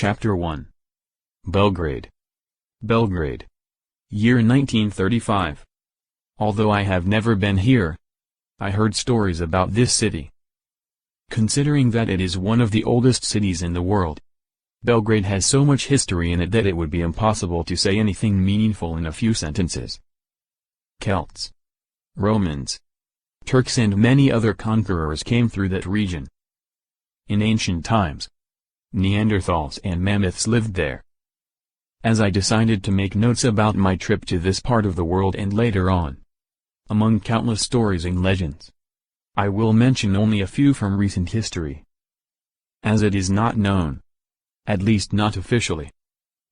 Chapter 1. Belgrade. Belgrade. Year 1935. Although I have never been here, I heard stories about this city. Considering that it is one of the oldest cities in the world, Belgrade has so much history in it that it would be impossible to say anything meaningful in a few sentences. Celts, Romans, Turks and many other conquerors came through that region. In ancient times, Neanderthals and mammoths lived there. As I decided to make notes about my trip to this part of the world and later on, among countless stories and legends, I will mention only a few from recent history. As it is not known, at least not officially,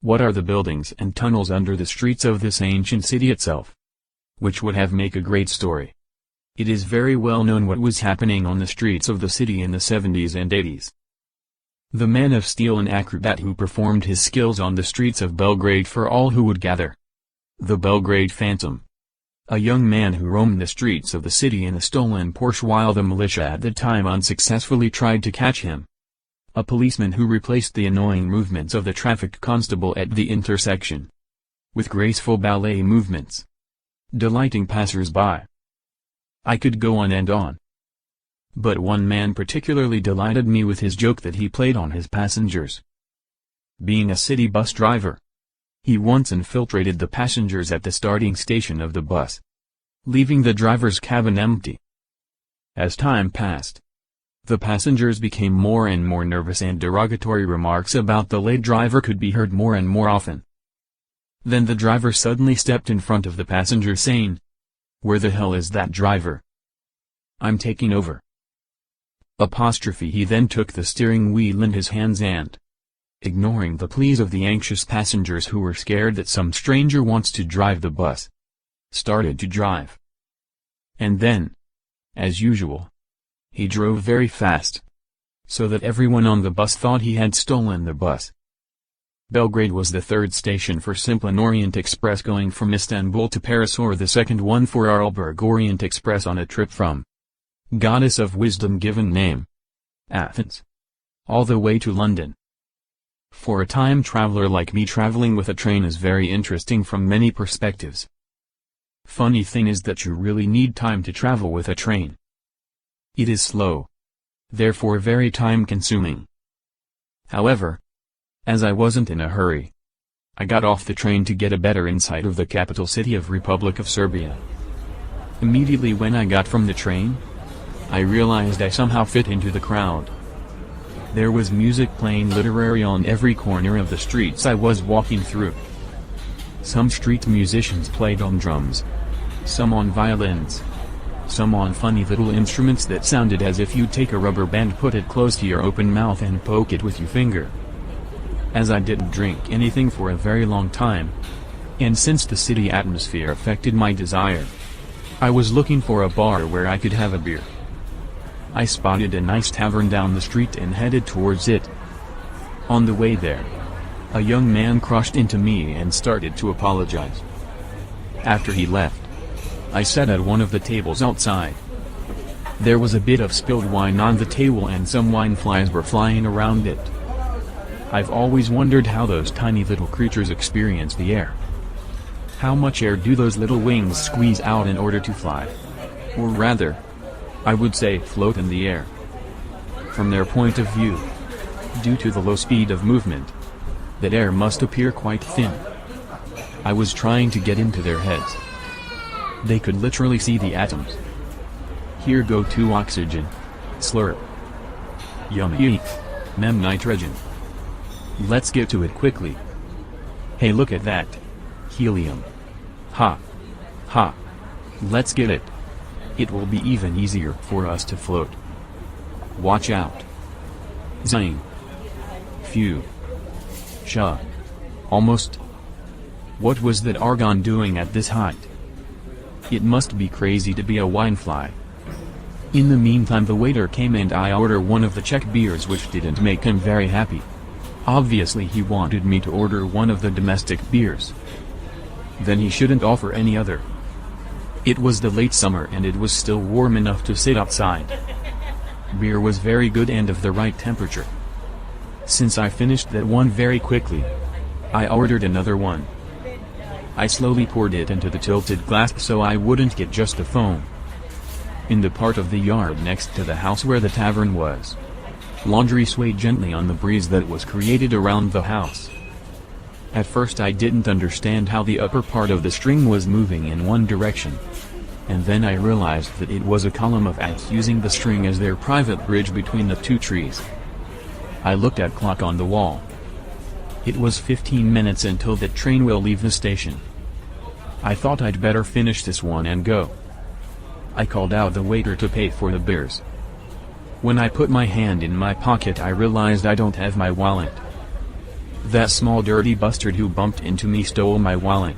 what are the buildings and tunnels under the streets of this ancient city itself, which would have make a great story. It is very well known what was happening on the streets of the city in the 70s and 80s. The man of steel and acrobat who performed his skills on the streets of Belgrade for all who would gather. The Belgrade Phantom. A young man who roamed the streets of the city in a stolen Porsche while the militia at the time unsuccessfully tried to catch him. A policeman who replaced the annoying movements of the traffic constable at the intersection with graceful ballet movements, delighting passers-by. I could go on and on. But one man particularly delighted me with his joke that he played on his passengers. Being a city bus driver, he once infiltrated the passengers at the starting station of the bus, leaving the driver's cabin empty. As time passed, the passengers became more and more nervous and derogatory remarks about the late driver could be heard more and more often. Then the driver suddenly stepped in front of the passenger saying, "Where the hell is that driver? I'm taking over." He then took the steering wheel in his hands and, ignoring the pleas of the anxious passengers who were scared that some stranger wants to drive the bus, started to drive. And then, as usual, he drove very fast, so that everyone on the bus thought he had stolen the bus. Belgrade was the third station for Simplon Orient Express going from Istanbul to Paris, or the second one for Arlberg Orient Express on a trip from Goddess of Wisdom given name, Athens, all the way to London. For a time traveler like me, traveling with a train is very interesting from many perspectives. Funny thing is that you really need time to travel with a train. It is slow, therefore very time-consuming. However, as I wasn't in a hurry, I got off the train to get a better insight of the capital city of Republic of Serbia. Immediately when I got from the train, I realized I somehow fit into the crowd. There was music playing literally on every corner of the streets I was walking through. Some street musicians played on drums, some on violins, some on funny little instruments that sounded as if you'd take a rubber band, put it close to your open mouth and poke it with your finger. As I didn't drink anything for a very long time, and since the city atmosphere affected my desire, I was looking for a bar where I could have a beer. I spotted a nice tavern down the street and headed towards it. On the way there, a young man crashed into me and started to apologize. After he left, I sat at one of the tables outside. There was a bit of spilled wine on the table and some wine flies were flying around it. I've always wondered how those tiny little creatures experience the air. How much air do those little wings squeeze out in order to fly? Or rather, I would say float in the air. From their point of view, due to the low speed of movement, that air must appear quite thin. I was trying to get into their heads. They could literally see the atoms. Here go to oxygen. Slurp. Yummy. Mem nitrogen. Let's get to it quickly. Hey, look at that. Helium. Ha. Ha. Let's get it. It will be even easier for us to float. Watch out. Zing. Phew. Sha. Almost. What was that argon doing at this height? It must be crazy to be a wine fly. In the meantime the waiter came and I ordered one of the Czech beers, which didn't make him very happy. Obviously he wanted me to order one of the domestic beers. Then he shouldn't offer any other. It was the late summer and it was still warm enough to sit outside. Beer was very good and of the right temperature. Since I finished that one very quickly, I ordered another one. I slowly poured it into the tilted glass so I wouldn't get just the foam. In the part of the yard next to the house where the tavern was, laundry swayed gently on the breeze that was created around the house. At first I didn't understand how the upper part of the string was moving in one direction. And then I realized that it was a column of ants using the string as their private bridge between the two trees. I looked at clock on the wall. It was 15 minutes until the train will leave the station. I thought I'd better finish this one and go. I called out the waiter to pay for the beers. When I put my hand in my pocket I realized I don't have my wallet. That small dirty bastard who bumped into me stole my wallet.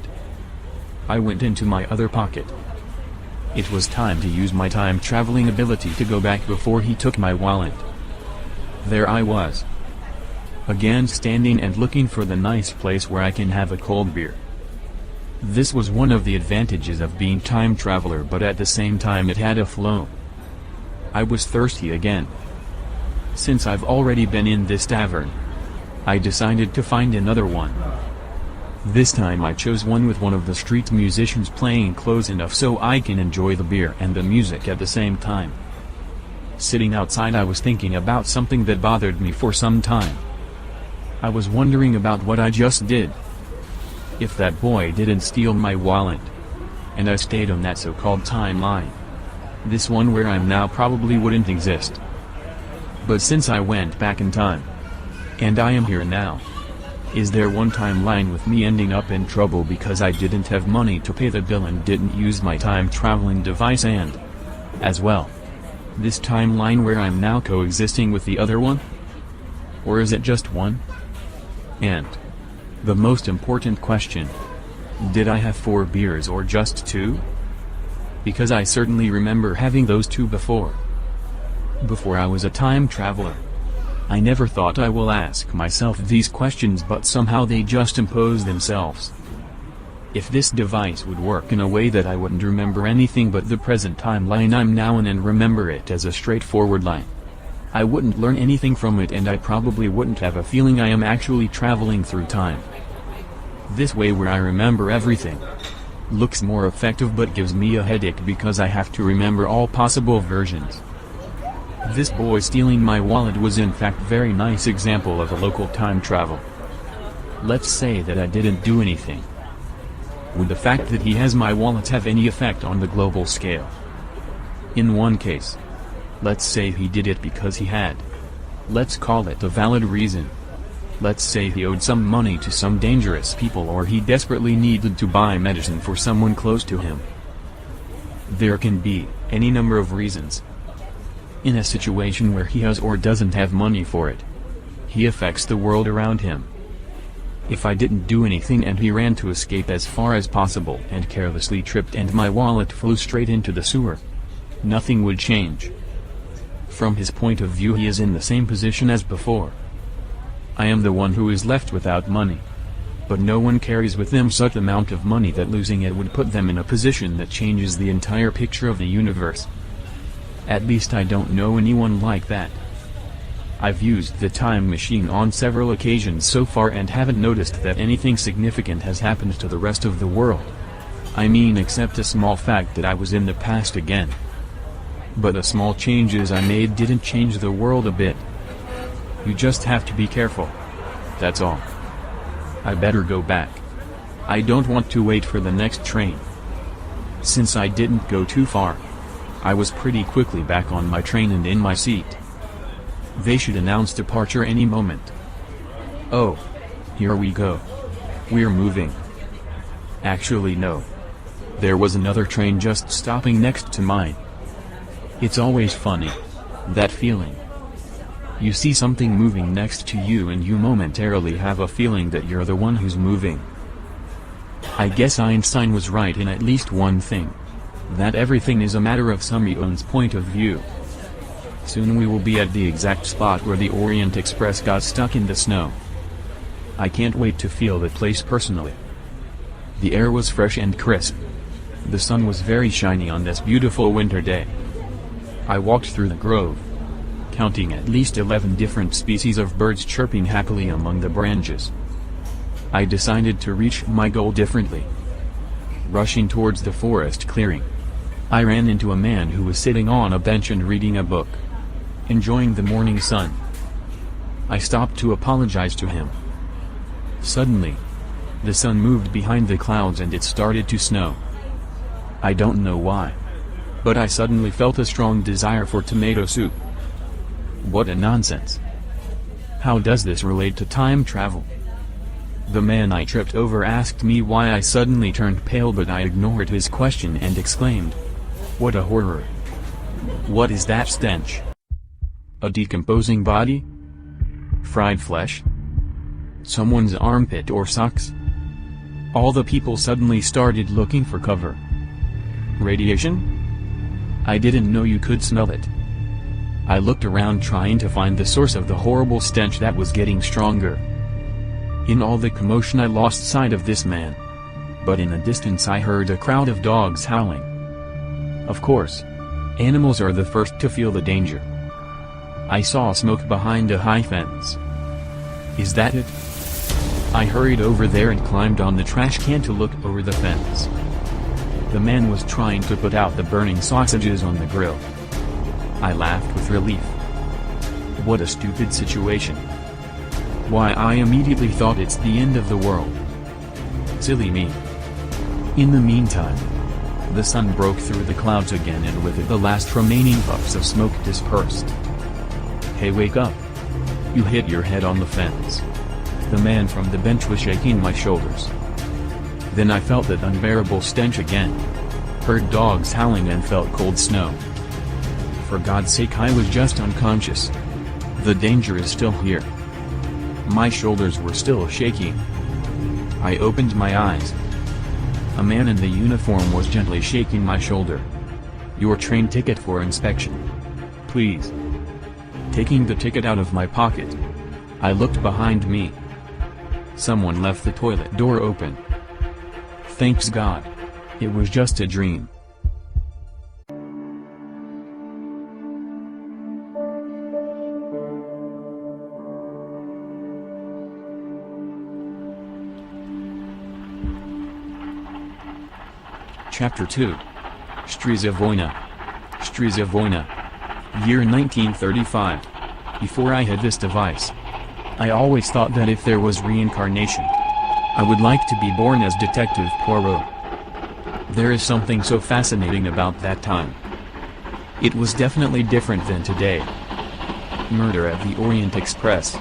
I went into my other pocket. It was time to use my time-traveling ability to go back before he took my wallet. There I was. Again standing and looking for the nice place where I can have a cold beer. This was one of the advantages of being time traveler, but at the same time it had a flow. I was thirsty again. Since I've already been in this tavern, I decided to find another one. This time I chose one with one of the street musicians playing close enough so I can enjoy the beer and the music at the same time. Sitting outside I was thinking about something that bothered me for some time. I was wondering about what I just did. If that boy didn't steal my wallet, and I stayed on that so-called timeline, this one where I'm now probably wouldn't exist. But since I went back in time, and I am here now, is there one timeline with me ending up in trouble because I didn't have money to pay the bill and didn't use my time-traveling device and, as well, this timeline where I'm now coexisting with the other one? Or is it just one? And the most important question, did I have 4 beers or just 2? Because I certainly remember having those 2 before. Before I was a time traveler. I never thought I will ask myself these questions, but somehow they just impose themselves. If this device would work in a way that I wouldn't remember anything but the present timeline I'm now in and remember it as a straightforward line, I wouldn't learn anything from it and I probably wouldn't have a feeling I am actually traveling through time. This way where I remember everything looks more effective but gives me a headache because I have to remember all possible versions. This boy stealing my wallet was in fact very nice example of a local time travel. Let's say that I didn't do anything. Would the fact that he has my wallet have any effect on the global scale? In one case, let's say he did it because he had, let's call it a valid reason. Let's say he owed some money to some dangerous people or he desperately needed to buy medicine for someone close to him. There can be any number of reasons. In a situation where he has or doesn't have money for it, he affects the world around him. If I didn't do anything and he ran to escape as far as possible and carelessly tripped and my wallet flew straight into the sewer, nothing would change. From his point of view he is in the same position as before. I am the one who is left without money. But no one carries with them such amount of money that losing it would put them in a position that changes the entire picture of the universe. At least I don't know anyone like that. I've used the time machine on several occasions so far and haven't noticed that anything significant has happened to the rest of the world. I mean, except a small fact that I was in the past again. But the small changes I made didn't change the world a bit. You just have to be careful. That's all. I better go back. I don't want to wait for the next train. Since I didn't go too far, I was pretty quickly back on my train and in my seat. They should announce departure any moment. Oh, here we go. We're moving. Actually no. There was another train just stopping next to mine. It's always funny, that feeling. You see something moving next to you and you momentarily have a feeling that you're the one who's moving. I guess Einstein was right in at least one thing. That everything is a matter of someone's point of view. Soon we will be at the exact spot where the Orient Express got stuck in the snow. I can't wait to feel the place personally. The air was fresh and crisp. The sun was very shiny on this beautiful winter day. I walked through the grove, counting at least 11 different species of birds chirping happily among the branches. I decided to reach my goal differently. Rushing towards the forest clearing, I ran into a man who was sitting on a bench and reading a book, enjoying the morning sun. I stopped to apologize to him. Suddenly, the sun moved behind the clouds and it started to snow. I don't know why, but I suddenly felt a strong desire for tomato soup. What a nonsense! How does this relate to time travel? The man I tripped over asked me why I suddenly turned pale, but I ignored his question and exclaimed, "What a horror! What is that stench? A decomposing body? Fried flesh? Someone's armpit or socks?" All the people suddenly started looking for cover. Radiation? I didn't know you could smell it. I looked around trying to find the source of the horrible stench that was getting stronger. In all the commotion I lost sight of this man. But in the distance I heard a crowd of dogs howling. Of course, animals are the first to feel the danger. I saw smoke behind a high fence. Is that it? I hurried over there and climbed on the trash can to look over the fence. The man was trying to put out the burning sausages on the grill. I laughed with relief. What a stupid situation. Why, I immediately thought it's the end of the world. Silly me. In the meantime, the sun broke through the clouds again, and with it the last remaining puffs of smoke dispersed. Hey, wake up. You hit your head on the fence. The man from the bench was shaking my shoulders. Then I felt that unbearable stench again. Heard dogs howling and felt cold snow. For God's sake, I was just unconscious. The danger is still here. My shoulders were still shaking. I opened my eyes. A man in the uniform was gently shaking my shoulder. "Your train ticket for inspection. Please." Taking the ticket out of my pocket, I looked behind me. Someone left the toilet door open. Thanks God. It was just a dream. Chapter 2. Striza Vojna. Striza Vojna. Year 1935. Before I had this device, I always thought that if there was reincarnation, I would like to be born as Detective Poirot. There is something so fascinating about that time. It was definitely different than today. Murder at the Orient Express.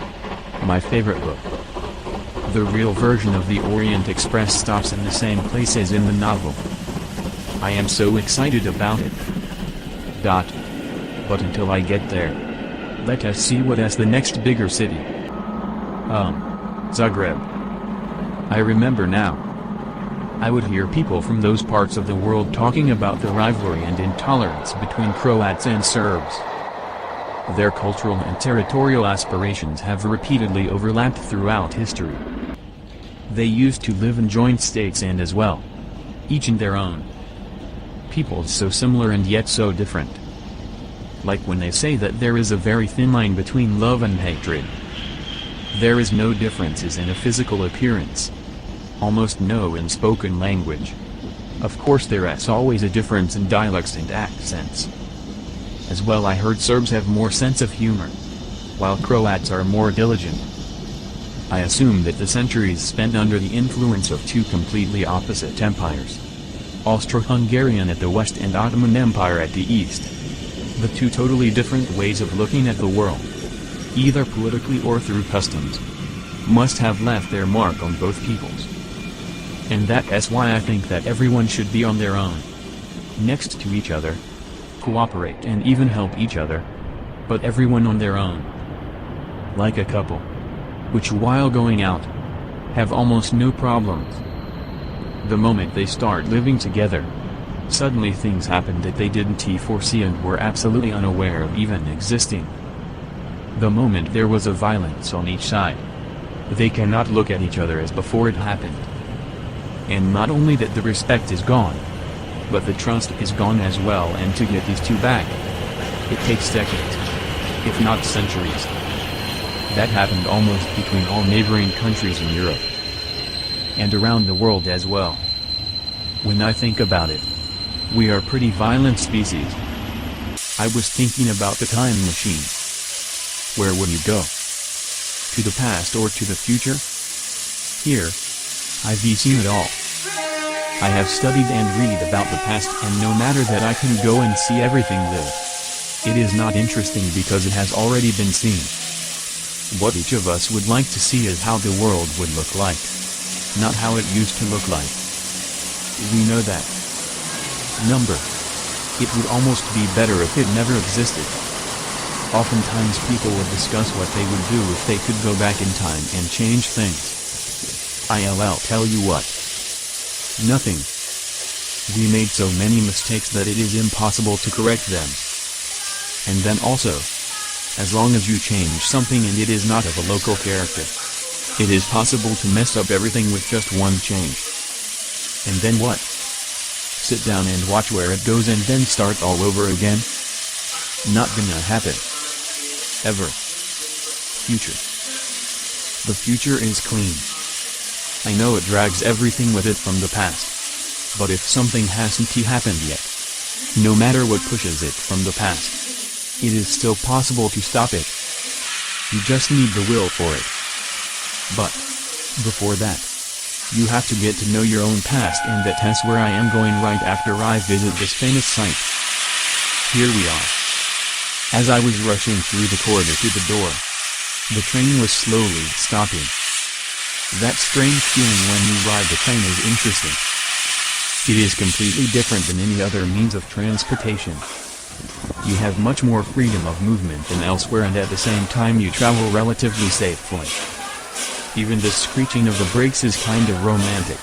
My favorite book. The real version of the Orient Express stops in the same place as in the novel. I am so excited about it. But until I get there, let us see what is the next bigger city. Zagreb. I remember now. I would hear people from those parts of the world talking about the rivalry and intolerance between Croats and Serbs. Their cultural and territorial aspirations have repeatedly overlapped throughout history. They used to live in joint states and as well, each in their own. Peoples so similar and yet so different. Like when they say that there is a very thin line between love and hatred. There is no differences in a physical appearance. Almost no in spoken language. Of course there is always a difference in dialects and accents. As well, I heard Serbs have more sense of humor, while Croats are more diligent. I assume that the centuries spent under the influence of two completely opposite empires, Austro-Hungarian at the west and Ottoman Empire at the east, the two totally different ways of looking at the world, either politically or through customs, must have left their mark on both peoples. And that's why I think that everyone should be on their own, next to each other, cooperate and even help each other, but everyone on their own. Like a couple, which while going out, have almost no problems. The moment they start living together, suddenly things happen that they didn't foresee and were absolutely unaware of even existing. The moment there was a violence on each side, they cannot look at each other as before it happened. And not only that the respect is gone, but the trust is gone as well, and to get these two back, it takes decades. if not centuries. That happened almost between all neighboring countries in Europe, and around the world as well. When I think about it, we are pretty violent species. I was thinking about the time machine. Where would you go? To the past or to the future? Here, I've seen it all. I have studied and read about the past, and no matter that I can go and see everything there. It is not interesting because it has already been seen. What each of us would like to see is how the world would look like, not how it used to look like. We know that. Number. It would almost be better if it never existed. Oftentimes people would discuss what they would do if they could go back in time and change things. I'll tell you what. Nothing. We made so many mistakes that it is impossible to correct them. And then also, as long as you change something and it is not of a local character, it is possible to mess up everything with just one change. And then what? Sit down and watch where it goes and then start all over again? Not gonna happen. Ever. Future. The future is clean. I know it drags everything with it from the past. But if something hasn't happened yet, no matter what pushes it from the past, it is still possible to stop it. You just need the will for it. But, before that, you have to get to know your own past, and that's where I am going right after I visit this famous site. Here we are. As I was rushing through the corridor to the door, the train was slowly stopping. That strange feeling when you ride the train is interesting. It is completely different than any other means of transportation. You have much more freedom of movement than elsewhere, and at the same time you travel relatively safely. Even the screeching of the brakes is kind of romantic.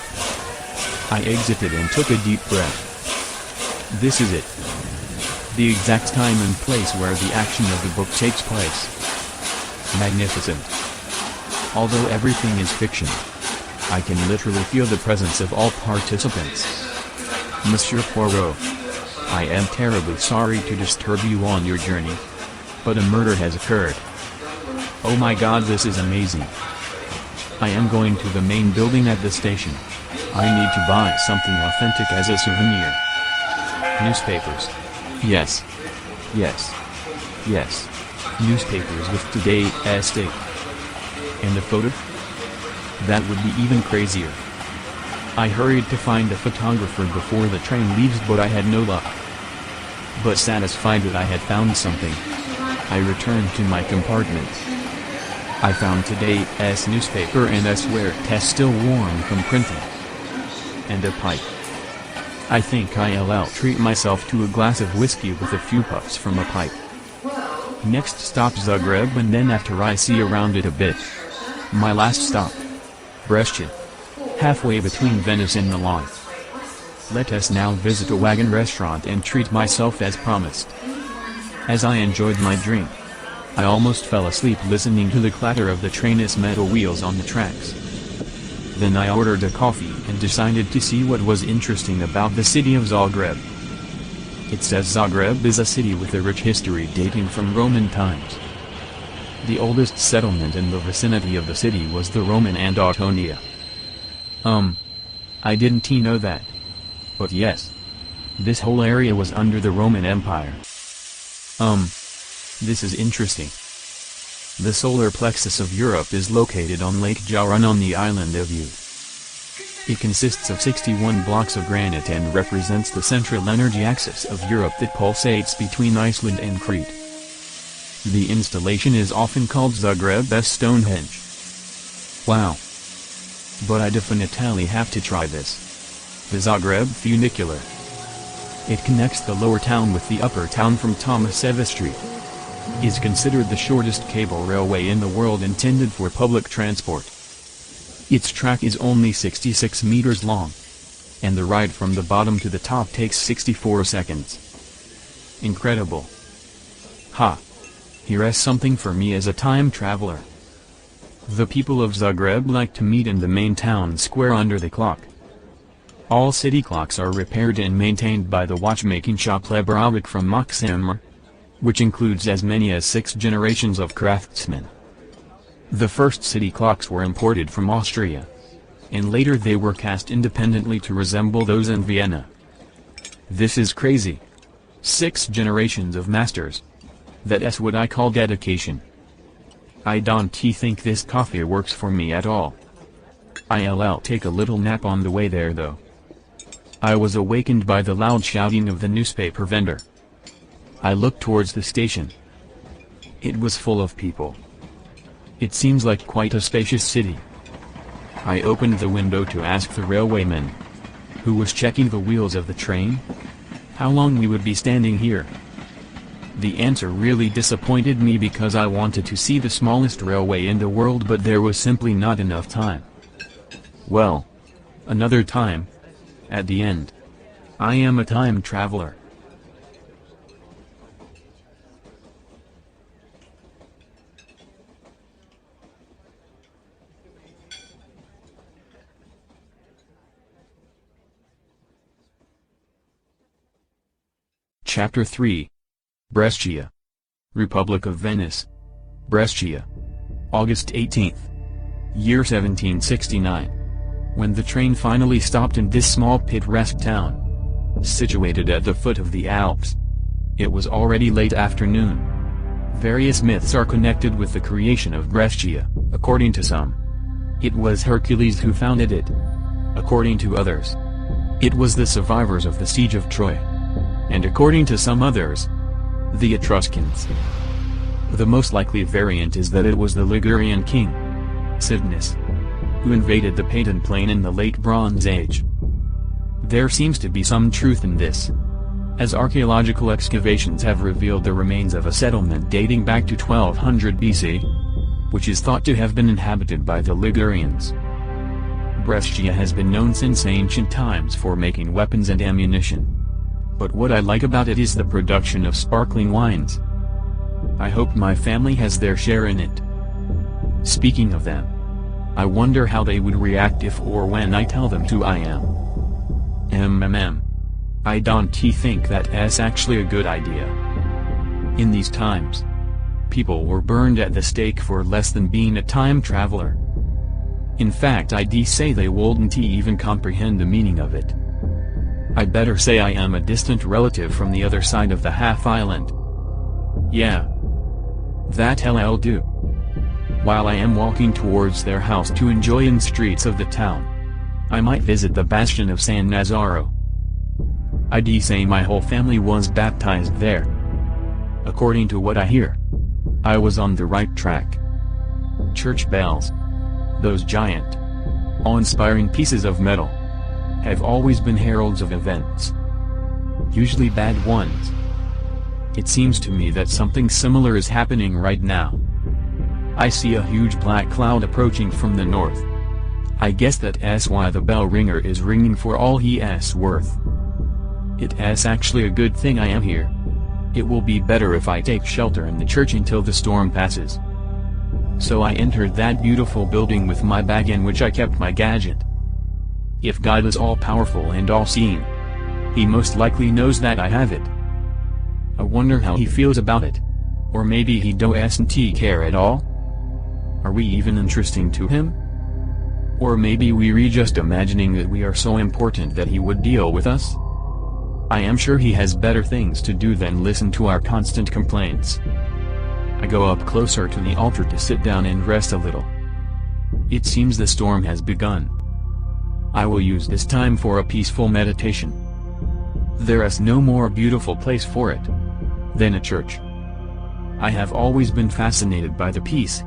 I exited and took a deep breath. This is it. The exact time and place where the action of the book takes place. Magnificent. Although everything is fiction, I can literally feel the presence of all participants. Monsieur Poirot, I am terribly sorry to disturb you on your journey, but a murder has occurred. Oh my God, this is amazing. I am going to the main building at the station. I need to buy something authentic as a souvenir. Newspapers. Yes. Yes. Yes. Newspapers with today's date. And the photo? That would be even crazier. I hurried to find a photographer before the train leaves, but I had no luck. But satisfied that I had found something, I returned to my compartment. I found today's newspaper, and I swear it's still warm from printing. And a pipe. I think I'll treat myself to a glass of whiskey with a few puffs from a pipe. Next stop Zagreb, and then after I see around it a bit, my last stop, Brescia, halfway between Venice and Milan. Let us now visit a wagon restaurant and treat myself as promised. As I enjoyed my drink, I almost fell asleep listening to the clatter of the train's metal wheels on the tracks. Then I ordered a coffee and decided to see what was interesting about the city of Zagreb. It says Zagreb is a city with a rich history dating from Roman times. The oldest settlement in the vicinity of the city was the Roman Antonia. I didn't know that. But yes. This whole area was under the Roman Empire. This is interesting. The solar plexus of Europe is located on Lake Jaran on the island of Youth. It consists of 61 blocks of granite and represents the central energy axis of Europe that pulsates between Iceland and Crete. The installation is often called Zagreb's Stonehenge. Wow. But I definitely have to try this. The Zagreb funicular. It connects the lower town with the upper town from Tomaseva Street. Is considered the shortest cable railway in the world intended for public transport. Its track is only 66 meters long, and the ride from the bottom to the top takes 64 seconds. Incredible. Ha! Here's something for me as a time traveler. The people of Zagreb like to meet in the main town square under the clock. All city clocks are repaired and maintained by the watchmaking shop Lebrovic from Maksimir. which includes as many as 6 generations of craftsmen. The first city clocks were imported from Austria, and later they were cast independently to resemble those in Vienna. This is crazy. 6 generations of masters. That's what I call dedication. I don't think this coffee works for me at all. I'll take a little nap on the way there though. I was awakened by the loud shouting of the newspaper vendor. I looked towards the station. It was full of people. It seems like quite a spacious city. I opened the window to ask the railwayman, who was checking the wheels of the train, how long we would be standing here. The answer really disappointed me because I wanted to see the smallest railway in the world, but there was simply not enough time. Well, another time. At the end. I am a time traveler. Chapter 3. Brescia. Republic of Venice. Brescia. August 18th. Year 1769. When the train finally stopped in this small picturesque town, situated at the foot of the Alps. It was already late afternoon. Various myths are connected with the creation of Brescia. According to some, it was Hercules who founded it. According to others, it was the survivors of the siege of Troy. And according to some others, the Etruscans. The most likely variant is that it was the Ligurian king, Cydnus, who invaded the Paeton plain in the late Bronze Age. There seems to be some truth in this, as archaeological excavations have revealed the remains of a settlement dating back to 1200 BC, which is thought to have been inhabited by the Ligurians. Brescia has been known since ancient times for making weapons and ammunition. But what I like about it is the production of sparkling wines. I hope my family has their share in it. Speaking of them, I wonder how they would react if or when I tell them who I am. I don't think that's actually a good idea. In these times, people were burned at the stake for less than being a time traveler. In fact, I'd say they wouldn't even comprehend the meaning of it. I'd better say I am a distant relative from the other side of the half-island. Yeah. That I'll do. While I am walking towards their house to enjoy in streets of the town, I might visit the bastion of San Nazaro. I'd say my whole family was baptized there. According to what I hear, I was on the right track. Church bells, those giant, awe-inspiring pieces of metal, have always been heralds of events. Usually bad ones. It seems to me that something similar is happening right now. I see a huge black cloud approaching from the north. I guess that's why the bell ringer is ringing for all he's worth. It's actually a good thing I am here. It will be better if I take shelter in the church until the storm passes. So I entered that beautiful building with my bag in which I kept my gadget. If God is all-powerful and all-seeing, He most likely knows that I have it. I wonder how He feels about it. Or maybe He doesn't care at all? Are we even interesting to Him? Or maybe we're just imagining that we are so important that He would deal with us? I am sure He has better things to do than listen to our constant complaints. I go up closer to the altar to sit down and rest a little. It seems the storm has begun. I will use this time for a peaceful meditation. There is no more beautiful place for it than a church. I have always been fascinated by the peace,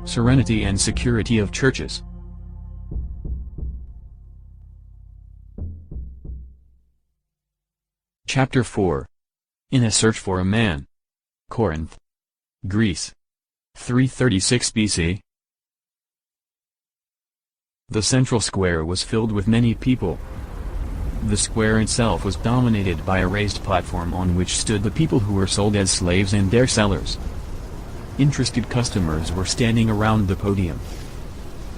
serenity and security of churches. Chapter 4. In a Search for a Man. Corinth, Greece. 336 BC. The central square was filled with many people. The square itself was dominated by a raised platform on which stood the people who were sold as slaves and their sellers. Interested customers were standing around the podium.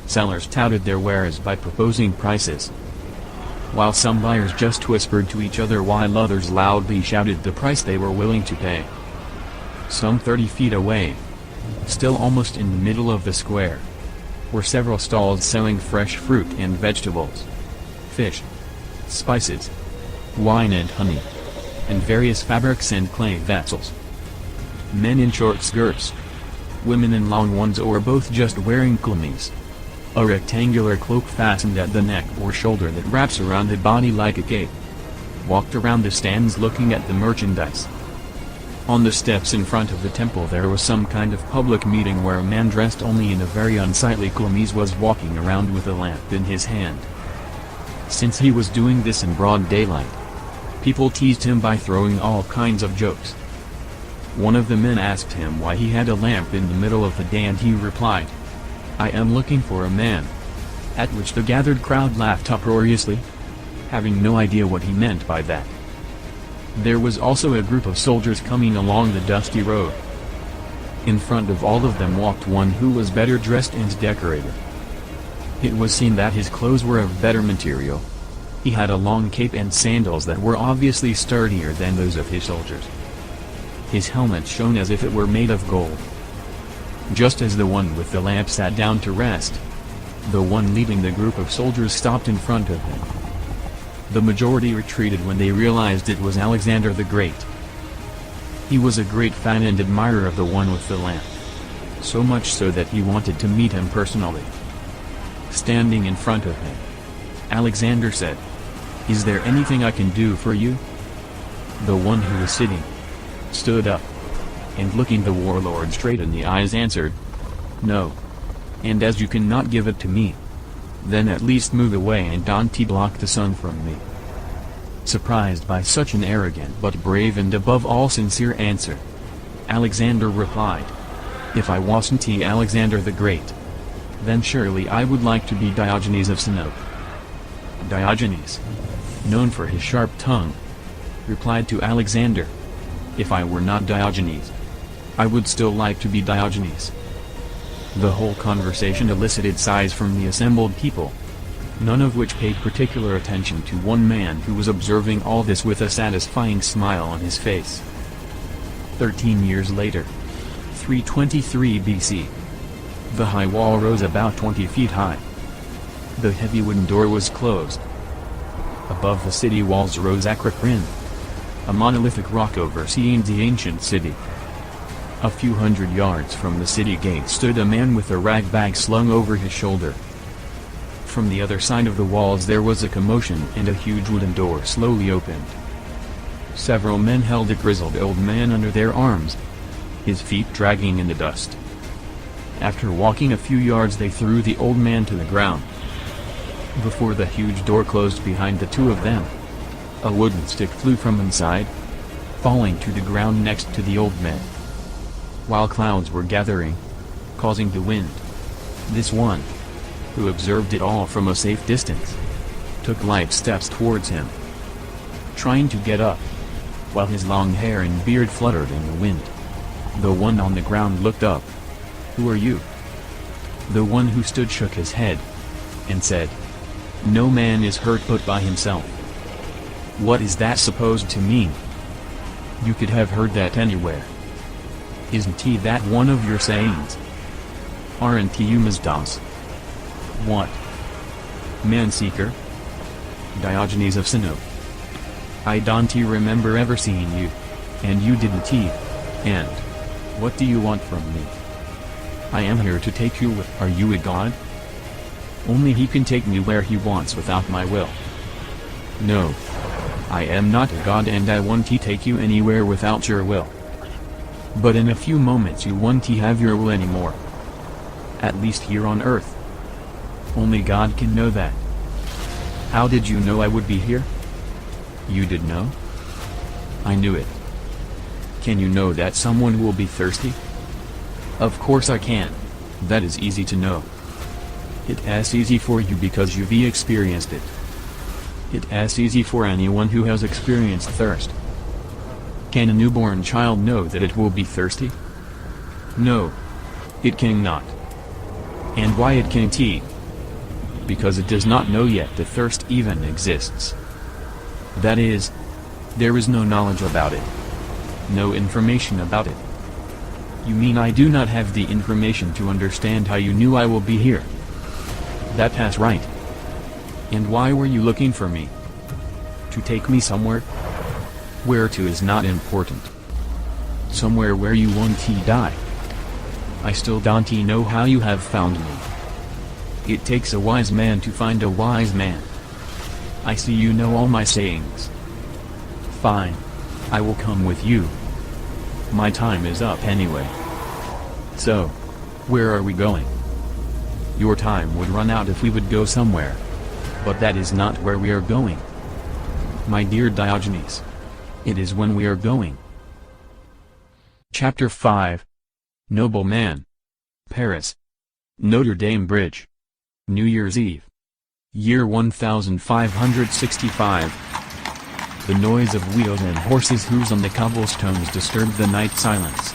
Sellers touted their wares by proposing prices, while some buyers just whispered to each other while others loudly shouted the price they were willing to pay. Some 30 feet away, still almost in the middle of the square, were several stalls selling fresh fruit and vegetables, fish, spices, wine and honey, and various fabrics and clay vessels. Men in short skirts, women in long ones or both just wearing kameez, a rectangular cloak fastened at the neck or shoulder that wraps around the body like a cape, walked around the stands looking at the merchandise. On the steps in front of the temple there was some kind of public meeting where a man dressed only in a very unsightly kameez was walking around with a lamp in his hand. Since he was doing this in broad daylight, people teased him by throwing all kinds of jokes. One of the men asked him why he had a lamp in the middle of the day and he replied, "I am looking for a man." At which the gathered crowd laughed uproariously, having no idea what he meant by that. There was also a group of soldiers coming along the dusty road. In front of all of them walked one who was better dressed and decorated. It was seen that his clothes were of better material. He had a long cape and sandals that were obviously sturdier than those of his soldiers. His helmet shone as if it were made of gold. Just as the one with the lamp sat down to rest, the one leading the group of soldiers stopped in front of him. The majority retreated when they realized it was Alexander the Great. He was a great fan and admirer of the one with the lamp, so much so that he wanted to meet him personally. Standing in front of him, Alexander said, "Is there anything I can do for you?" The one who was sitting stood up, and looking the warlord straight in the eyes answered, "No. And as you cannot give it to me, then at least move away and don't block the sun from me." Surprised by such an arrogant but brave and above all sincere answer, Alexander replied, "If I wasn't Alexander the Great, then surely I would like to be Diogenes of Sinope." Diogenes, known for his sharp tongue, replied to Alexander, "If I were not Diogenes, I would still like to be Diogenes." The whole conversation elicited sighs from the assembled people, none of which paid particular attention to one man who was observing all this with a satisfying smile on his face. 13 years later, 323 BC, the high wall rose about 20 feet high. The heavy wooden door was closed. Above the city walls rose Acroprin, a monolithic rock overseeing the ancient city. A few hundred yards from the city gate stood a man with a rag bag slung over his shoulder. From the other side of the walls there was a commotion and a huge wooden door slowly opened. Several men held a grizzled old man under their arms, his feet dragging in the dust. After walking a few yards they threw the old man to the ground. Before the huge door closed behind the two of them, a wooden stick flew from inside, falling to the ground next to the old man. While clouds were gathering, causing the wind, this one, who observed it all from a safe distance, took light steps towards him, trying to get up, while his long hair and beard fluttered in the wind. The one on the ground looked up. "Who are you?" The one who stood shook his head, and said, "No man is hurt but by himself." "What is that supposed to mean?" "You could have heard that anywhere. Isn't that one of your sayings? Aren't you Mazdas?" "What? Man-seeker? Diogenes of Sinope? I don't remember ever seeing you, and you didn't and what do you want from me?" "I am here to take you with." "Are you a god?" "Only he can take me where he wants without my will." "No. I am not a god and I won't take you anywhere without your will." "But in a few moments you won't have your will anymore. At least here on earth. Only God can know that." "How did you know I would be here?" "You did know?" "I knew it." "Can you know that someone will be thirsty?" "Of course I can. That is easy to know." "It's easy for you because you've experienced it." "It's easy for anyone who has experienced thirst." "Can a newborn child know that it will be thirsty?" "No. It cannot." "And why it can't eat?" "Because it does not know yet that thirst even exists. That is, there is no knowledge about it. No information about it. You mean I do not have the information to understand how you knew I will be here? That's right. And why were you looking for me? To take me somewhere? Where to is not important. Somewhere where you want to die. I still don't know how you have found me. It takes a wise man to find a wise man. I see you know all my sayings. Fine. I will come with you. My time is up anyway. So, where are we going? Your time would run out if we would go somewhere. But that is not where we are going. My dear Diogenes. It is when we are going. Chapter 5. Noble Man. Paris. Notre Dame Bridge. New Year's Eve. Year 1565. The noise of wheels and horses' hooves on the cobblestones disturbed the night silence.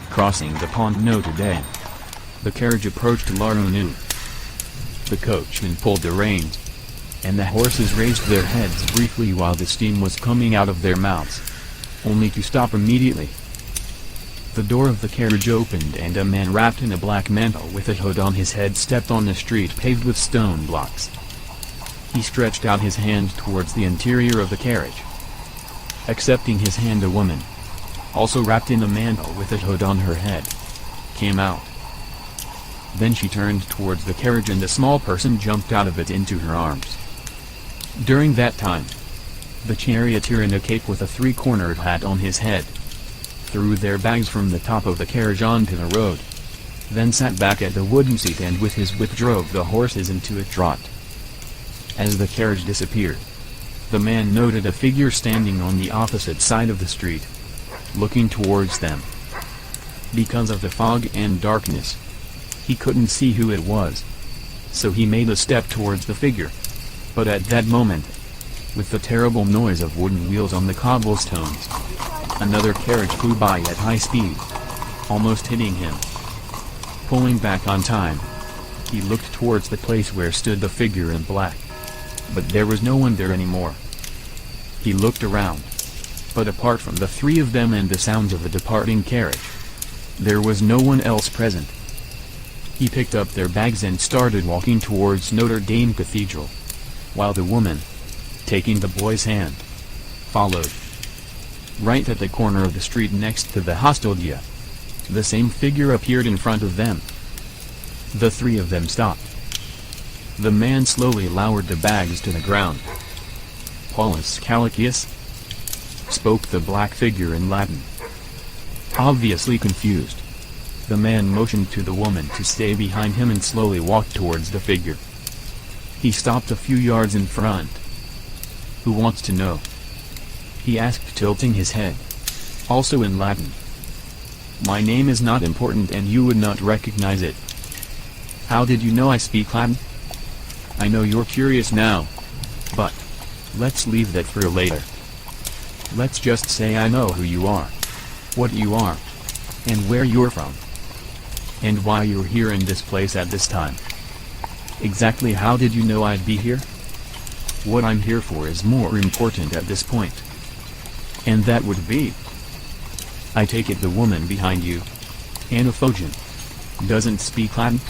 Crossing the Pont Notre Dame, the carriage approached La Renault. The coachman pulled the reins, and the horses raised their heads briefly while the steam was coming out of their mouths, only to stop immediately. The door of the carriage opened and a man wrapped in a black mantle with a hood on his head stepped on the street paved with stone blocks. He stretched out his hand towards the interior of the carriage. Accepting his hand, a woman, also wrapped in a mantle with a hood on her head, came out. Then she turned towards the carriage and a small person jumped out of it into her arms. During that time, the charioteer in a cape with a three-cornered hat on his head threw their bags from the top of the carriage onto the road, then sat back at the wooden seat and with his whip drove the horses into a trot. As the carriage disappeared, the man noted a figure standing on the opposite side of the street, looking towards them. Because of the fog and darkness, he couldn't see who it was, so he made a step towards the figure. But at that moment, with the terrible noise of wooden wheels on the cobblestones, another carriage flew by at high speed, almost hitting him. Pulling back on time, he looked towards the place where stood the figure in black. But there was no one there anymore. He looked around, but apart from the three of them and the sounds of the departing carriage, there was no one else present. He picked up their bags and started walking towards Notre Dame Cathedral, while the woman, taking the boy's hand, followed. Right at the corner of the street next to the hosteldia, the same figure appeared in front of them. The three of them stopped. The man slowly lowered the bags to the ground. Paulus Calicius, spoke the black figure in Latin. Obviously confused, the man motioned to the woman to stay behind him and slowly walked towards the figure. He stopped a few yards in front. "Who wants to know?" he asked, tilting his head, also in Latin. "My name is not important and you would not recognize it." "How did you know I speak Latin?" "I know you're curious now. But let's leave that for later. Let's just say I know who you are, what you are, and where you're from, and why you're here in this place at this time." "Exactly how did you know I'd be here?" "What I'm here for is more important at this point." "And that would be?" "I take it the woman behind you, Anaphogen, doesn't speak Latin?"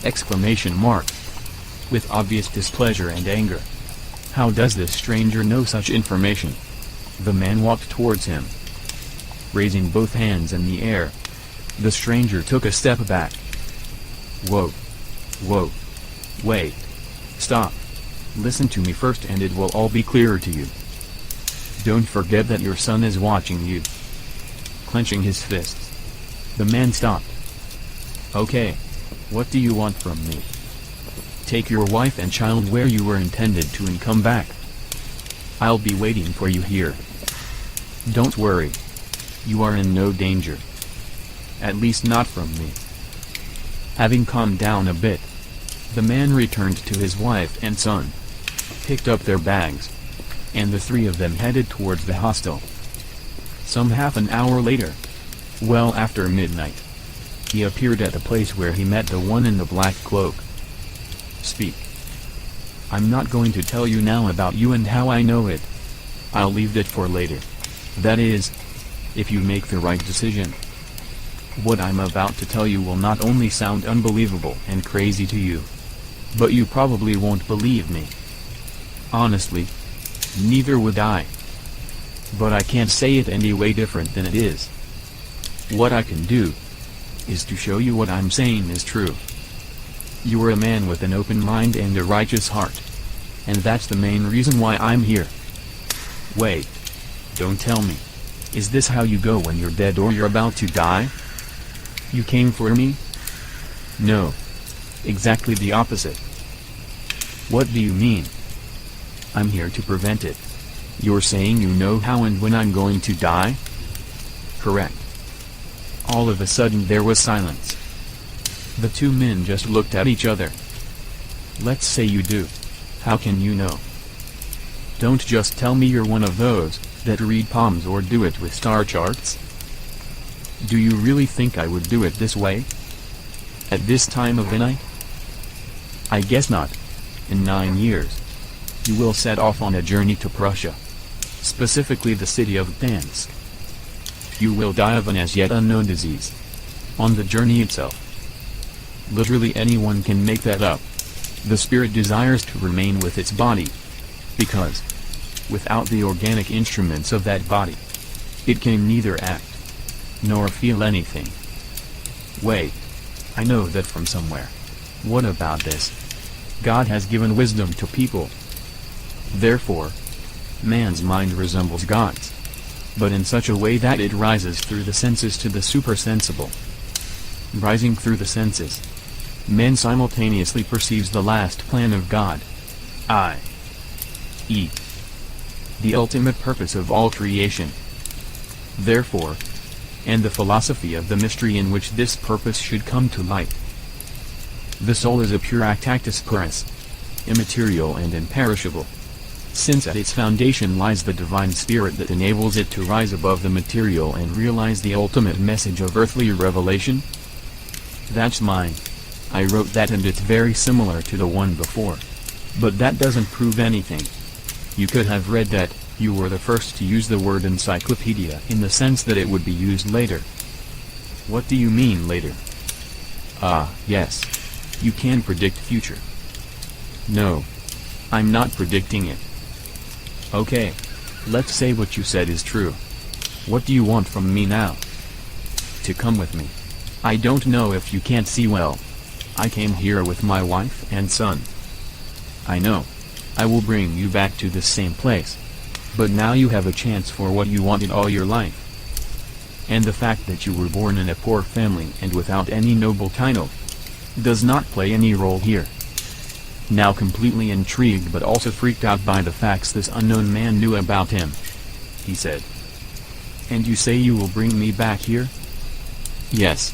Exclamation mark. With obvious displeasure and anger. How does this stranger know such information? The man walked towards him. Raising both hands in the air, the stranger took a step back. "Whoa. Whoa. Wait. Stop. Listen to me first and it will all be clearer to you. Don't forget that your son is watching you." Clenching his fists, the man stopped. "Okay. What do you want from me?" "Take your wife and child where you were intended to and come back. I'll be waiting for you here. Don't worry. You are in no danger. At least not from me." Having calmed down a bit, the man returned to his wife and son, picked up their bags, and the three of them headed towards the hostel. Some half an hour later, well after midnight, he appeared at the place where he met the one in the black cloak. "Speak." "I'm not going to tell you now about you and how I know it. I'll leave that for later. That is, if you make the right decision. What I'm about to tell you will not only sound unbelievable and crazy to you, but you probably won't believe me. Honestly, neither would I. But I can't say it any way different than it is. What I can do is to show you what I'm saying is true. You are a man with an open mind and a righteous heart. And that's the main reason why I'm here. Wait. Don't tell me. Is this how you go when you're dead or you're about to die? You came for me? No. Exactly the opposite. What do you mean? I'm here to prevent it. You're saying you know how and when I'm going to die? Correct. All of a sudden there was silence. The two men just looked at each other. Let's say you do. How can you know? Don't just tell me you're one of those that read palms or do it with star charts. Do you really think I would do it this way? At this time of the night? I guess not. In 9 years, you will set off on a journey to Prussia. Specifically the city of Gdansk. You will die of an as yet unknown disease. On the journey itself. Literally anyone can make that up. The spirit desires to remain with its body. Because, without the organic instruments of that body, it can neither act, nor feel anything. Wait. I know that from somewhere. What about this? God has given wisdom to people. Therefore, man's mind resembles God's, but in such a way that it rises through the senses to the supersensible. Rising through the senses, man simultaneously perceives the last plan of God, i.e., the ultimate purpose of all creation. Therefore, and the philosophy of the mystery in which this purpose should come to light. The soul is a pure actus purus, immaterial and imperishable, since at its foundation lies the divine spirit that enables it to rise above the material and realize the ultimate message of earthly revelation. That's mine. I wrote that and it's very similar to the one before. But that doesn't prove anything. You could have read that. You were the first to use the word encyclopedia in the sense that it would be used later. What do you mean later? Yes. You can predict future. No. I'm not predicting it. Okay. Let's say what you said is true. What do you want from me now? To come with me. I don't know if you can't see well. I came here with my wife and son. I know. I will bring you back to the same place. But now you have a chance for what you wanted all your life. And the fact that you were born in a poor family and without any noble title does not play any role here. Now completely intrigued but also freaked out by the facts this unknown man knew about him, he said. And you say you will bring me back here? Yes.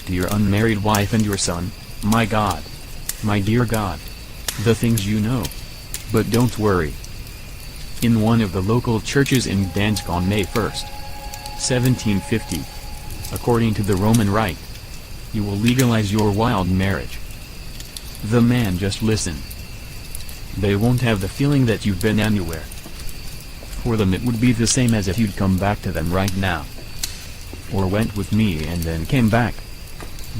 To your unmarried wife and your son, my God. My dear God. The things you know. But don't worry. In one of the local churches in Gdansk on May 1st, 1750, according to the Roman Rite, you will legalize your wild marriage. The man just listened. They won't have the feeling that you've been anywhere. For them it would be the same as if you'd come back to them right now. Or went with me and then came back.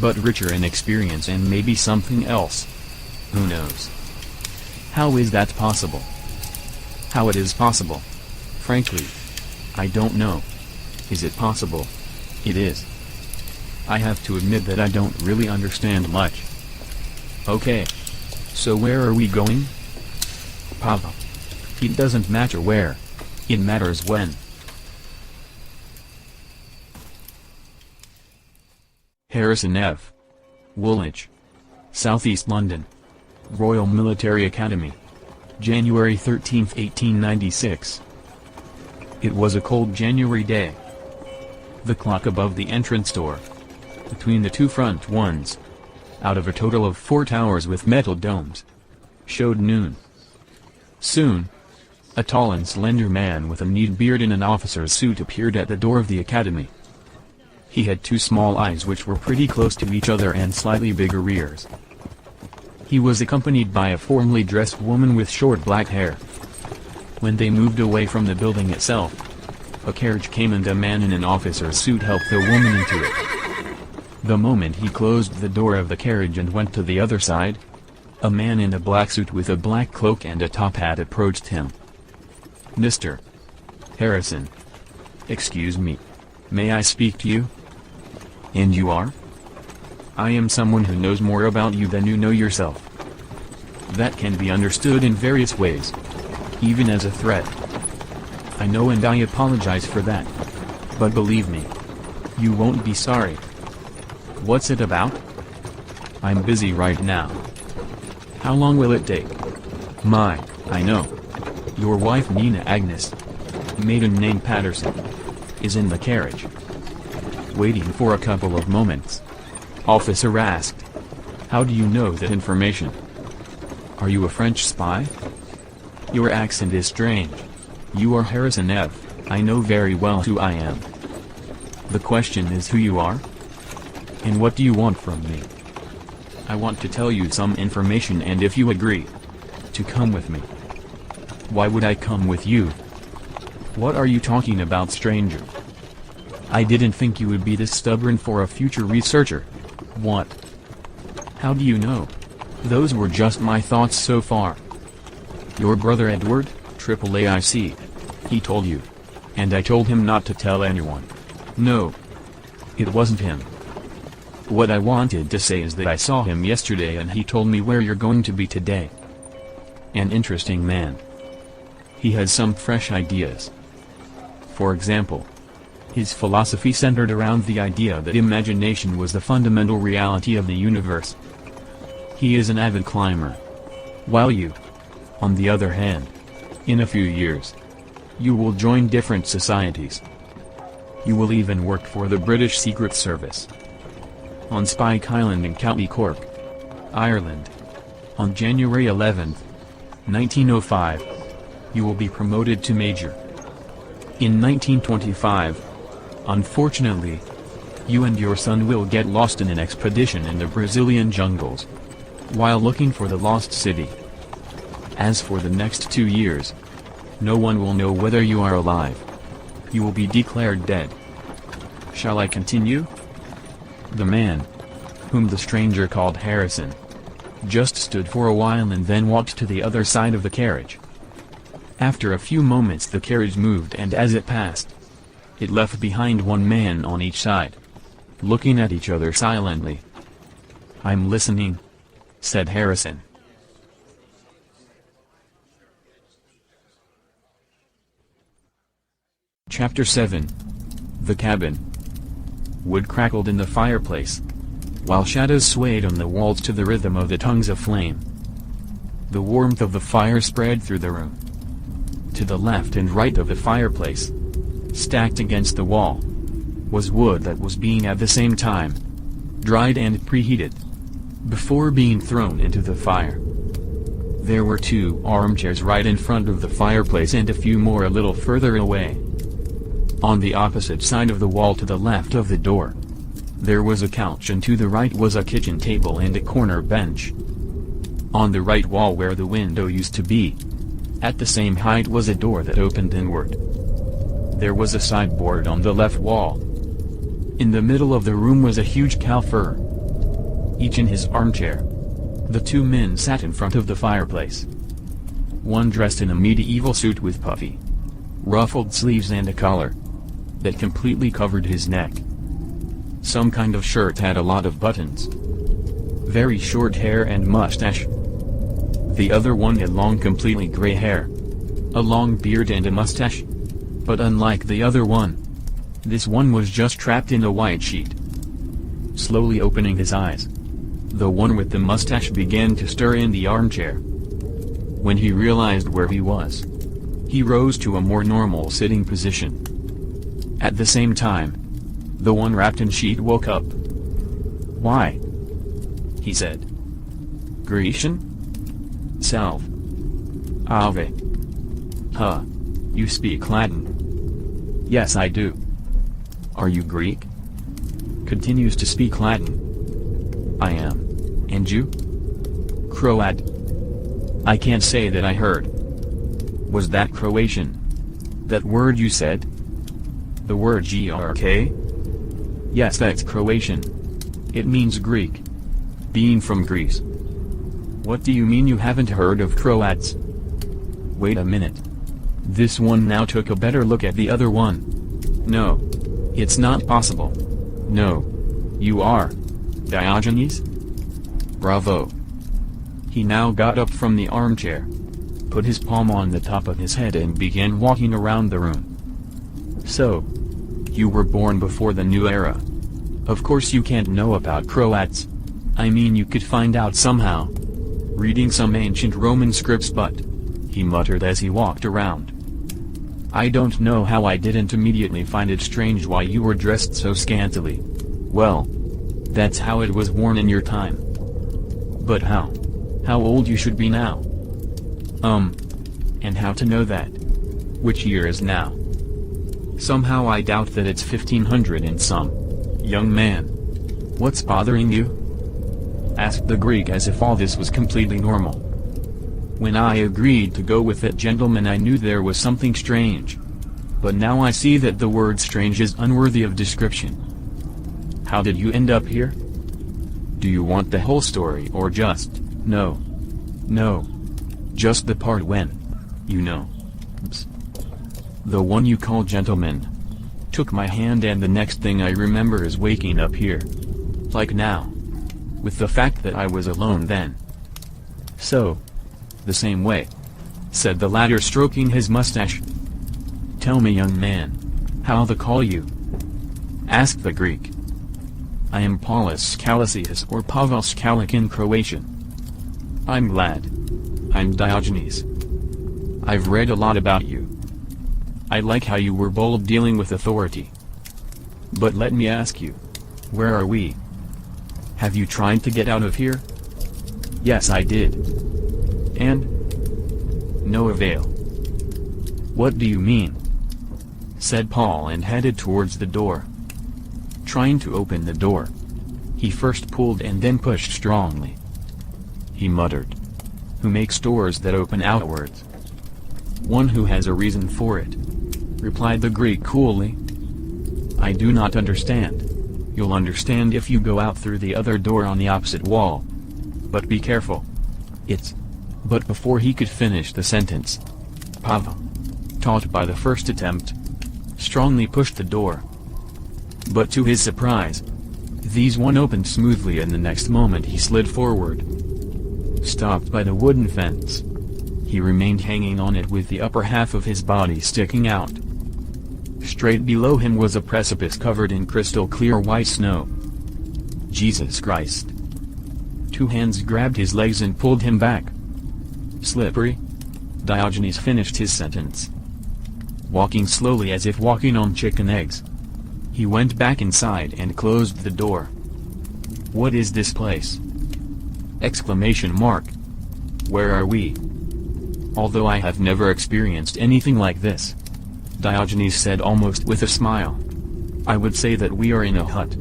But richer in experience and maybe something else. Who knows? How is that possible? How it is possible? Frankly, I don't know. Is it possible? It is. I have to admit that I don't really understand much. Okay. So where are we going? Papa. It doesn't matter where. It matters when. Harrison F. Woolwich. Southeast London. Royal Military Academy. January 13, 1896. It was a cold January day. The clock above the entrance door, between the two front ones, out of a total of 4 towers with metal domes, showed noon. Soon, a tall and slender man with a neat beard in an officer's suit appeared at the door of the academy. He had 2 small eyes which were pretty close to each other and slightly bigger ears. He was accompanied by a formally dressed woman with short black hair. When they moved away from the building itself, A carriage came and a man in an officer's suit helped the woman into it. The moment he closed the door of the carriage and went to the other side, a man in a black suit with a black cloak and a top hat approached him. "Mr. Harrison. Excuse me. May I speak to you?" "And you are?" "I am someone who knows more about you than you know yourself." That can be understood in various ways. Even as a threat. I know and I apologize for that. But believe me, you won't be sorry. What's it about? I'm busy right now. How long will it take? I know. Your wife Nina Agnes, maiden name Patterson, is in the carriage. Waiting for a couple of moments. Officer asked. How do you know that information? Are you a French spy? Your accent is strange. You are Harrison F. I know very well who I am. The question is who you are? And what do you want from me? I want to tell you some information and if you agree, to come with me. Why would I come with you? What are you talking about, stranger? I didn't think you would be this stubborn for a future researcher. What? How do you know? Those were just my thoughts so far. Your brother Edward, AAIC. He told you. And I told him not to tell anyone. No. It wasn't him. What I wanted to say is that I saw him yesterday and he told me where you're going to be today. An interesting man. He has some fresh ideas. For example, his philosophy centered around the idea that imagination was the fundamental reality of the universe. He is an avid climber. While you, on the other hand, in a few years, you will join different societies. You will even work for the British Secret Service. On Spike Island in County Cork, Ireland. On January 11, 1905, you will be promoted to major. In 1925, unfortunately, you and your son will get lost in an expedition in the Brazilian jungles, while looking for the lost city. As for the next 2 years, no one will know whether you are alive. You will be declared dead. Shall I continue? The man, whom the stranger called Harrison, just stood for a while and then walked to the other side of the carriage. After a few moments the carriage moved and as it passed, it left behind one man on each side, looking at each other silently. I'm listening, said Harrison. Chapter 7. The Cabin. Wood crackled in the fireplace, while shadows swayed on the walls to the rhythm of the tongues of flame. The warmth of the fire spread through the room. To the left and right of the fireplace, stacked against the wall, was wood that was being at the same time dried and preheated, before being thrown into the fire. There were 2 armchairs right in front of the fireplace and a few more a little further away. On the opposite side of the wall to the left of the door, there was a couch and to the right was a kitchen table and a corner bench. On the right wall where the window used to be, at the same height was a door that opened inward. There was a sideboard on the left wall. In the middle of the room was a huge cow fur. Each in his armchair. The 2 men sat in front of the fireplace. One dressed in a medieval suit with puffy, ruffled sleeves and a collar that completely covered his neck. Some kind of shirt had a lot of buttons. Very short hair and mustache. The other one had long completely gray hair, a long beard and a mustache. But unlike the other one, this one was just trapped in a white sheet. Slowly opening his eyes, the one with the mustache began to stir in the armchair. When he realized where he was, he rose to a more normal sitting position. At the same time, the one wrapped in sheet woke up. Why? He said. Grecian? Salve. Ave. Huh. You speak Latin? Yes, I do. Are you Greek? Continues to speak Latin. I am. And you? Croat. I can't say that I heard. Was that Croatian? That word you said? The word GRK? Yes, that's Croatian. It means Greek. Being from Greece. What do you mean you haven't heard of Croats? Wait a minute. This one now took a better look at the other one. No. It's not possible. No. You are Diogenes? Bravo. He now got up from the armchair, put his palm on the top of his head and began walking around the room. So, you were born before the new era. Of course you can't know about Croats. I mean, you could find out somehow, reading some ancient Roman scripts, but, he muttered as he walked around, I don't know how I didn't immediately find it strange why you were dressed so scantily. Well, that's how it was worn in your time. But how? How old you should be now? And how to know that? Which year is now? Somehow I doubt that it's 1500 and some. Young man. What's bothering you? Asked the Greek as if all this was completely normal. When I agreed to go with that gentleman I knew there was something strange. But now I see that the word strange is unworthy of description. How did you end up here? Do you want the whole story or just, no, just the part when, you know, the one you call gentleman, took my hand, and the next thing I remember is waking up here. Like now. With the fact that I was alone then. So, the same way, said the latter, stroking his mustache. Tell me, young man, how they call you? Asked the Greek. I am Paulus Kalasius, or Pavel Skalik in Croatian. I'm glad. I'm Diogenes. I've read a lot about you. I like how you were bold dealing with authority. But let me ask you, where are we? Have you tried to get out of here? Yes, I did. And? No avail. What do you mean? Said Paul and headed towards the door. Trying to open the door. He first pulled and then pushed strongly. He muttered. Who makes doors that open outwards? One who has a reason for it, replied the Greek coolly. I do not understand. You'll understand if you go out through the other door on the opposite wall. But be careful. It's... But before he could finish the sentence, Pavel, taught by the first attempt, strongly pushed the door. But to his surprise, these one opened smoothly, and the next moment he slid forward. Stopped by the wooden fence. He remained hanging on it with the upper half of his body sticking out. Straight below him was a precipice covered in crystal clear white snow. Jesus Christ. Two hands grabbed his legs and pulled him back. Slippery? Diogenes finished his sentence. Walking slowly as if walking on chicken eggs. He went back inside and closed the door. What is this place? Exclamation mark. Where are we? Although I have never experienced anything like this, Diogenes said almost with a smile, I would say that we are in a hut.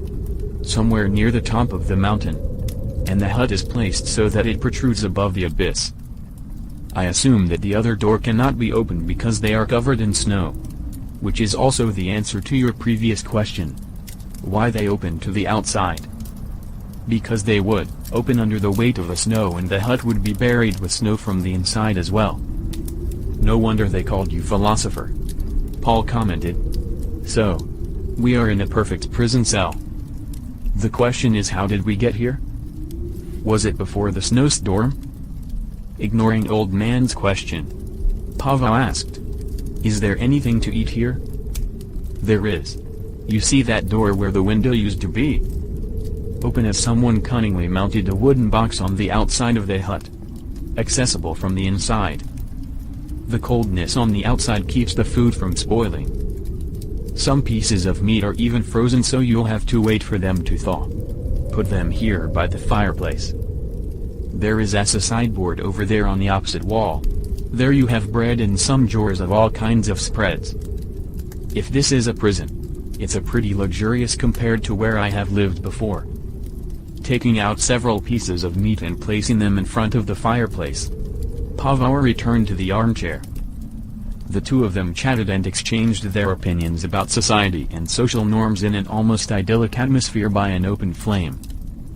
Somewhere near the top of the mountain. And the hut is placed so that it protrudes above the abyss. I assume that the other door cannot be opened because they are covered in snow. Which is also the answer to your previous question. Why they open to the outside. Because they would open under the weight of the snow, and the hut would be buried with snow from the inside as well. No wonder they called you philosopher. Paul commented. So, we are in a perfect prison cell. The question is, how did we get here? Was it before the snowstorm? Ignoring old man's question, Pavel asked. Is there anything to eat here? There is. You see that door where the window used to be? Open as someone cunningly mounted a wooden box on the outside of the hut. Accessible from the inside. The coldness on the outside keeps the food from spoiling. Some pieces of meat are even frozen, so you'll have to wait for them to thaw. Put them here by the fireplace. There is a sideboard over there on the opposite wall. There you have bread and some drawers of all kinds of spreads. If this is a prison, it's a pretty luxurious compared to where I have lived before. Taking out several pieces of meat and placing them in front of the fireplace, Pavel returned to the armchair. The two of them chatted and exchanged their opinions about society and social norms in an almost idyllic atmosphere by an open flame.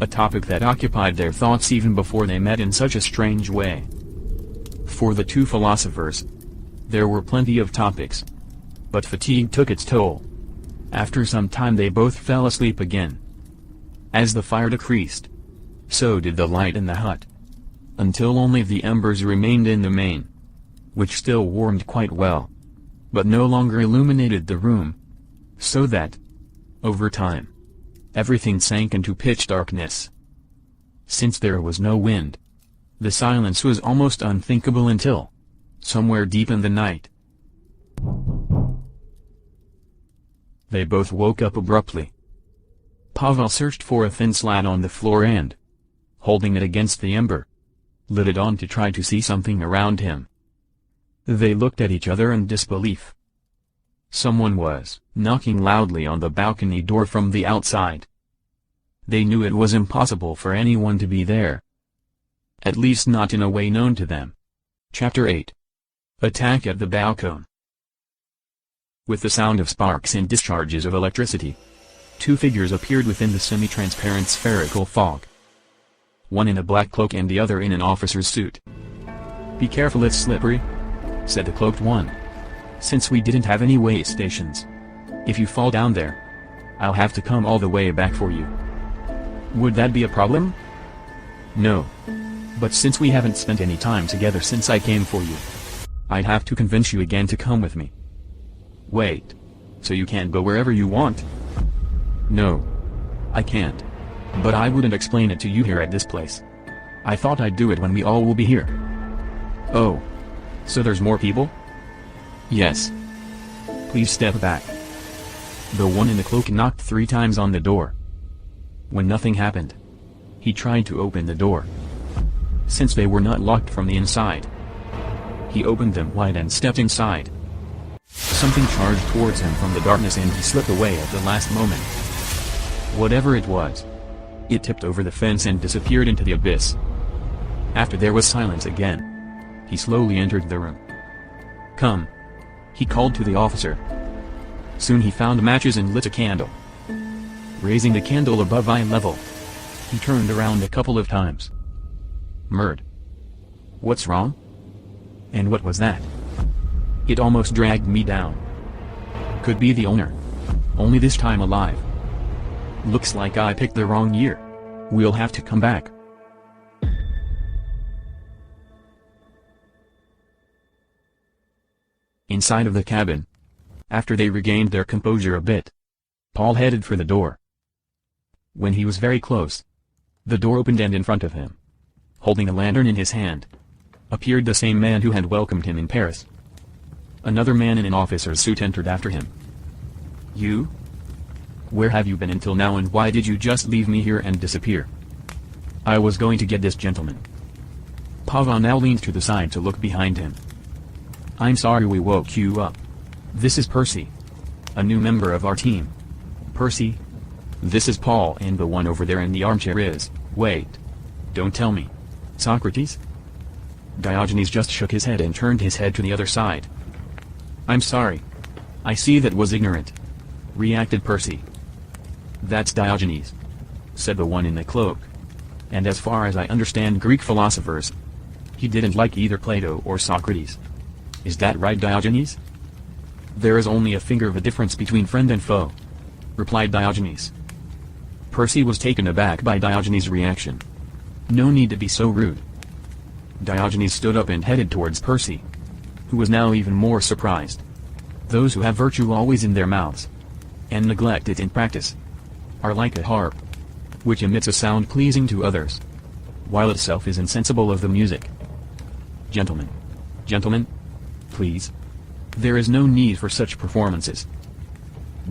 A topic that occupied their thoughts even before they met in such a strange way. For the two philosophers, there were plenty of topics. But fatigue took its toll. After some time they both fell asleep again. As the fire decreased, so did the light in the hut. Until only the embers remained in the main, which still warmed quite well, but no longer illuminated the room. So that, over time, everything sank into pitch darkness. Since there was no wind, the silence was almost unthinkable until, somewhere deep in the night, they both woke up abruptly. Pavel searched for a thin slat on the floor and, holding it against the ember, lit it on to try to see something around him. They looked at each other in disbelief. Someone was knocking loudly on the balcony door from the outside. They knew it was impossible for anyone to be there. At least not in a way known to them. Chapter 8. Attack at the balcony. With the sound of sparks and discharges of electricity, two figures appeared within the semi-transparent spherical fog. One in a black cloak and the other in an officer's suit. "Be careful, it's slippery," said the cloaked one. "Since we didn't have any way stations, if you fall down there, I'll have to come all the way back for you." "Would that be a problem?" "No. But since we haven't spent any time together since I came for you, I'd have to convince you again to come with me." "Wait. So you can't go wherever you want?" "No. I can't. But I wouldn't explain it to you here at this place. I thought I'd do it when we all will be here." "Oh. So there's more people?" "Yes. Please step back." The one in the cloak knocked 3 times on the door. When nothing happened, he tried to open the door. Since they were not locked from the inside, he opened them wide and stepped inside. Something charged towards him from the darkness and he slipped away at the last moment. Whatever it was, it tipped over the fence and disappeared into the abyss. After there was silence again, he slowly entered the room. "Come," he called to the officer. Soon he found matches and lit a candle. Raising the candle above eye level, he turned around a couple of times. "Murd. What's wrong? And what was that? It almost dragged me down. Could be the owner. Only this time alive. Looks like I picked the wrong year. We'll have to come back." Inside of the cabin, after they regained their composure a bit, Paul headed for the door. When he was very close, the door opened and in front of him, holding a lantern in his hand, appeared the same man who had welcomed him in Paris. Another man in an officer's suit entered after him. "You? Where have you been until now and why did you just leave me here and disappear?" "I was going to get this gentleman." Pavel now leaned to the side to look behind him. "I'm sorry we woke you up. This is Percy, a new member of our team." "Percy? This is Paul and the one over there in the armchair is, wait. Don't tell me. Socrates?" Diogenes just shook his head and turned his head to the other side. "I'm sorry. I see that was ignorant," reacted Percy. "That's Diogenes," said the one in the cloak. "And as far as I understand Greek philosophers, he didn't like either Plato or Socrates. Is that right, Diogenes?" "There is only a finger of a difference between friend and foe," replied Diogenes. Percy was taken aback by Diogenes' reaction. No need to be so rude. Diogenes stood up and headed towards Percy, who was now even more surprised. Those who have virtue always in their mouths, and neglect it in practice, are like a harp, which emits a sound pleasing to others, while itself is insensible of the music. "Gentlemen. Gentlemen. Please. There is no need for such performances.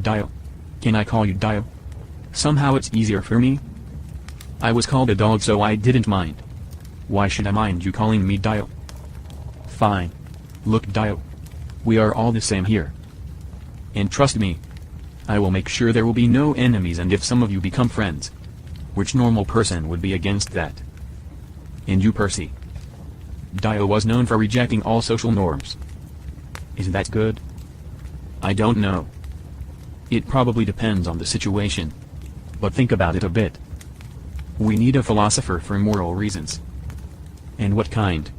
Dio. Can I call you Dio? Somehow it's easier for me. I was called a dog so I didn't mind. Why should I mind you calling me Dio?" "Fine. Look, Dio. We are all the same here. And trust me, I will make sure there will be no enemies, and if some of you become friends, which normal person would be against that? And you, Percy?" Dio was known for rejecting all social norms. Is that good? I don't know. It probably depends on the situation. But think about it a bit. We need a philosopher for moral reasons. And what kind?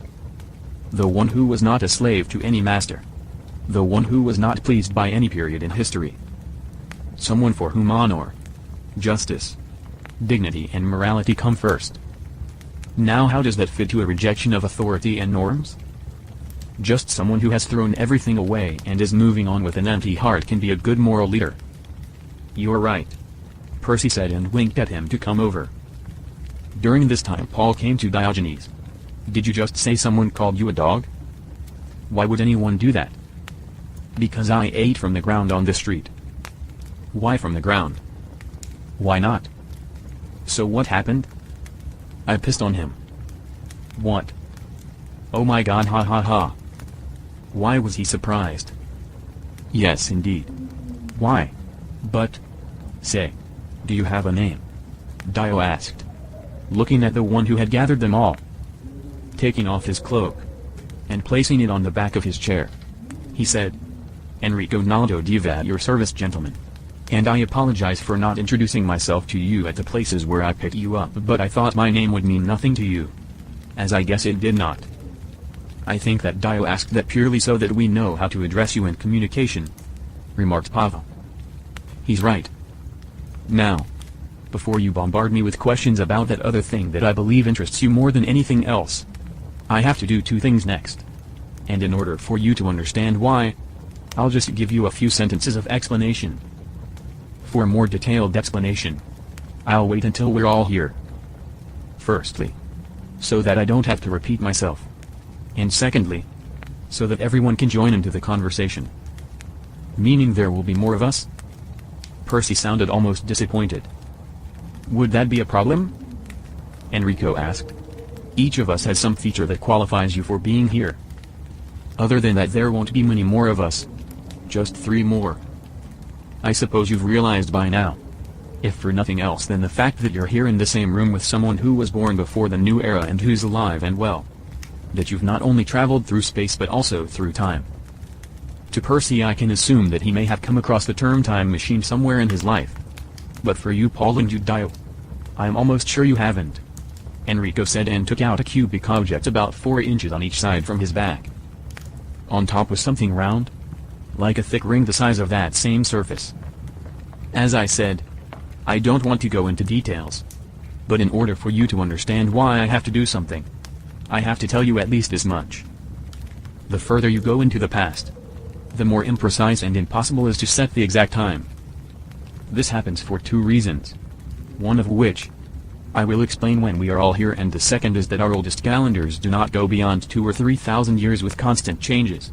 The one who was not a slave to any master. The one who was not pleased by any period in history. Someone for whom honor, justice, dignity and morality come first. Now how does that fit to a rejection of authority and norms? Just someone who has thrown everything away and is moving on with an empty heart can be a good moral leader. You're right, Percy said and winked at him to come over. During this time Paul came to Diogenes. Did you just say someone called you a dog? Why would anyone do that? Because I ate from the ground on the street. Why from the ground? Why not? So what happened? I pissed on him. What? Oh my god, ha ha ha. Why was he surprised? Yes indeed. Why? But, say, do you have a name? Dio asked, looking at the one who had gathered them all. Taking off his cloak and placing it on the back of his chair, he said, Enrico Naldo Diva at your service, gentlemen. And I apologize for not introducing myself to you at the places where I picked you up, but I thought my name would mean nothing to you. As I guess it did not. I think that Dio asked that purely so that we know how to address you in communication, remarked Pavel. He's right. Now, before you bombard me with questions about that other thing that I believe interests you more than anything else, I have to do two things next. And in order for you to understand why, I'll just give you a few sentences of explanation. For a more detailed explanation, I'll wait until we're all here. Firstly, so that I don't have to repeat myself. And secondly, so that everyone can join into the conversation. Meaning there will be more of us? Percy sounded almost disappointed. Would that be a problem? Enrico asked. Each of us has some feature that qualifies you for being here. Other than that, there won't be many more of us. Just 3 more. I suppose you've realized by now, if for nothing else than the fact that you're here in the same room with someone who was born before the new era and who's alive and well, that you've not only traveled through space but also through time. To Percy, I can assume that he may have come across the term time machine somewhere in his life. But for you, Paul and you, Dio, I'm almost sure you haven't. Enrico said and took out a cubic object about 4 inches on each side from his back. On top was something round, like a thick ring the size of that same surface. As I said, I don't want to go into details. But in order for you to understand why I have to do something, I have to tell you at least as much. The further you go into the past, the more imprecise and impossible is to set the exact time. This happens for 2 reasons. One of which I will explain when we are all here, and the second is that our oldest calendars do not go beyond 2,000 or 3,000 years with constant changes.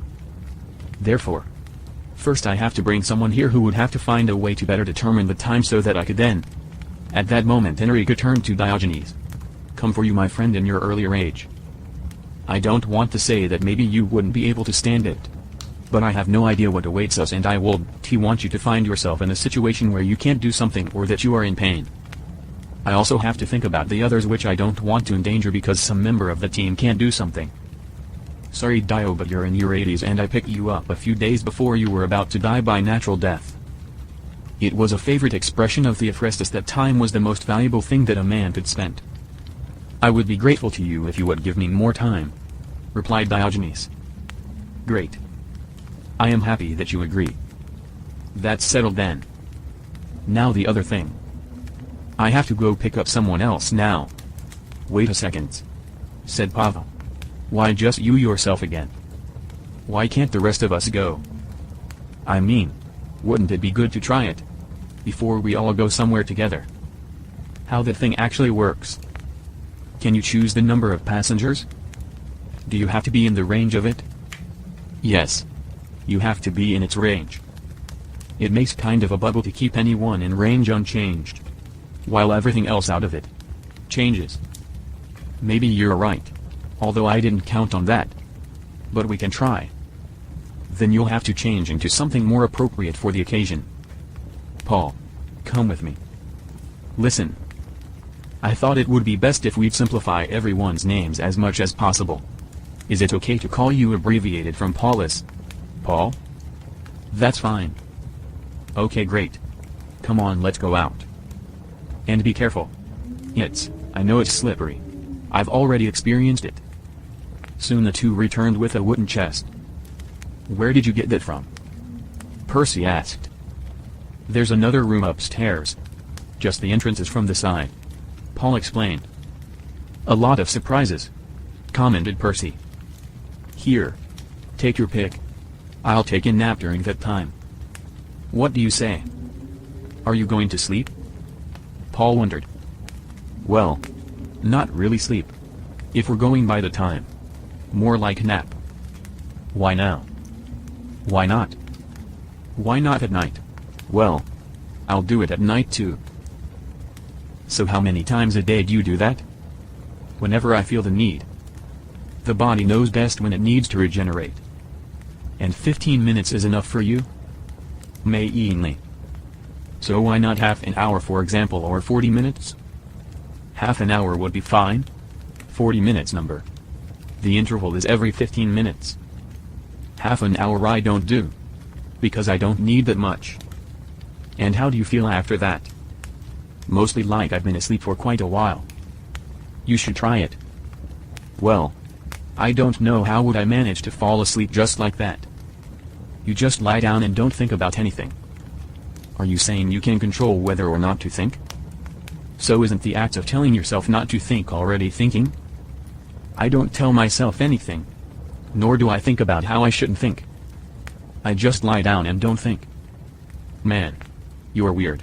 Therefore, first I have to bring someone here who would have to find a way to better determine the time so that I could then. At that moment Enrico turned to Diogenes. Come for you, my friend, in your earlier age. I don't want to say that maybe you wouldn't be able to stand it. But I have no idea what awaits us, and I want you to find yourself in a situation where you can't do something or that you are in pain. I also have to think about the others, which I don't want to endanger because some member of the team can't do something. Sorry Dio, but you're in your 80s and I picked you up a few days before you were about to die by natural death. It was a favorite expression of Theophrastus that time was the most valuable thing that a man could spend. I would be grateful to you if you would give me more time, replied Diogenes. Great. I am happy that you agree. That's settled then. Now the other thing. I have to go pick up someone else now. Wait a second, said Pavel. Why just you yourself again? Why can't the rest of us go? I mean, wouldn't it be good to try it? Before we all go somewhere together. How that thing actually works. Can you choose the number of passengers? Do you have to be in the range of it? Yes. You have to be in its range. It makes kind of a bubble to keep anyone in range unchanged, while everything else out of it changes. Maybe you're right, although I didn't count on that. But we can try. Then you'll have to change into something more appropriate for the occasion. Paul, come with me. Listen. I thought it would be best if we'd simplify everyone's names as much as possible. Is it okay to call you abbreviated from Paulus? Paul? That's fine. Okay, great. Come on, let's go out. And be careful. I know it's slippery. I've already experienced it. Soon the two returned with a wooden chest. Where did you get that from? Percy asked. There's another room upstairs. Just the entrance is from the side. Paul explained. A lot of surprises, commented Percy. Here. Take your pick. I'll take a nap during that time. What do you say? Are you going to sleep? Paul wondered. Well, not really sleep. If we're going by the time. More like nap. Why now? Why not? Why not at night? Well, I'll do it at night too. So how many times a day do you do that? Whenever I feel the need. The body knows best when it needs to regenerate. And 15 minutes is enough for you? Mainly. So why not half an hour, for example, or 40 minutes? Half an hour would be fine. 40 minutes number. The interval is every 15 minutes. Half an hour I don't do. Because I don't need that much. And how do you feel after that? Mostly like I've been asleep for quite a while. You should try it. Well, I don't know how would I manage to fall asleep just like that. You just lie down and don't think about anything. Are you saying you can control whether or not to think? So isn't the act of telling yourself not to think already thinking? I don't tell myself anything. Nor do I think about how I shouldn't think. I just lie down and don't think. Man. You're weird.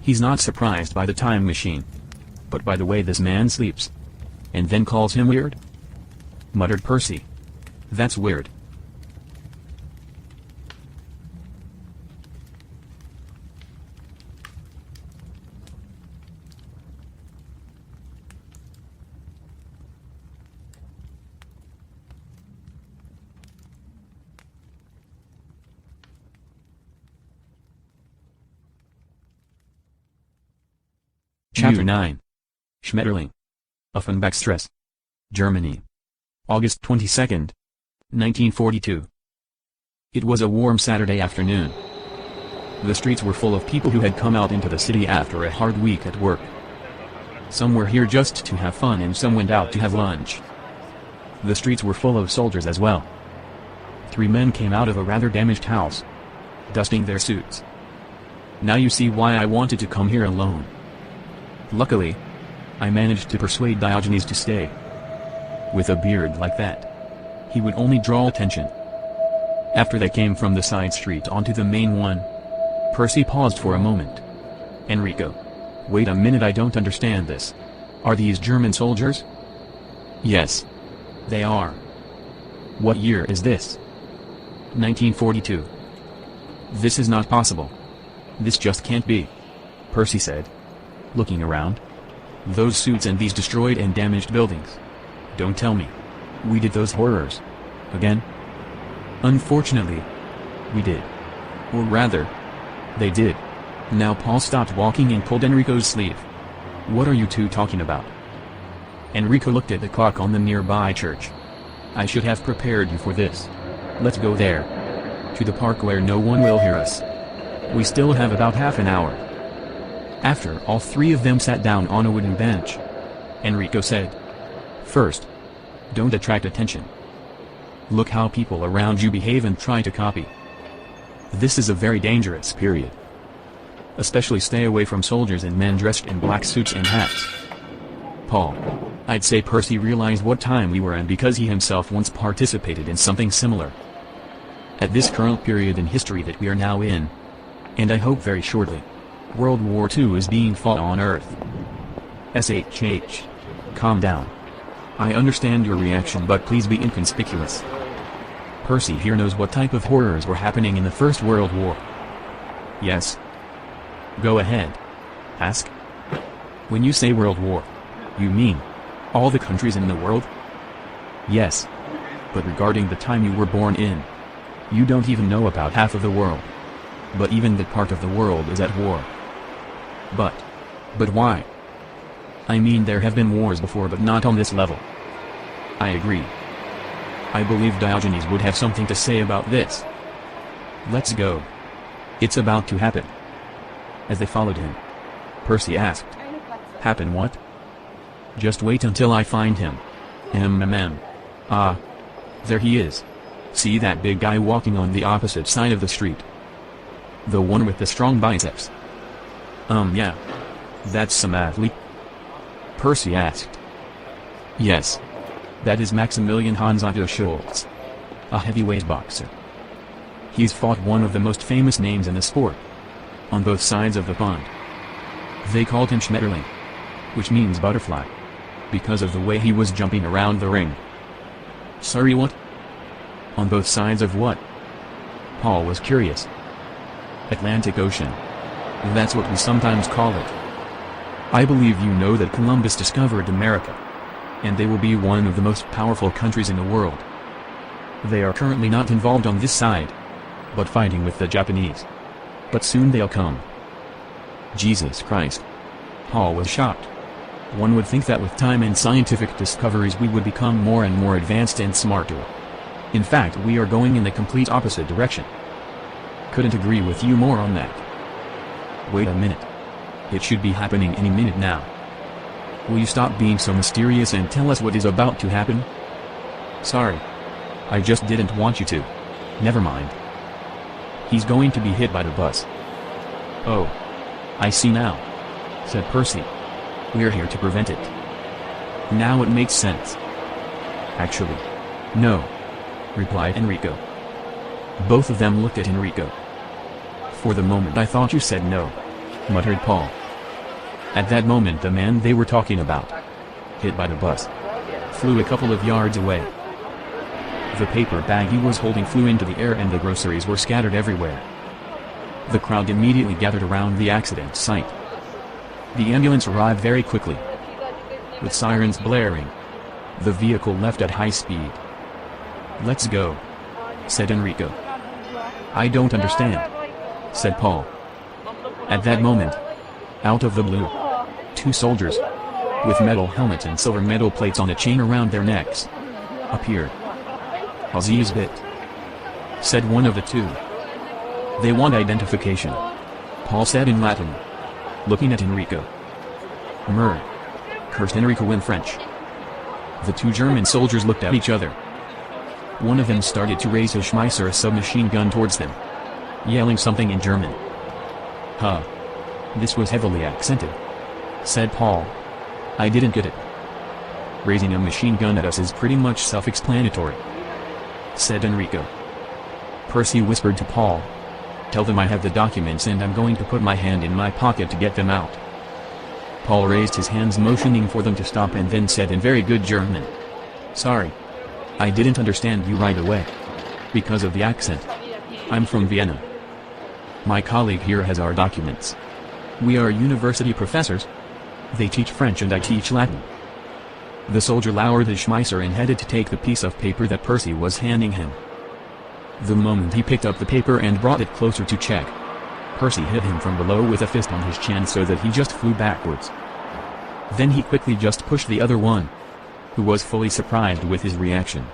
He's not surprised by the time machine. But by the way this man sleeps. And then calls him weird? Muttered Percy. That's weird. Chapter 9. Schmetterling. Offenbachstrasse. Germany. August 22nd, 1942. It was a warm Saturday afternoon. The streets were full of people who had come out into the city after a hard week at work. Some were here just to have fun and some went out to have lunch. The streets were full of soldiers as well. 3 men came out of a rather damaged house, dusting their suits. Now you see why I wanted to come here alone. Luckily, I managed to persuade Diogenes to stay. With a beard like that, he would only draw attention. After they came from the side street onto the main one, Percy paused for a moment. Enrico. Wait a minute, I don't understand this. Are these German soldiers? Yes. They are. What year is this? 1942. This is not possible. This just can't be. Percy said, looking around. Those suits and these destroyed and damaged buildings. Don't tell me. We did those horrors. Again? Unfortunately, we did. Or rather, they did. Now Paul stopped walking and pulled Enrico's sleeve. What are you two talking about? Enrico looked at the clock on the nearby church. I should have prepared you for this. Let's go there. To the park where no one will hear us. We still have about half an hour. After all 3 of them sat down on a wooden bench, Enrico said, First, don't attract attention. Look how people around you behave and try to copy. This is a very dangerous period. Especially stay away from soldiers and men dressed in black suits and hats. Paul. I'd say Percy realized what time we were in because he himself once participated in something similar. At this current period in history that we are now in, and I hope very shortly, World War II is being fought on Earth. SHH. Calm down. I understand your reaction, but please be inconspicuous. Percy here knows what type of horrors were happening in the First World War. Yes. Go ahead. Ask. When you say World War, you mean all the countries in the world? Yes. But regarding the time you were born in, you don't even know about half of the world. But even that part of the world is at war. But why? I mean, there have been wars before, but not on this level. I agree. I believe Diogenes would have something to say about this. Let's go. It's about to happen. As they followed him, Percy asked, Happen what? Just wait until I find him. Ah. There he is. See that big guy walking on the opposite side of the street? The one with the strong biceps. Yeah. That's some athlete? Percy asked. Yes. That is Maximilian Hans Otto Schultz. A heavyweight boxer. He's fought one of the most famous names in the sport. On both sides of the pond. They called him Schmetterling. Which means butterfly. Because of the way he was jumping around the ring. Sorry, what? On both sides of what? Paul was curious. Atlantic Ocean. That's what we sometimes call it. I believe you know that Columbus discovered America. And they will be one of the most powerful countries in the world. They are currently not involved on this side, but fighting with the Japanese. But soon they'll come. Jesus Christ. Paul was shocked. One would think that with time and scientific discoveries we would become more and more advanced and smarter. In fact, we are going in the complete opposite direction. Couldn't agree with you more on that. Wait a minute. It should be happening any minute now. Will you stop being so mysterious and tell us what is about to happen? Sorry. I just didn't want you to. Never mind. He's going to be hit by the bus. Oh. I see now. Said Percy. We're here to prevent it. Now it makes sense. Actually. No. Replied Enrico. Both of them looked at Enrico. For the moment I thought you said no. Muttered Paul. At that moment the man they were talking about, hit by the bus, flew a couple of yards away. The paper bag he was holding flew into the air and the groceries were scattered everywhere. The crowd immediately gathered around the accident site. The ambulance arrived very quickly. With sirens blaring, the vehicle left at high speed. Let's go, said Enrico. I don't understand, said Paul. At that moment, out of the blue, two soldiers, with metal helmets and silver metal plates on a chain around their necks, appeared. Aziz bit, said one of the two. They want identification, Paul said in Latin, looking at Enrico. Murr, cursed Enrico in French. The two German soldiers looked at each other. One of them started to raise his Schmeisser, a submachine gun, towards them, yelling something in German. Huh. This was heavily accented, said Paul. I didn't get it. Raising a machine gun at us is pretty much self-explanatory, said Enrico. Percy whispered to Paul. Tell them I have the documents and I'm going to put my hand in my pocket to get them out. Paul raised his hands motioning for them to stop and then said in very good German. Sorry. I didn't understand you right away. Because of the accent. I'm from Vienna. My colleague here has our documents. We are university professors. They teach French and I teach Latin. The soldier lowered his Schmeisser and headed to take the piece of paper that Percy was handing him. The moment he picked up the paper and brought it closer to check, Percy hit him from below with a fist on his chin so that he just flew backwards. Then he quickly just pushed the other one, who was fully surprised with his reaction,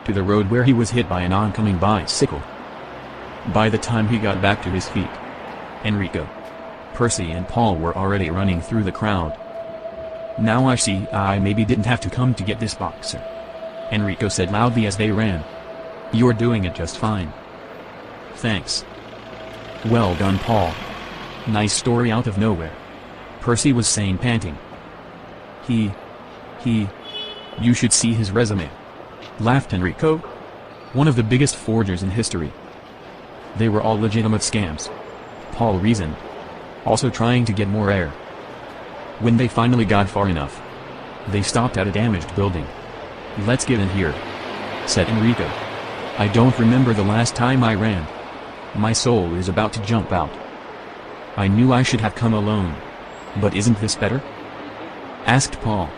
to the road where he was hit by an oncoming bicycle. By the time he got back to his feet, Enrico, Percy and Paul were already running through the crowd. Now I see I maybe didn't have to come to get this boxer, Enrico said loudly as they ran. You're doing it just fine. Thanks. Well done, Paul. Nice story out of nowhere, Percy was saying, panting. You should see his resume, laughed Enrico. One of the biggest forgers in history. They were all legitimate scams, Paul reasoned, also trying to get more air. When they finally got far enough, they stopped at a damaged building. Let's get in here, said Enrico. I don't remember the last time I ran. My soul is about to jump out. I knew I should have come alone. But isn't this better? Asked Paul.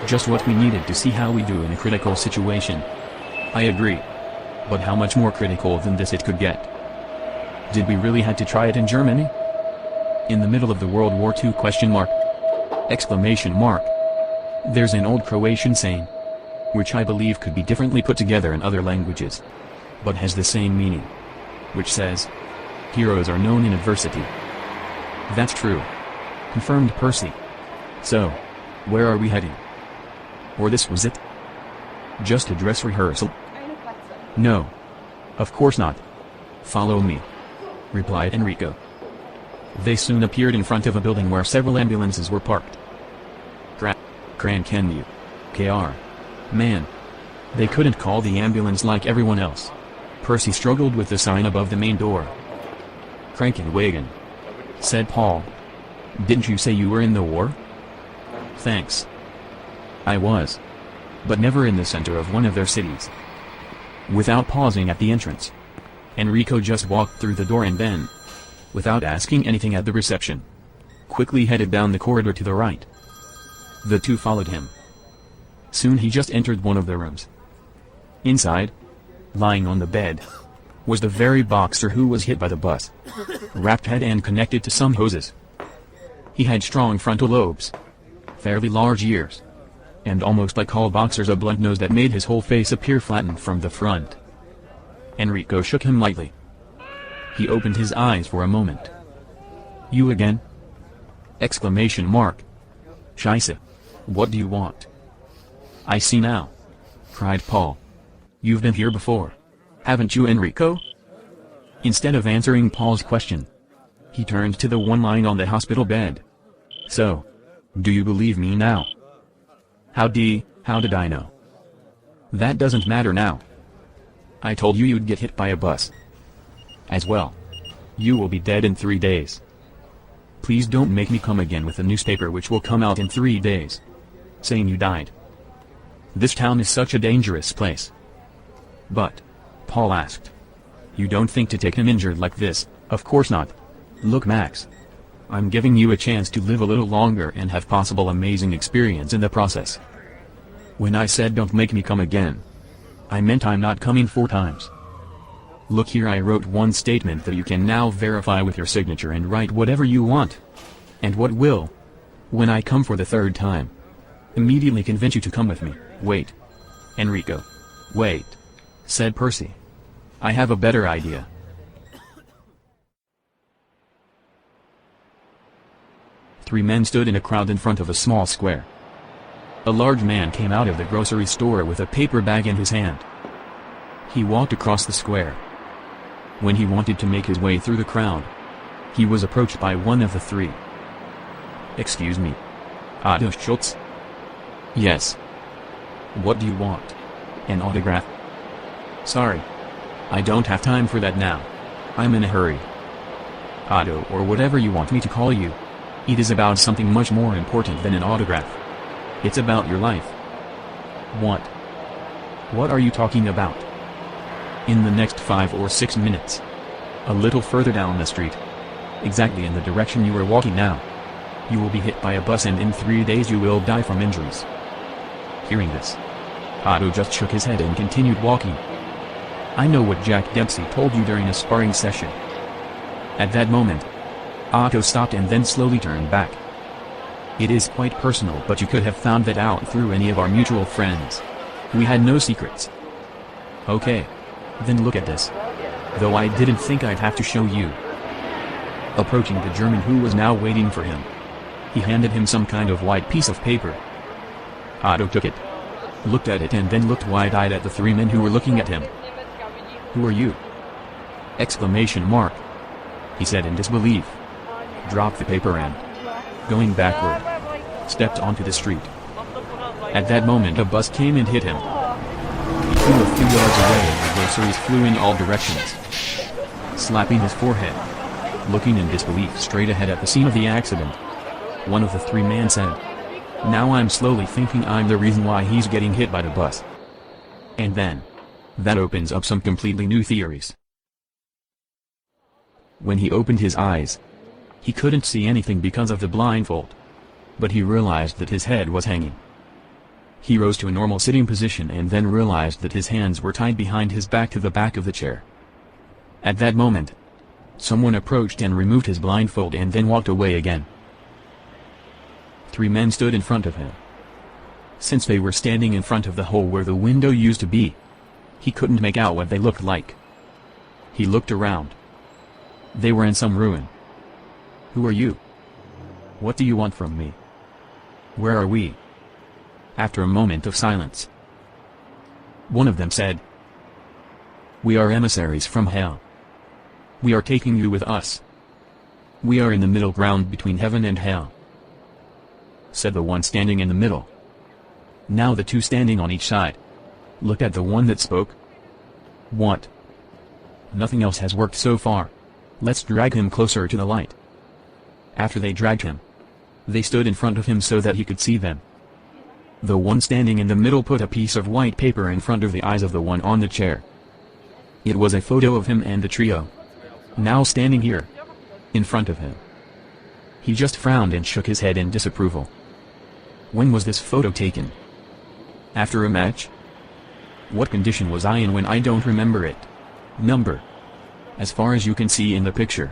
Just what we needed to see how we do in a critical situation. I agree. But how much more critical than this it could get? Did we really have to try it in Germany? In the middle of the World War II ? Exclamation mark. There's an old Croatian saying. which I believe could be differently put together in other languages, but has the same meaning, which says, heroes are known in adversity. That's true, confirmed Percy. So, where are we heading? Or this was it? Just a dress rehearsal? No. Of course not. Follow me, replied Enrico. They soon appeared in front of a building where several ambulances were parked. Can you? KR. Man. They couldn't call the ambulance like everyone else. Percy struggled with the sign above the main door. Krankenwagen, said Paul. Didn't you say you were in the war? Thanks. I was. But never in the center of one of their cities. Without pausing at the entrance, Enrico just walked through the door and then, without asking anything at the reception, quickly headed down the corridor to the right. The two followed him. Soon he just entered one of the rooms. Inside, lying on the bed, was the very boxer who was hit by the bus, wrapped head and connected to some hoses. He had strong frontal lobes, fairly large ears, and almost like all boxers a blunt nose that made his whole face appear flattened from the front. Enrico shook him lightly. He opened his eyes for a moment. You again? Exclamation mark. Scheisse. What do you want? I see now, cried Paul. You've been here before, haven't you, Enrico? Instead of answering Paul's question, he turned to the one lying on the hospital bed. So, do you believe me now? How did I know? That doesn't matter now. I told you you'd get hit by a bus. As well. You will be dead in 3 days. Please don't make me come again with a newspaper which will come out in 3 days, saying you died. This town is such a dangerous place. But, Paul asked, you don't think to take him injured like this? Of course not. Look, Max. I'm giving you a chance to live a little longer and have possible amazing experience in the process. When I said don't make me come again, I meant I'm not coming 4 times. Look here, I wrote one statement that you can now verify with your signature and write whatever you want. And what will, when I come for the 3rd time, immediately convince you to come with me. Wait. Enrico. Wait, said Percy. I have a better idea. Three men stood in a crowd in front of a small square. A large man came out of the grocery store with a paper bag in his hand. He walked across the square. When he wanted to make his way through the crowd, he was approached by one of the three. Excuse me. Otto Schultz? Yes. What do you want? An autograph? Sorry. I don't have time for that now. I'm in a hurry. Otto, or whatever you want me to call you. It is about something much more important than an autograph. It's about your life. What? What are you talking about? In the next 5 or 6 minutes. A little further down the street. Exactly in the direction you are walking now. You will be hit by a bus and in 3 days you will die from injuries. Hearing this, Otto just shook his head and continued walking. I know what Jack Dempsey told you during a sparring session. At that moment, Otto stopped and then slowly turned back. It is quite personal, but you could have found that out through any of our mutual friends. We had no secrets. Okay. Then look at this. Though I didn't think I'd have to show you. Approaching the German who was now waiting for him, he handed him some kind of white piece of paper. Otto took it, looked at it and then looked wide-eyed at the three men who were looking at him. Who are you? Exclamation mark. He said in disbelief. Dropped the paper and, going backward, stepped onto the street. At that moment a bus came and hit him. He flew a few yards away and the groceries flew in all directions. Slapping his forehead, looking in disbelief straight ahead at the scene of the accident, one of the three men said, now I'm slowly thinking I'm the reason why he's getting hit by the bus. And then, that opens up some completely new theories. When he opened his eyes, he couldn't see anything because of the blindfold. But he realized that his head was hanging. He rose to a normal sitting position and then realized that his hands were tied behind his back to the back of the chair. At that moment, someone approached and removed his blindfold and then walked away again. Three men stood in front of him. since they were standing in front of the hole where the window used to be. He couldn't make out what they looked like. He looked around. They were in some ruin. "Who are you? What do you want from me? Where are we?" After a moment of silence, one of them said, "We are emissaries from hell. We are taking you with us. We are in the middle ground between heaven and hell," said the one standing in the middle. Now the two standing on each side looked at the one that spoke. "What? Nothing else has worked so far. Let's drag him closer to the light." After they dragged him, they stood in front of him so that he could see them. The one standing in the middle put a piece of white paper in front of the eyes of the one on the chair. It was a photo of him and the trio, now standing here, in front of him. He just frowned and shook his head in disapproval. "When was this photo taken? After a match? What condition was I in when I don't remember it? Number? As far as you can see in the picture,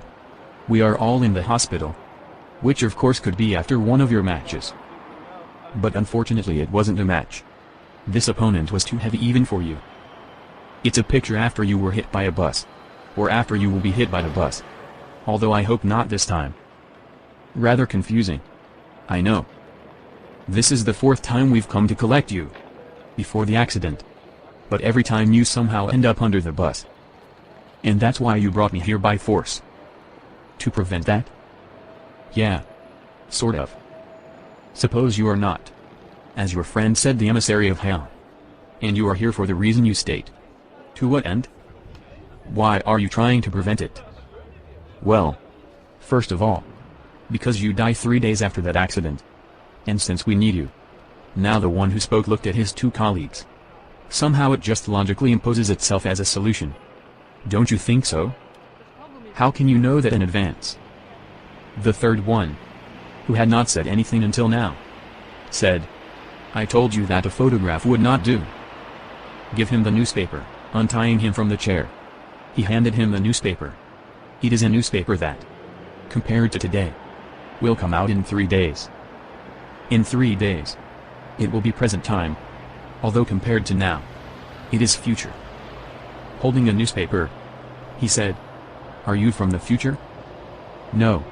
we are all in the hospital. Which of course could be after one of your matches. But unfortunately it wasn't a match. This opponent was too heavy even for you. It's a picture after you were hit by a bus. Or after you will be hit by the bus. Although I hope not this time." Rather confusing. I know. This is the 4th time we've come to collect you. Before the accident. But every time you somehow end up under the bus. And that's why you brought me here by force. To prevent that? Yeah. Sort of. Suppose you are not, as your friend said, the emissary of hell. And you are here for the reason you state. To what end? Why are you trying to prevent it? Well, first of all, because you die 3 days after that accident. And since we need you. Now the one who spoke looked at his two colleagues. Somehow it just logically imposes itself as a solution. Don't you think so? How can you know that in advance? The third one, who had not said anything until now, said, "I told you that a photograph would not do. Give him the newspaper," untying him from the chair. He handed him the newspaper. It is a newspaper that, compared to today, will come out in 3 days. In 3 days. It will be present time. Although compared to now, it is future. Holding a newspaper, he said, "Are you from the future?" "No.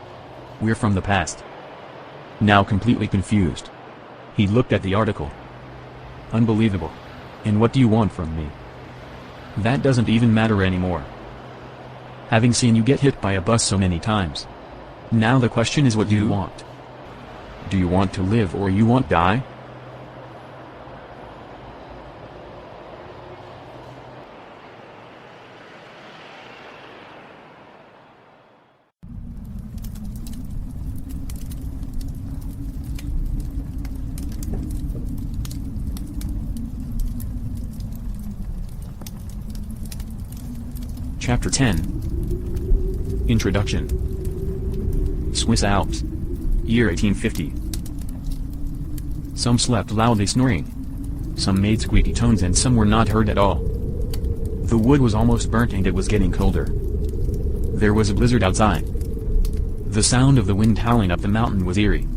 We're from the past." Now completely confused, he looked at the article. "Unbelievable. And what do you want from me?" "That doesn't even matter anymore. Having seen you get hit by a bus so many times. Now the question is, what do you want? Do you want to live or you want to die?" Chapter 10. Introduction. Swiss Alps. Year 1850. Some slept loudly snoring. Some made squeaky tones and some were not heard at all. The wood was almost burnt and it was getting colder. There was a blizzard outside. The sound of the wind howling up the mountain was eerie.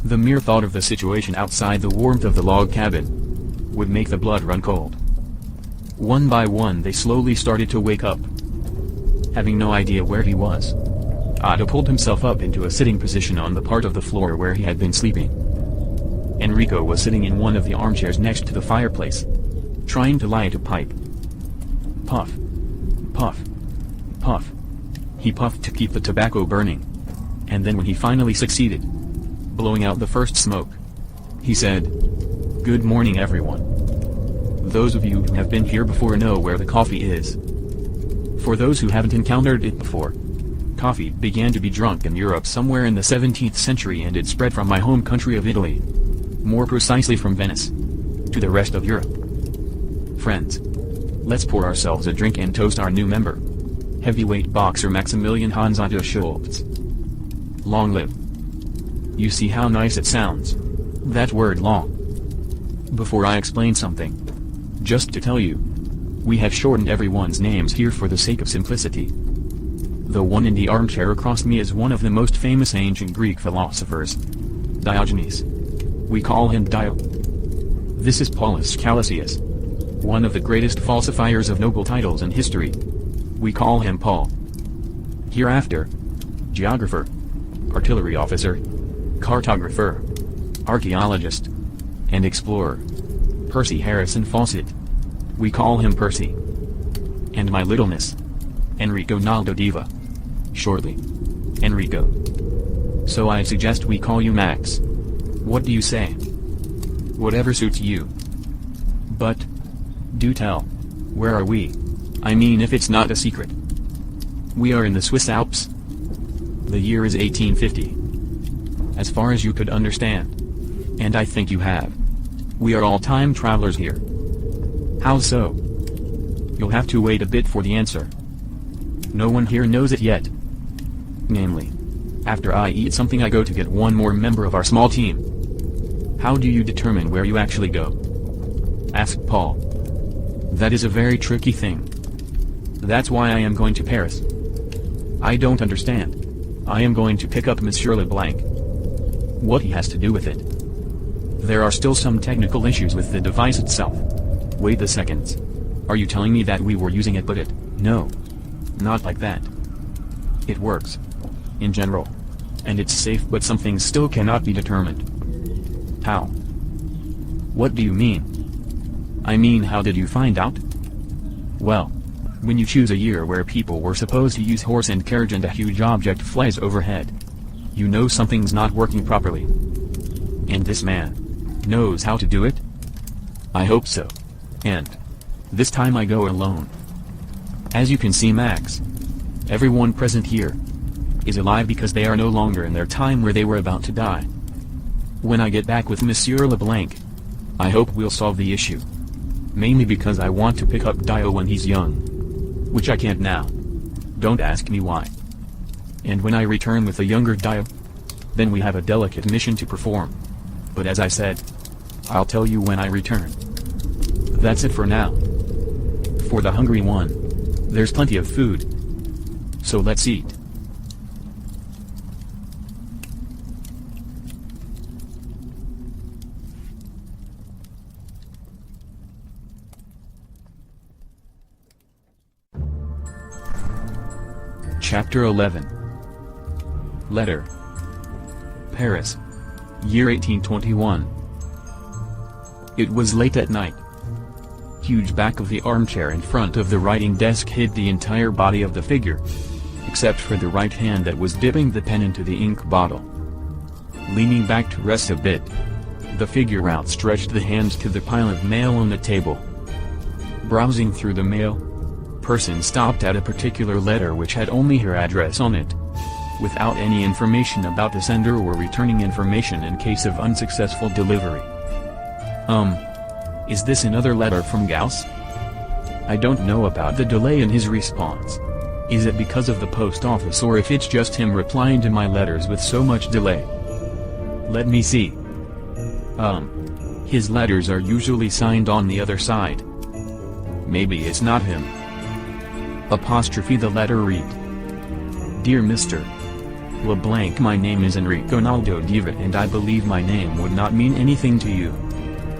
The mere thought of the situation outside the warmth of the log cabin would make the blood run cold. One by one they slowly started to wake up. Having no idea where he was, Otto pulled himself up into a sitting position on the part of the floor where he had been sleeping. Enrico was sitting in one of the armchairs next to the fireplace, trying to light a pipe. Puff. Puff. Puff. He puffed to keep the tobacco burning. And then when he finally succeeded, blowing out the first smoke, he said, "Good morning everyone. Those of you who have been here before know where the coffee is. For those who haven't encountered it before, coffee began to be drunk in Europe somewhere in the 17th century and it spread from my home country of Italy, more precisely from Venice, to the rest of Europe. Friends, let's pour ourselves a drink and toast our new member, heavyweight boxer Maximilian Hans Otto Schultz. Long live." You see how nice it sounds? That word long. Before I explain something, just to tell you, we have shortened everyone's names here for the sake of simplicity. The one in the armchair across me is one of the most famous ancient Greek philosophers, Diogenes. We call him Dio. This is Paulus Calasius, one of the greatest falsifiers of noble titles in history. We call him Paul. Hereafter, geographer, artillery officer, cartographer, archaeologist, and explorer, Percy Harrison Fawcett. We call him Percy. And my littleness, Enrico Naldo Diva. Shortly, Enrico. So I suggest we call you Max. What do you say? Whatever suits you. But, do tell, where are we? I mean, if it's not a secret. We are in the Swiss Alps. The year is 1850. As far as you could understand. And I think you have. We are all time travelers here. How so? You'll have to wait a bit for the answer. No one here knows it yet. Namely, after I eat something I go to get one more member of our small team. How do you determine where you actually go? Asked Paul. That is a very tricky thing. That's why I am going to Paris. I don't understand. I am going to pick up Monsieur Leblanc. What he has to do with it? There are still some technical issues with the device itself. Wait a second. Are you telling me that we were using it but it... No. Not like that. It works. In general. And it's safe, but some things still cannot be determined. How? What do you mean? I mean, how did you find out? Well, when you choose a year where people were supposed to use horse and carriage and a huge object flies overhead, you know something's not working properly. And this man knows how to do it? I hope so. And this time I go alone. As you can see, Max, everyone present here is alive because they are no longer in their time where they were about to die. When I get back with Monsieur Leblanc, I hope we'll solve the issue. Mainly because I want to pick up Dio when he's young. Which I can't now. Don't ask me why. And when I return with a younger Dio, then we have a delicate mission to perform. But as I said, I'll tell you when I return. That's it for now. For the hungry one, there's plenty of food. So let's eat. Chapter 11. Letter. Paris. Year 1821. It was late at night. Huge back of the armchair in front of the writing desk hid the entire body of the figure, except for the right hand that was dipping the pen into the ink bottle. Leaning back to rest a bit, the figure outstretched the hand to the pile of mail on the table. Browsing through the mail, person stopped at a particular letter which had only her address on it, without any information about the sender or returning information in case of unsuccessful delivery. Is this another letter from Gauss? I don't know about the delay in his response. Is it because of the post office or if it's just him replying to my letters with so much delay? Let me see. His letters are usually signed on the other side. Maybe it's not him. Apostrophe the letter read. Dear Mr. LeBlanc, my name is Enrico Naldo Diva and I believe my name would not mean anything to you.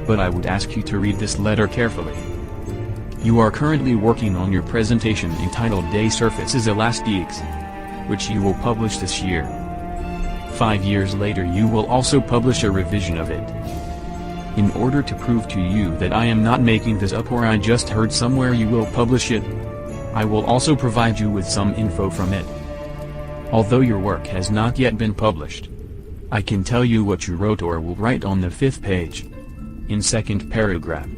But I would ask you to read this letter carefully. You are currently working on your presentation entitled Des Surfaces Elastiques, which you will publish this year. 5 years later you will also publish a revision of it. In order to prove to you that I am not making this up or I just heard somewhere you will publish it, I will also provide you with some info from it. Although your work has not yet been published, I can tell you what you wrote or will write on the 5th page. In second paragraph.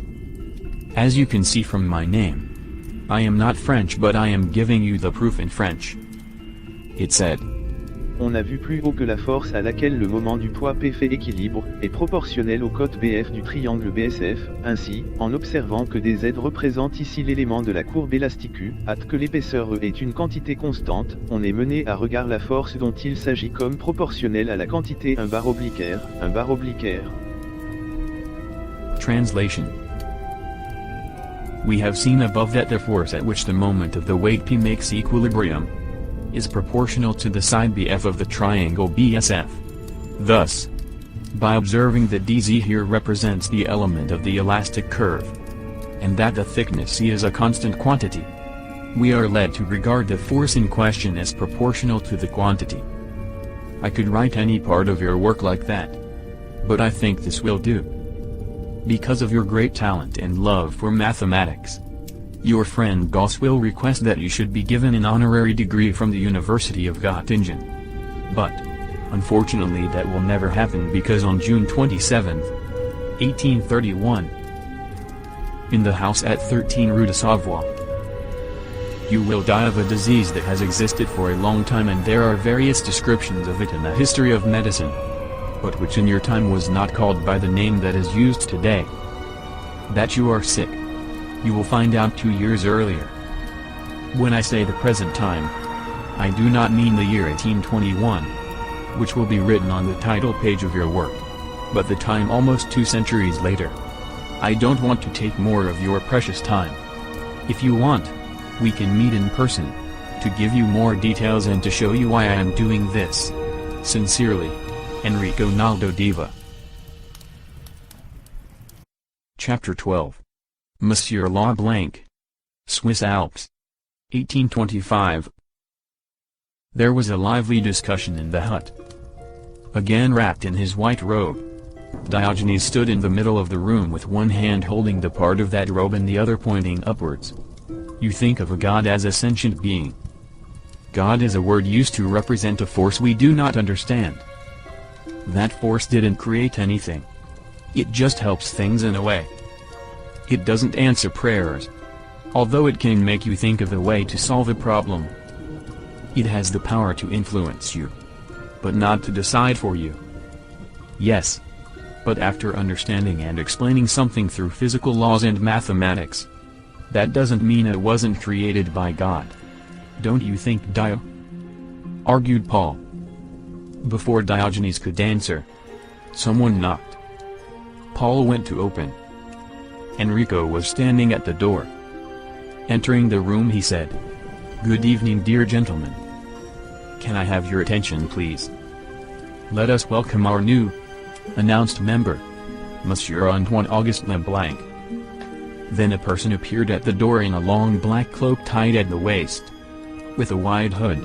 As you can see from my name, I am not French but I am giving you the proof in French. It said, On a vu plus haut que la force à laquelle le moment du poids P fait équilibre, est proportionnel au cote BF du triangle BSF, ainsi, en observant que des Z représentent ici l'élément de la courbe élastique U, hâte que l'épaisseur E est une quantité constante, on est mené à regard la force dont il s'agit comme proportionnelle à la quantité un bar obliquaire. Translation. We have seen above that the force at which the moment of the weight P makes equilibrium is proportional to the side BF of the triangle BSF. Thus, by observing that dz here represents the element of the elastic curve, and that the thickness c is a constant quantity. We are led to regard the force in question as proportional to the quantity. I could write any part of your work like that, but I think this will do. Because of your great talent and love for mathematics, your friend Gauss will request that you should be given an honorary degree from the University of Göttingen. But, unfortunately, that will never happen, because on June 27, 1831, in the house at 13 Rue de Savoie, you will die of a disease that has existed for a long time, and there are various descriptions of it in the history of medicine, but which in your time was not called by the name that is used today. That you are sick, you will find out 2 years earlier. When I say the present time, I do not mean the year 1821, which will be written on the title page of your work, but the time almost 2 centuries later. I don't want to take more of your precious time. If you want, we can meet in person, to give you more details and to show you why I am doing this. Sincerely, Enrico Naldo Diva. Chapter 12. Monsieur Leblanc. Swiss Alps. 1825. There was a lively discussion in the hut. Again wrapped in his white robe, Diogenes stood in the middle of the room with one hand holding the part of that robe and the other pointing upwards. You think of a god as a sentient being. God is a word used to represent a force we do not understand. That force didn't create anything. It just helps things in a way. It doesn't answer prayers, although it can make you think of a way to solve a problem. It has the power to influence you, but not to decide for you. Yes, but after understanding and explaining something through physical laws and mathematics, that doesn't mean it wasn't created by God. Don't you think, Dio? Argued Paul. Before Diogenes could answer, someone knocked. Paul went to open. Enrico was standing at the door. Entering the room, he said, "Good evening, dear gentlemen. Can I have your attention, please? Let us welcome our new announced member, Monsieur Antoine Auguste Leblanc." Then a person appeared at the door in a long black cloak tied at the waist, with a wide hood.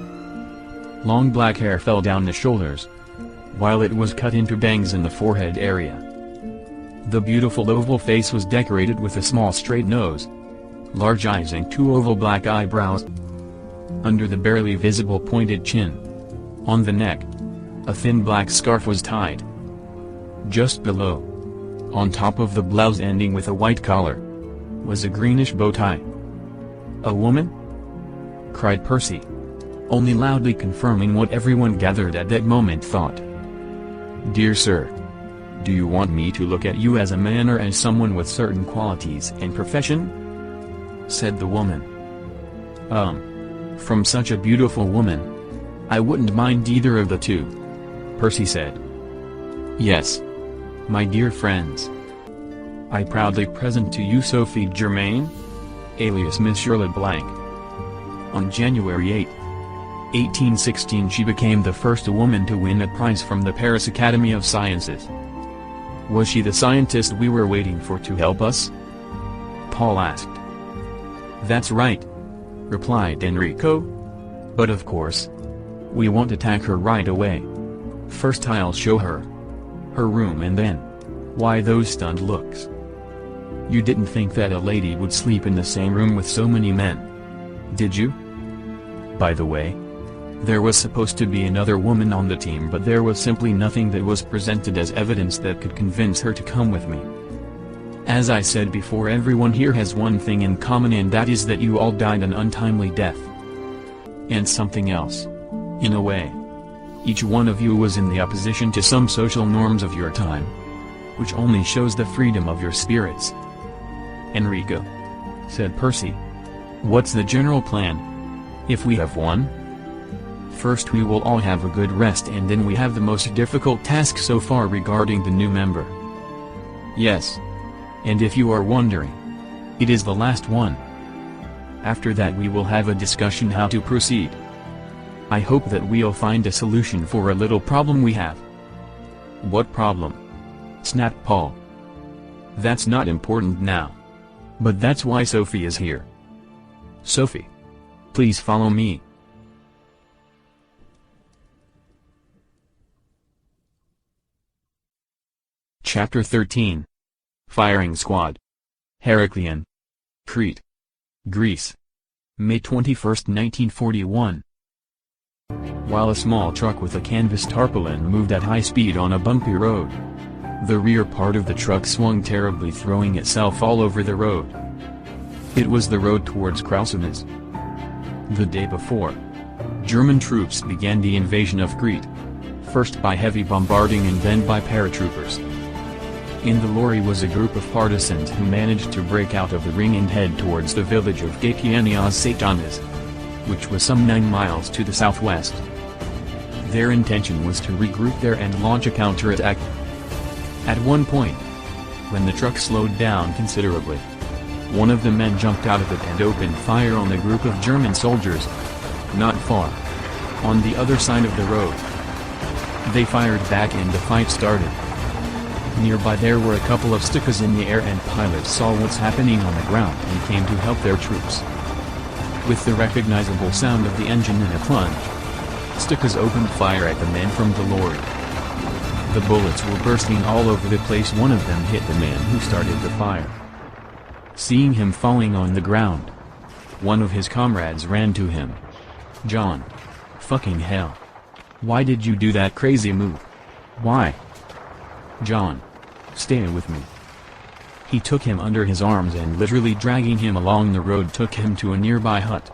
Long black hair fell down the shoulders, while it was cut into bangs in the forehead area. The beautiful oval face was decorated with a small straight nose, large eyes and 2 oval black eyebrows. Under the barely visible pointed chin, on the neck, a thin black scarf was tied. Just below, on top of the blouse ending with a white collar, was a greenish bow tie. "A woman?" cried Percy, only loudly confirming what everyone gathered at that moment thought. "Dear sir, do you want me to look at you as a man or as someone with certain qualities and profession?" said the woman. From such a beautiful woman, I wouldn't mind either of the two," Percy said. "Yes, my dear friends, I proudly present to you Sophie Germain, alias Monsieur Leblanc. On January 8, 1816 she became the first woman to win a prize from the Paris Academy of Sciences. Was she the scientist we were waiting for to help us?" Paul asked. "That's right," replied Enrico. "But of course, we won't attack her right away. First I'll show her room, and then, why those stunned looks? You didn't think that a lady would sleep in the same room with so many men, did you? By the way, there was supposed to be another woman on the team, but there was simply nothing that was presented as evidence that could convince her to come with me. As I said before, everyone here has one thing in common, and that is that you all died an untimely death. And something else. In a way, each one of you was in the opposition to some social norms of your time, which only shows the freedom of your spirits." "Enrico," said Percy, "what's the general plan, if we have one? First we will all have a good rest, and then we have the most difficult task so far regarding the new member." "Yes. And if you are wondering, it is the last one. After that we will have a discussion how to proceed. I hope that we'll find a solution for a little problem we have." What problem? Snapped Paul. That's not important now. But that's why Sophie is here. Sophie. Please follow me. Chapter 13. Firing Squad. Heraklion. Crete. Greece. May 21, 1941. While a small truck with a canvas tarpaulin moved at high speed on a bumpy road, the rear part of the truck swung terribly, throwing itself all over the road. It was the road towards Krausonis. The day before, German troops began the invasion of Crete, first by heavy bombarding and then by paratroopers. In the lorry was a group of partisans who managed to break out of the ring and head towards the village of Gakianias Satanas, which was some 9 miles to the southwest. Their intention was to regroup there and launch a counterattack. At one point, when the truck slowed down considerably, one of the men jumped out of it and opened fire on a group of German soldiers, not far, on the other side of the road. They fired back and the fight started. Nearby there were a couple of Stukas in the air and pilots saw what's happening on the ground and came to help their troops. With the recognizable sound of the engine in a plunge, Stukas opened fire at the men from the lorry. The bullets were bursting all over the place. One of them hit the man who started the fire. Seeing him falling on the ground, one of his comrades ran to him. "John. Fucking hell. Why did you do that crazy move? Why?" "John. Stay with me." He took him under his arms and literally dragging him along the road took him to a nearby hut.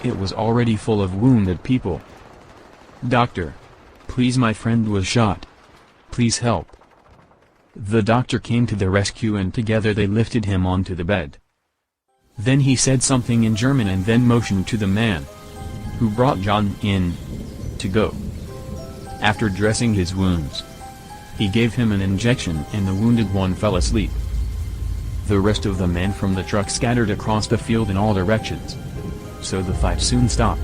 It was already full of wounded people. "Doctor. Please, my friend was shot. Please help." The doctor came to the rescue and together they lifted him onto the bed. Then he said something in German and then motioned to the man who brought John in to go. After dressing his wounds, he gave him an injection and the wounded one fell asleep. The rest of the men from the truck scattered across the field in all directions, so the fight soon stopped.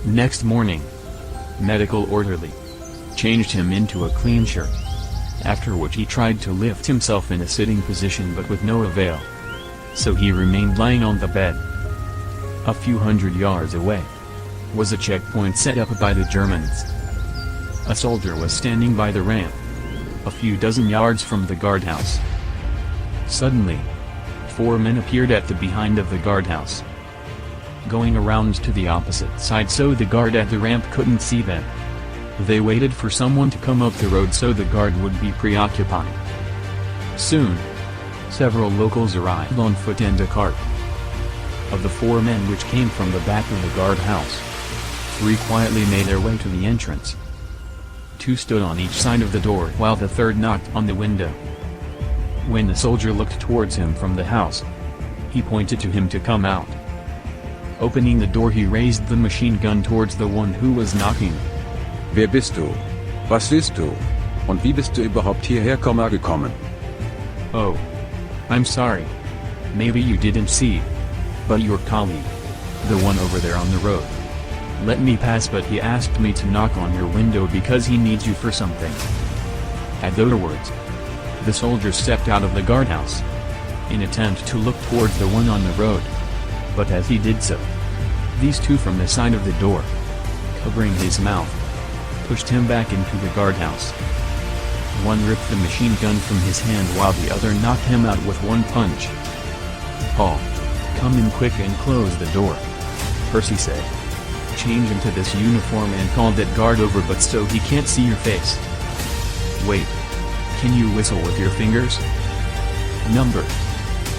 Next morning, medical orderly changed him into a clean shirt, after which he tried to lift himself in a sitting position but with no avail. So he remained lying on the bed. A few hundred yards away was a checkpoint set up by the Germans. A soldier was standing by the ramp, a few dozen yards from the guardhouse. Suddenly, 4 men appeared at the behind of the guardhouse, going around to the opposite side so the guard at the ramp couldn't see them. They waited for someone to come up the road so the guard would be preoccupied. Soon, several locals arrived on foot and a cart. Of the 4 men which came from the back of the guardhouse, 3 quietly made their way to the entrance. 2 stood on each side of the door while the third knocked on the window. When the soldier looked towards him from the house, he pointed to him to come out. Opening the door, he raised the machine gun towards the one who was knocking. Wer bist du? Was willst du? Und wie bist du überhaupt hierher gekommen? "Oh. I'm sorry. Maybe you didn't see. But your colleague, the one over there on the road, let me pass, but he asked me to knock on your window because he needs you for something." At those words, the soldier stepped out of the guardhouse, in attempt to look towards the one on the road. But as he did so, these 2 from the side of the door, covering his mouth, pushed him back into the guardhouse. One ripped the machine gun from his hand while the other knocked him out with one punch. "Paul, come in quick and close the door," Percy said. "Change into this uniform and call that guard over but so he can't see your face. Wait. Can you whistle with your fingers? Number.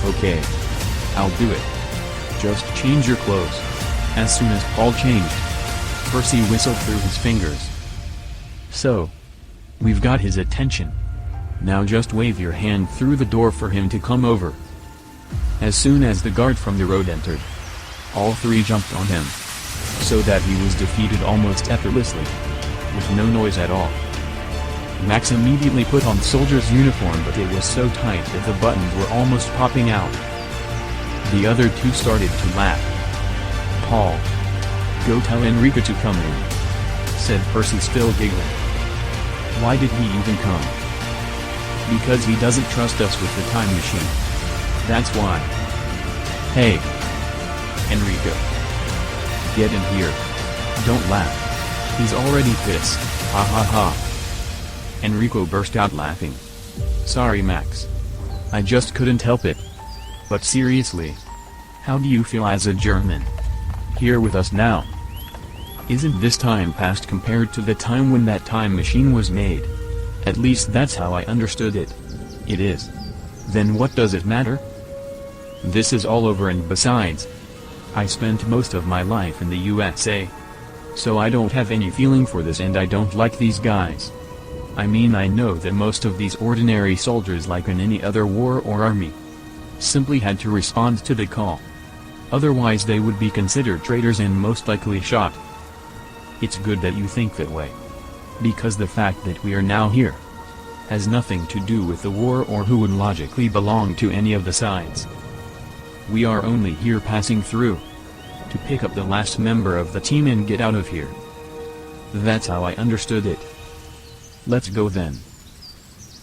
Okay. I'll do it. Just change your clothes." As soon as Paul changed, Percy whistled through his fingers. "So. We've got his attention. Now just wave your hand through the door for him to come over." As soon as the guard from the road entered, all 3 jumped on him, so that he was defeated almost effortlessly, with no noise at all. Max immediately put on the soldier's uniform, but it was so tight that the buttons were almost popping out. The other 2 started to laugh. "Paul, go tell Enrica to come in," said Percy, still giggling. Why did he even come? Because he doesn't trust us with the time machine. That's why. Hey! Enrico. Get in here. Don't laugh. He's already pissed, ha ha ha. Enrico burst out laughing. Sorry Max. I just couldn't help it. But seriously. How do you feel as a German? Here with us now. Isn't this time past compared to the time when that time machine was made? At least that's how I understood it. It is. Then what does it matter? This is all over, and besides, I spent most of my life in the USA. So I don't have any feeling for this, and I don't like these guys. I mean, I know that most of these ordinary soldiers, like in any other war or army, simply had to respond to the call. Otherwise they would be considered traitors and most likely shot. It's good that you think that way. Because the fact that we are now here has nothing to do with the war or who would logically belong to any of the sides. We are only here passing through to pick up the last member of the team and get out of here. That's how I understood it. Let's go then.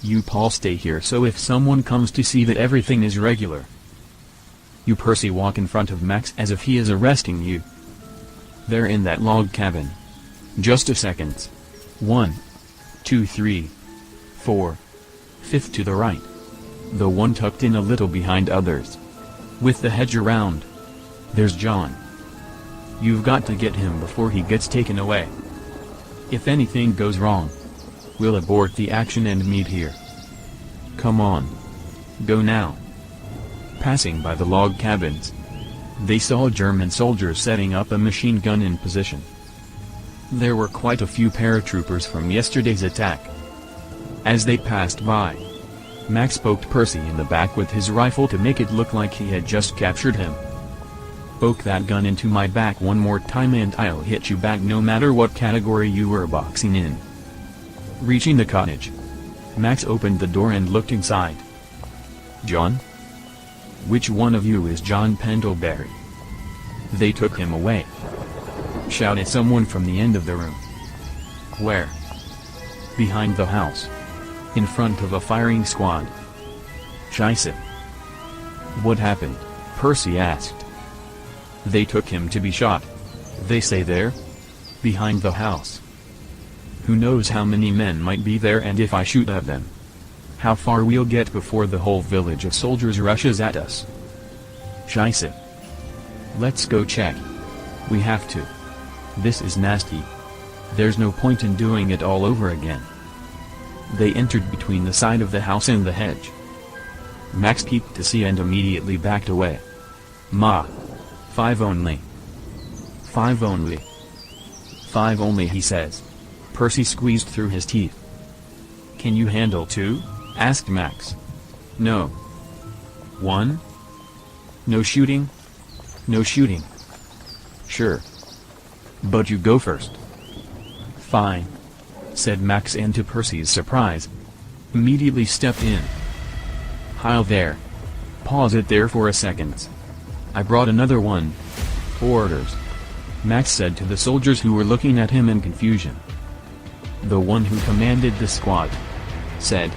You Paul stay here, so if someone comes to see that everything is regular. You Percy walk in front of Max as if he is arresting you. They're in that log cabin. Just a second. 1, 2, 3, 4. Fifth to the right. The one tucked in a little behind others. With the hedge around. There's John. You've got to get him before he gets taken away. If anything goes wrong, we'll abort the action and meet here. Come on. Go now. Passing by the log cabins, they saw German soldiers setting up a machine gun in position. There were quite a few paratroopers from yesterday's attack. As they passed by, Max poked Percy in the back with his rifle to make it look like he had just captured him. Poke that gun into my back one more time and I'll hit you back, no matter what category you were boxing in. Reaching the cottage, Max opened the door and looked inside. John? Which one of you is John Pendlebury? They took him away. Shouted someone from the end of the room. Where? Behind the house. In front of a firing squad. Scheisse. What happened? Percy asked. They took him to be shot. They say there? Behind the house. Who knows how many men might be there, and if I shoot at them, how far we'll get before the whole village of soldiers rushes at us. Scheisse. Let's go check. We have to. This is nasty. There's no point in doing it all over again. They entered between the side of the house and the hedge. Max peeped to see and immediately backed away. Ma. 5 only. 5 only. 5 only, he says. Percy squeezed through his teeth. Can you handle 2? Asked Max. No. 1? No shooting? No shooting. Sure. But you go first. Fine. Said Max, and to Percy's surprise, immediately stepped in. Heil there. Pause it there for a second. I brought another one. Orders. Max said to the soldiers who were looking at him in confusion. The one who commanded the squad said,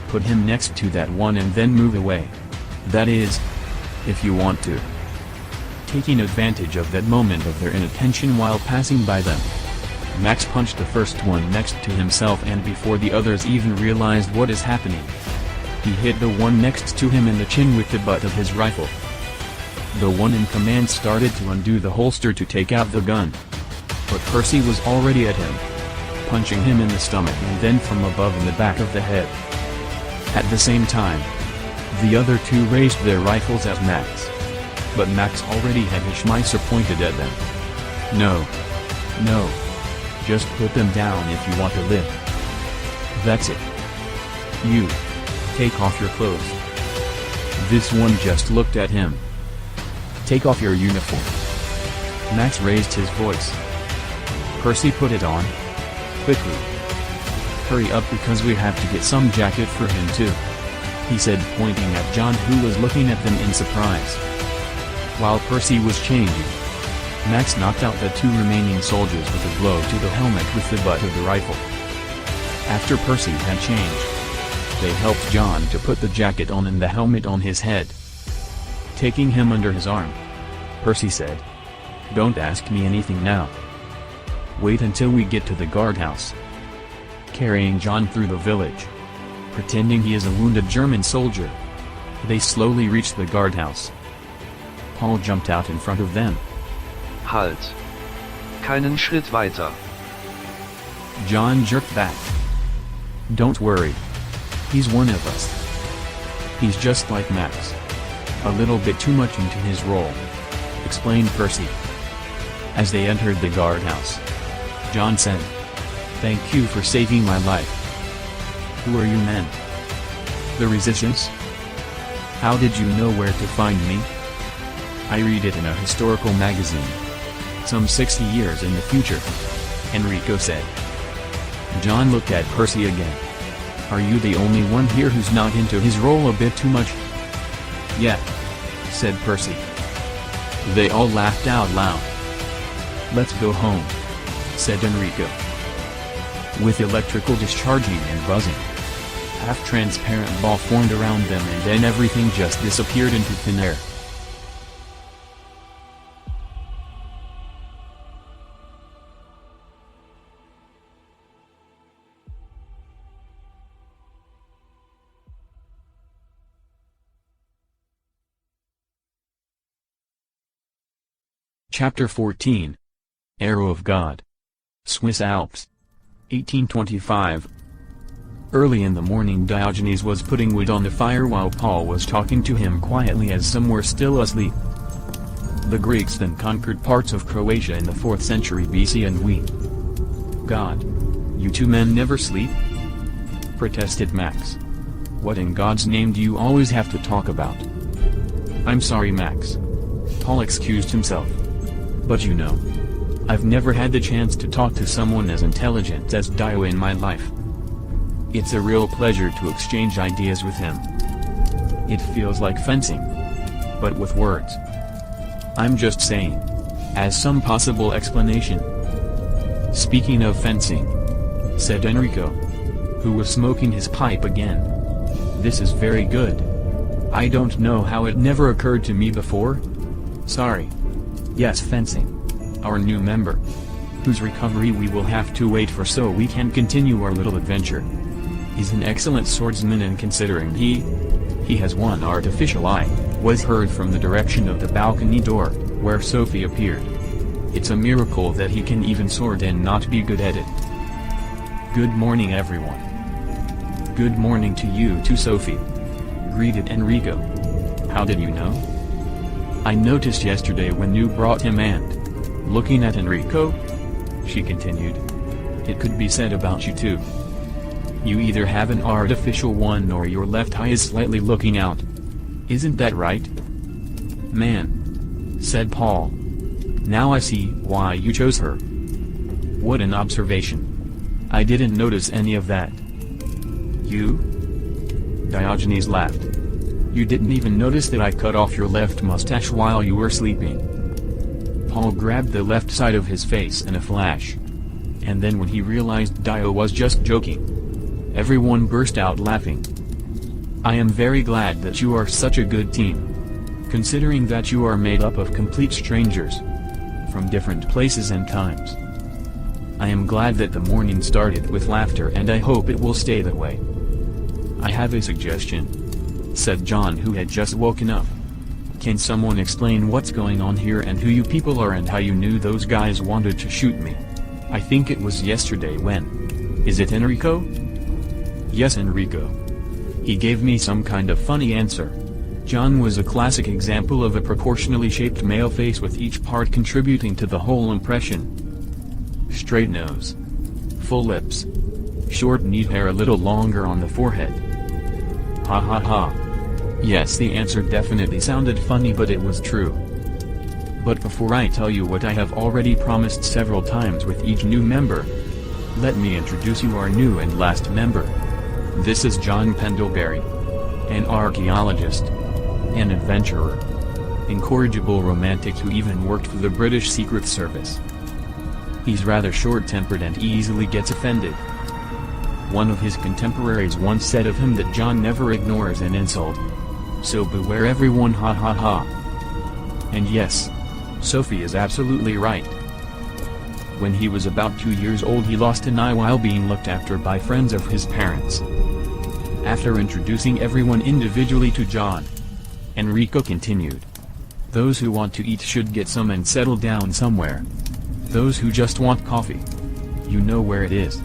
put him next to that one and then move away. That is, if you want to. Taking advantage of that moment of their inattention while passing by them, Max punched the first one next to himself, and before the others even realized what is happening, he hit the one next to him in the chin with the butt of his rifle. The one in command started to undo the holster to take out the gun. But Percy was already at him, punching him in the stomach and then from above in the back of the head. At the same time, the other two raised their rifles at Max. But Max already had his Schmeisser pointed at them. No. No. Just put them down if you want to live. That's it. You. Take off your clothes. This one just looked at him. Take off your uniform. Max raised his voice. Percy put it on. Quickly. Hurry up, because we have to get some jacket for him too. He said, pointing at John, who was looking at them in surprise. While Percy was changing, Max knocked out the 2 remaining soldiers with a blow to the helmet with the butt of the rifle. After Percy had changed, they helped John to put the jacket on and the helmet on his head. Taking him under his arm, Percy said, "Don't ask me anything now. Wait until we get to the guardhouse." Carrying John through the village, pretending he is a wounded German soldier, they slowly reached the guardhouse. Paul jumped out in front of them. Halt! Keinen Schritt weiter. John jerked back. "Don't worry. He's one of us. He's just like Max. A little bit too much into his role," explained Percy. As they entered the guardhouse, John said, "Thank you for saving my life." "Who are you men?" "The Resistance." "How did you know where to find me?" "I read it in a historical magazine. Some 60 years in the future," Enrico said. John looked at Percy again. "Are you the only one here who's not into his role a bit too much?" "Yeah," said Percy. They all laughed out loud. "Let's go home," said Enrico. With electrical discharging and buzzing, half-transparent ball formed around them and then everything just disappeared into thin air. Chapter 14. Arrow of God. Swiss Alps. 1825. Early in the morning Diogenes was putting wood on the fire while Paul was talking to him quietly as some were still asleep. The Greeks then conquered parts of Croatia in the 4th century BC and we. "God. You two men never sleep?" protested Max. "What in God's name do you always have to talk about?" "I'm sorry Max." Paul excused himself. "But you know, I've never had the chance to talk to someone as intelligent as Dio in my life. It's a real pleasure to exchange ideas with him. It feels like fencing, but with words. I'm just saying, as some possible explanation." "Speaking of fencing," said Enrico, who was smoking his pipe again. "This is very good. I don't know how it never occurred to me before." "Sorry. Yes, fencing. Our new member, whose recovery we will have to wait for so we can continue our little adventure. He's an excellent swordsman and considering he has one artificial eye," was heard from the direction of the balcony door, where Sophie appeared. "It's a miracle that he can even sword and not be good at it." "Good morning everyone." "Good morning to you too Sophie," greeted Enrico. "How did you know?" "I noticed yesterday when you brought him and," looking at Enrico, she continued, "it could be said about you too. You either have an artificial one or your left eye is slightly looking out. Isn't that right?" "Man," said Paul. "Now I see why you chose her." "What an observation. I didn't notice any of that." "You?" Diogenes laughed. "You didn't even notice that I cut off your left mustache while you were sleeping?" Paul grabbed the left side of his face in a flash. And then when he realized Dio was just joking, everyone burst out laughing. "I am very glad that you are such a good team. Considering that you are made up of complete strangers, from different places and times. I am glad that the morning started with laughter and I hope it will stay that way." "I have a suggestion," said John, who had just woken up. "Can someone explain what's going on here and who you people are and how you knew those guys wanted to shoot me? I think it was yesterday when. Is it Enrico?" "Yes, Enrico. He gave me some kind of funny answer." John was a classic example of a proportionally shaped male face with each part contributing to the whole impression. Straight nose, full lips, short neat hair a little longer on the forehead. Ha ha ha. Yes, the answer definitely sounded funny, but it was true. But before I tell you what I have already promised several times with each new member, let me introduce you our new and last member. This is John Pendlebury. An archaeologist. An adventurer. Incorrigible romantic who even worked for the British Secret Service. He's rather short-tempered and easily gets offended. One of his contemporaries once said of him that John never ignores an insult. So beware everyone, ha ha ha. And yes, Sophie is absolutely right. When he was about 2 years old he lost an eye while being looked after by friends of his parents. After introducing everyone individually to John, Enrico continued. Those who want to eat should get some and settle down somewhere. Those who just want coffee, you know where it is.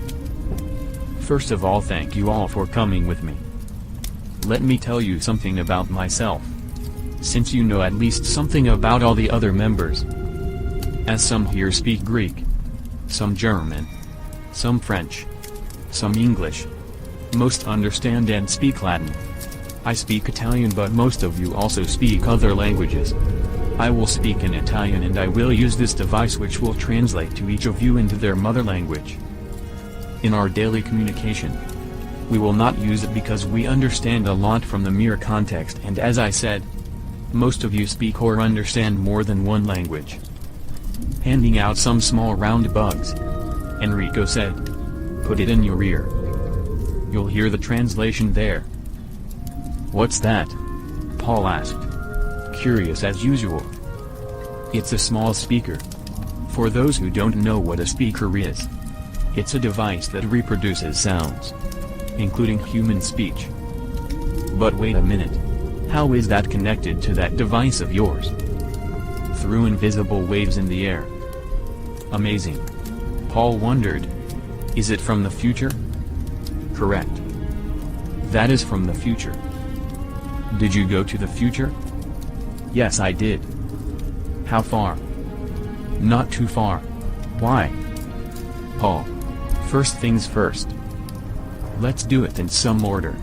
First of all, thank you all for coming with me. Let me tell you something about myself, since you know at least something about all the other members. As some here speak Greek, some German, some French, some English. Most understand and speak Latin. I speak Italian, but most of you also speak other languages. I will speak in Italian and I will use this device which will translate to each of you into their mother language. In our daily communication, we will not use it because we understand a lot from the mere context, and as I said, most of you speak or understand more than one language. Handing out some small round bugs, Enrico said. Put it in your ear. You'll hear the translation there. What's that? Paul asked, curious as usual. It's a small speaker. For those who don't know what a speaker is, it's a device that reproduces sounds, including human speech. But wait a minute. How is that connected to that device of yours? Through invisible waves in the air. Amazing. Paul wondered. Is it from the future? Correct. That is from the future. Did you go to the future? Yes, I did. How far? Not too far. Why? Paul. First things first. Let's do it in some order.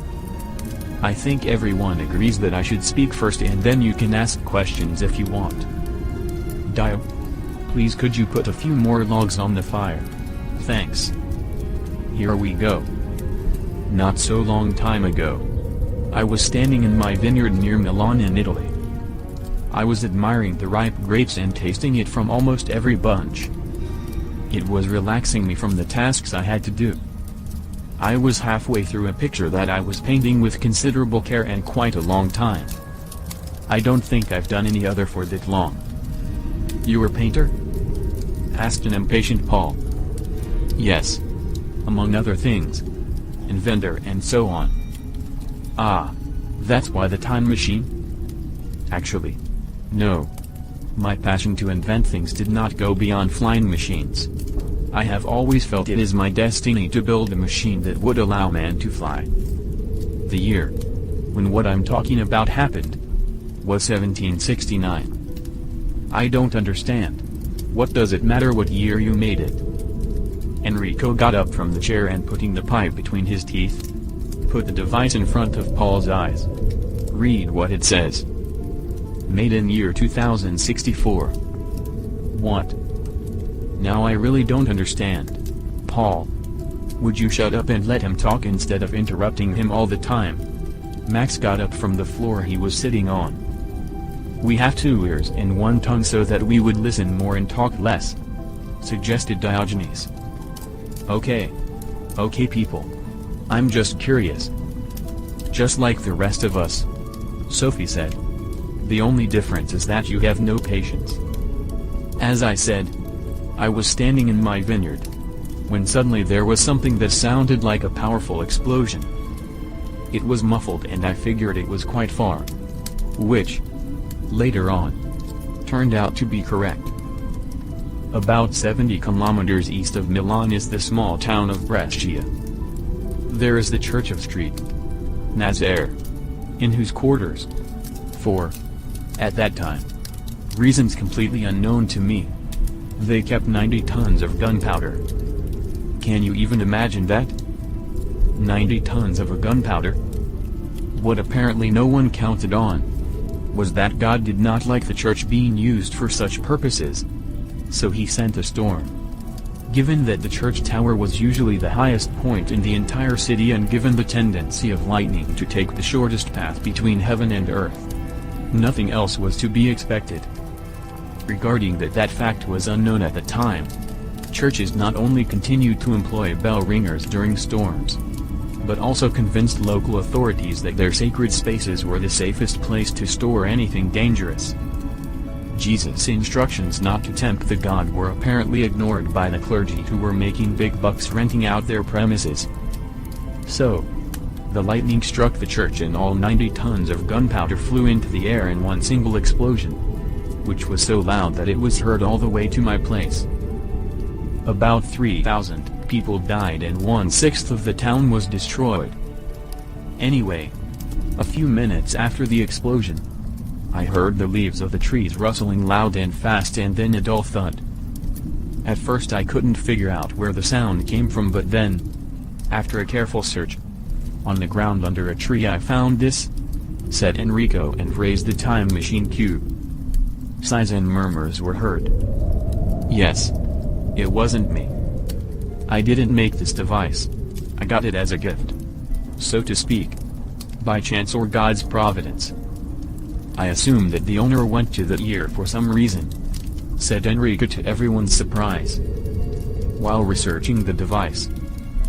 I think everyone agrees that I should speak first and then you can ask questions if you want. Dio, please could you put a few more logs on the fire? Thanks. Here we go. Not so long time ago, I was standing in my vineyard near Milan in Italy. I was admiring the ripe grapes and tasting it from almost every bunch. It was relaxing me from the tasks I had to do. I was halfway through a picture that I was painting with considerable care and quite a long time. I don't think I've done any other for that long. You a painter? Asked an impatient Paul. Yes. Among other things. Inventor and so on. Ah, that's why the time machine? Actually, no. My passion to invent things did not go beyond flying machines. I have always felt it is my destiny to build a machine that would allow man to fly. The year when what I'm talking about happened was 1769. I don't understand. What does it matter what year you made it? Enrico got up from the chair and putting the pipe between his teeth, put the device in front of Paul's eyes. Read what it says. Made in year 2064. What? Now I really don't understand. Paul. Would you shut up and let him talk instead of interrupting him all the time? Max got up from the floor he was sitting on. We have 2 ears and 1 tongue so that we would listen more and talk less, suggested Diogenes. Okay. Okay people. I'm just curious. Just like the rest of us. Sophie said. The only difference is that you have no patience. As I said, I was standing in my vineyard, when suddenly there was something that sounded like a powerful explosion. It was muffled and I figured it was quite far. Which, later on, turned out to be correct. About 70 kilometers east of Milan is the small town of Brescia. There is the Church of St. Nazaire, in whose quarters, for, at that time, reasons completely unknown to me, they kept 90 tons of gunpowder. Can you even imagine that? 90 tons of gunpowder? What apparently no one counted on was that God did not like the church being used for such purposes. So he sent a storm. Given that the church tower was usually the highest point in the entire city and given the tendency of lightning to take the shortest path between heaven and earth, nothing else was to be expected. Regarding that fact was unknown at the time. Churches not only continued to employ bell ringers during storms, but also convinced local authorities that their sacred spaces were the safest place to store anything dangerous. Jesus' instructions not to tempt the god were apparently ignored by the clergy who were making big bucks renting out their premises. So, the lightning struck the church and all 90 tons of gunpowder flew into the air in one single explosion, which was so loud that it was heard all the way to my place. About 3,000 people died and 1/6 of the town was destroyed. Anyway, a few minutes after the explosion, I heard the leaves of the trees rustling loud and fast and then a dull thud. At first I couldn't figure out where the sound came from, but then, after a careful search, on the ground under a tree I found this, said Enrico, and raised the time machine cube. Sighs and murmurs were heard. Yes, it wasn't me. I didn't make this device. I got it as a gift, so to speak, by chance or God's providence. I assume that the owner went to the ear for some reason, said Enrico to everyone's surprise. While researching the device,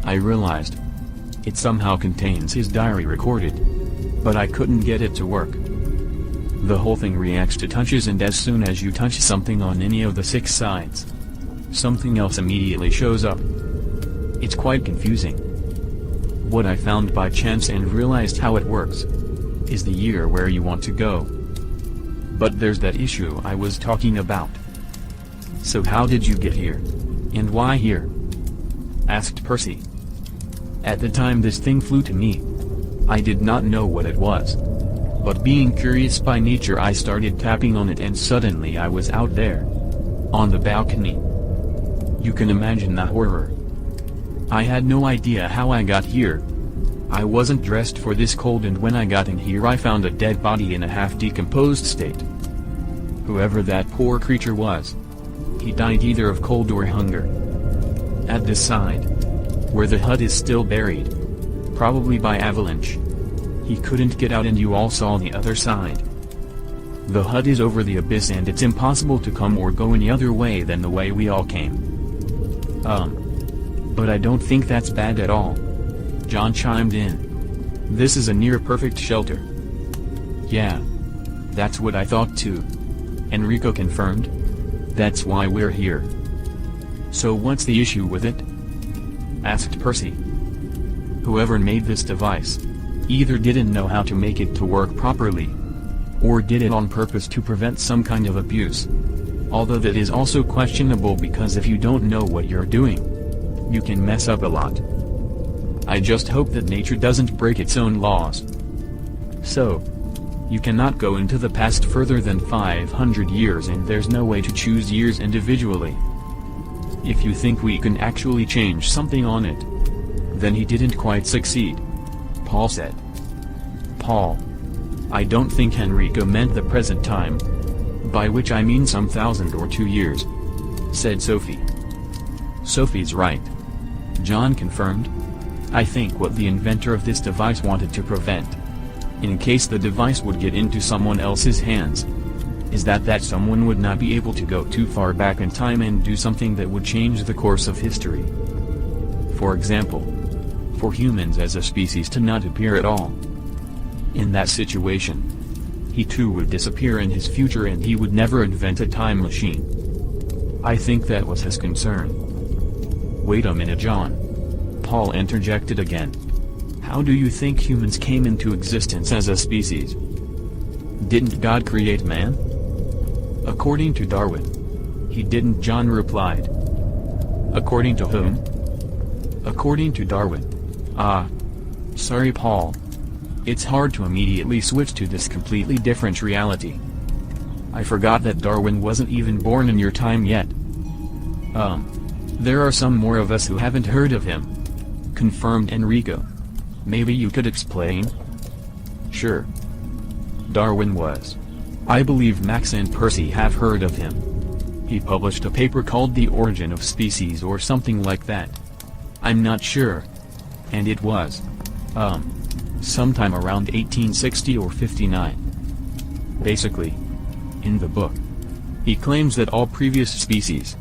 I realized it somehow contains his diary recorded, but I couldn't get it to work. The whole thing reacts to touches, and as soon as you touch something on any of the 6 sides, something else immediately shows up. It's quite confusing. What I found by chance and realized how it works is the year where you want to go. But there's that issue I was talking about. So how did you get here? And why here? Asked Percy. At the time this thing flew to me, I did not know what it was. But being curious by nature, I started tapping on it, and suddenly I was out there, on the balcony. You can imagine the horror. I had no idea how I got here. I wasn't dressed for this cold, and when I got in here I found a dead body in a half-decomposed state. Whoever that poor creature was, he died either of cold or hunger. At this side, where the hut is still buried, probably by avalanche, he couldn't get out, and you all saw the other side. The hut is over the abyss, and it's impossible to come or go any other way than the way we all came. But I don't think that's bad at all. John chimed in. This is a near-perfect shelter. Yeah. That's what I thought too. Enrico confirmed. That's why we're here. So what's the issue with it? Asked Percy. Whoever made this device either didn't know how to make it to work properly, or did it on purpose to prevent some kind of abuse. Although that is also questionable, because if you don't know what you're doing, you can mess up a lot. I just hope that nature doesn't break its own laws. So, you cannot go into the past further than 500 years, and there's no way to choose years individually. If you think we can actually change something on it, then he didn't quite succeed, Paul said. Paul. I don't think Enrico meant the present time, by which I mean some 1,000 or 2 years, said Sophie. Sophie's right, John confirmed. I think what the inventor of this device wanted to prevent, in case the device would get into someone else's hands, is that someone would not be able to go too far back in time and do something that would change the course of history. For example, for humans as a species to not appear at all. In that situation, he too would disappear in his future, and he would never invent a time machine. I think that was his concern. Wait a minute, John. Paul interjected again. How do you think humans came into existence as a species? Didn't God create man? According to Darwin. He didn't, John replied. According to whom? According to Darwin. Ah. Sorry, Paul. It's hard to immediately switch to this completely different reality. I forgot that Darwin wasn't even born in your time yet. There are some more of us who haven't heard of him, confirmed Enrico. Maybe you could explain? Sure. Darwin was. I believe Max and Percy have heard of him. He published a paper called The Origin of Species or something like that. I'm not sure. And it was, sometime around 1860 or 59. Basically, in the book, he claims that all previous species,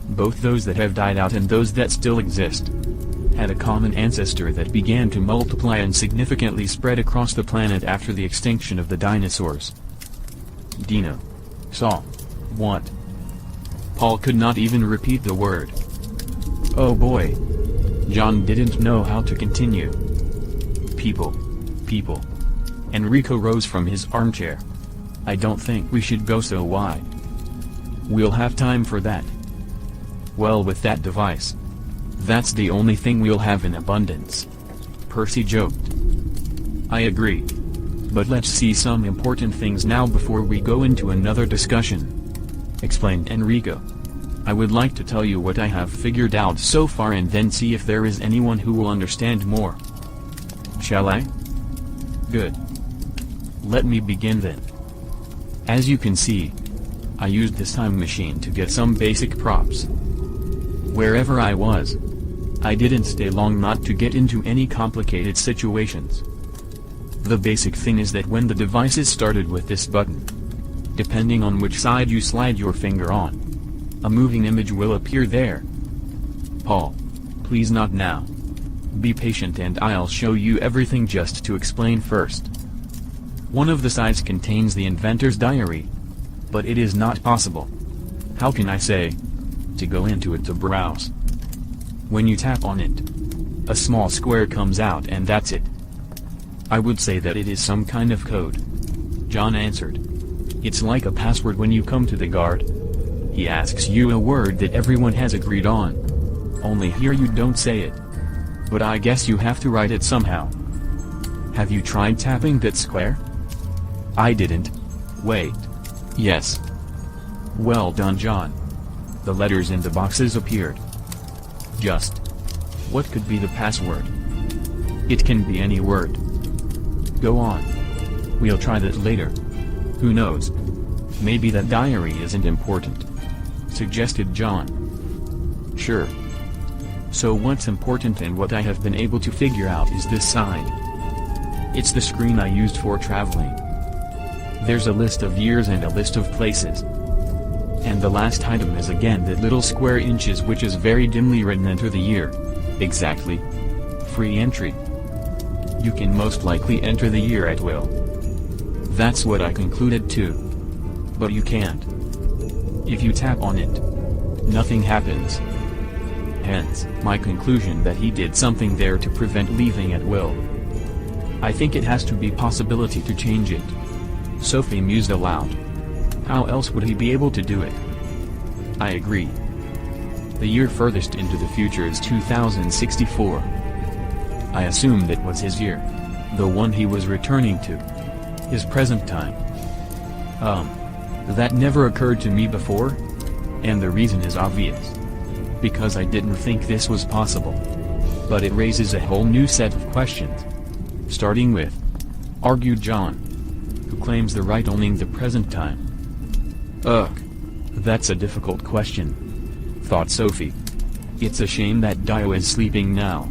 both those that have died out and those that still exist, had a common ancestor that began to multiply and significantly spread across the planet after the extinction of the dinosaurs. Dino. Saw. What? Paul could not even repeat the word. Oh boy. John didn't know how to continue. People. Enrico rose from his armchair. I don't think we should go so wide. We'll have time for that. Well, with that device, that's the only thing we'll have in abundance. Percy joked. I agree. But let's see some important things now before we go into another discussion, explained Enrico. I would like to tell you what I have figured out so far and then see if there is anyone who will understand more. Shall I? Good. Let me begin then. As you can see, I used this time machine to get some basic props. Wherever I was, I didn't stay long not to get into any complicated situations. The basic thing is that when the device is started with this button, depending on which side you slide your finger on, a moving image will appear there. Paul, please not now. Be patient and I'll show you everything. Just to explain first. One of the sides contains the inventor's diary. But it is not possible. How can I say? To go into it to browse. When you tap on it, a small square comes out and that's it. I would say that it is some kind of code. John answered. It's like a password when you come to the guard. He asks you a word that everyone has agreed on. Only here you don't say it. But I guess you have to write it somehow. Have you tried tapping that square? I didn't. Wait. Yes. Well done, John. The letters in the boxes appeared. Just. What could be the password? It can be any word. Go on. We'll try that later. Who knows? Maybe that diary isn't important, suggested John. Sure. So what's important and what I have been able to figure out is this side. It's the screen I used for traveling. There's a list of years and a list of places. And the last item is again that little square inches which is very dimly written enter the year. Exactly. Free entry. You can most likely enter the year at will. That's what I concluded too. But you can't. If you tap on it, nothing happens. Hence, my conclusion that he did something there to prevent leaving at will. I think it has to be possibility to change it. Sophie mused aloud. How else would he be able to do it? I agree. The year furthest into the future is 2064. I assumed it was his year. The one he was returning to. His present time. That never occurred to me before? And the reason is obvious. Because I didn't think this was possible. But it raises a whole new set of questions. Starting with, argued John, who claims the right owning the present time. Ugh. That's a difficult question, thought Sophie. It's a shame that Dio is sleeping now.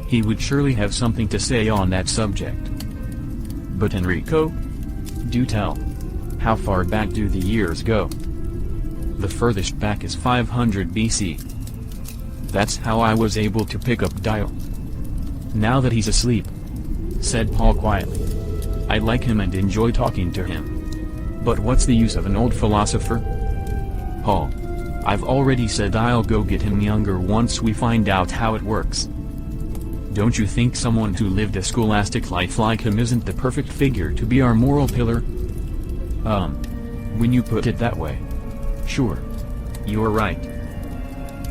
He would surely have something to say on that subject. But Enrico? Do tell. How far back do the years go? The furthest back is 500 BC. That's how I was able to pick up Dio. Now that he's asleep, said Paul quietly. I like him and enjoy talking to him. But what's the use of an old philosopher? Paul, I've already said I'll go get him younger once we find out how it works. Don't you think someone who lived a scholastic life like him isn't the perfect figure to be our moral pillar? When you put it that way. Sure. You're right.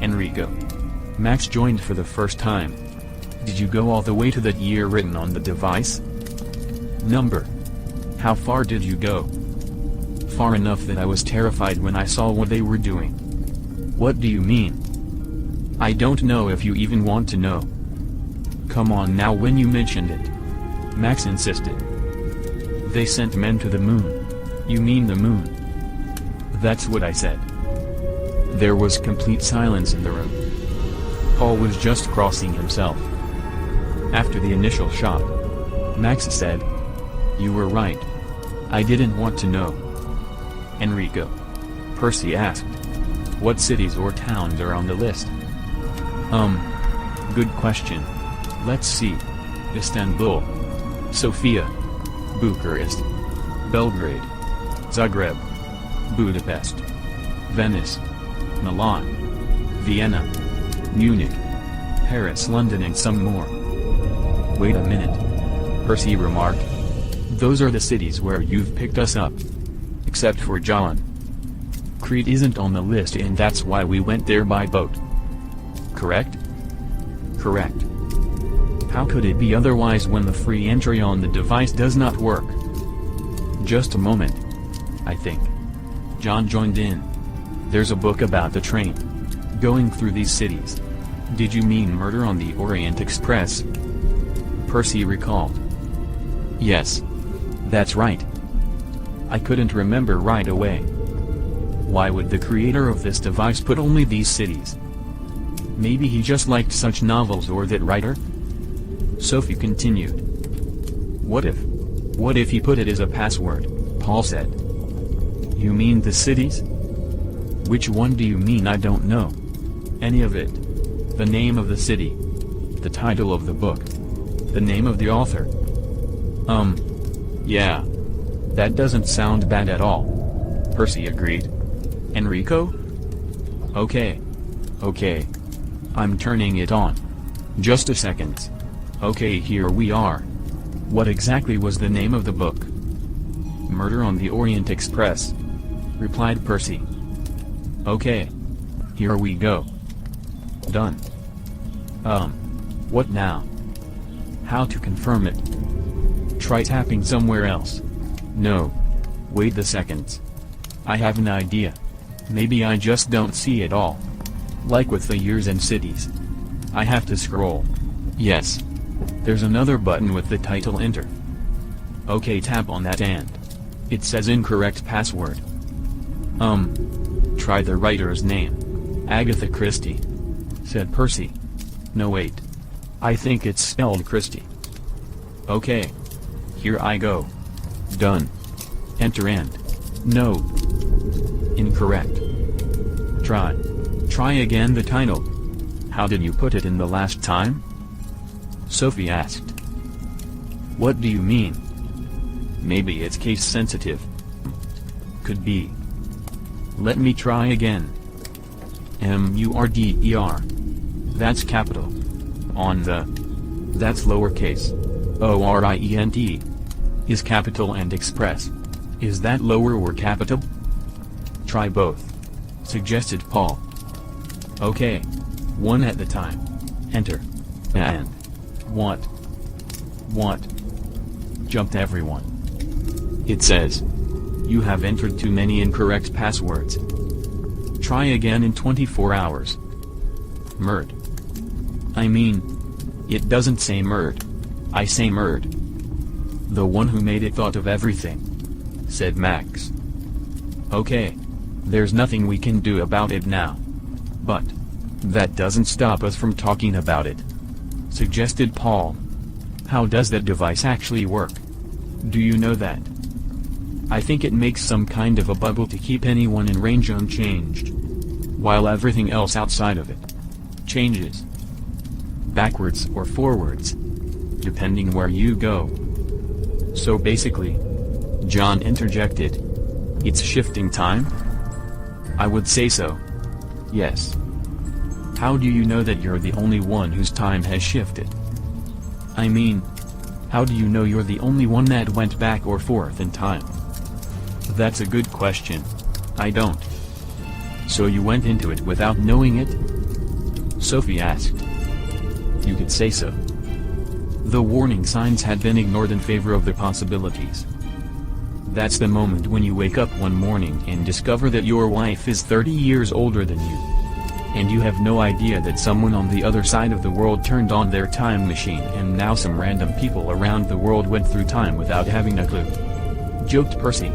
Enrico. Max joined for the first time. Did you go all the way to that year written on the device? Number. How far did you go? Far enough that I was terrified when I saw what they were doing. What do you mean? I don't know if you even want to know. Come on now, when you mentioned it. Max insisted. They sent men to the moon. You mean the moon? That's what I said. There was complete silence in the room. Paul was just crossing himself. After the initial shock, Max said, You were right. I didn't want to know. Enrico. Percy asked. What cities or towns are on the list? Good question. Let's see. Istanbul, Sofia, Bucharest, Belgrade, Zagreb, Budapest, Venice, Milan, Vienna, Munich, Paris, London, and some more. Wait a minute, Percy remarked. Those are the cities where you've picked us up. Except for John. Crete isn't on the list, and that's why we went there by boat. Correct? Correct. How could it be otherwise when the free entry on the device does not work? Just a moment. I think. John joined in. There's a book about the train going through these cities. Did you mean Murder on the Orient Express? Percy recalled. Yes. That's right. I couldn't remember right away. Why would the creator of this device put only these cities? Maybe he just liked such novels, or that writer? Sophie continued. What if he put it as a password? Paul said. You mean the cities? Which one do you mean? I don't know. Any of it. The name of the city. The title of the book. The name of the author. Yeah. That doesn't sound bad at all. Percy agreed. Enrico? Okay. I'm turning it on. Just a second. Okay, here we are. What exactly was the name of the book? Murder on the Orient Express, replied Percy. Okay. Here we go. Done. What now? How to confirm it? Try tapping somewhere else. No. Wait a second. I have an idea. Maybe I just don't see it all. Like with the years and cities. I have to scroll. Yes. There's another button with the title Enter. Okay, tap on that and it says incorrect password. Try the writer's name. Agatha Christie, said Percy. No, wait. I think it's spelled Christie. Okay. Here I go. Done. Enter and no. Incorrect. Try again the title. How did you put it in the last time? Sophie asked. What do you mean? Maybe it's case sensitive. Could be. Let me try again. Murder. That's capital. On the. That's lowercase. Orient. Is capital and express. Is that lower or capital? Try both, suggested Paul. Okay. One at a time. Enter. And. What? Jumped everyone. It says. You have entered too many incorrect passwords. Try again in 24 hours. Murd. I mean, it doesn't say Murd. I say Murd. The one who made it thought of everything, said Max. Okay. There's nothing we can do about it now. But that doesn't stop us from talking about it, suggested Paul. How does that device actually work? Do you know that? I think it makes some kind of a bubble to keep anyone in range unchanged, while everything else outside of it changes. Backwards or forwards, depending where you go. So basically, John interjected, it's shifting time? I would say so. Yes. How do you know that you're the only one whose time has shifted? I mean, how do you know you're the only one that went back or forth in time? That's a good question. I don't. So you went into it without knowing it? Sophie asked. You could say so. The warning signs had been ignored in favor of the possibilities. That's the moment when you wake up one morning and discover that your wife is 30 years older than you. And you have no idea that someone on the other side of the world turned on their time machine and now some random people around the world went through time without having a clue. Joked Percy.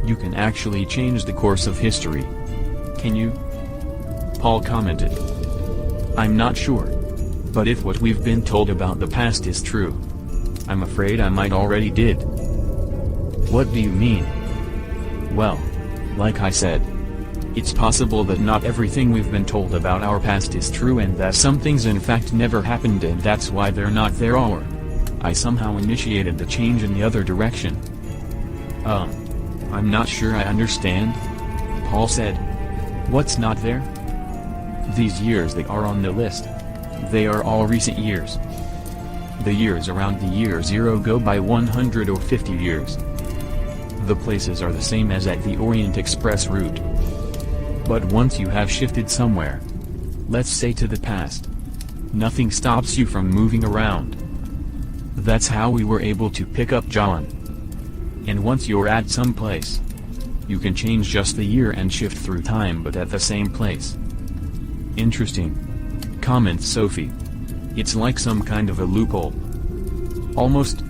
You can actually change the course of history. Can you? Paul commented. I'm not sure. But if what we've been told about the past is true, I'm afraid I might already did. What do you mean? Well, like I said, It's possible that not everything we've been told about our past is true and that some things in fact never happened and that's why they're not there, or I somehow initiated the change in the other direction. I'm not sure I understand, Paul said. What's not there? These years that are on the list. They are all recent years. The years around the year 0 go by 100 or 50 years. The places are the same as at the Orient Express route. But once you have shifted somewhere, let's say to the past, nothing stops you from moving around. That's how we were able to pick up John. And once you're at some place, you can change just the year and shift through time but at the same place. Interesting, comments Sophie. It's like some kind of a loophole. Almost.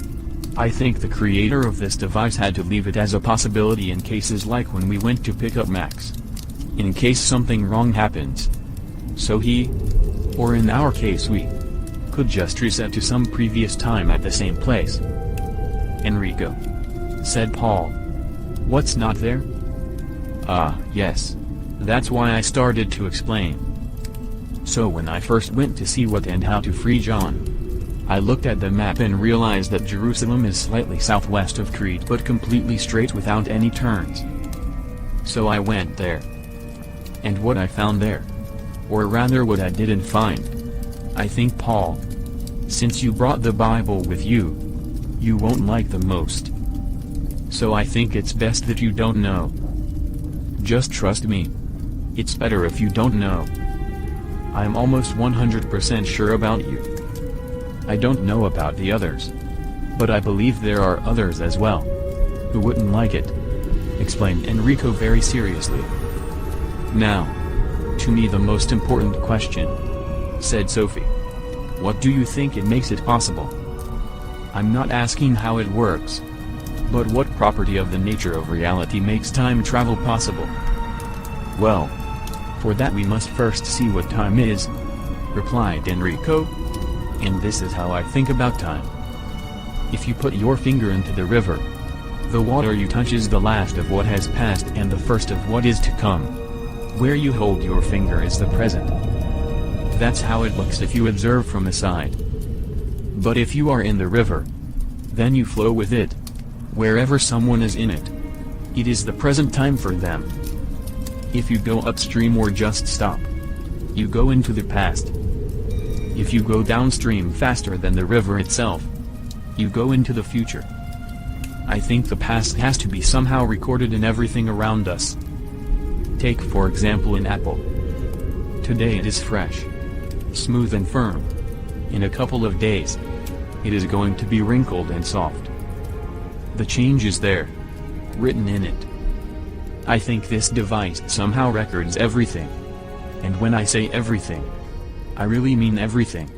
I think the creator of this device had to leave it as a possibility in cases like when we went to pick up Max. In case something wrong happens. So he, or in our case we, could just reset to some previous time at the same place. Enrico, said Paul. What's not there? Yes. That's why I started to explain. So when I first went to see what and how to free John, I looked at the map and realized that Jerusalem is slightly southwest of Crete but completely straight without any turns. So I went there. And what I found there, or rather what I didn't find, I think Paul, since you brought the Bible with you, you won't like the most. So I think it's best that you don't know. Just trust me. It's better if you don't know. I'm almost 100% sure about you. I don't know about the others. But I believe there are others as well. Who wouldn't like it? Explained Enrico very seriously. Now, to me the most important question, said Sophie. What do you think it makes it possible? I'm not asking how it works. But what property of the nature of reality makes time travel possible? Well, for that we must first see what time is, replied Enrico. And this is how I think about time. If you put your finger into the river, the water you touch is the last of what has passed and the first of what is to come. Where you hold your finger is the present. That's how it looks if you observe from the side. But if you are in the river, then you flow with it. Wherever someone is in it, it is the present time for them. If you go upstream or just stop, you go into the past. If you go downstream faster than the river itself, you go into the future. I think the past has to be somehow recorded in everything around us. Take for example an apple. Today it is fresh, smooth and firm. In a couple of days, it is going to be wrinkled and soft. The change is there, written in it. I think this device somehow records everything. And when I say everything, I really mean everything.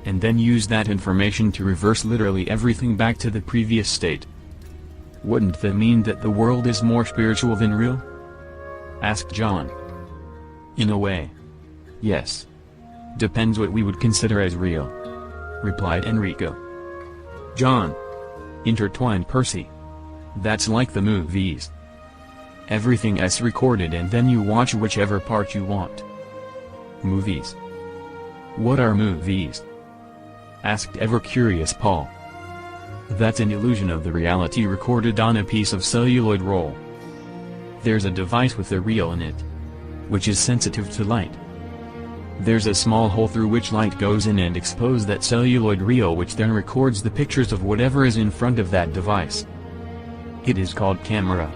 And then use that information to reverse literally everything back to the previous state. Wouldn't that mean that the world is more spiritual than real? Asked John. In a way. Yes. Depends what we would consider as real, replied Enrico. John. Intertwined Percy. That's like the movies. Everything is recorded and then you watch whichever part you want. Movies. What are movies? Asked ever-curious Paul. That's an illusion of the reality recorded on a piece of celluloid roll. There's a device with a reel in it, which is sensitive to light. There's a small hole through which light goes in and exposes that celluloid reel, which then records the pictures of whatever is in front of that device. It is called camera.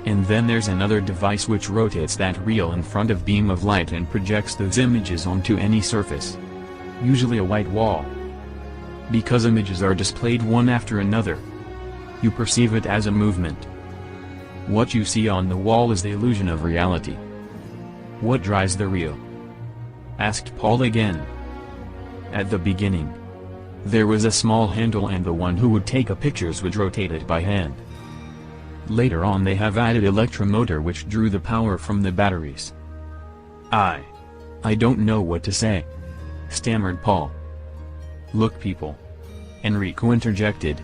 And then there's another device which rotates that reel in front of beam of light and projects those images onto any surface, usually a white wall. Because images are displayed one after another, you perceive it as a movement. What you see on the wall is the illusion of reality. What drives the reel? Asked Paul again. At the beginning, there was a small handle and the one who would take pictures would rotate it by hand. Later on they have added electromotor which drew the power from the batteries. I don't know what to say, stammered Paul. Look people, Enrico interjected.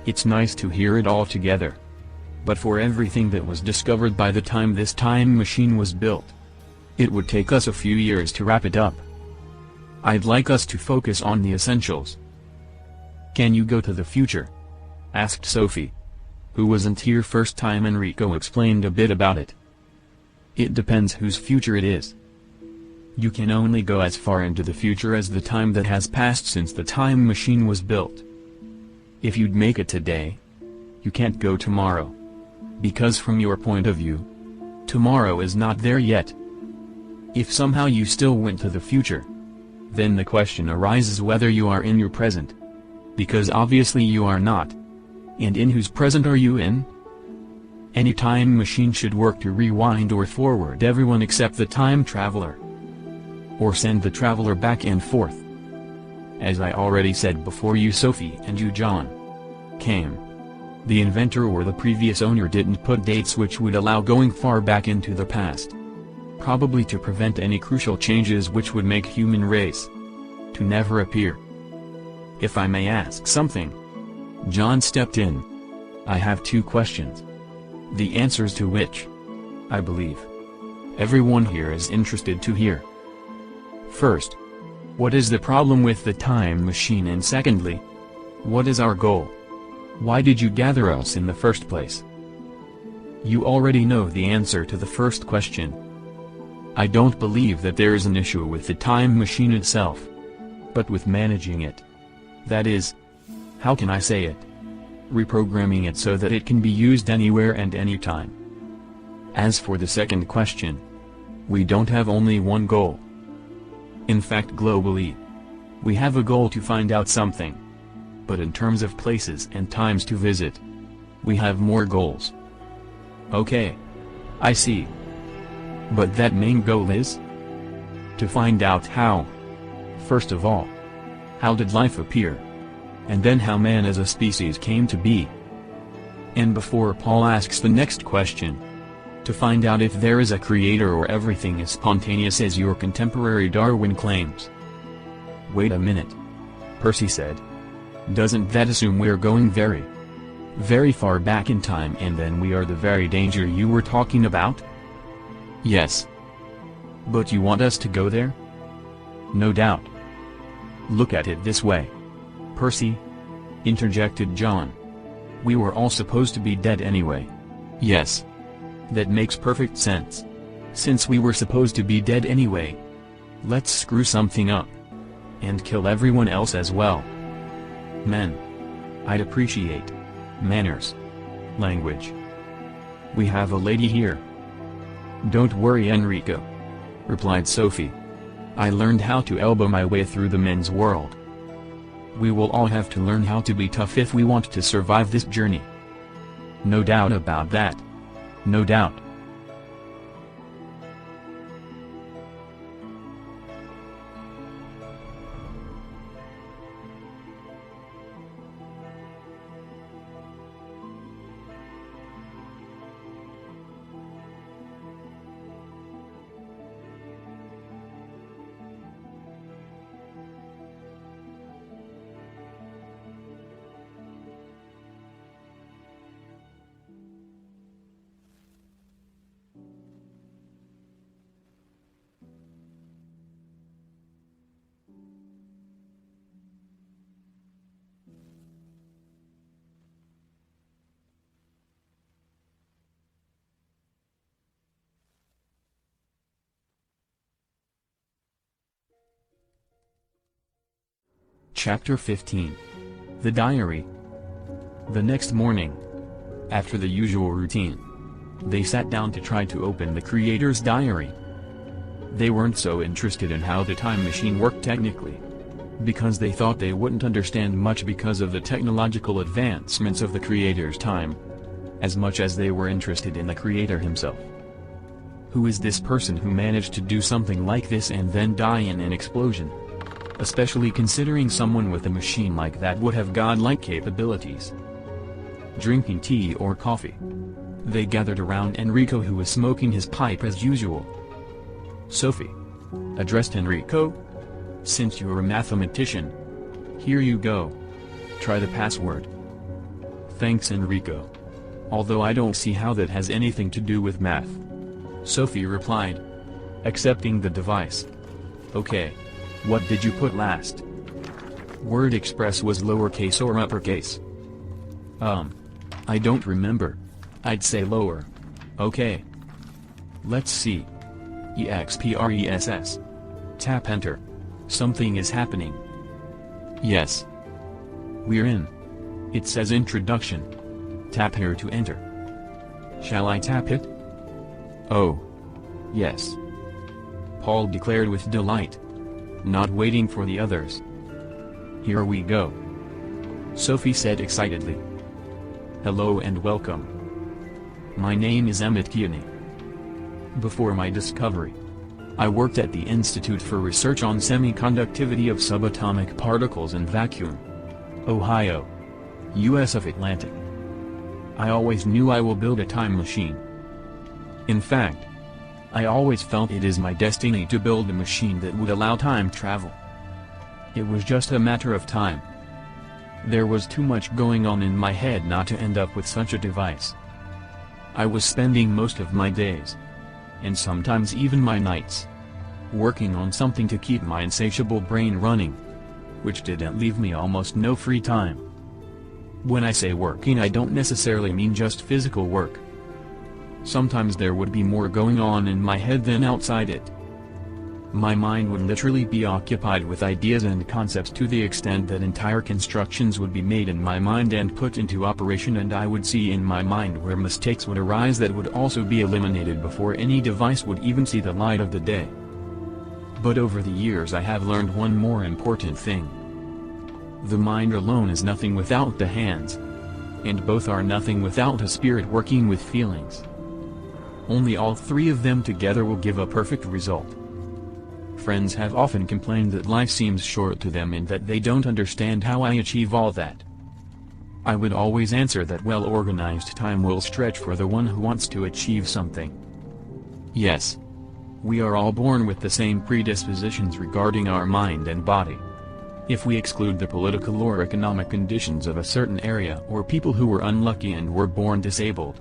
It's nice to hear it all together. but for everything that was discovered by the time this time machine was built. It would take us a few years to wrap it up. I'd like us to focus on the essentials. Can you go to the future? Asked Sophie, who wasn't here first time Enrico explained a bit about it. It depends whose future it is. You can only go as far into the future as the time that has passed since the time machine was built. If you'd make it today, you can't go tomorrow. Because from your point of view, tomorrow is not there yet. If somehow you still went to the future, then the question arises whether you are in your present. Because obviously you are not. And in whose present are you in? Any time machine should work to rewind or forward everyone except the time traveler. Or send the traveler back and forth. As I already said before, you Sophie and you John came. The inventor or the previous owner didn't put dates which would allow going far back into the past. Probably to prevent any crucial changes which would make human race to never appear. If I may ask something. John stepped in. I have 2 questions. The answers to which, I believe, everyone here is interested to hear. First, what is the problem with the time machine, and secondly, what is our goal? Why did you gather us in the first place? You already know the answer to the first question. I don't believe that there is an issue with the time machine itself, but with managing it. That is, how can I say it? Reprogramming it so that it can be used anywhere and anytime. As for the second question, we don't have only one goal. In fact, globally, we have a goal to find out something. But in terms of places and times to visit, we have more goals. Okay. I see. But that main goal is? To find out how. First of all, how did life appear? And then how man as a species came to be. And before Paul asks the next question, to find out if there is a creator or everything is spontaneous as your contemporary Darwin claims. Wait a minute. Percy said. Doesn't that assume we're going very, very far back in time, and then we are the very danger you were talking about? Yes. But you want us to go there? No doubt. Look at it this way. Percy, interjected John. We were all supposed to be dead anyway. Yes. That makes perfect sense. Since we were supposed to be dead anyway, let's screw something up. And kill everyone else as well. Men. I'd appreciate manners. Language. We have a lady here. Don't worry, Enrico, replied Sophie. I learned how to elbow my way through the men's world. We will all have to learn how to be tough if we want to survive this journey. No doubt about that. No doubt. Chapter 15. The Diary. The next morning, after the usual routine, they sat down to try to open the creator's diary. They weren't so interested in how the time machine worked technically, because they thought they wouldn't understand much because of the technological advancements of the creator's time, as much as they were interested in the creator himself. Who is this person who managed to do something like this and then die in an explosion? Especially considering someone with a machine like that would have godlike capabilities. Drinking tea or coffee, they gathered around Enrico, who was smoking his pipe as usual. Sophie addressed Enrico. Since you're a mathematician, here you go. Try the password. Thanks, Enrico. although I don't see how that has anything to do with math. Sophie replied. Accepting the device. Okay. What did you put last? Word Express was lowercase or uppercase? I don't remember. I'd say lower. Okay. Let's see. EXPRESS. Tap enter. Something is happening. Yes. We're in. It says introduction. Tap here to enter. Shall I tap it? Oh. Yes. Paul declared with delight. Not waiting for the others. Here we go. Sophie said excitedly. Hello and welcome. My name is Emmett Kearney. Before my discovery, I worked at the Institute for Research on Semiconductivity of Subatomic Particles and Vacuum. Ohio. U.S. of Atlantic. I always knew I will build a time machine. In fact, I always felt it is my destiny to build a machine that would allow time travel. It was just a matter of time. There was too much going on in my head not to end up with such a device. I was spending most of my days, and sometimes even my nights, working on something to keep my insatiable brain running, which didn't leave me almost no free time. When I say working, I don't necessarily mean just physical work. Sometimes there would be more going on in my head than outside it. My mind would literally be occupied with ideas and concepts to the extent that entire constructions would be made in my mind and put into operation, and I would see in my mind where mistakes would arise that would also be eliminated before any device would even see the light of the day. But over the years I have learned one more important thing. The mind alone is nothing without the hands, and both are nothing without a spirit working with feelings. Only all three of them together will give a perfect result. Friends have often complained that life seems short to them and that they don't understand how I achieve all that. I would always answer that well-organized time will stretch for the one who wants to achieve something. Yes. We are all born with the same predispositions regarding our mind and body. If we exclude the political or economic conditions of a certain area or people who were unlucky and were born disabled.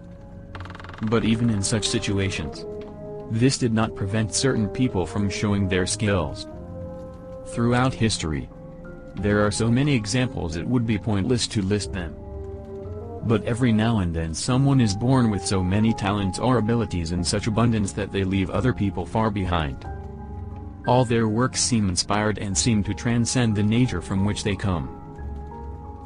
But even in such situations, this did not prevent certain people from showing their skills. Throughout history, there are so many examples it would be pointless to list them. But every now and then someone is born with so many talents or abilities in such abundance that they leave other people far behind. All their works seem inspired and seem to transcend the nature from which they come.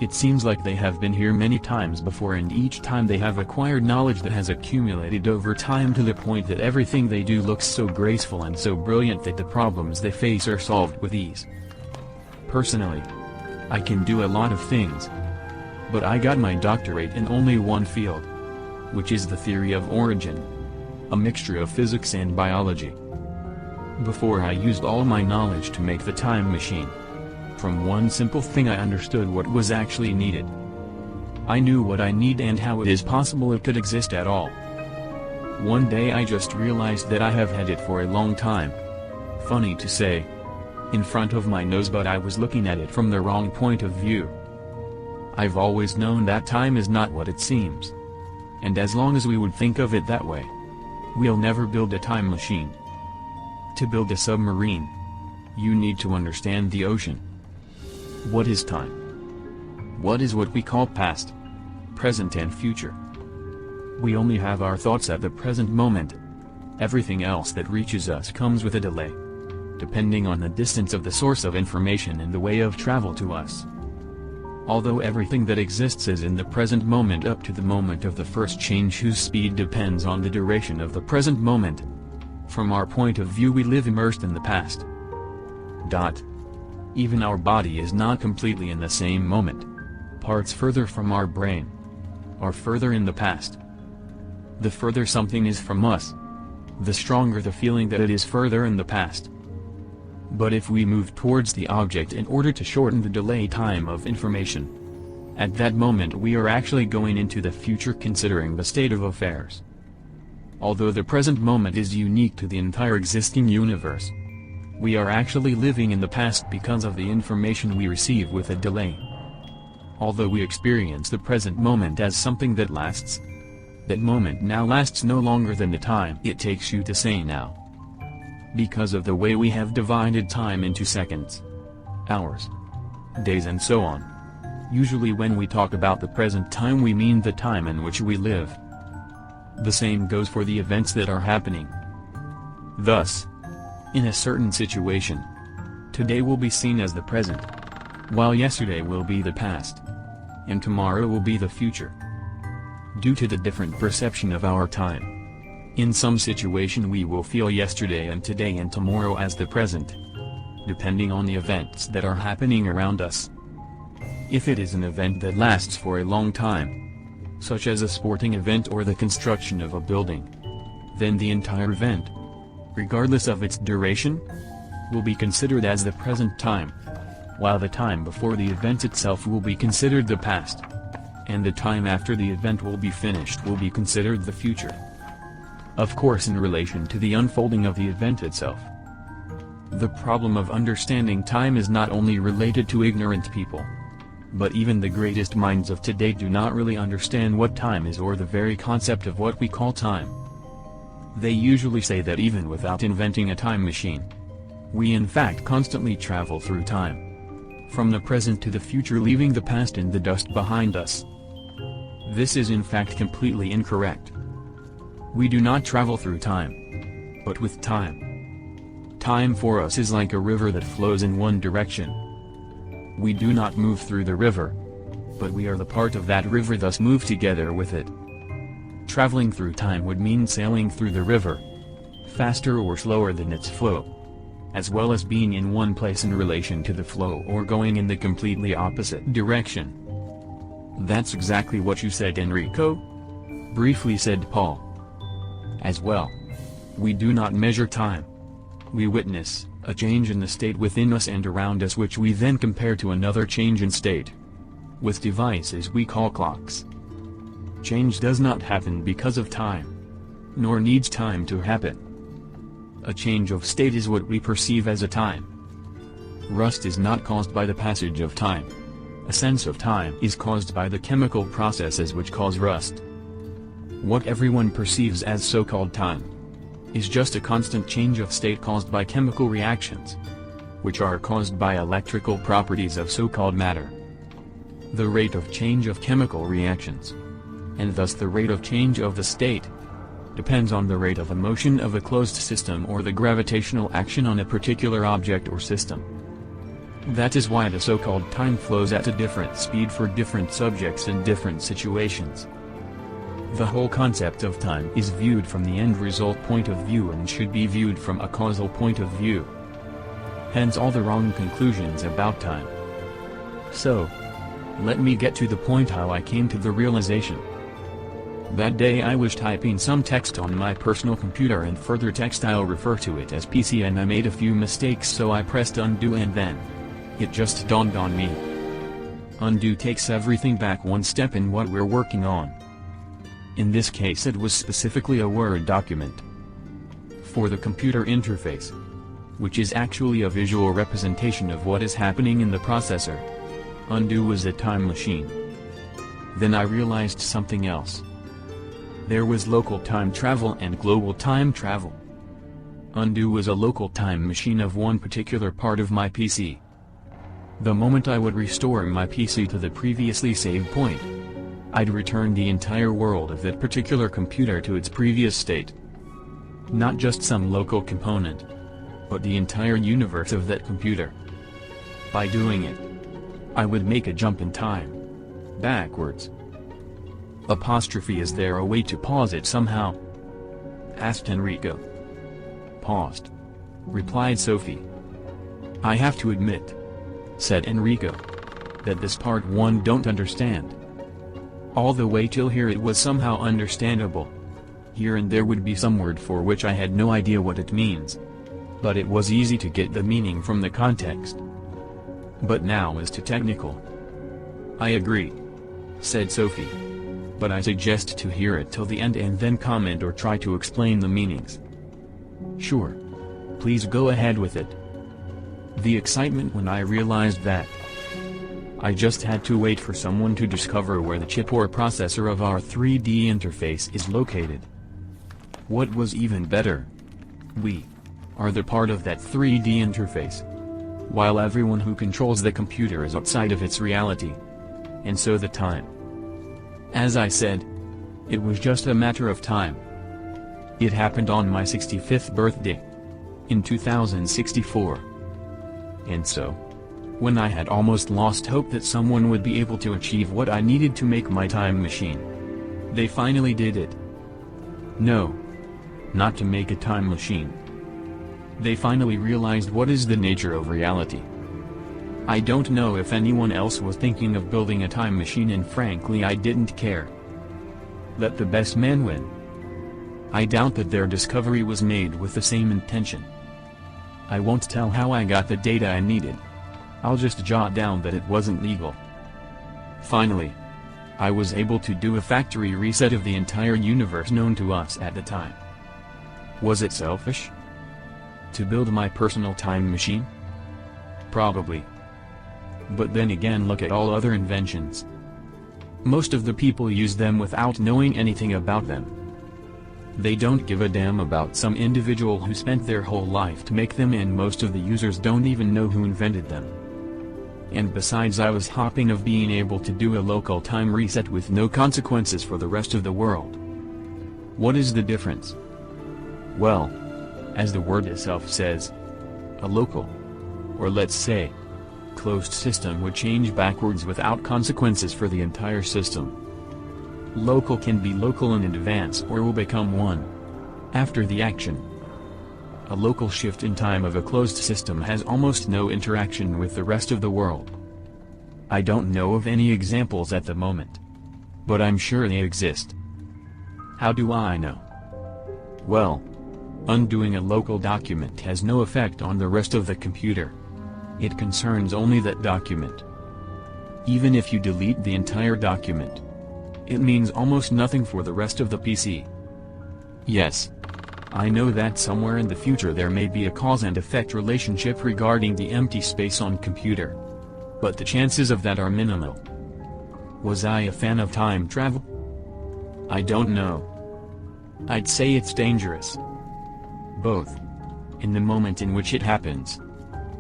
It seems like they have been here many times before, and each time they have acquired knowledge that has accumulated over time to the point that everything they do looks so graceful and so brilliant that the problems they face are solved with ease. Personally, I can do a lot of things. But I got my doctorate in only one field, which is the theory of origin, a mixture of physics and biology. Before I used all my knowledge to make the time machine. From one simple thing I understood what was actually needed. I knew what I need and how it is possible it could exist at all. One day I just realized that I have had it for a long time. Funny to say. In front of my nose, but I was looking at it from the wrong point of view. I've always known that time is not what it seems. And as long as we would think of it that way, we'll never build a time machine. To build a submarine, you need to understand the ocean. What is time? What is what we call past, present and future? We only have our thoughts at the present moment. Everything else that reaches us comes with a delay, depending on the distance of the source of information and the way of travel to us. Although everything that exists is in the present moment up to the moment of the first change whose speed depends on the duration of the present moment. From our point of view we live immersed in the past. Even our body is not completely in the same moment. Parts further from our brain are further in the past. The further something is from us, the stronger the feeling that it is further in the past. But if we move towards the object in order to shorten the delay time of information, at that moment we are actually going into the future considering the state of affairs. Although the present moment is unique to the entire existing universe, we are actually living in the past because of the information we receive with a delay. Although we experience the present moment as something that lasts, That moment now lasts no longer than the time it takes you to say now. Because of the way we have divided time into seconds, hours, days and so on. Usually when we talk about the present time we mean the time in which we live. The same goes for the events that are happening. Thus, in a certain situation, today will be seen as the present, while yesterday will be the past, and tomorrow will be the future. Due to the different perception of our time, in some situation we will feel yesterday and today and tomorrow as the present, depending on the events that are happening around us. If it is an event that lasts for a long time, such as a sporting event or the construction of a building, then the entire event, regardless of its duration, will be considered as the present time, while the time before the event itself will be considered the past, and the time after the event will be finished will be considered the future. Of course, in relation to the unfolding of the event itself. The problem of understanding time is not only related to ignorant people, but even the greatest minds of today do not really understand what time is or the very concept of what we call time. They usually say that even without inventing a time machine, we in fact constantly travel through time, from the present to the future, leaving the past in the dust behind us. This is in fact completely incorrect. We do not travel through time, but with time. Time for us is like a river that flows in one direction. We do not move through the river, but we are the part of that river, thus move together with it. Traveling through time would mean sailing through the river, faster or slower than its flow, as well as being in one place in relation to the flow or going in the completely opposite direction. That's exactly what you said, Enrico, briefly said Paul. As well, we do not measure time. We witness a change in the state within us and around us, which we then compare to another change in state, with devices we call clocks. Change does not happen because of time, nor needs time to happen. A change of state is what we perceive as a time. Rust is not caused by the passage of time. A sense of time is caused by the chemical processes which cause rust. What everyone perceives as so-called time is just a constant change of state caused by chemical reactions, which are caused by electrical properties of so-called matter. The rate of change of chemical reactions, and thus the rate of change of the state, depends on the rate of motion of a closed system or the gravitational action on a particular object or system. That is why the so-called time flows at a different speed for different subjects in different situations. The whole concept of time is viewed from the end result point of view and should be viewed from a causal point of view. Hence all the wrong conclusions about time. So, let me get to the point how I came to the realization. That day I was typing some text on my personal computer and further text, I'll refer to it as PC, and I made a few mistakes, so I pressed undo and then it just dawned on me. Undo takes everything back one step in what we're working on. In this case it was specifically a Word document for the computer interface, which is actually a visual representation of what is happening in the processor. Undo was a time machine. Then I realized something else. There was local time travel and global time travel. Undo was a local time machine of one particular part of my PC. The moment I would restore my PC to the previously saved point, I'd return the entire world of that particular computer to its previous state. Not just some local component, but the entire universe of that computer. By doing it, I would make a jump in time, backwards. Apostrophe, is there a way to pause it somehow? Asked Enrico. Paused, replied Sophie. I have to admit, said Enrico, that this part one don't understand. All the way till here it was somehow understandable. Here and there would be some word for which I had no idea what it means. But it was easy to get the meaning from the context. But now as to technical. I agree, said Sophie. But I suggest to hear it till the end and then comment or try to explain the meanings. Sure. Please go ahead with it. The excitement when I realized that I just had to wait for someone to discover where the chip or processor of our 3D interface is located. What was even better? We are the part of that 3D interface, while everyone who controls the computer is outside of its reality. And so the time. As I said, it was just a matter of time. It happened on my 65th birthday, in 2064. And so, when I had almost lost hope that someone would be able to achieve what I needed to make my time machine, they finally did it. No, not to make a time machine. They finally realized what is the nature of reality. I don't know if anyone else was thinking of building a time machine, and frankly I didn't care. Let the best man win. I doubt that their discovery was made with the same intention. I won't tell how I got the data I needed. I'll just jot down that it wasn't legal. Finally, I was able to do a factory reset of the entire universe known to us at the time. Was it selfish to build my personal time machine? Probably. But then again, look at all other inventions. Most of the people use them without knowing anything about them. They don't give a damn about some individual who spent their whole life to make them, and most of the users don't even know who invented them. And besides, I was hoping of being able to do a local time reset with no consequences for the rest of the world. What is the difference? Well, as the word itself says, a local, or let's say, closed system would change backwards without consequences for the entire system. Local can be local in advance or will become one after the action. A local shift in time of a closed system has almost no interaction with the rest of the world. I don't know of any examples at the moment, but I'm sure they exist. How do I know? Well, undoing a local document has no effect on the rest of the computer. It concerns only that document. Even if you delete the entire document, it means almost nothing for the rest of the PC. Yes, I know that somewhere in the future there may be a cause and effect relationship regarding the empty space on computer, but the chances of that are minimal. Was I a fan of time travel? I don't know. I'd say it's dangerous. Both. In the moment in which it happens,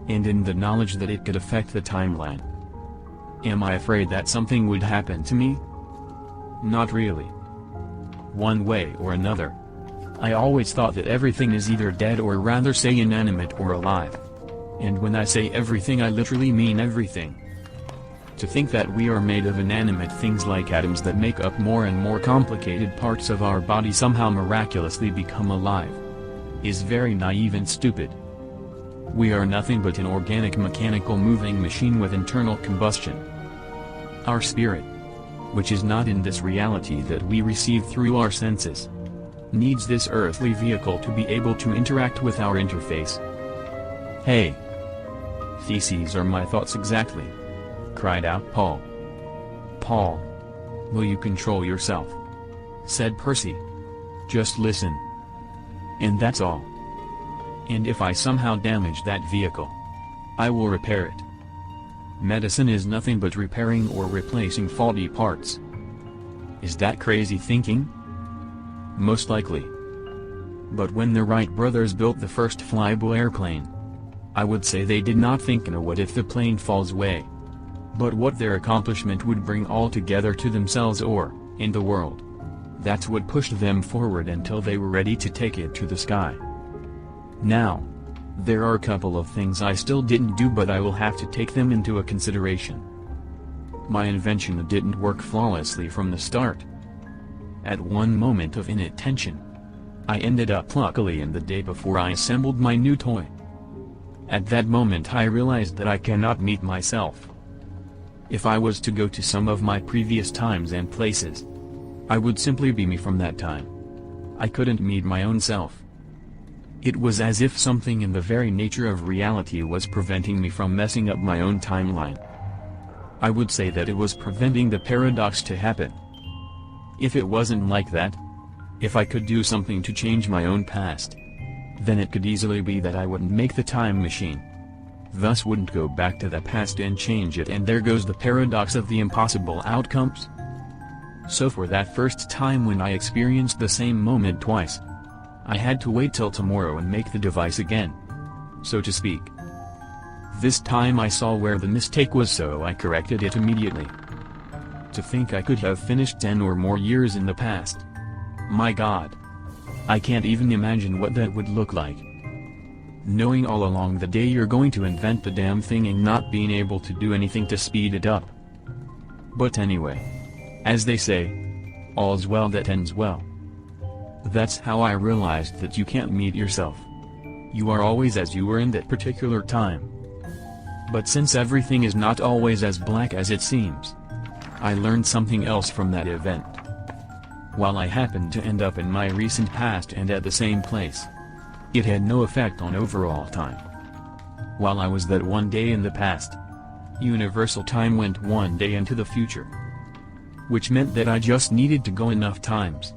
and in the knowledge that it could affect the timeline. Am I afraid that something would happen to me? Not really. One way or another. I always thought that everything is either dead or rather say inanimate or alive. And when I say everything, I literally mean everything. To think that we are made of inanimate things like atoms that make up more and more complicated parts of our body somehow miraculously become alive is very naive and stupid. We are nothing but an organic mechanical moving machine with internal combustion. Our spirit, which is not in this reality that we receive through our senses, needs this earthly vehicle to be able to interact with our interface. Hey! Theses are my thoughts exactly, cried out Paul. Paul! Will you control yourself? Said Percy. Just listen. And that's all. And if I somehow damage that vehicle, I will repair it. Medicine is nothing but repairing or replacing faulty parts. Is that crazy thinking? Most likely. But when the Wright brothers built the first flyable airplane, I would say they did not think in a what if the plane falls away, but what their accomplishment would bring altogether to themselves or, in the world. That's what pushed them forward until they were ready to take it to the sky. Now, there are a couple of things I still didn't do, but I will have to take them into a consideration. My invention didn't work flawlessly from the start. At one moment of inattention, I ended up luckily in the day before I assembled my new toy. At that moment I realized that I cannot meet myself. If I was to go to some of my previous times and places, I would simply be me from that time. I couldn't meet my own self. It was as if something in the very nature of reality was preventing me from messing up my own timeline. I would say that it was preventing the paradox to happen. If it wasn't like that, if I could do something to change my own past, then it could easily be that I wouldn't make the time machine. thus wouldn't go back to the past and change it, and there goes the paradox of the impossible outcomes. So for that first time when I experienced the same moment twice, I had to wait till tomorrow and make the device again, so to speak. This time I saw where the mistake was, so I corrected it immediately. To think I could have finished 10 or more years in the past. My God. I can't even imagine what that would look like. Knowing all along the day you're going to invent the damn thing and not being able to do anything to speed it up. But anyway, as they say, all's well that ends well. That's how I realized that you can't meet yourself. You are always as you were in that particular time. But since everything is not always as black as it seems, I learned something else from that event. While I happened to end up in my recent past and at the same place, it had no effect on overall time. While I was that one day in the past, universal time went one day into the future. Which meant that I just needed to go enough times,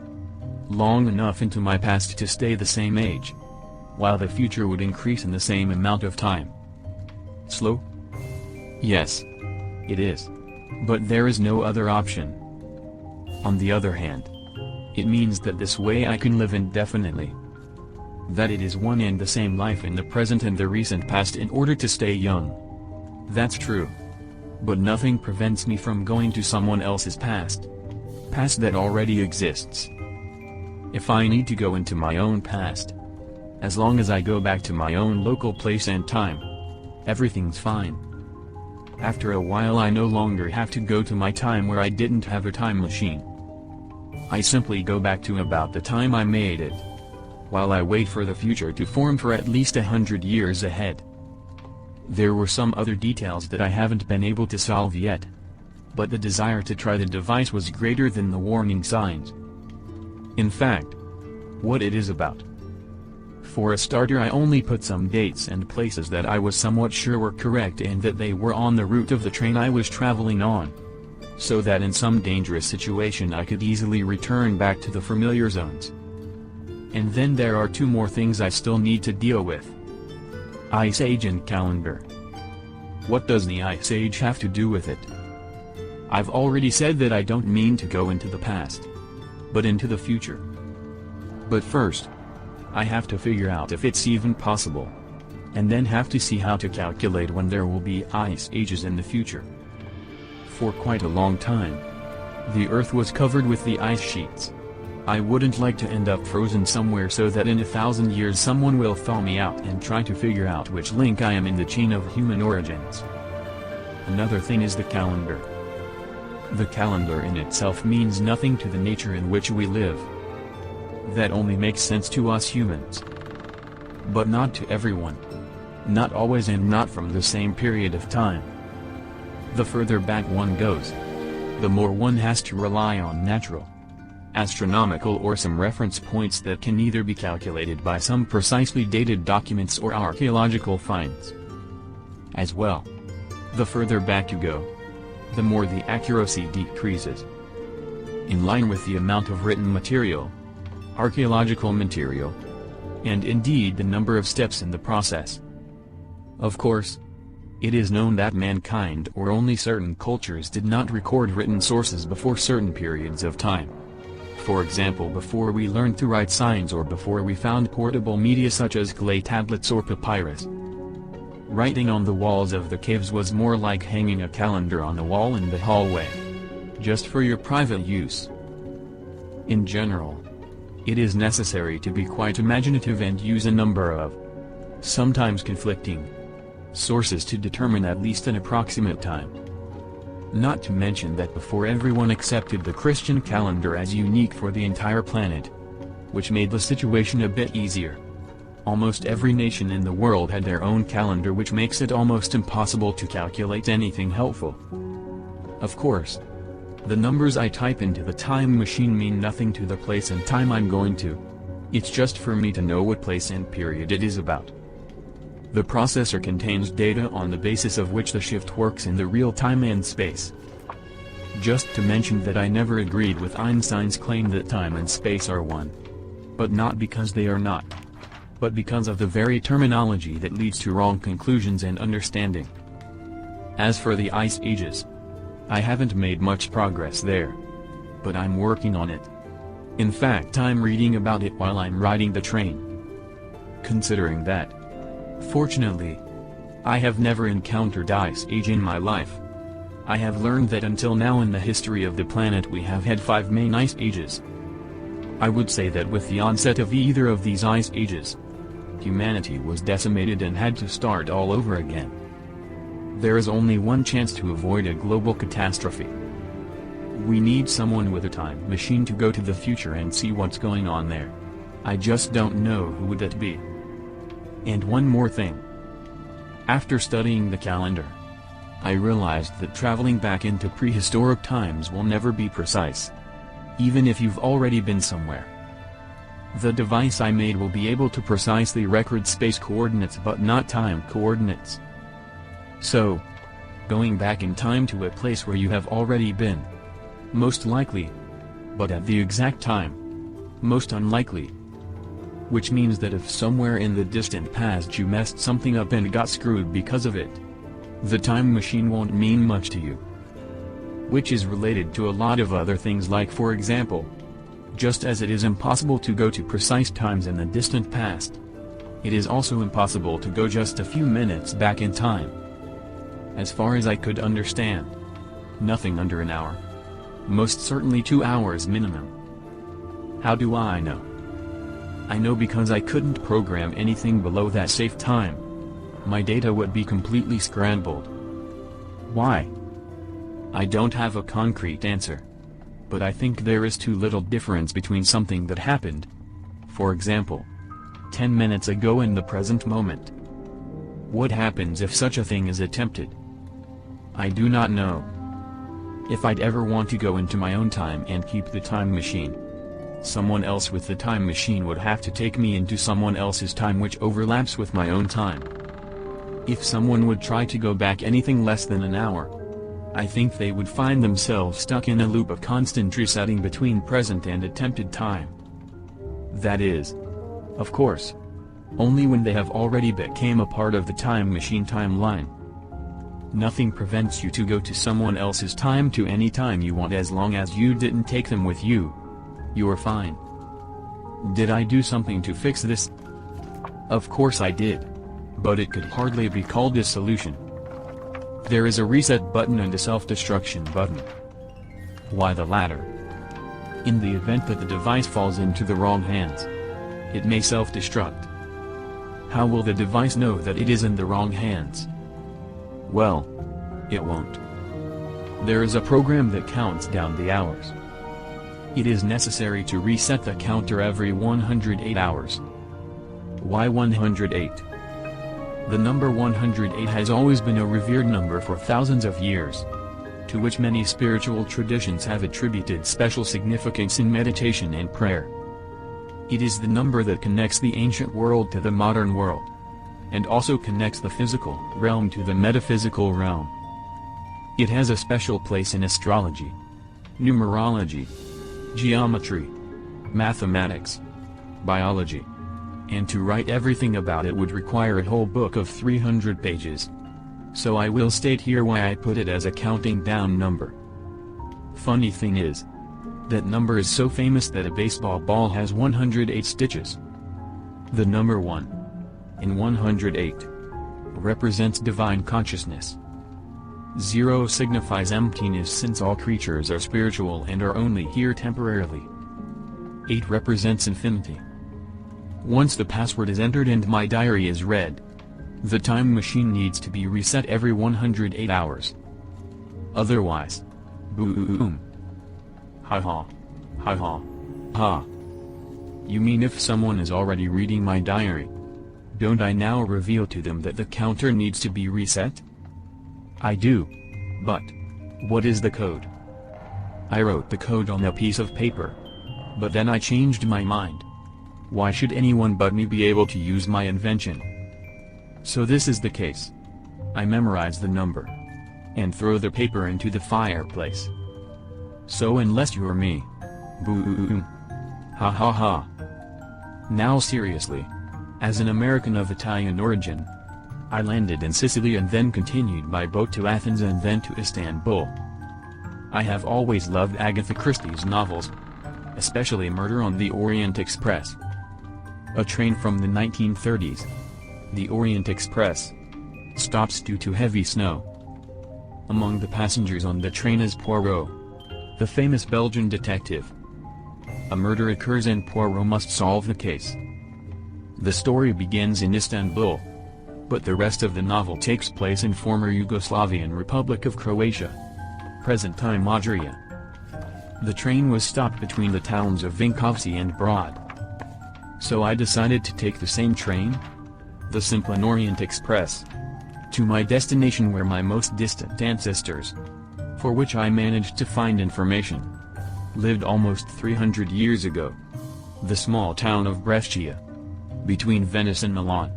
long enough into my past to stay the same age, while the future would increase in the same amount of time. Slow? Yes. It is. But there is no other option. On the other hand, it means that this way I can live indefinitely. That it is one and the same life in the present and the recent past in order to stay young. That's true. But nothing prevents me from going to someone else's past. Past that already exists. If I need to go into my own past, as long as I go back to my own local place and time, everything's fine. After a while I no longer have to go to my time where I didn't have a time machine. I simply go back to about the time I made it, while I wait for the future to form for at least 100 years ahead. There were some other details that I haven't been able to solve yet, but the desire to try the device was greater than the warning signs. In fact, what it is about. For a starter, I only put some dates and places that I was somewhat sure were correct and that they were on the route of the train I was traveling on, so that in some dangerous situation I could easily return back to the familiar zones. And then there are two more things I still need to deal with. Ice Age and calendar. What does the Ice Age have to do with it? I've already said that I don't mean to go into the past, but into the future. But first, I have to figure out if it's even possible, and then have to see how to calculate when there will be ice ages in the future. For quite a long time, the Earth was covered with the ice sheets. I wouldn't like to end up frozen somewhere so that in 1,000 years someone will thaw me out and try to figure out which link I am in the chain of human origins. Another thing is the calendar. The calendar in itself means nothing to the nature in which we live. That only makes sense to us humans. But not to everyone. Not always, and not from the same period of time. The further back one goes, the more one has to rely on natural, astronomical, or some reference points that can either be calculated by some precisely dated documents or archaeological finds. As well, the further back you go, the more the accuracy decreases. In line with the amount of written material, archaeological material, and indeed the number of steps in the process. Of course, it is known that mankind or only certain cultures did not record written sources before certain periods of time. For example, before we learned to write signs or before we found portable media such as clay tablets or papyrus. Writing on the walls of the caves was more like hanging a calendar on the wall in the hallway, just for your private use. In general, it is necessary to be quite imaginative and use a number of, sometimes conflicting, sources to determine at least an approximate time. Not to mention that before everyone accepted the Christian calendar as unique for the entire planet, which made the situation a bit easier. Almost every nation in the world had their own calendar, which makes it almost impossible to calculate anything helpful. Of course, the numbers I type into the time machine mean nothing to the place and time I'm going to. It's just for me to know what place and period it is about. The processor contains data on the basis of which the shift works in the real time and space. Just to mention that I never agreed with Einstein's claim that time and space are one. But not because they are not. but because of the very terminology that leads to wrong conclusions and understanding. As for the Ice Ages, I haven't made much progress there. But I'm working on it. In fact, I'm reading about it while I'm riding the train. Considering that, fortunately, I have never encountered Ice Age in my life. I have learned that until now in the history of the planet we have had 5 main Ice Ages. I would say that with the onset of either of these Ice Ages, humanity was decimated and had to start all over again. There is only one chance to avoid a global catastrophe. We need someone with a time machine to go to the future and see what's going on there. I just don't know who would that be. And one more thing. After studying the calendar, I realized that traveling back into prehistoric times will never be precise, even if you've already been somewhere. The device I made will be able to precisely record space coordinates but not time coordinates. So, going back in time to a place where you have already been, most likely, but at the exact time, most unlikely. Which means that if somewhere in the distant past you messed something up and got screwed because of it, the time machine won't mean much to you. Which is related to a lot of other things, like for example, just as it is impossible to go to precise times in the distant past, it is also impossible to go just a few minutes back in time. As far as I could understand, nothing under an hour. Most certainly 2 hours minimum. How do I know? I know because I couldn't program anything below that safe time. My data would be completely scrambled. Why? I don't have a concrete answer. But I think there is too little difference between something that happened, for example, 10 minutes ago and the present moment. What happens if such a thing is attempted? I do not know. If I'd ever want to go into my own time and keep the time machine, someone else with the time machine would have to take me into someone else's time which overlaps with my own time. If someone would try to go back anything less than an hour, I think they would find themselves stuck in a loop of constant resetting between present and attempted time. That is, of course, only when they have already became a part of the time machine timeline. Nothing prevents you to go to someone else's time to any time you want as long as you didn't take them with you. You're fine. Did I do something to fix this? Of course I did. But it could hardly be called a solution. There is a reset button and a self-destruction button. Why the latter? In the event that the device falls into the wrong hands, it may self-destruct. How will the device know that it is in the wrong hands? Well, it won't. There is a program that counts down the hours. It is necessary to reset the counter every 108 hours. Why 108? The number 108 has always been a revered number for thousands of years, to which many spiritual traditions have attributed special significance in meditation and prayer. It is the number that connects the ancient world to the modern world, and also connects the physical realm to the metaphysical realm. It has a special place in astrology, numerology, geometry, mathematics, biology, and to write everything about it would require a whole book of 300 pages. So I will state here why I put it as a counting down number. Funny thing is, that number is so famous that a baseball ball has 108 stitches. The number 1 in 108 represents divine consciousness. 0 signifies emptiness since all creatures are spiritual and are only here temporarily. 8 represents infinity. Once the password is entered and my diary is read, the time machine needs to be reset every 108 hours. Otherwise, boom. Ha ha. Ha ha. Ha. You mean if someone is already reading my diary, don't I now reveal to them that the counter needs to be reset? I do. But what is the code? I wrote the code on a piece of paper. But then I changed my mind. Why should anyone but me be able to use my invention? So this is the case. I memorize the number and throw the paper into the fireplace. So unless you're me, boom. Ha ha ha. Now seriously, As an American of Italian origin, I landed in Sicily and then continued by boat to Athens and then to Istanbul. I have always loved Agatha Christie's novels, especially Murder on the Orient Express. A train from the 1930s, the Orient Express, stops due to heavy snow. Among the passengers on the train is Poirot, the famous Belgian detective. A murder occurs and Poirot must solve the case. The story begins in Istanbul, but the rest of the novel takes place in former Yugoslavian Republic of Croatia, present-time Austria. The train was stopped between the towns of Vinkovci and Brod. So I decided to take the same train, the Simplon Orient Express, to my destination where my most distant ancestors, for which I managed to find information, lived almost 300 years ago. The small town of Brescia, between Venice and Milan.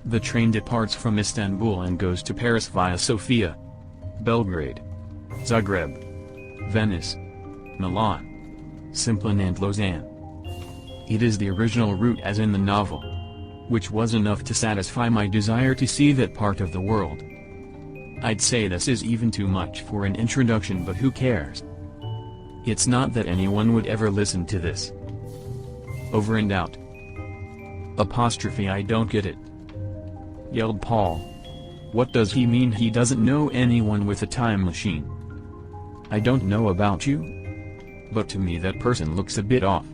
The train departs from Istanbul and goes to Paris via Sofia, Belgrade, Zagreb, Venice, Milan, Simplon and Lausanne. It is the original route as in the novel, which was enough to satisfy my desire to see that part of the world. I'd say this is even too much for an introduction, but who cares? It's not that anyone would ever listen to this. Over and out. Apostrophe I don't get it, yelled Paul. What does he mean he doesn't know anyone with a time machine? I don't know about you, but to me that person looks a bit off.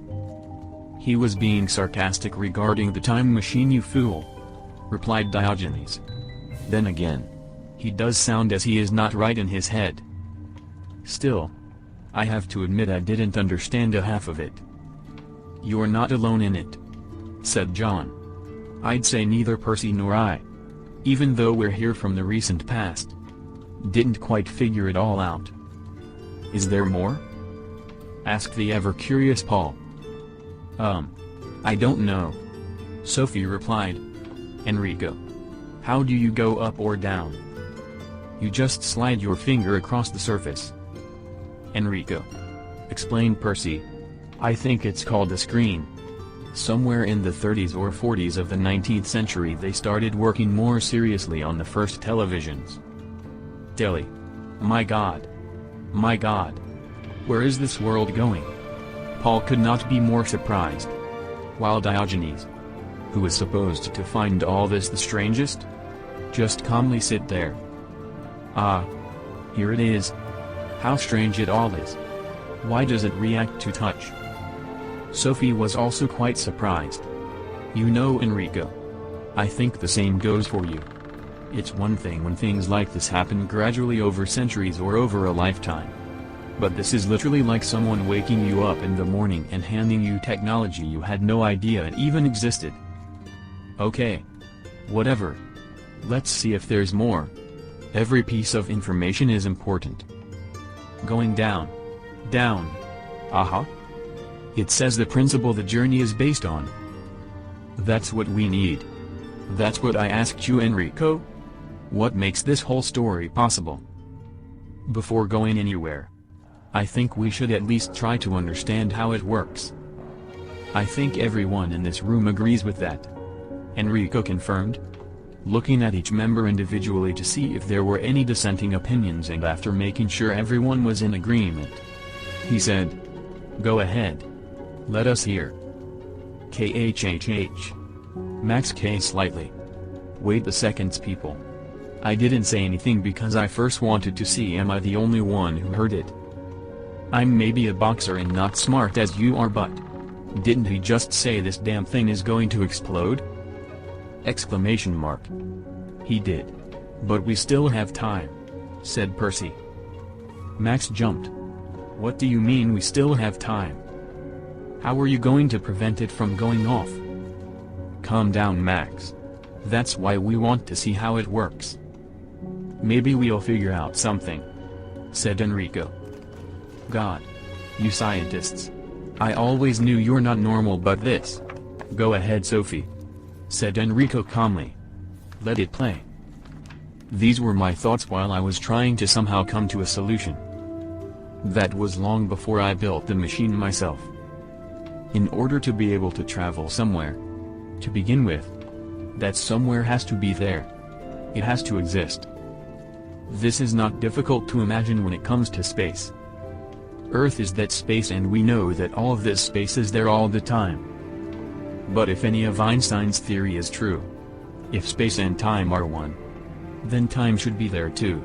He was being sarcastic regarding the time machine, you fool, replied Diogenes. Then again, he does sound as he is not right in his head. Still, I have to admit I didn't understand a half of it. You're not alone in it, said John. I'd say neither Percy nor I, even though we're here from the recent past, didn't quite figure it all out. Is there more? Asked the ever-curious Paul. I don't know, Sophie replied. Enrico, how do you go up or down? You just slide your finger across the surface. Enrico, explained Percy. I think it's called a screen. Somewhere in the 30s or 40s of the 19th century they started working more seriously on the first televisions. Telly. My God. My God. Where is this world going? Paul could not be more surprised. While Diogenes, who was supposed to find all this the strangest, just calmly sit there. Ah. Here it is. How strange it all is. Why does it react to touch? Sophie was also quite surprised. You know, Enrico, I think the same goes for you. It's one thing when things like this happen gradually over centuries or over a lifetime. But this is literally like someone waking you up in the morning and handing you technology you had no idea it even existed. Okay. Whatever. Let's see if there's more. Every piece of information is important. Going down. Down. Aha. It says the principle the journey is based on. That's what we need. That's what I asked you, Enrico. What makes this whole story possible? Before going anywhere, I think we should at least try to understand how it works. I think everyone in this room agrees with that. Enrico confirmed, looking at each member individually to see if there were any dissenting opinions, and after making sure everyone was in agreement, he said, "Go ahead. Let us hear." KHHH. Max K slightly. Wait the seconds, people. I didn't say anything because I first wanted to see am I the only one who heard it. I'm maybe a boxer and not smart as you are, but didn't he just say this damn thing is going to explode? Exclamation mark. He did. But we still have time, said Percy. Max jumped. What do you mean we still have time? How are you going to prevent it from going off? Calm down, Max. That's why we want to see how it works. Maybe we'll figure out something, said Enrico. God. You scientists. I always knew you're not normal, but this. Go ahead, Sophie, said Enrico calmly. Let it play. These were my thoughts while I was trying to somehow come to a solution. That was long before I built the machine myself. In order to be able to travel somewhere, To begin with, that somewhere has to be there. It has to exist. This is not difficult to imagine when it comes to space. Earth is that space, and we know that all of this space is there all the time. But if any of Einstein's theory is true, if space and time are one, then time should be there too.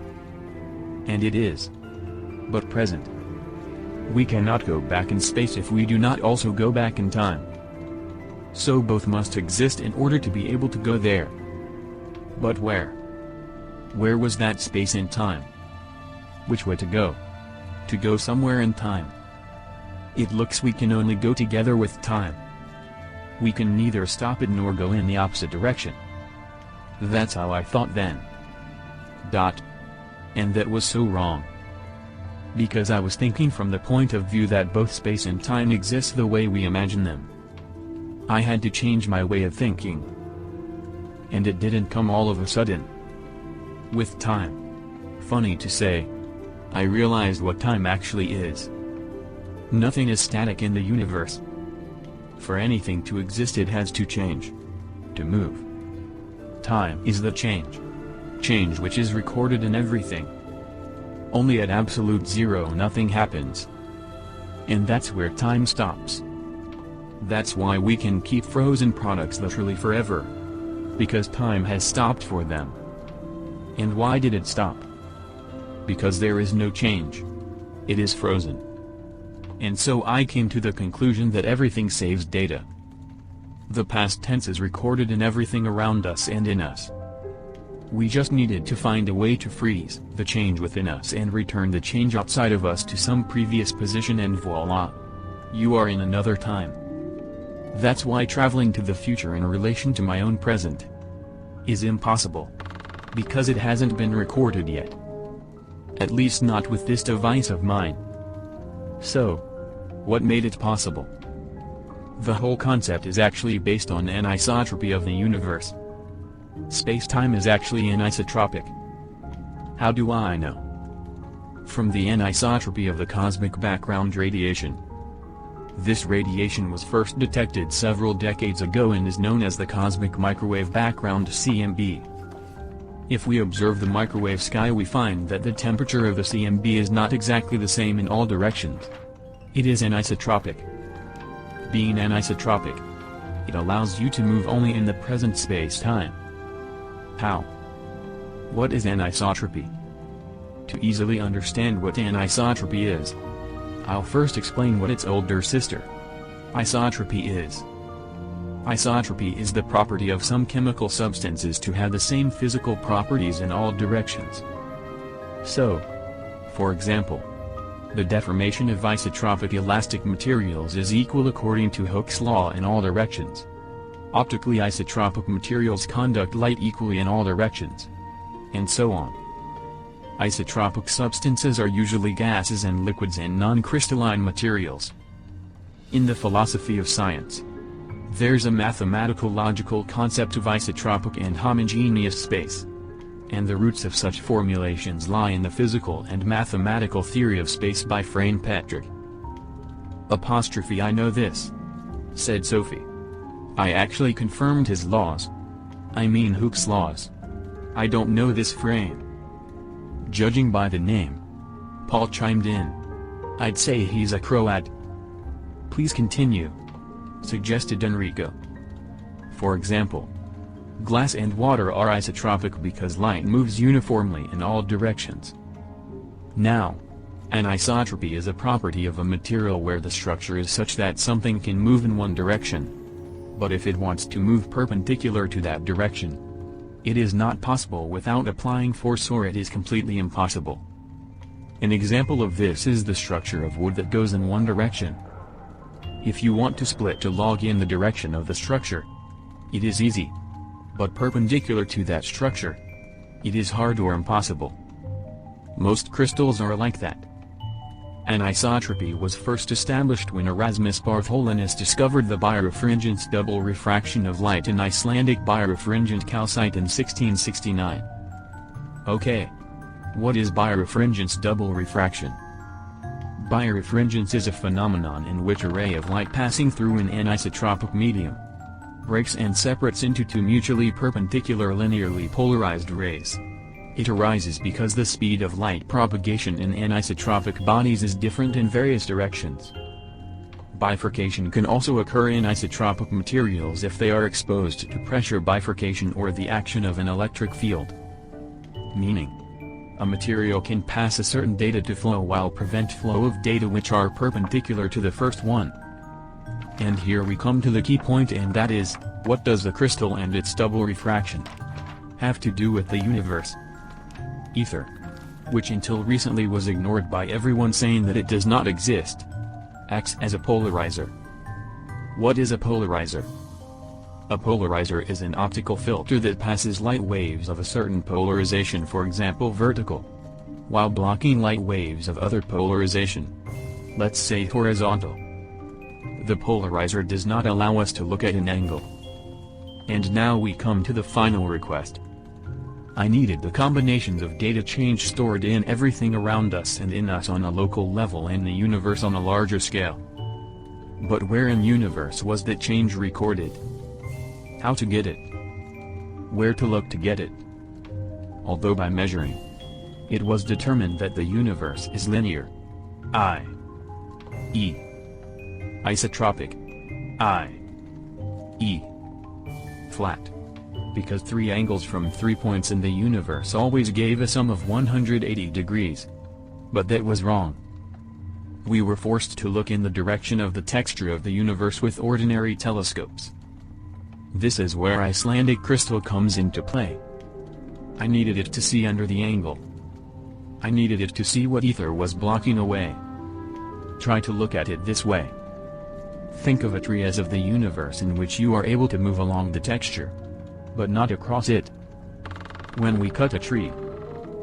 And it is. But present. We cannot go back in space if we do not also go back in time. So both must exist in order to be able to go there. But where? Where was that space and time? Which way to go? To go somewhere in time. It looks we can only go together with time. We can neither stop it nor go in the opposite direction. That's how I thought then. And that was so wrong. Because I was thinking from the point of view that both space and time exist the way we imagine them. I had to change my way of thinking. And it didn't come all of a sudden. With time. Funny to say, I realized what time actually is. Nothing is static in the universe. For anything to exist it has to change. To move. Time is the change. Change which is recorded in everything. Only at absolute zero nothing happens. And that's where time stops. That's why we can keep frozen products literally forever. Because time has stopped for them. And why did it stop? Because there is no change. It is frozen. And so I came to the conclusion that everything saves data. The past tense is recorded in everything around us and in us. We just needed to find a way to freeze the change within us and return the change outside of us to some previous position, and voila! You are in another time. That's why traveling to the future in relation to my own present is impossible. Because it hasn't been recorded yet. At least not with this device of mine. So, what made it possible? The whole concept is actually based on anisotropy of the universe. Space-time is actually anisotropic. How do I know? From the anisotropy of the cosmic background radiation. This radiation was first detected several decades ago and is known as the cosmic microwave background (CMB). If we observe the microwave sky, we find that the temperature of the CMB is not exactly the same in all directions. It is anisotropic. Being anisotropic, it allows you to move only in the present space-time. How? What is anisotropy? To easily understand what anisotropy is, I'll first explain what its older sister, isotropy, is. Isotropy is the property of some chemical substances to have the same physical properties in all directions. So, for example, the deformation of isotropic elastic materials is equal according to Hooke's law in all directions. Optically isotropic materials conduct light equally in all directions. And so on. Isotropic substances are usually gases and liquids and non-crystalline materials. In the philosophy of science, there's a mathematical logical concept of isotropic and homogeneous space. And the roots of such formulations lie in the physical and mathematical theory of space by Frane Petrick. I know this, said Sophie. I actually confirmed his laws. I mean Hooke's laws. I don't know this Frane. Judging by the name, Paul chimed in. I'd say he's a Croat. Please continue, suggested Enrico. For example, glass and water are isotropic because light moves uniformly in all directions. Now, anisotropy is a property of a material where the structure is such that something can move in one direction. But if it wants to move perpendicular to that direction, it is not possible without applying force, or it is completely impossible. An example of this is the structure of wood that goes in one direction. If you want to split a log in the direction of the structure, it is easy. But perpendicular to that structure, it is hard or impossible. Most crystals are like that. Anisotropy was first established when Erasmus Bartholinus discovered the birefringence double refraction of light in Icelandic birefringent calcite in 1669. Okay. What is birefringence double refraction? Birefringence is a phenomenon in which a ray of light passing through an anisotropic medium breaks and separates into two mutually perpendicular linearly polarized rays. It arises because the speed of light propagation in anisotropic bodies is different in various directions. Bifurcation can also occur in isotropic materials if they are exposed to pressure bifurcation or the action of an electric field. Meaning, a material can pass a certain data to flow while prevent flow of data which are perpendicular to the first one. And here we come to the key point, and that is, what does the crystal and its double refraction have to do with the universe? Ether, which until recently was ignored by everyone saying that it does not exist, acts as a polarizer. What is a polarizer? A polarizer is an optical filter that passes light waves of a certain polarization, for example vertical, while blocking light waves of other polarization, let's say horizontal. The polarizer does not allow us to look at an angle. And now we come to the final request. I needed the combinations of data change stored in everything around us and in us on a local level and the universe on a larger scale. But where in universe was that change recorded? How to get it? Where to look to get it? Although by measuring, it was determined that the universe is linear, i.e. isotropic, i.e. flat, because three angles from 3 points in the universe always gave a sum of 180 degrees. But that was wrong. We were forced to look in the direction of the texture of the universe with ordinary telescopes. This is where Icelandic crystal comes into play. I needed it to see under the angle. I needed it to see what ether was blocking away. Try to look at it this way. Think of a tree as of the universe in which you are able to move along the texture, but not across it. When we cut a tree,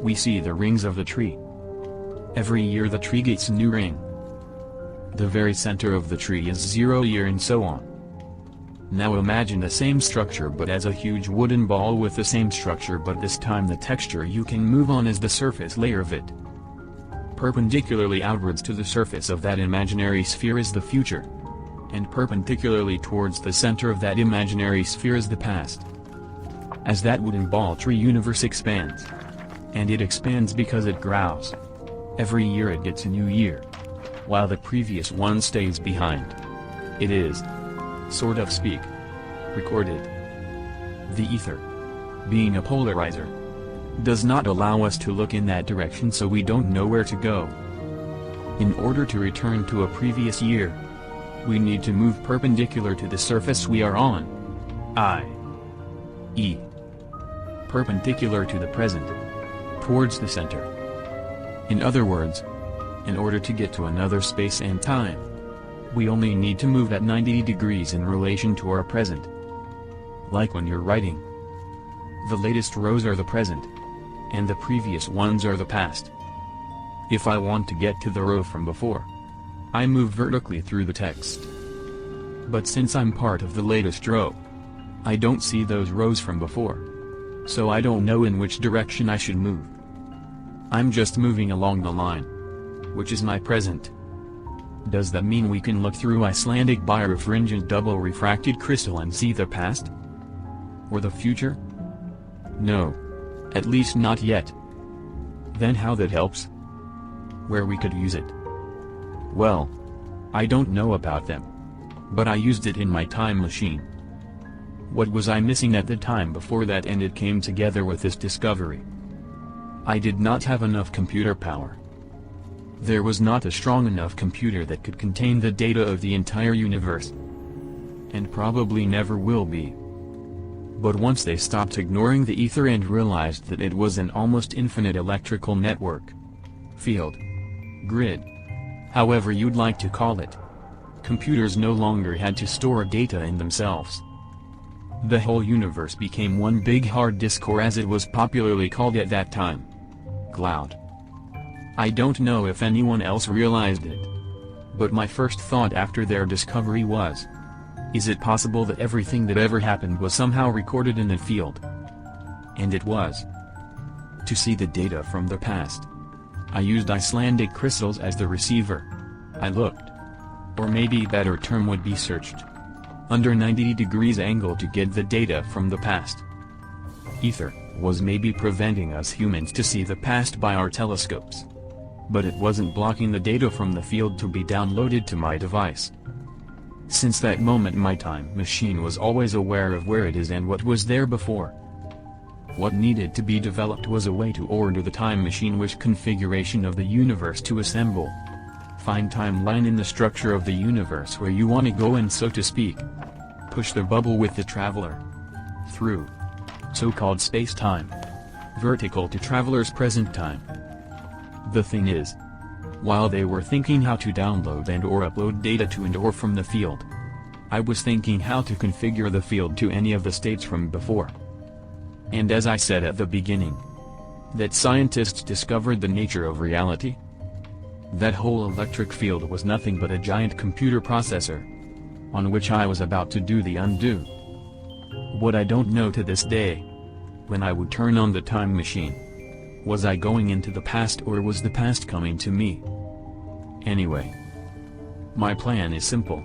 we see the rings of the tree. Every year the tree gets a new ring. The very center of the tree is 0 year and so on. Now imagine the same structure but as a huge wooden ball with the same structure, but this time the texture you can move on is the surface layer of it. Perpendicularly outwards to the surface of that imaginary sphere is the future, and perpendicularly towards the center of that imaginary sphere is the past. As that wooden ball tree universe expands, and it expands because it grows. Every year it gets a new year, while the previous one stays behind. It is, sort of speak, recorded. The ether, being a polarizer, does not allow us to look in that direction, so we don't know where to go. In order to return to a previous year, we need to move perpendicular to the surface we are on, i.e. perpendicular to the present, towards the center. In other words, in order to get to another space and time, we only need to move at 90 degrees in relation to our present. Like when you're writing, the latest rows are the present, and the previous ones are the past. If I want to get to the row from before, I move vertically through the text. But since I'm part of the latest row, I don't see those rows from before, so I don't know in which direction I should move. I'm just moving along the line, which is my present. Does that mean we can look through Icelandic birefringent double refracted crystal and see the past? Or the future? No. At least not yet. Then how that helps? Where we could use it? Well, I don't know about them, but I used it in my time machine. What was I missing at the time before that, and it came together with this discovery? I did not have enough computer power. There was not a strong enough computer that could contain the data of the entire universe. And probably never will be. But once they stopped ignoring the ether and realized that it was an almost infinite electrical network, field, grid, however you'd like to call it, computers no longer had to store data in themselves. The whole universe became one big hard disk, or as it was popularly called at that time, cloud. I don't know if anyone else realized it, but my first thought after their discovery was, is it possible that everything that ever happened was somehow recorded in a field? And it was. To see the data from the past, I used Icelandic crystals as the receiver. I looked. Or maybe a better term would be searched. under 90 degrees angle to get the data from the past. Ether was maybe preventing us humans to see the past by our telescopes. But it wasn't blocking the data from the field to be downloaded to my device. Since that moment my time machine was always aware of where it is and what was there before. What needed to be developed was a way to order the time machine, which configuration of the universe to assemble. Find timeline in the structure of the universe where you want to go and, so to speak, push the bubble with the traveler through so-called space-time, vertical to traveler's present time. The thing is, while they were thinking how to download and or upload data to and or from the field, I was thinking how to configure the field to any of the states from before. And as I said at the beginning, that scientists discovered the nature of reality. That whole electric field was nothing but a giant computer processor, on which I was about to do the undo. What I don't know to this day, when I would turn on the time machine, was I going into the past or was the past coming to me? Anyway, my plan is simple.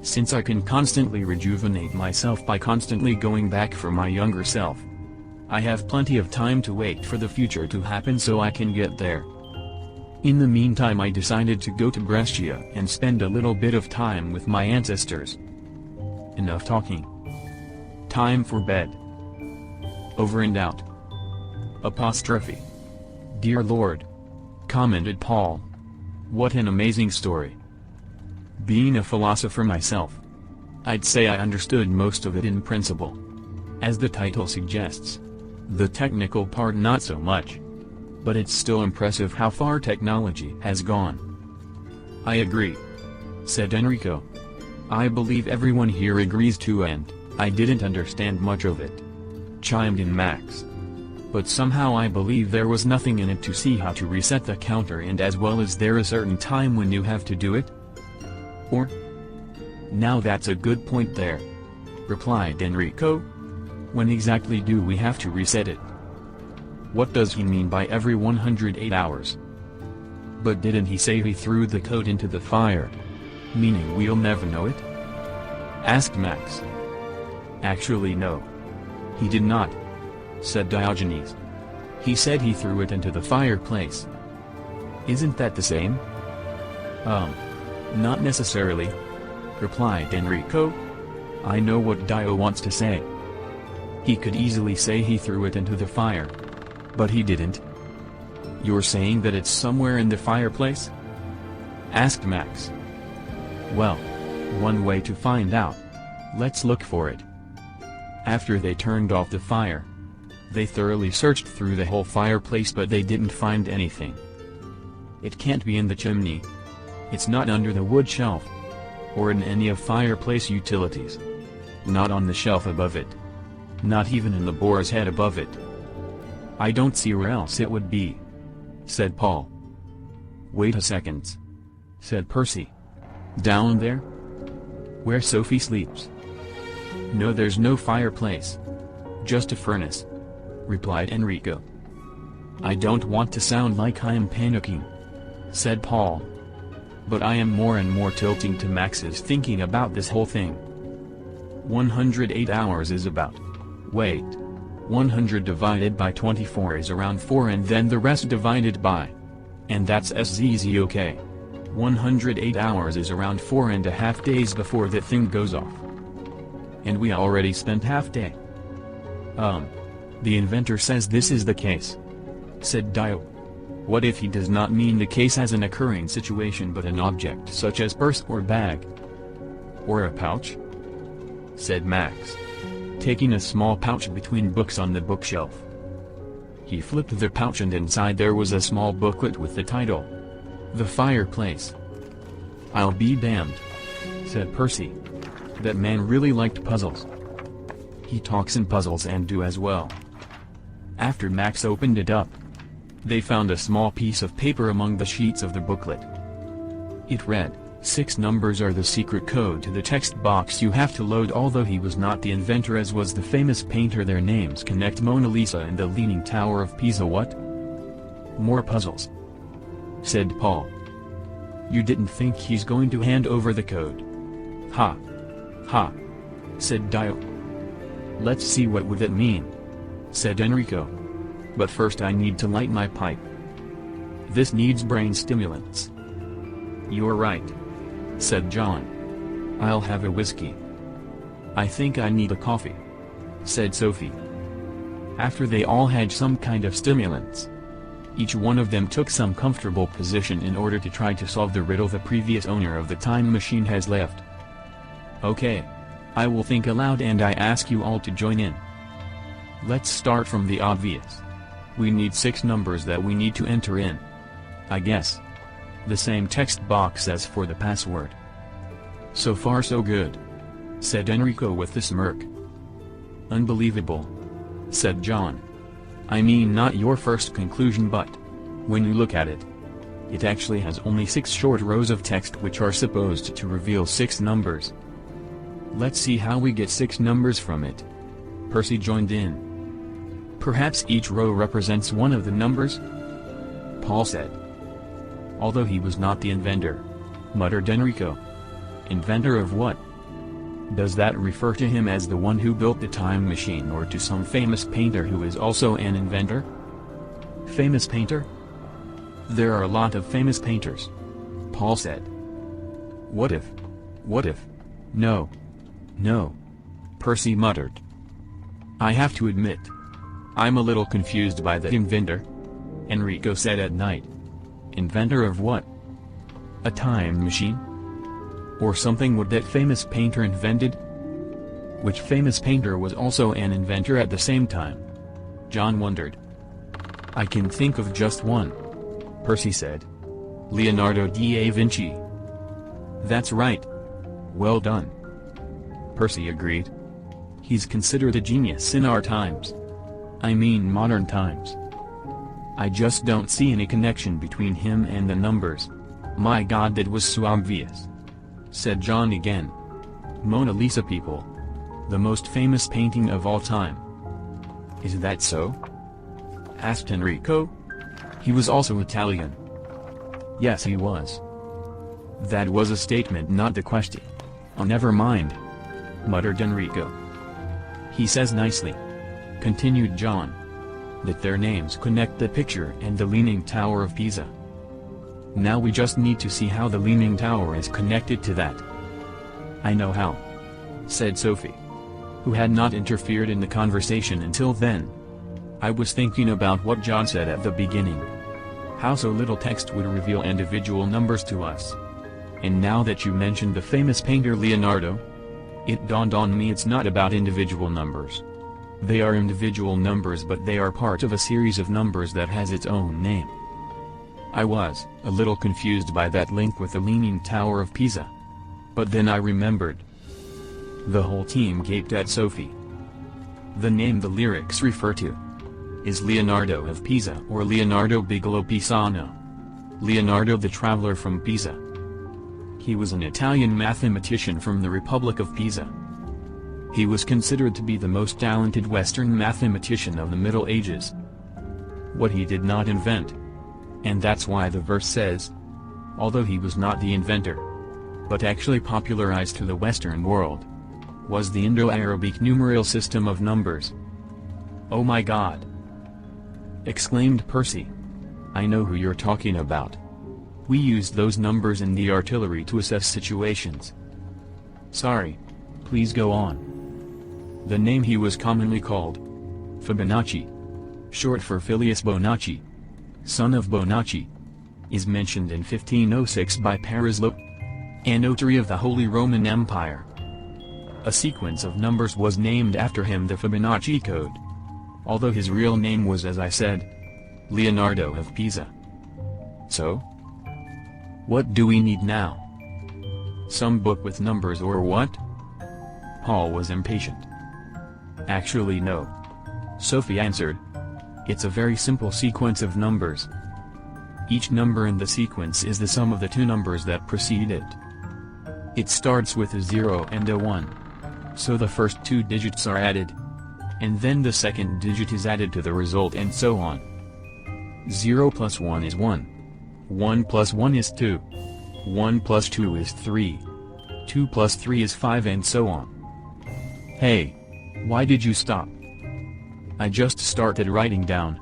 Since I can constantly rejuvenate myself by constantly going back for my younger self, I have plenty of time to wait for the future to happen so I can get there. In the meantime I decided to go to Brescia and spend a little bit of time with my ancestors. Enough talking. Time for bed. Over and out. Apostrophe. Dear Lord, commented Paul. What an amazing story. Being a philosopher myself, I'd say I understood most of it in principle. As the title suggests. The technical part not so much. But it's still impressive how far technology has gone. I agree, said Enrico. I believe everyone here agrees too, and I didn't understand much of it, chimed in Max. But somehow I believe there was nothing in it to see how to reset the counter, and as well as there a certain time when you have to do it? Or? Now that's a good point there, replied Enrico. When exactly do we have to reset it? What does he mean by every 108 hours? But didn't he say he threw the code into the fire? Meaning we'll never know it? Asked Max. Actually no. He did not, said Diogenes. He said he threw it into the fireplace. Isn't that the same? Not necessarily, replied Enrico. I know what Dio wants to say. He could easily say he threw it into the fire. But he didn't. You're saying that it's somewhere in the fireplace? Asked Max. Well, one way to find out. Let's look for it. After they turned off the fire, they thoroughly searched through the whole fireplace, but they didn't find anything. It can't be in the chimney. It's not under the wood shelf. Or in any of fireplace utilities. Not on the shelf above it. Not even in the boar's head above it. I don't see where else it would be, said Paul. Wait a second, said Percy. Down there? Where Sophie sleeps? No, there's no fireplace. Just a furnace, replied Enrico. I don't want to sound like I am panicking, said Paul. But I am more and more tilting to Max's thinking about this whole thing. 108 hours is about. Wait. 100 divided by 24 is around 4, and then the rest divided by. And that's SZZOK. 108 hours is around 4.5 days before the thing goes off. And we already spent half day. The inventor says this is the case, said Dio. What if he does not mean the case as an occurring situation but an object such as purse or bag? Or a pouch? Said Max, taking a small pouch between books on the bookshelf. He flipped the pouch and inside there was a small booklet with the title, The Fireplace. I'll be damned, said Percy. That man really liked puzzles. He talks in puzzles and do as well. After Max opened it up, they found a small piece of paper among the sheets of the booklet. It read, 6 numbers are the secret code to the text box you have to load. Although he was not the inventor as was the famous painter, their names connect Mona Lisa and the Leaning Tower of Pisa. What? More puzzles, said Paul. You didn't think he's going to hand over the code? Ha! Ha! Said Dio. Let's see what would that mean, said Enrico. But first I need to light my pipe. This needs brain stimulants. You're right, said John. I'll have a whiskey. I think I need a coffee, said Sophie. After they all had some kind of stimulants, each one of them took some comfortable position in order to try to solve the riddle the previous owner of the time machine has left. Okay. I will think aloud and I ask you all to join in. Let's start from the obvious. We need 6 numbers that we need to enter in. I guess. The same text box as for the password. So far so good, said Enrico with a smirk. Unbelievable, said John. I mean, not your first conclusion, but when you look at it, it actually has only 6 short rows of text which are supposed to reveal 6 numbers. Let's see how we get 6 numbers from it. Percy joined in. Perhaps each row represents one of the numbers? Paul said. Although he was not the inventor, muttered Enrico. Inventor of what? Does that refer to him as the one who built the time machine or to some famous painter who is also an inventor? Famous painter? There are a lot of famous painters, Paul said. What if? No. No. Percy muttered. I have to admit, I'm a little confused by the inventor, Enrico said at night. Inventor of what? A time machine? Or something what that famous painter invented? Which famous painter was also an inventor at the same time? John wondered. I can think of just one, Percy said. Leonardo da Vinci. That's right. Well done. Percy agreed. He's considered a genius in our times. I mean modern times. I just don't see any connection between him and the numbers. My God, that was so obvious, said John again. Mona Lisa, people. The most famous painting of all time. Is that so? Asked Enrico. He was also Italian. Yes, he was. That was a statement, not the question. Oh, never mind, muttered Enrico. He says nicely, continued John, that their names connect the picture and the Leaning Tower of Pisa. Now we just need to see how the Leaning Tower is connected to that. I know how, said Sophie, who had not interfered in the conversation until then. I was thinking about what John said at the beginning. How so little text would reveal individual numbers to us. And now that you mentioned the famous painter Leonardo, it dawned on me it's not about individual numbers. They are individual numbers, but they are part of a series of numbers that has its own name. I was a little confused by that link with the Leaning Tower of Pisa. But then I remembered. The whole team gaped at Sophie. The name the lyrics refer to is Leonardo of Pisa, or Leonardo Biglio Pisano. Leonardo the Traveler from Pisa. He was an Italian mathematician from the Republic of Pisa. He was considered to be the most talented Western mathematician of the Middle Ages. What he did not invent, and that's why the verse says, although he was not the inventor, but actually popularized to the Western world, was the Indo-Arabic numeral system of numbers. Oh my God! Exclaimed Percy. I know who you're talking about. We used those numbers in the artillery to assess situations. Sorry. Please go on. The name he was commonly called, Fibonacci, short for Filius Bonacci, son of Bonacci, is mentioned in 1506 by Parislo, a notary of the Holy Roman Empire. A sequence of numbers was named after him, the Fibonacci code, although his real name was, as I said, Leonardo of Pisa. So? What do we need now? Some book with numbers or what? Paul was impatient. Actually no. Sophie answered. It's a very simple sequence of numbers. Each number in the sequence is the sum of the 2 numbers that precede it. It starts with a 0 and a 1. So the first 2 digits are added. And then the second digit is added to the result, and so on. 0 plus 1 is 1. 1 plus 1 is 2. 1 plus 2 is 3. 2 plus 3 is 5 and so on. Hey! Why did you stop? I just started writing down.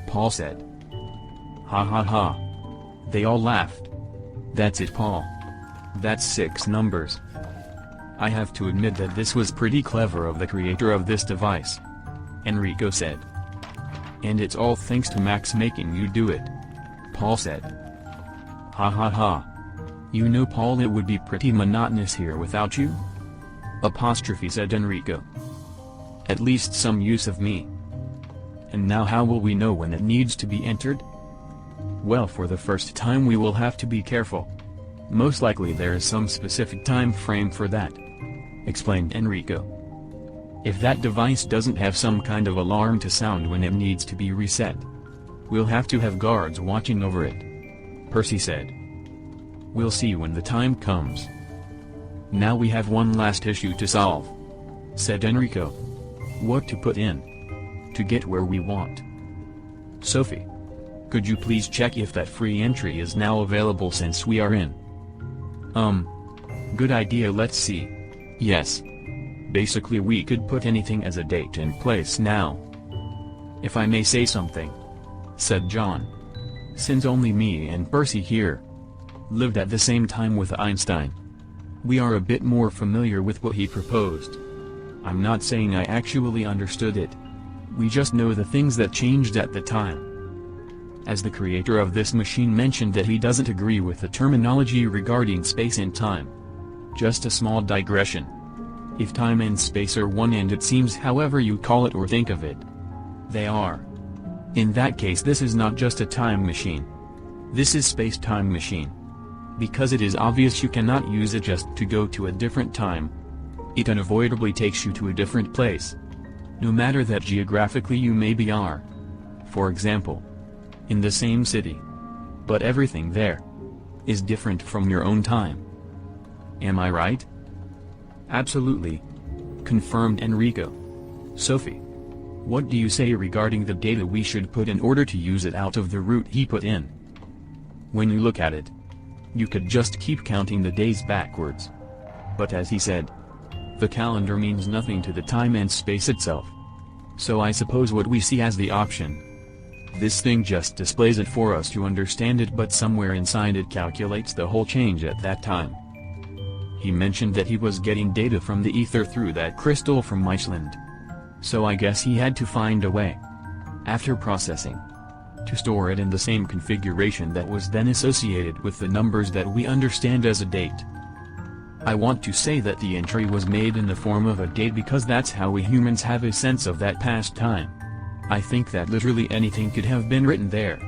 Paul said. Ha ha ha. They all laughed. That's it, Paul. That's 6 numbers. I have to admit that this was pretty clever of the creator of this device. Enrico said. And it's all thanks to Max making you do it. Paul said. Ha ha ha. You know, Paul, it would be pretty monotonous here without you? Apostrophe, said Enrico. At least some use of me. And now how will we know when it needs to be entered? Well, for the first time we will have to be careful. Most likely there is some specific time frame for that, explained Enrico. If that device doesn't have some kind of alarm to sound when it needs to be reset, we'll have to have guards watching over it, Percy said. We'll see when the time comes. Now we have one last issue to solve, said Enrico. What to put in to get where we want. Sophie, could you please check if that free entry is now available since we are in? Good idea, let's see. Yes. Basically we could put anything as a date and place now. If I may say something, said John. Since only me and Percy here lived at the same time with Einstein, we are a bit more familiar with what he proposed. I'm not saying I actually understood it. We just know the things that changed at the time. As the creator of this machine mentioned that he doesn't agree with the terminology regarding space and time. Just a small digression. If time and space are one and it seems however you call it or think of it, they are. In that case this is not just a time machine. This is space-time machine. Because it is obvious you cannot use it just to go to a different time. It unavoidably takes you to a different place. No matter that geographically you maybe are, for example, in the same city. But everything there is different from your own time. Am I right? Absolutely, confirmed Enrico. Sophie, what do you say regarding the data we should put in order to use it out of the route he put in? When you look at it, you could just keep counting the days backwards. But as he said, the calendar means nothing to the time and space itself. So I suppose what we see as the option, this thing just displays it for us to understand it, but somewhere inside it calculates the whole change at that time. He mentioned that he was getting data from the ether through that crystal from Iceland. So I guess he had to find a way, after processing, to store it in the same configuration that was then associated with the numbers that we understand as a date. I want to say that the entry was made in the form of a date because that's how we humans have a sense of that past time. I think that literally anything could have been written there.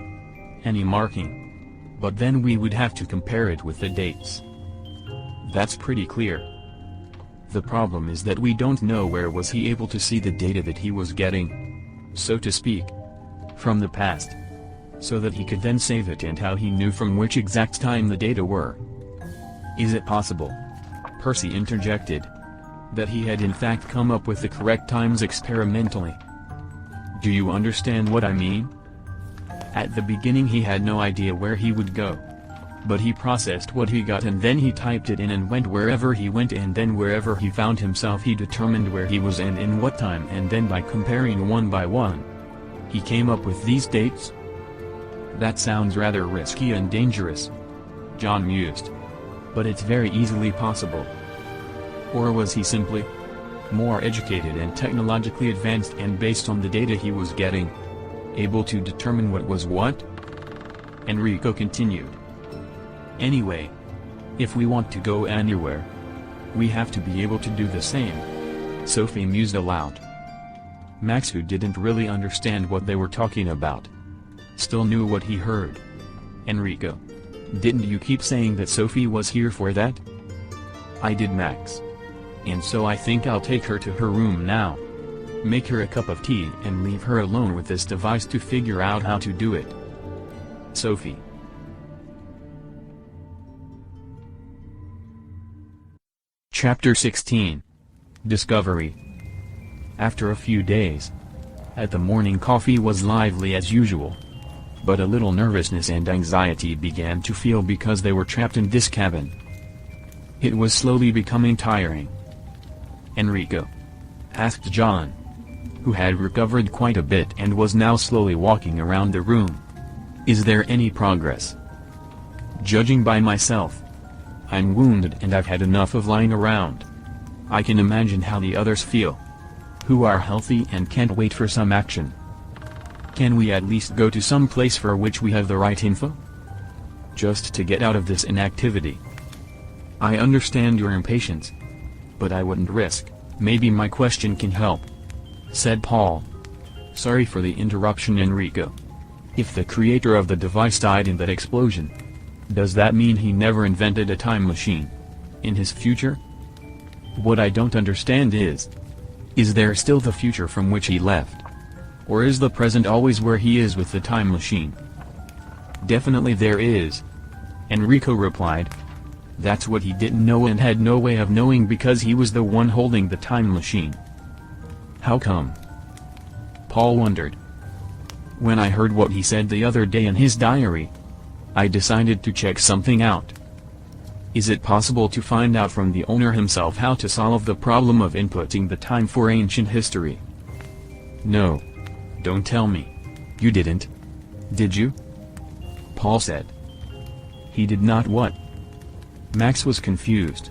Any marking. But then we would have to compare it with the dates. That's pretty clear. The problem is that we don't know where was he able to see the data that he was getting, so to speak, from the past, so that he could then save it, and how he knew from which exact time the data were. Is it possible, Percy interjected, that he had in fact come up with the correct times experimentally? Do you understand what I mean? At the beginning he had no idea where he would go. But he processed what he got and then he typed it in and went wherever he went, and then wherever he found himself he determined where he was and in what time, and then by comparing one by one, he came up with these dates? That sounds rather risky and dangerous, John mused. But it's very easily possible. Or was he simply more educated and technologically advanced, and based on the data he was getting, able to determine what was what? Enrico continued. Anyway, if we want to go anywhere, we have to be able to do the same. Sophie mused aloud. Max, who didn't really understand what they were talking about, still knew what he heard. Enrico, didn't you keep saying that Sophie was here for that? I did, Max. And so I think I'll take her to her room now. Make her a cup of tea and leave her alone with this device to figure out how to do it. Sophie. Chapter 16. Discovery. After a few days, at the morning coffee was lively as usual. But a little nervousness and anxiety began to feel because they were trapped in this cabin. It was slowly becoming tiring. Enrico? Asked John, who had recovered quite a bit and was now slowly walking around the room. Is there any progress? Judging by myself, I'm wounded and I've had enough of lying around. I can imagine how the others feel, who are healthy and can't wait for some action. Can we at least go to some place for which we have the right info? Just to get out of this inactivity. I understand your impatience, but I wouldn't risk. Maybe my question can help, said Paul. Sorry for the interruption, Enrico. If the creator of the device died in that explosion, does that mean he never invented a time machine in his future? What I don't understand is there still the future from which he left? Or is the present always where he is with the time machine? Definitely there is, Enrico replied. That's what he didn't know and had no way of knowing because he was the one holding the time machine. How come? Paul wondered. When I heard what he said the other day in his diary, I decided to check something out. Is it possible to find out from the owner himself how to solve the problem of inputting the time for ancient history? No. Don't tell me. You didn't. Did you? Paul said. He did not what? Max was confused.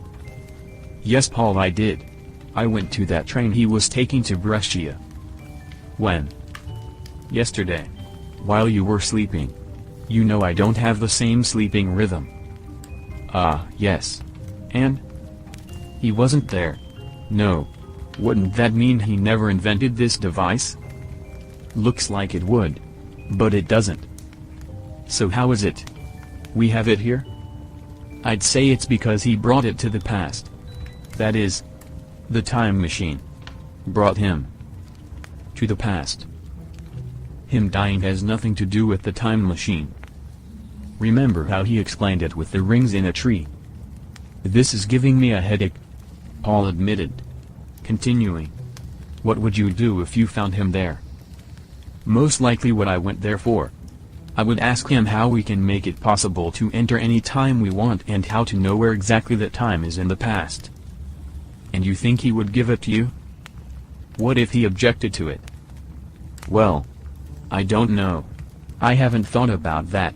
Yes, Paul, I did. I went to that train he was taking to Brescia. When? Yesterday. While you were sleeping. You know I don't have the same sleeping rhythm. Ah, yes. And? He wasn't there. No. Wouldn't that mean he never invented this device? Looks like it would. But it doesn't. So how is it? We have it here? I'd say it's because he brought it to the past. That is, the time machine brought him to the past. Him dying has nothing to do with the time machine. Remember how he explained it with the rings in a tree? This is giving me a headache, Paul admitted. Continuing. What would you do if you found him there? Most likely what I went there for. I would ask him how we can make it possible to enter any time we want and how to know where exactly that time is in the past. And you think he would give it to you? What if he objected to it? Well, I don't know. I haven't thought about that.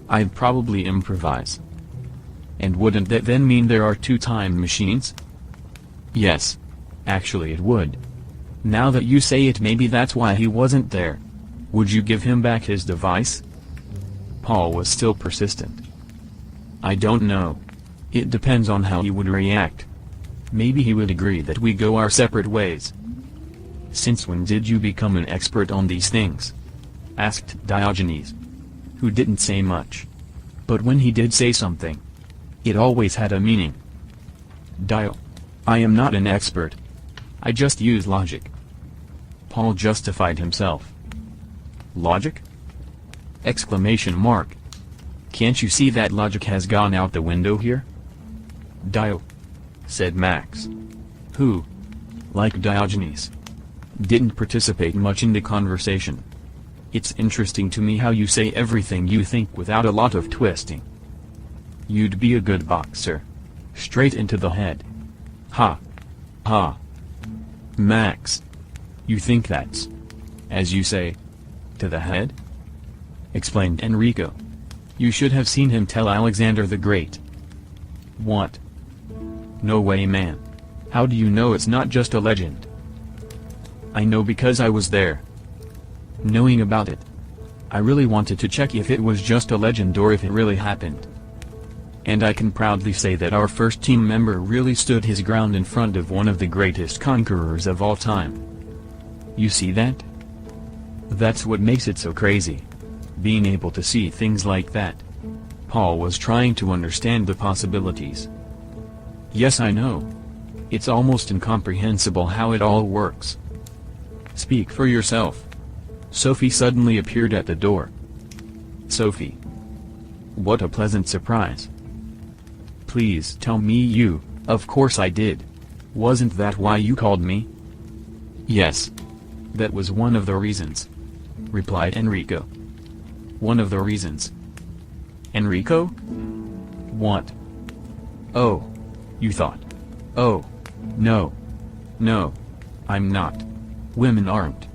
I'd probably improvise. And wouldn't that then mean there are two time machines? Yes. Actually it would. Now that you say it, maybe that's why he wasn't there. Would you give him back his device? Paul was still persistent. I don't know. It depends on how he would react. Maybe he would agree that we go our separate ways. Since when did you become an expert on these things? Asked Diogenes, who didn't say much. But when he did say something, it always had a meaning. Dio. I am not an expert. I just use logic. Paul justified himself. Logic? Exclamation mark. Can't you see that logic has gone out the window here? Dio, said Max, who, like Diogenes, didn't participate much in the conversation. It's interesting to me how you say everything you think without a lot of twisting. You'd be a good boxer. Straight into the head. Ha. Ha. Max. You think that's, as you say, to the head? Explained Enrico. You should have seen him tell Alexander the Great. What? No way, man. How do you know it's not just a legend? I know because I was there. Knowing about it, I really wanted to check if it was just a legend or if it really happened. And I can proudly say that our first team member really stood his ground in front of one of the greatest conquerors of all time. You see that? That's what makes it so crazy. Being able to see things like that. Paul was trying to understand the possibilities. Yes, I know. It's almost incomprehensible how it all works. Speak for yourself. Sophie suddenly appeared at the door. Sophie. What a pleasant surprise. Please tell me you. Of course I did. Wasn't that why you called me? Yes. That was one of the reasons, replied Enrico. One of the reasons. Enrico? What? Oh. You thought. Oh. No. No. I'm not. Women aren't.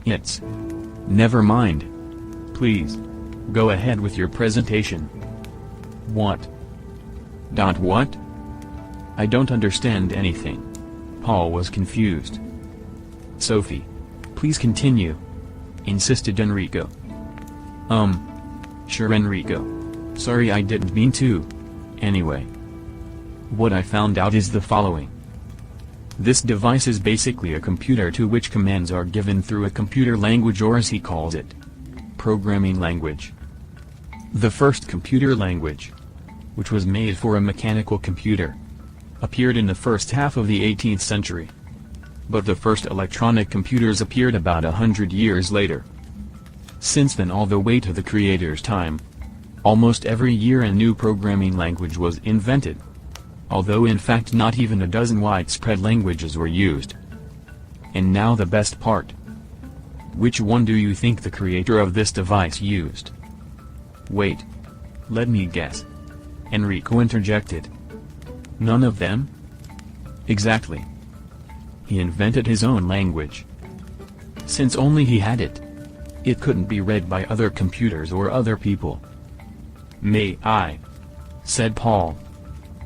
It's. Never mind. Please. Go ahead with your presentation. What? What? I don't understand anything. Paul was confused. Sophie. Please continue. Insisted Enrico. Sure Enrico. Sorry I didn't mean to. Anyway. What I found out is the following. This device is basically a computer to which commands are given through a computer language, or as he calls it, programming language. The first computer language, which was made for a mechanical computer, appeared in the first half of the 18th century. But the first electronic computers appeared about 100 years later. Since then, all the way to the creator's time, almost every year a new programming language was invented. Although in fact not even a dozen widespread languages were used. And now the best part. Which one do you think the creator of this device used? Wait. Let me guess. Enrico interjected. None of them? Exactly. He invented his own language. Since only he had it. It couldn't be read by other computers or other people. May I? Said Paul.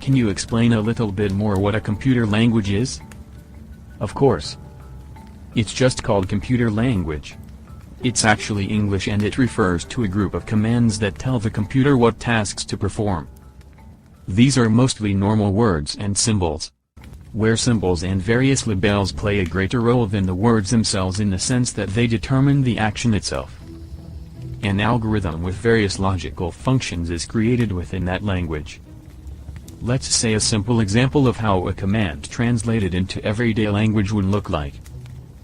Can you explain a little bit more what a computer language is? Of course. It's just called computer language. It's actually English, and it refers to a group of commands that tell the computer what tasks to perform. These are mostly normal words and symbols, where symbols and various labels play a greater role than the words themselves, in the sense that they determine the action itself. An algorithm with various logical functions is created within that language. Let's say a simple example of how a command translated into everyday language would look like.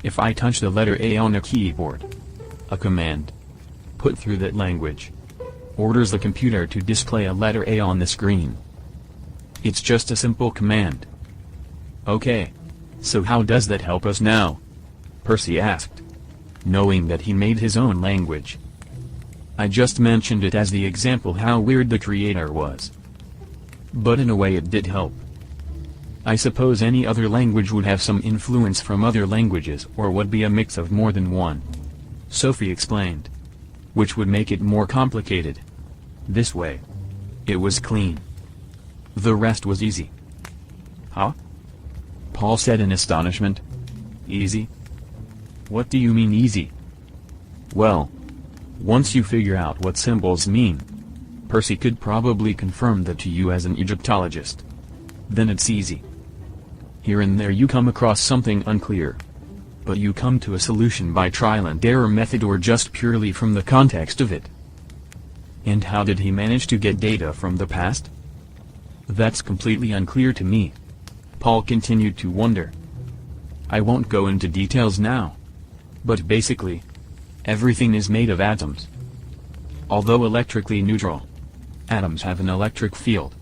If I touch the letter A on a keyboard, a command, put through that language, orders the computer to display a letter A on the screen. It's just a simple command. Okay. So how does that help us now? Percy asked, knowing that he made his own language. I just mentioned it as the example how weird the creator was. But in a way it did help. I suppose any other language would have some influence from other languages, or would be a mix of more than one. Sophie explained. Which would make it more complicated. This way, it was clean. The rest was easy. Huh? Paul said in astonishment. Easy? What do you mean easy? Well, once you figure out what symbols mean, Percy could probably confirm that to you as an Egyptologist. Then it's easy. Here and there you come across something unclear. But you come to a solution by trial and error method, or just purely from the context of it. And how did he manage to get data from the past? That's completely unclear to me. Paul continued to wonder. I won't go into details now. But basically, everything is made of atoms. Although electrically neutral, atoms have an electric field.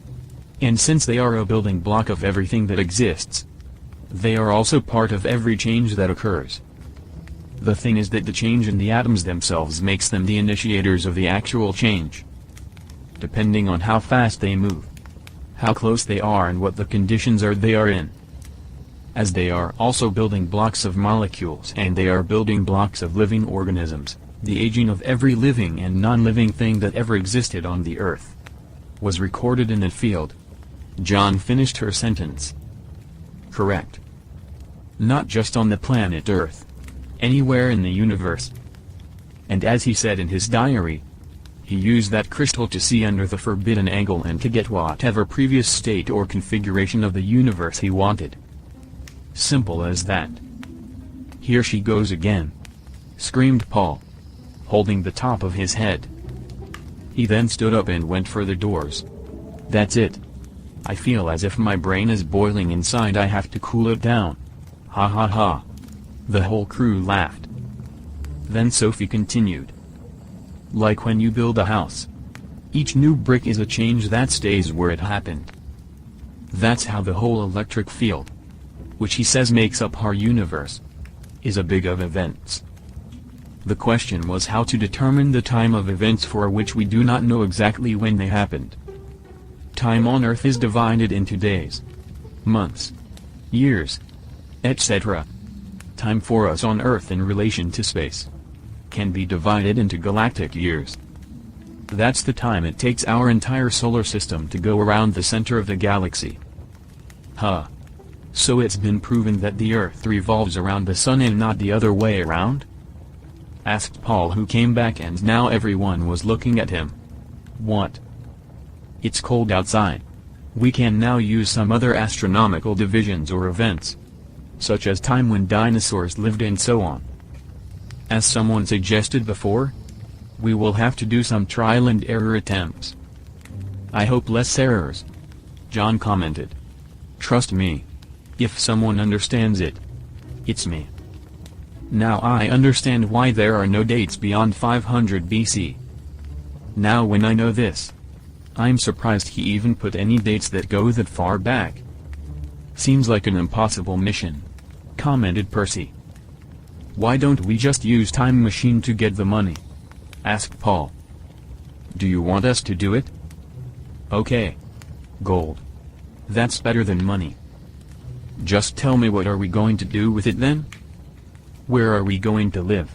And since they are a building block of everything that exists, they are also part of every change that occurs. The thing is that the change in the atoms themselves makes them the initiators of the actual change. Depending on how fast they move, how close they are, and what the conditions are they are in. As they are also building blocks of molecules, and they are building blocks of living organisms, the aging of every living and non-living thing that ever existed on the earth was recorded in a field. John finished her sentence. Correct. Not just on the planet Earth. Anywhere in the universe. And as he said in his diary, he used that crystal to see under the forbidden angle and to get whatever previous state or configuration of the universe he wanted. Simple as that. Here she goes again, screamed Paul, holding the top of his head. He then stood up and went for the doors. That's it. I feel as if my brain is boiling inside. I have to cool it down. Ha ha ha. The whole crew laughed. Then Sophie continued. Like when you build a house. Each new brick is a change that stays where it happened. That's how the whole electric field, which he says makes up our universe, is a big of events. The question was how to determine the time of events for which we do not know exactly when they happened. Time on Earth is divided into days. months, years, etc. Time for us on Earth in relation to space can be divided into galactic years. That's the time it takes our entire solar system to go around the center of the galaxy. Huh. So it's been proven that the Earth revolves around the Sun and not the other way around? Asked Paul, who came back, and now everyone was looking at him. What? It's cold outside. We can now use some other astronomical divisions or events, such as time when dinosaurs lived and so on. As someone suggested before, we will have to do some trial and error attempts. I hope less errors, John commented. Trust me. If someone understands it, it's me. Now I understand why there are no dates beyond 500 BC. Now when I know this, I'm surprised he even put any dates that go that far back. Seems like an impossible mission, commented Percy. Why don't we just use time machine to get the money? Asked Paul. Do you want us to do it? Okay. Gold. That's better than money. Just tell me, what are we going to do with it then? Where are we going to live?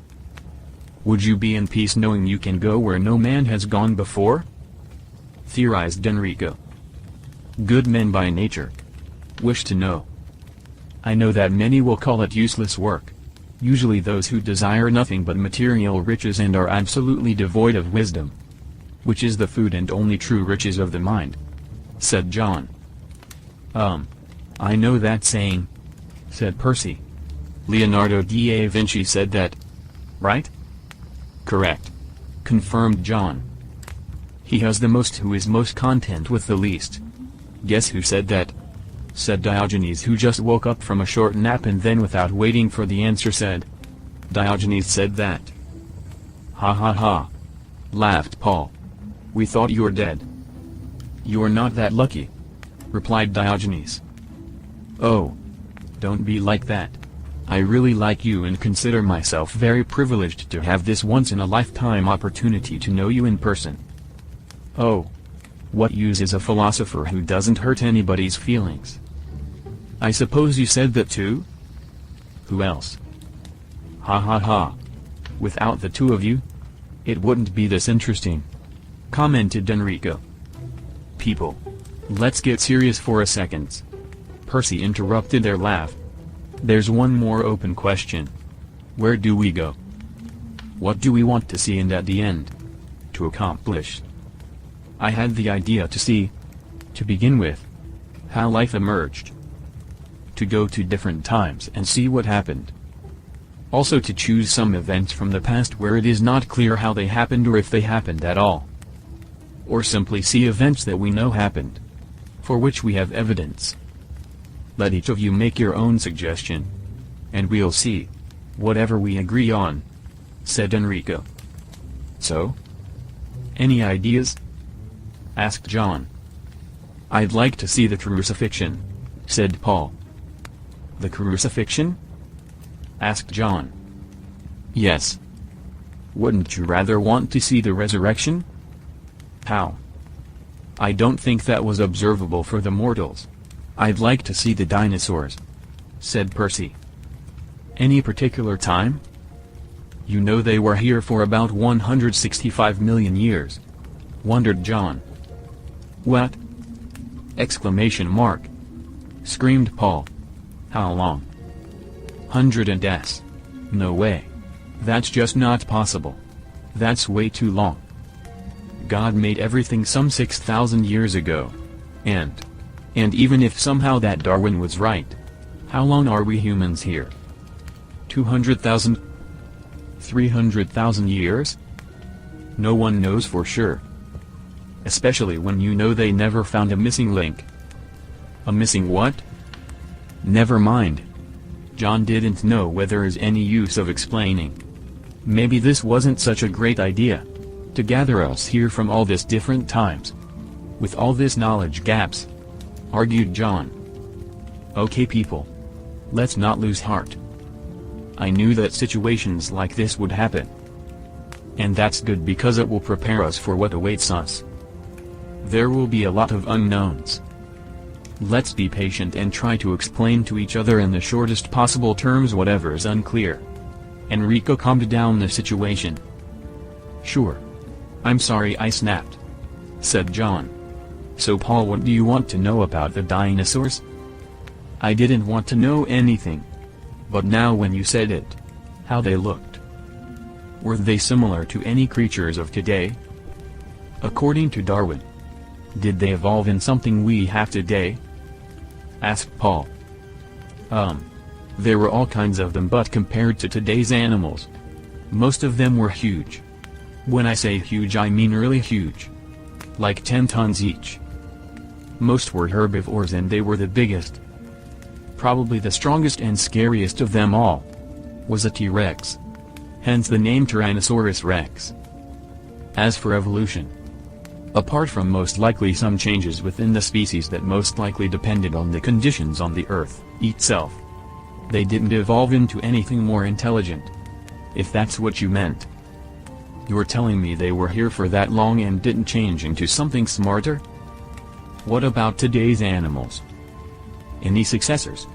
Would you be in peace knowing you can go where no man has gone before? Theorized Enrico. Good men by nature wish to know. I know that many will call it useless work. Usually those who desire nothing but material riches and are absolutely devoid of wisdom, which is the food and only true riches of the mind, said John. I know that saying, said Percy. Leonardo da Vinci said that, right? Correct, confirmed John. He has the most who is most content with the least. Guess who said that? Said Diogenes, who just woke up from a short nap and then, without waiting for the answer, said, Diogenes said that. Ha ha ha, laughed Paul. We thought you were dead. You're not that lucky, replied Diogenes. Oh, don't be like that. I really like you and consider myself very privileged to have this once-in-a-lifetime opportunity to know you in person. Oh, what use is a philosopher who doesn't hurt anybody's feelings? I suppose you said that too? Who else? Ha ha ha. Without the two of you, it wouldn't be this interesting, commented Enrico. People, let's get serious for a second. Percy interrupted their laugh. There's one more open question. Where do we go? What do we want to see, and at the end, to accomplish? I had the idea to see, to begin with, how life emerged. To go to different times and see what happened. Also to choose some events from the past where it is not clear how they happened or if they happened at all. Or simply see events that we know happened, for which we have evidence. Let each of you make your own suggestion, and we'll see whatever we agree on, said Enrico. So? Any ideas? Asked John. I'd like to see the crucifixion, said Paul. The crucifixion? Asked John. Yes. Wouldn't you rather want to see the resurrection? How? I don't think that was observable for the mortals. I'd like to see the dinosaurs, said Percy. Any particular time? You know they were here for about 165 million years, wondered John. What? Exclamation mark. Screamed Paul. How long? 100 and s. No way. That's just not possible. That's way too long. God made everything some 6,000 years ago. And even if somehow that Darwin was right, how long are we humans here? 200,000? 300,000 years? No one knows for sure. Especially when you know they never found a missing link. A missing what? Never mind. John didn't know whether there's any use of explaining. Maybe this wasn't such a great idea, to gather us here from all this different times, with all this knowledge gaps, argued John. Okay people, let's not lose heart. I knew that situations like this would happen. And that's good because it will prepare us for what awaits us. There will be a lot of unknowns. Let's be patient and try to explain to each other in the shortest possible terms whatever is unclear. Enrico calmed down the situation. Sure. I'm sorry I snapped, said John. So Paul, what do you want to know about the dinosaurs? I didn't want to know anything. But now when you said it, how they looked. Were they similar to any creatures of today? According to Darwin. Did they evolve in something we have today? Asked Paul. There were all kinds of them, but compared to today's animals, most of them were huge. When I say huge, I mean really huge. Like 10 tons each. Most were herbivores and they were the biggest. Probably the strongest and scariest of them all was a T-Rex. Hence the name Tyrannosaurus Rex. As for evolution, apart from most likely some changes within the species that most likely depended on the conditions on the Earth itself, they didn't evolve into anything more intelligent. If that's what you meant. You're telling me they were here for that long and didn't change into something smarter? What about today's animals? Any successors?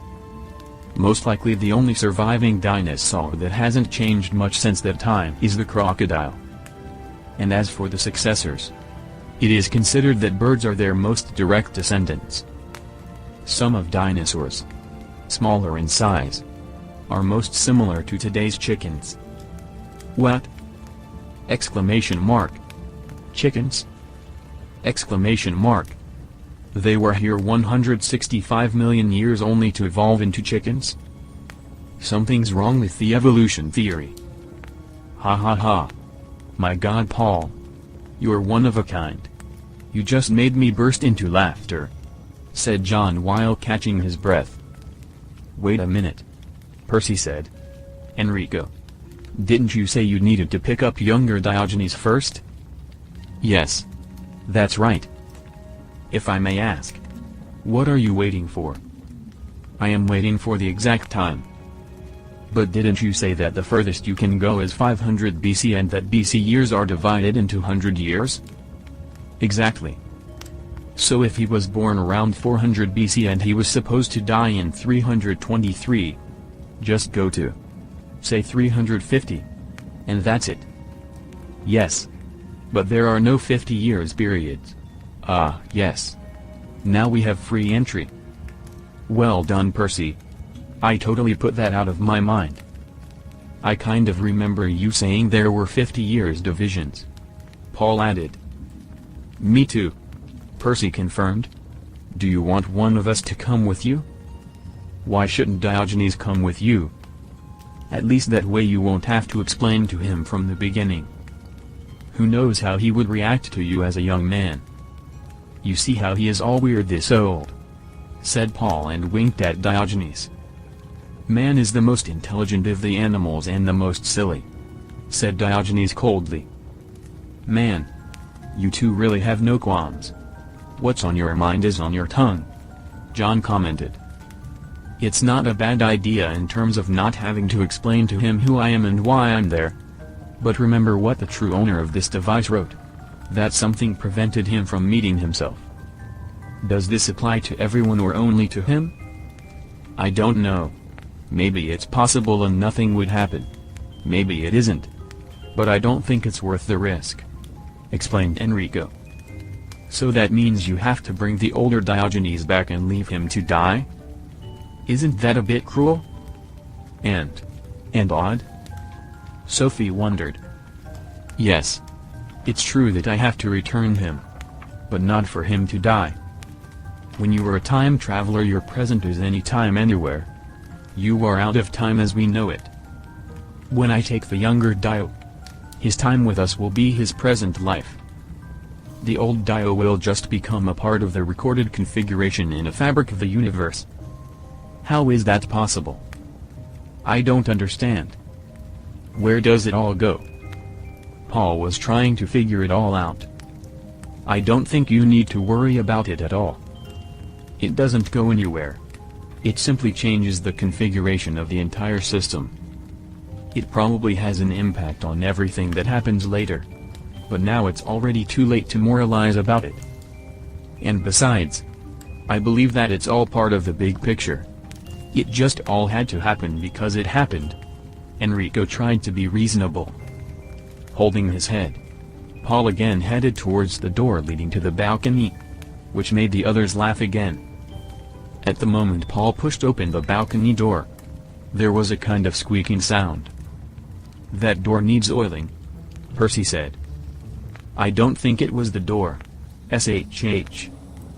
Most likely the only surviving dinosaur that hasn't changed much since that time is the crocodile. And as for the successors, it is considered that birds are their most direct descendants. Some of dinosaurs, smaller in size, are most similar to today's chickens. What? Exclamation mark. Chickens? Exclamation mark. They were here 165 million years only to evolve into chickens? Something's wrong with the evolution theory. Ha ha ha. My God, Paul. You're one of a kind. You just made me burst into laughter, said John while catching his breath. Wait a minute, Percy said. Enrico, didn't you say you needed to pick up younger Diogenes first? Yes. That's right. If I may ask, what are you waiting for? I am waiting for the exact time. But didn't you say that the furthest you can go is 500 BC and that BC years are divided into 100 years? Exactly. So if he was born around 400 BC and he was supposed to die in 323, just go to, say 350. And that's it. Yes. But there are no 50 years periods. Ah, yes. Now we have free entry. Well done, Percy. I totally put that out of my mind. I kind of remember you saying there were 50 years divisions. Paul added. Me too. Percy confirmed. Do you want one of us to come with you? Why shouldn't Diogenes come with you? At least that way you won't have to explain to him from the beginning. Who knows how he would react to you as a young man. You see how he is all weird this old, said Paul and winked at Diogenes. Man is the most intelligent of the animals and the most silly, said Diogenes coldly. Man, you two really have no qualms. What's on your mind is on your tongue, John commented. It's not a bad idea in terms of not having to explain to him who I am and why I'm there. But remember what the true owner of this device wrote. That something prevented him from meeting himself. Does this apply to everyone or only to him? I don't know. Maybe it's possible and nothing would happen. Maybe it isn't. But I don't think it's worth the risk, explained Enrico. So that means you have to bring the older Diogenes back and leave him to die? Isn't that a bit cruel? And odd? Sophie wondered. Yes. It's true that I have to return him. But not for him to die. When you are a time traveler, your present is any time anywhere. You are out of time as we know it. When I take the younger Dio, his time with us will be his present life. The old Dio will just become a part of the recorded configuration in a fabric of the universe. How is that possible? I don't understand. Where does it all go? Paul was trying to figure it all out. I don't think you need to worry about it at all. It doesn't go anywhere. It simply changes the configuration of the entire system. It probably has an impact on everything that happens later. But now it's already too late to moralize about it. And besides, I believe that it's all part of the big picture. It just all had to happen because it happened. Enrico tried to be reasonable. Holding his head, Paul again headed towards the door leading to the balcony, which made the others laugh again. At the moment Paul pushed open the balcony door, there was a kind of squeaking sound. "That door needs oiling," Percy said. "I don't think it was the door. Shh.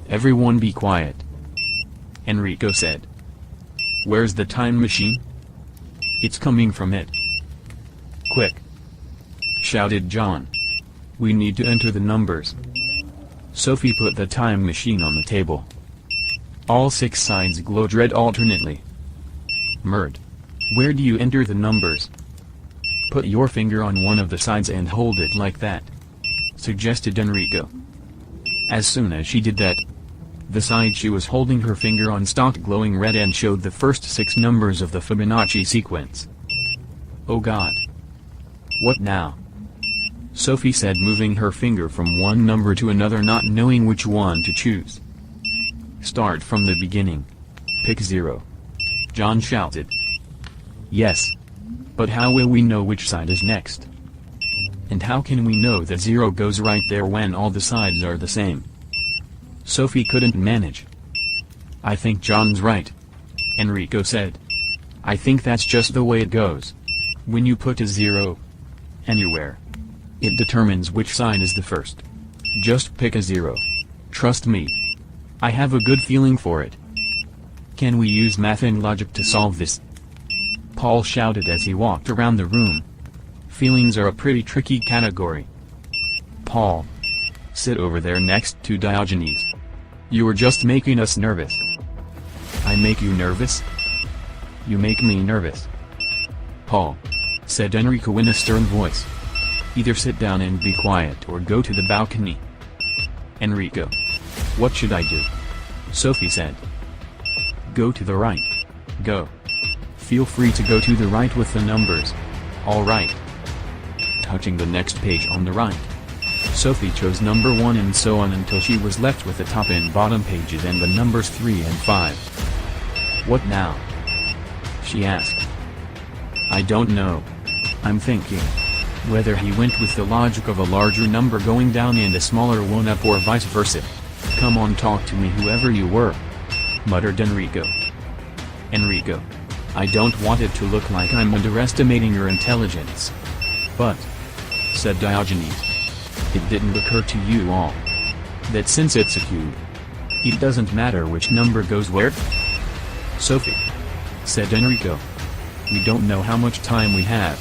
Everyone be quiet," Enrico said. "Where's the time machine?" "It's coming from it." "Quick!" shouted John. "We need to enter the numbers." Sophie put the time machine on the table. All 6 sides glowed red alternately. "Merd. Where do you enter the numbers?" "Put your finger on one of the sides and hold it like that," suggested Enrico. As soon as she did that, the side she was holding her finger on stopped glowing red and showed the first 6 numbers of the Fibonacci sequence. "Oh God! What now?" Sophie said, moving her finger from one number to another, not knowing which one to choose. "Start from the beginning. Pick 0. John shouted. "Yes. But how will we know which side is next? And how can we know that 0 goes right there when all the sides are the same?" Sophie couldn't manage. "I think John's right," Enrico said. "I think that's just the way it goes. When you put a 0 anywhere, it determines which side is the first. Just pick a 0. Trust me. I have a good feeling for it." "Can we use math and logic to solve this?" Paul shouted as he walked around the room. "Feelings are a pretty tricky category. Paul, sit over there next to Diogenes. You were just making us nervous." "I make you nervous?" "You make me nervous." "Paul," said Enrico in a stern voice, "either sit down and be quiet or go to the balcony." "Enrico, what should I do?" Sophie said. "Go to the right. Go. Feel free to go to the right with the numbers. All right." Touching the next page on the right, Sophie chose number 1 and so on until she was left with the top and bottom pages and the numbers 3 and 5. "What now?" she asked. "I don't know. I'm thinking whether he went with the logic of a larger number going down and a smaller one up or vice versa." "Come on, talk to me, whoever you were," muttered Enrico. "Enrico, I don't want it to look like I'm underestimating your intelligence. But," said Diogenes, "it didn't occur to you all that since it's a cube, it doesn't matter which number goes where?" "Sophie," said Enrico, "we don't know how much time we have.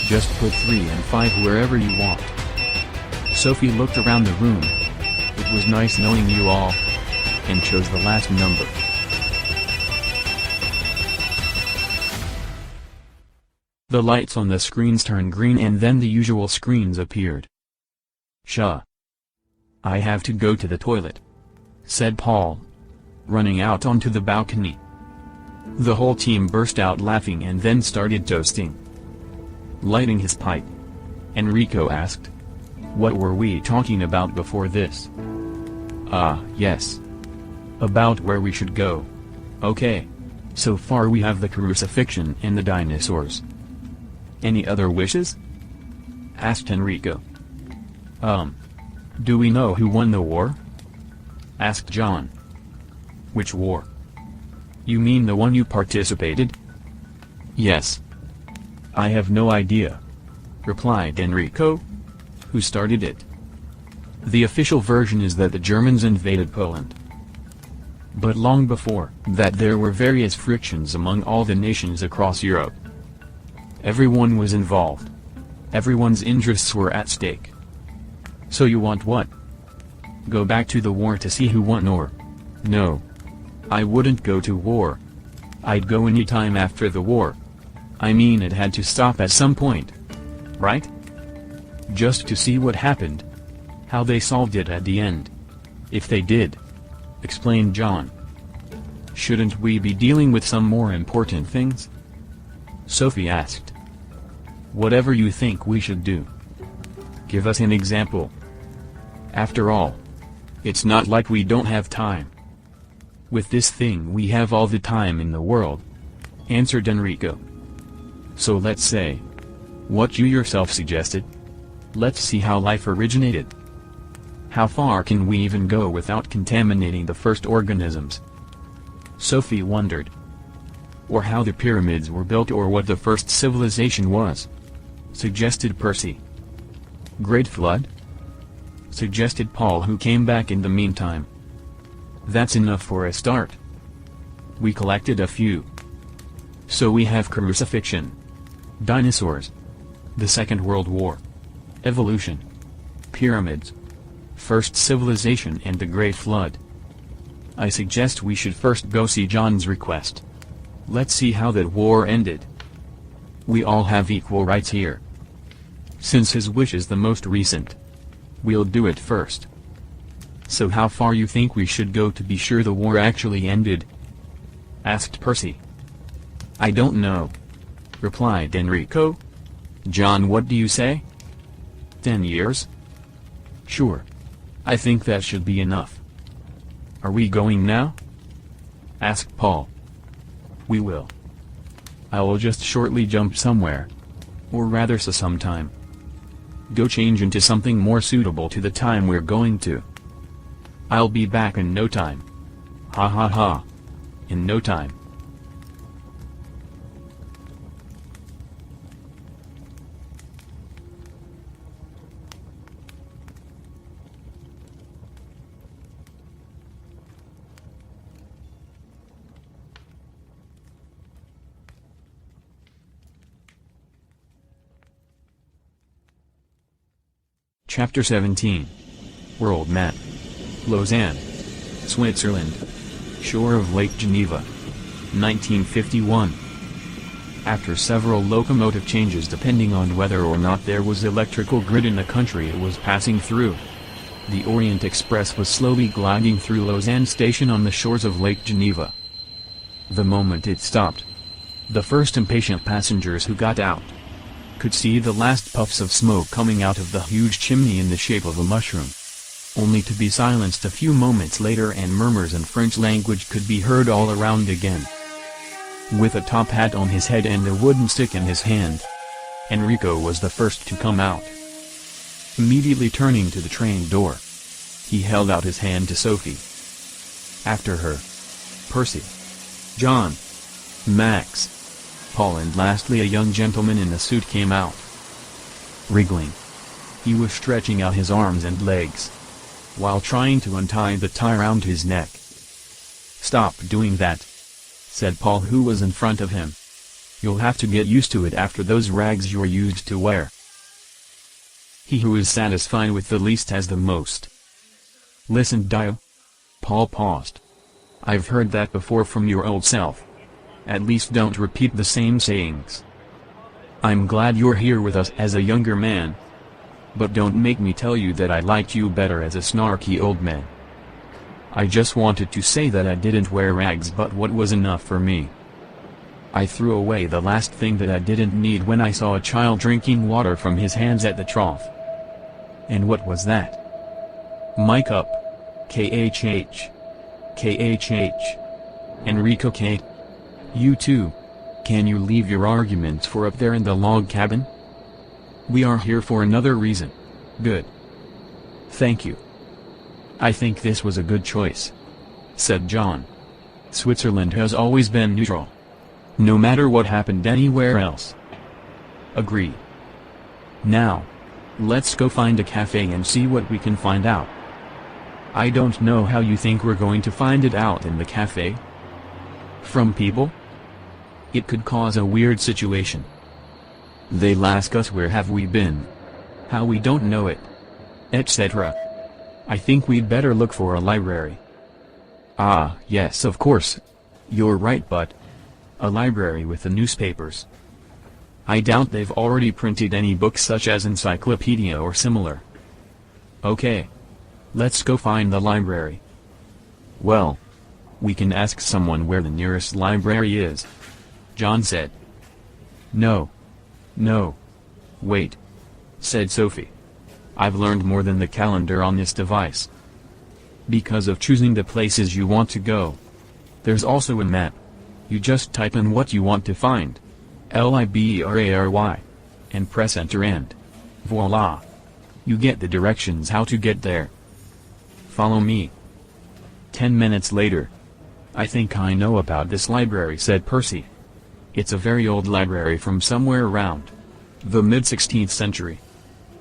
Just put 3 and 5 wherever you want." Sophie looked around the room. "It was nice knowing you all," and chose the last number. The lights on the screens turned green and then the usual screens appeared. "Shuh. I have to go to the toilet," said Paul, running out onto the balcony. The whole team burst out laughing and then started toasting. Lighting his pipe, Enrico asked, "What were we talking about before this?" "Ah, yes. About where we should go. Okay. So far we have the crucifixion and the dinosaurs. Any other wishes?" asked Enrico. Do we know who won the war?" asked John. "Which war? You mean the one you participated?" "Yes." "I have no idea," replied Enrico. "Who started it?" "The official version is that the Germans invaded Poland. But long before that there were various frictions among all the nations across Europe. Everyone was involved. Everyone's interests were at stake. So you want what? Go back to the war to see who won or? No. I wouldn't go to war. I'd go any time after the war. I mean, it had to stop at some point. Right? Just to see what happened. How they solved it at the end. If they did," explained John. "Shouldn't we be dealing with some more important things?" Sophie asked. "Whatever you think we should do. Give us an example. After all, it's not like we don't have time." With this thing we have all the time in the world, answered Enrico. So let's say what you yourself suggested. Let's see how life originated. How far can we even go without contaminating the first organisms? Sophie wondered. Or how the pyramids were built, or what the first civilization was, suggested Percy. Great Flood? Suggested Paul, who came back in the meantime. That's enough for a start. We collected a few. So we have crucifixion, dinosaurs, the Second World War, evolution, pyramids, first civilization, and the Great Flood. I suggest we should first go see John's request. Let's see how that war ended. We all have equal rights here. Since his wish is the most recent, we'll do it first. So how far you think we should go to be sure the war actually ended? Asked Percy. I don't know, replied Enrico. John, what do you say? 10 years? Sure. I think that should be enough. Are we going now? Asked Paul. We will. I will just shortly jump somewhere. Or rather sometime. Go change into something more suitable to the time we're going to. I'll be back in no time. Ha ha ha. In no time. Chapter 17. World Map. Lausanne, Switzerland. Shore of Lake Geneva. 1951. After several locomotive changes depending on whether or not there was electrical grid in the country it was passing through, the Orient Express was slowly gliding through Lausanne station on the shores of Lake Geneva. The moment it stopped, the first impatient passengers who got out could see the last puffs of smoke coming out of the huge chimney in the shape of a mushroom, only to be silenced a few moments later, and murmurs in French language could be heard all around again. With a top hat on his head and a wooden stick in his hand, Enrico was the first to come out. Immediately turning to the train door, he held out his hand to Sophie. After her, Percy, John, Max, Paul, and lastly a young gentleman in a suit came out. Wriggling, he was stretching out his arms and legs, while trying to untie the tie around his neck. "Stop doing that," said Paul, who was in front of him. "You'll have to get used to it after those rags you're used to wear." He who is satisfied with the least has the most. "Listen, Dio." Paul paused. "I've heard that before from your old self. At least don't repeat the same sayings. I'm glad you're here with us as a younger man. But don't make me tell you that I liked you better as a snarky old man. I just wanted to say that I didn't wear rags, but what was enough for me. I threw away the last thing that I didn't need when I saw a child drinking water from his hands at the trough." "And what was that?" "My cup. KHH. KHH. Enrico K. You too. Can you leave your arguments for up there in the log cabin? We are here for another reason." "Good. Thank you. I think this was a good choice," said John. "Switzerland has always been neutral, no matter what happened anywhere else." "Agreed. Now, let's go find a cafe and see what we can find out." "I don't know how you think we're going to find it out in the cafe. From people? It could cause a weird situation. They'll ask us where have we been, how we don't know it, etc. I think we'd better look for a library." "Ah, yes, of course. You're right, but a library with the newspapers. I doubt they've already printed any books such as encyclopedia or similar." "Okay. Let's go find the library." "Well, we can ask someone where the nearest library is," John said. No, wait," said Sophie. "I've learned more than the calendar on this device. Because of choosing the places you want to go, There's also a map. You just type in what you want to find. Library. And press enter and voila! You get the directions how to get there. Follow me. 10 minutes later. I think I know about this library, said Percy. It's a very old library from somewhere around the mid-16th century.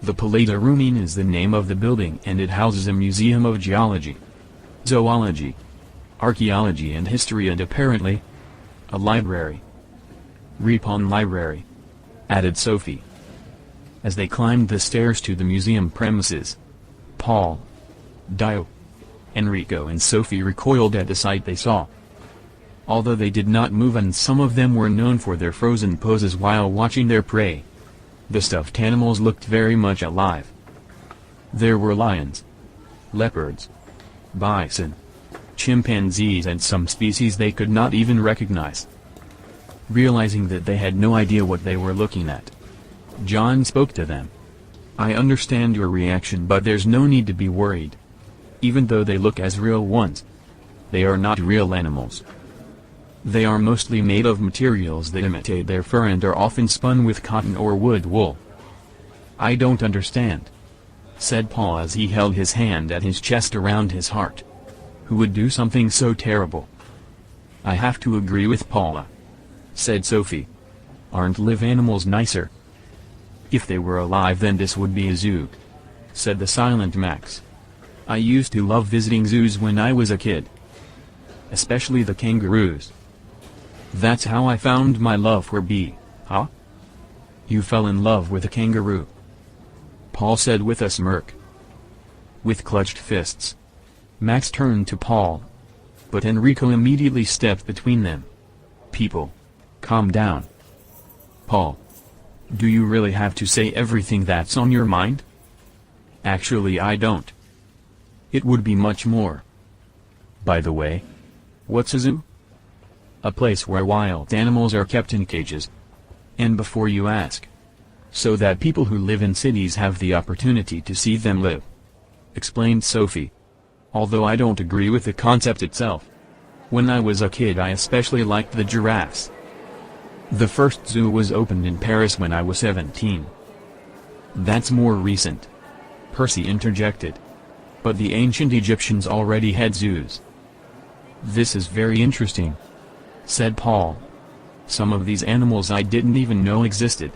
The Palais Romain is the name of the building, and it houses a museum of geology, zoology, archaeology and history, and apparently a library. Ripon Library, added Sophie. As they climbed the stairs to the museum premises, Paul, Dio, Enrico and Sophie recoiled at the sight they saw. Although they did not move, and some of them were known for their frozen poses while watching their prey, the stuffed animals looked very much alive. There were lions, leopards, bison, chimpanzees and some species they could not even recognize. Realizing that they had no idea what they were looking at, John spoke to them. I understand your reaction, but there's no need to be worried. Even though they look as real ones, they are not real animals. They are mostly made of materials that imitate their fur and are often spun with cotton or wool. I don't understand, said Paul as he held his hand at his chest around his heart. Who would do something so terrible? I have to agree with Paula, said Sophie. Aren't live animals nicer? If they were alive, then this would be a zoo, said the silent Max. I used to love visiting zoos when I was a kid. Especially the kangaroos. That's how I found my love for bee, huh? You fell in love with a kangaroo? Paul said with a smirk. With clutched fists, Max turned to Paul. But Enrico immediately stepped between them. People, calm down. Paul, do you really have to say everything that's on your mind? Actually, I don't. It would be much more. By the way, what's a zoo? A place where wild animals are kept in cages. And before you ask, so that people who live in cities have the opportunity to see them live, explained Sophie. Although I don't agree with the concept itself. When I was a kid, I especially liked the giraffes. The first zoo was opened in Paris when I was 17. That's more recent, Percy interjected. But the ancient Egyptians already had zoos. This is very interesting, said Paul. Some of these animals I didn't even know existed.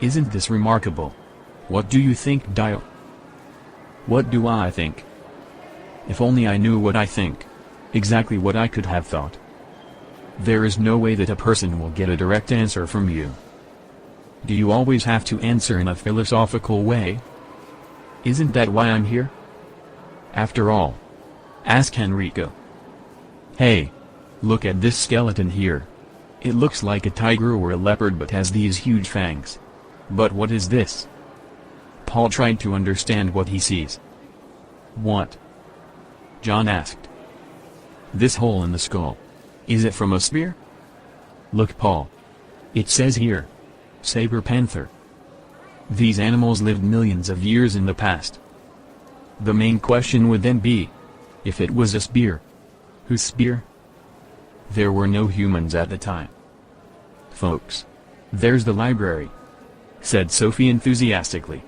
Isn't this remarkable? What do you think, Dio? What do I think? If only I knew what I think. Exactly what I could have thought. There is no way that a person will get a direct answer from you. Do you always have to answer in a philosophical way? Isn't that why I'm here? After all, ask Enrico. Hey, look at this skeleton here. It looks like a tiger or a leopard but has these huge fangs. But what is this? Paul tried to understand what he sees. What? John asked. This hole in the skull. Is it from a spear? Look, Paul. It says here, saber panther. These animals lived millions of years in the past. The main question would then be, if it was a spear, whose spear? There were no humans at the time. Folks, there's the library, said Sophie enthusiastically.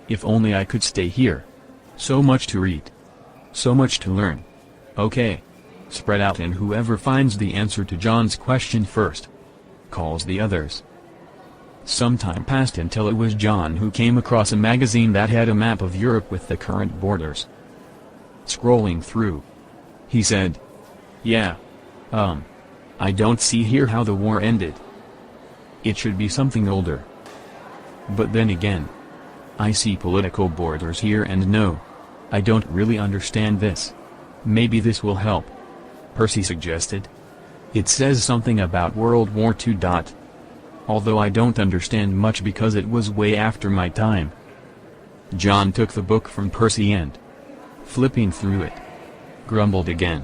If only I could stay here. So much to read. So much to learn. Okay. Spread out, and whoever finds the answer to John's question first calls the others. Some time passed until it was John who came across a magazine that had a map of Europe with the current borders. Scrolling through, he said, Yeah. I don't see here how the war ended. It should be something older. But then again, I see political borders here, and no, I don't really understand this. Maybe this will help, Percy suggested. It says something about World War II. Although I don't understand much because it was way after my time. John took the book from Percy and, flipping through it, grumbled again.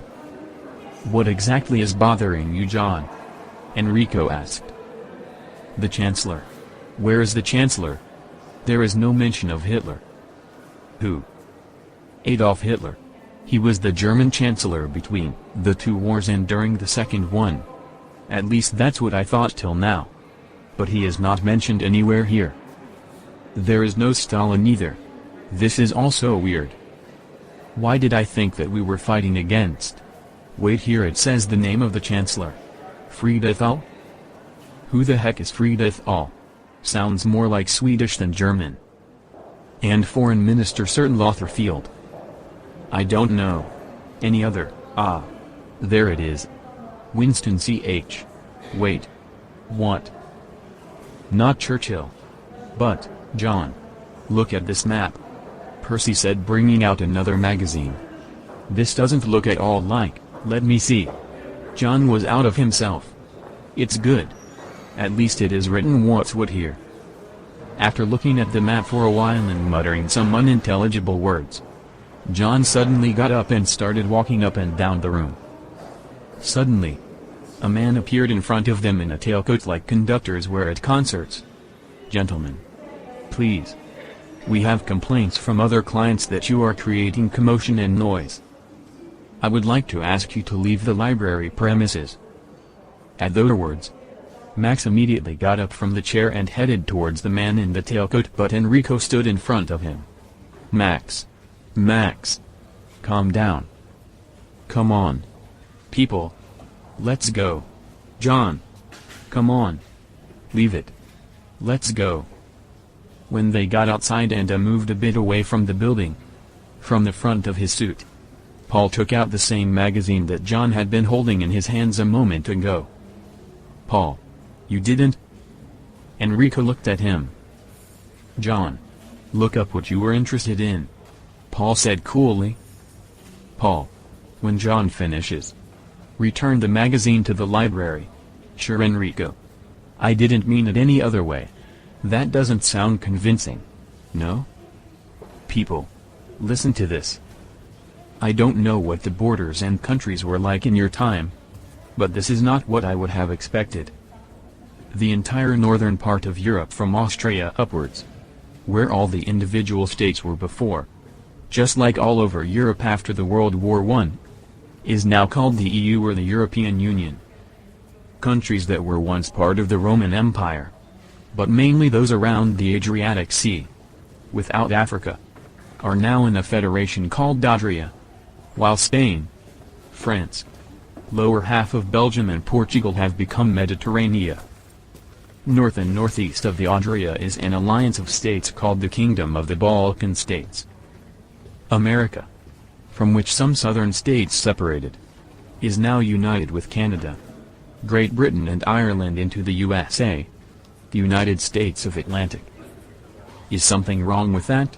What exactly is bothering you, John? Enrico asked. The Chancellor. Where is the Chancellor? There is no mention of Hitler. Who? Adolf Hitler. He was the German chancellor between the two wars and during the second one. At least that's what I thought till now. But he is not mentioned anywhere here. There is no Stalin either. This is also weird. Why did I think that we were fighting against? Wait, here it says the name of the chancellor. Frida Thal? Who the heck is Frida Thal? Sounds more like Swedish than German. And Foreign Minister certain Lotharfield. I don't know. Any other? Ah. There it is. Winston Ch. Wait. What? Not Churchill. But, John. Look at this map. Percy said, bringing out another magazine. This doesn't look at all like, let me see. John was out of himself. It's good. At least it is written what's what here. After looking at the map for a while and muttering some unintelligible words, John suddenly got up and started walking up and down the room. Suddenly, a man appeared in front of them in a tailcoat like conductors wear at concerts. Gentlemen. Please. We have complaints from other clients that you are creating commotion and noise. I would like to ask you to leave the library premises. At those words, Max immediately got up from the chair and headed towards the man in the tailcoat, but Enrico stood in front of him. Max. Max. Calm down. Come on. People. Let's go. John. Come on. Leave it. Let's go. When they got outside and moved a bit away from the building, from the front of his suit, Paul took out the same magazine that John had been holding in his hands a moment ago. Paul. You didn't? Enrico looked at him. John. Look up what you were interested in. Paul said coolly. Paul. When John finishes, return the magazine to the library. Sure, Enrico. I didn't mean it any other way. That doesn't sound convincing. No? People. Listen to this. I don't know what the borders and countries were like in your time, but this is not what I would have expected. The entire northern part of Europe from Austria upwards, where all the individual states were before, just like all over Europe after the World War I, is now called the EU or the European Union. Countries that were once part of the Roman Empire, but mainly those around the Adriatic Sea, without Africa, are now in a federation called Adria, while Spain, France, lower half of Belgium and Portugal have become Mediterranean. North and northeast of the Adria is an alliance of states called the Kingdom of the Balkan States. America, from which some southern states separated, is now united with Canada, Great Britain and Ireland into the USA, the United States of Atlantic. Is something wrong with that?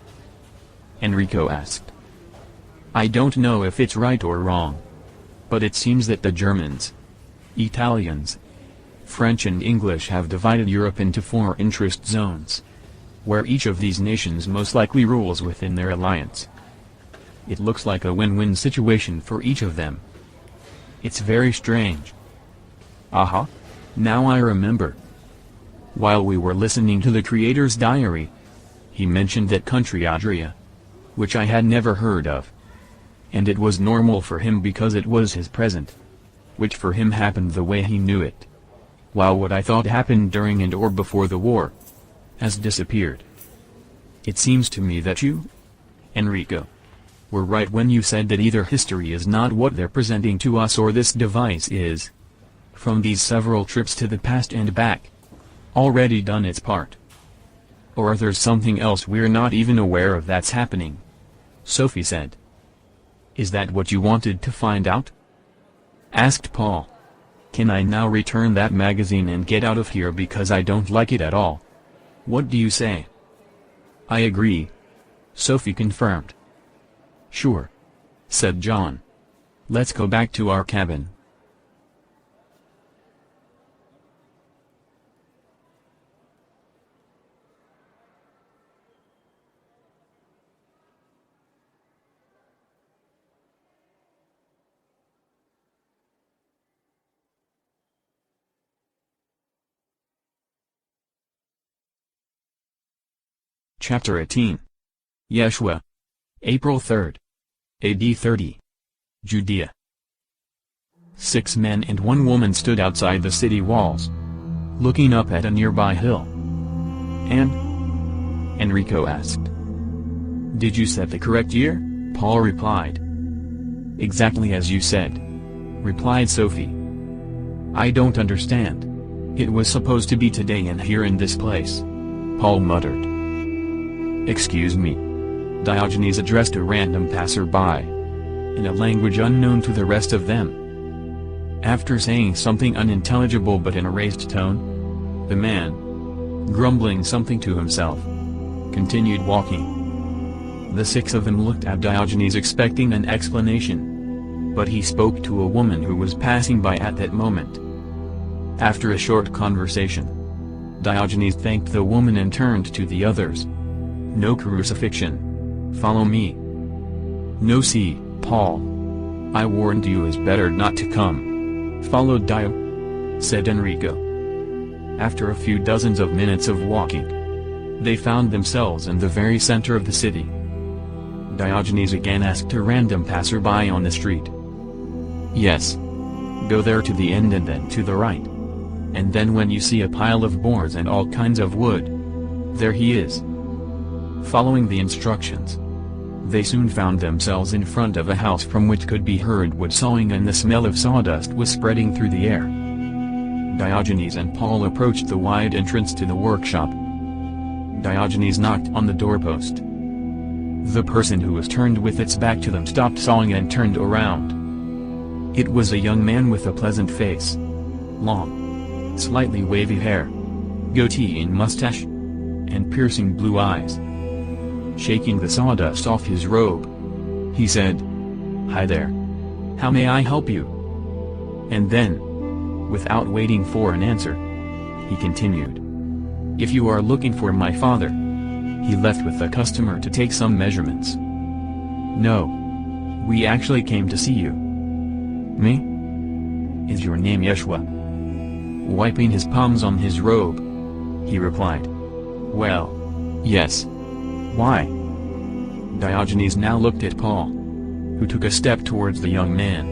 Enrico asked. I don't know if it's right or wrong, but it seems that the Germans, Italians, French and English have divided Europe into 4 interest zones, where each of these nations most likely rules within their alliance. It looks like a win-win situation for each of them. It's very strange. Aha! Now I remember. While we were listening to the creator's diary, he mentioned that country Adria, which I had never heard of. And it was normal for him because it was his present, which for him happened the way he knew it. While what I thought happened during and or before the war has disappeared. It seems to me that you, Enrico, were right when you said that either history is not what they're presenting to us or this device is, from these several trips to the past and back, already done its part. Or there's something else we're not even aware of that's happening. Sophie said. Is that what you wanted to find out? Asked Paul. Can I now return that magazine and get out of here because I don't like it at all? What do you say? I agree. Sophie confirmed. Sure. Said John. Let's go back to our cabin. Chapter 18. Yeshua. April 3rd. AD 30. Judea. 6 men and 1 woman stood outside the city walls, looking up at a nearby hill. And? Enrico asked. Did you set the correct year? Paul replied. Exactly as you said, replied Sophie. I don't understand. It was supposed to be today and here in this place, Paul muttered. Excuse me. Diogenes addressed a random passerby, in a language unknown to the rest of them. After saying something unintelligible but in a raised tone, the man, grumbling something to himself, continued walking. The 6 of them looked at Diogenes expecting an explanation, but he spoke to a woman who was passing by at that moment. After a short conversation, Diogenes thanked the woman and turned to the others. No crucifixion. Follow me. No, see, Paul. I warned you it's better not to come. Followed Dio, said Enrico. After a few dozens of minutes of walking, they found themselves in the very center of the city. Diogenes again asked a random passerby on the street. Yes. Go there to the end and then to the right. And then when you see a pile of boards and all kinds of wood, there he is. Following the instructions, they soon found themselves in front of a house from which could be heard wood sawing and the smell of sawdust was spreading through the air. Diogenes and Paul approached the wide entrance to the workshop. Diogenes knocked on the doorpost. The person who was turned with its back to them stopped sawing and turned around. It was a young man with a pleasant face, long, slightly wavy hair, goatee and mustache, and piercing blue eyes. Shaking the sawdust off his robe, he said, "Hi there. How may I help you?" And then, without waiting for an answer, he continued, "If you are looking for my father." He left with the customer to take some measurements. "No. We actually came to see you." "Me? Is your name Yeshua?" Wiping his palms on his robe, he replied, "Well, yes. Why?" Diogenes now looked at Paul, who took a step towards the young man.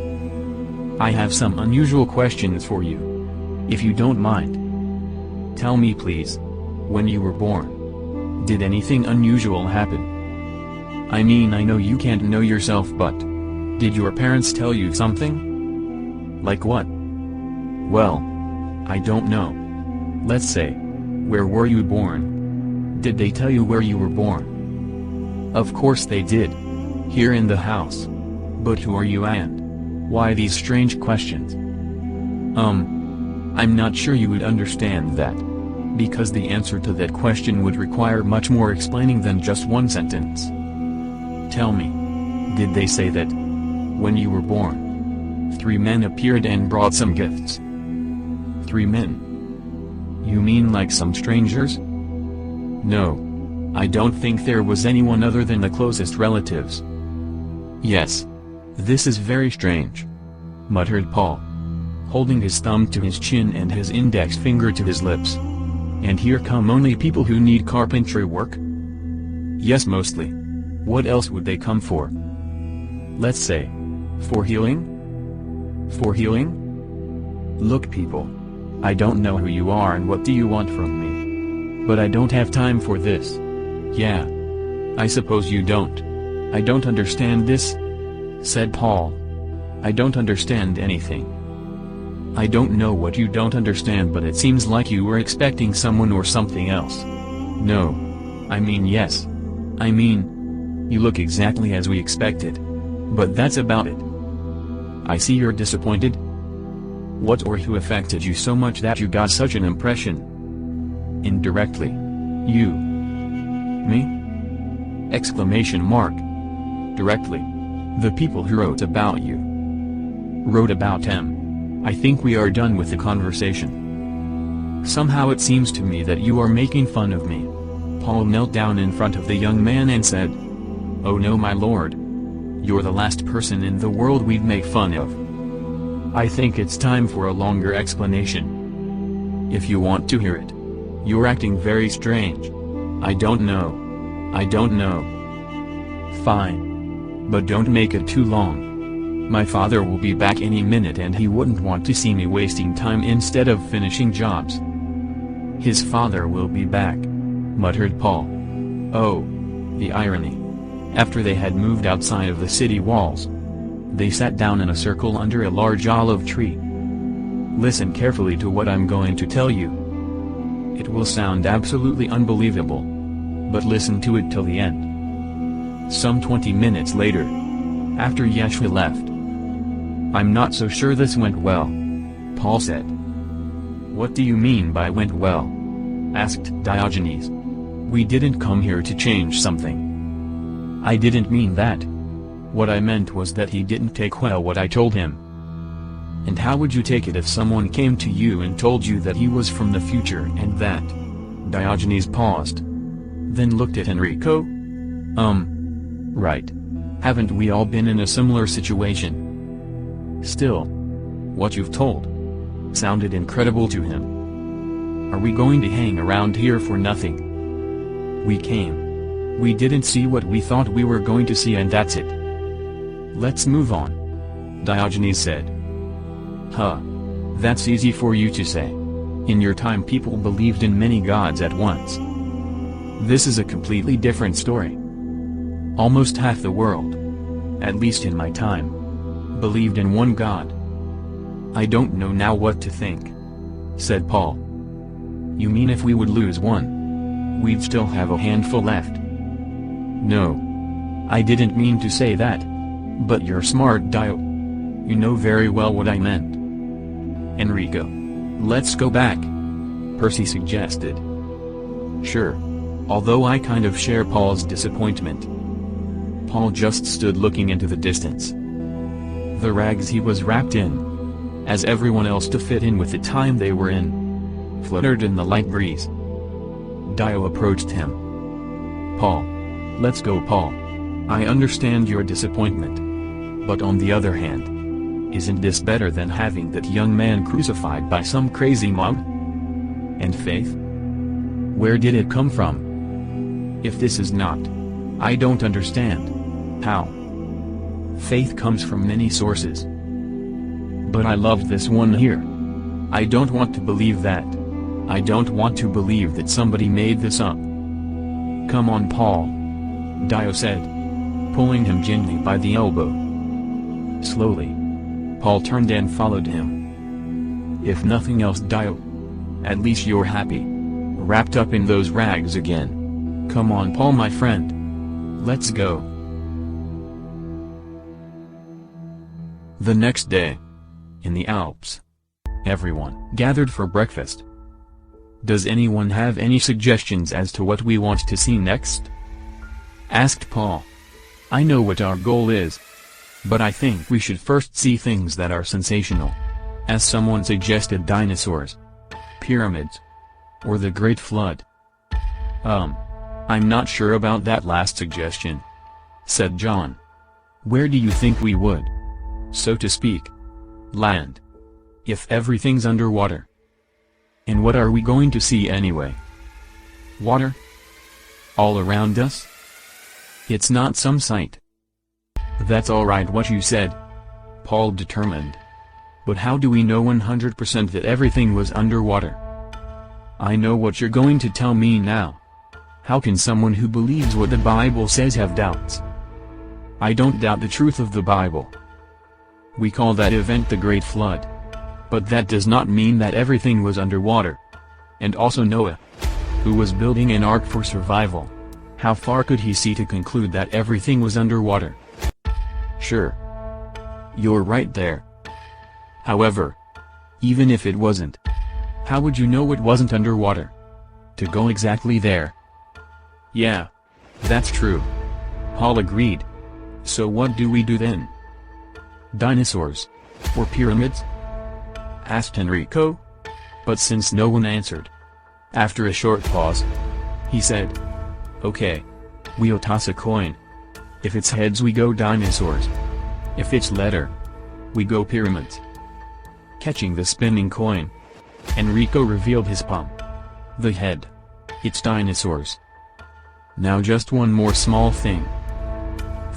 "I have some unusual questions for you, if you don't mind. Tell me please, when you were born, did anything unusual happen? I mean, I know you can't know yourself, but did your parents tell you something? Like what?" "Well, I don't know. Let's say, where were you born? Did they tell you where you were born?" "Of course they did. Here in the house. But who are you and why these strange questions?" I'm not sure you would understand that, because the answer to that question would require much more explaining than just one sentence. Tell me, did they say that, when you were born, 3 men appeared and brought some gifts?" "3 men? You mean like some strangers?" "No. I don't think there was anyone other than the closest relatives." "Yes. This is very strange," muttered Paul, holding his thumb to his chin and his index finger to his lips. "And here come only people who need carpentry work?" "Yes, mostly. What else would they come for?" "Let's say, for healing?" "For healing? Look people, I don't know who you are and what do you want from me. But I don't have time for this." "Yeah. I suppose you don't. I don't understand this," said Paul. "I don't understand anything." "I don't know what you don't understand, but it seems like you were expecting someone or something else." "No. I mean yes. I mean, you look exactly as we expected. But that's about it." "I see you're disappointed. What or who affected you so much that you got such an impression?" "Indirectly. You." "Me?" Exclamation mark. "Directly. The people who wrote about you." "Wrote about him? I think we are done with the conversation. Somehow it seems to me that you are making fun of me." Paul knelt down in front of the young man and said, "Oh no, my lord. You're the last person in the world we'd make fun of. I think it's time for a longer explanation. If you want to hear it. You're acting very strange." "I don't know. I don't know." "Fine. But don't make it too long. My father will be back any minute and he wouldn't want to see me wasting time instead of finishing jobs. His father will be back, muttered Paul. Oh, the irony. After they had moved outside of the city walls, they sat down in a circle under a large olive tree. Listen carefully to what I'm going to tell you. It will sound absolutely unbelievable, but listen to it till the end. Some 20 minutes later, after Yeshua left. I'm not so sure this went well, Paul said. What do you mean by went well? Asked Diogenes. We didn't come here to change something. I didn't mean that. What I meant was that he didn't take well what I told him. And how would you take it if someone came to you and told you that he was from the future and that? Diogenes paused. Then looked at Enrico. Right. Haven't we all been in a similar situation? Still, what you've told sounded incredible to him. Are we going to hang around here for nothing? We came. We didn't see what we thought we were going to see and that's it. Let's move on, Diogenes said. Huh. That's easy for you to say. In your time people believed in many gods at once. This is a completely different story. Almost half the world, at least in my time, believed in one God. I don't know now what to think, said Paul. You mean if we would lose one, we'd still have a handful left? No. I didn't mean to say that. But you're smart, Dio. You know very well what I meant. Enrico. Let's go back, Percy suggested. Sure. Although I kind of share Paul's disappointment. Paul just stood looking into the distance. The rags he was wrapped in, as everyone else to fit in with the time they were in, fluttered in the light breeze. Dio approached him. Paul. Let's go, Paul. I understand your disappointment. But on the other hand, isn't this better than having that young man crucified by some crazy mob? And faith? Where did it come from? If this is not, I don't understand. How? Faith comes from many sources. But I loved this one here. I don't want to believe that. I don't want to believe that somebody made this up. Come on, Paul, Dio said, pulling him gently by the elbow. Slowly, Paul turned and followed him. If nothing else, Dio, at least you're happy, wrapped up in those rags again. Come on, Paul, my friend. Let's go. The next day, in the Alps, everyone gathered for breakfast. Does anyone have any suggestions as to what we want to see next? Asked Paul. I know what our goal is. But I think we should first see things that are sensational. As someone suggested, dinosaurs, pyramids, or the Great Flood. I'm not sure about that last suggestion, said John. Where do you think we would, so to speak, land, if everything's underwater? And what are we going to see anyway? Water? All around us? It's not some sight. That's alright what you said, Paul determined. But how do we know 100% that everything was underwater? I know what you're going to tell me now. How can someone who believes what the Bible says have doubts? I don't doubt the truth of the Bible. We call that event the Great Flood. But that does not mean that everything was underwater. And also Noah, who was building an ark for survival, how far could he see to conclude that everything was underwater? Sure. You're right there. However, even if it wasn't, how would you know it wasn't underwater? To go exactly there. Yeah, that's true. Paul agreed. So what do we do then? Dinosaurs? Or pyramids? Asked Enrico. But since no one answered, after a short pause, he said, Okay, we'll toss a coin. If it's heads we go dinosaurs. If it's letter, we go pyramids. Catching the spinning coin, Enrico revealed his palm. The head. It's dinosaurs. Now just one more small thing.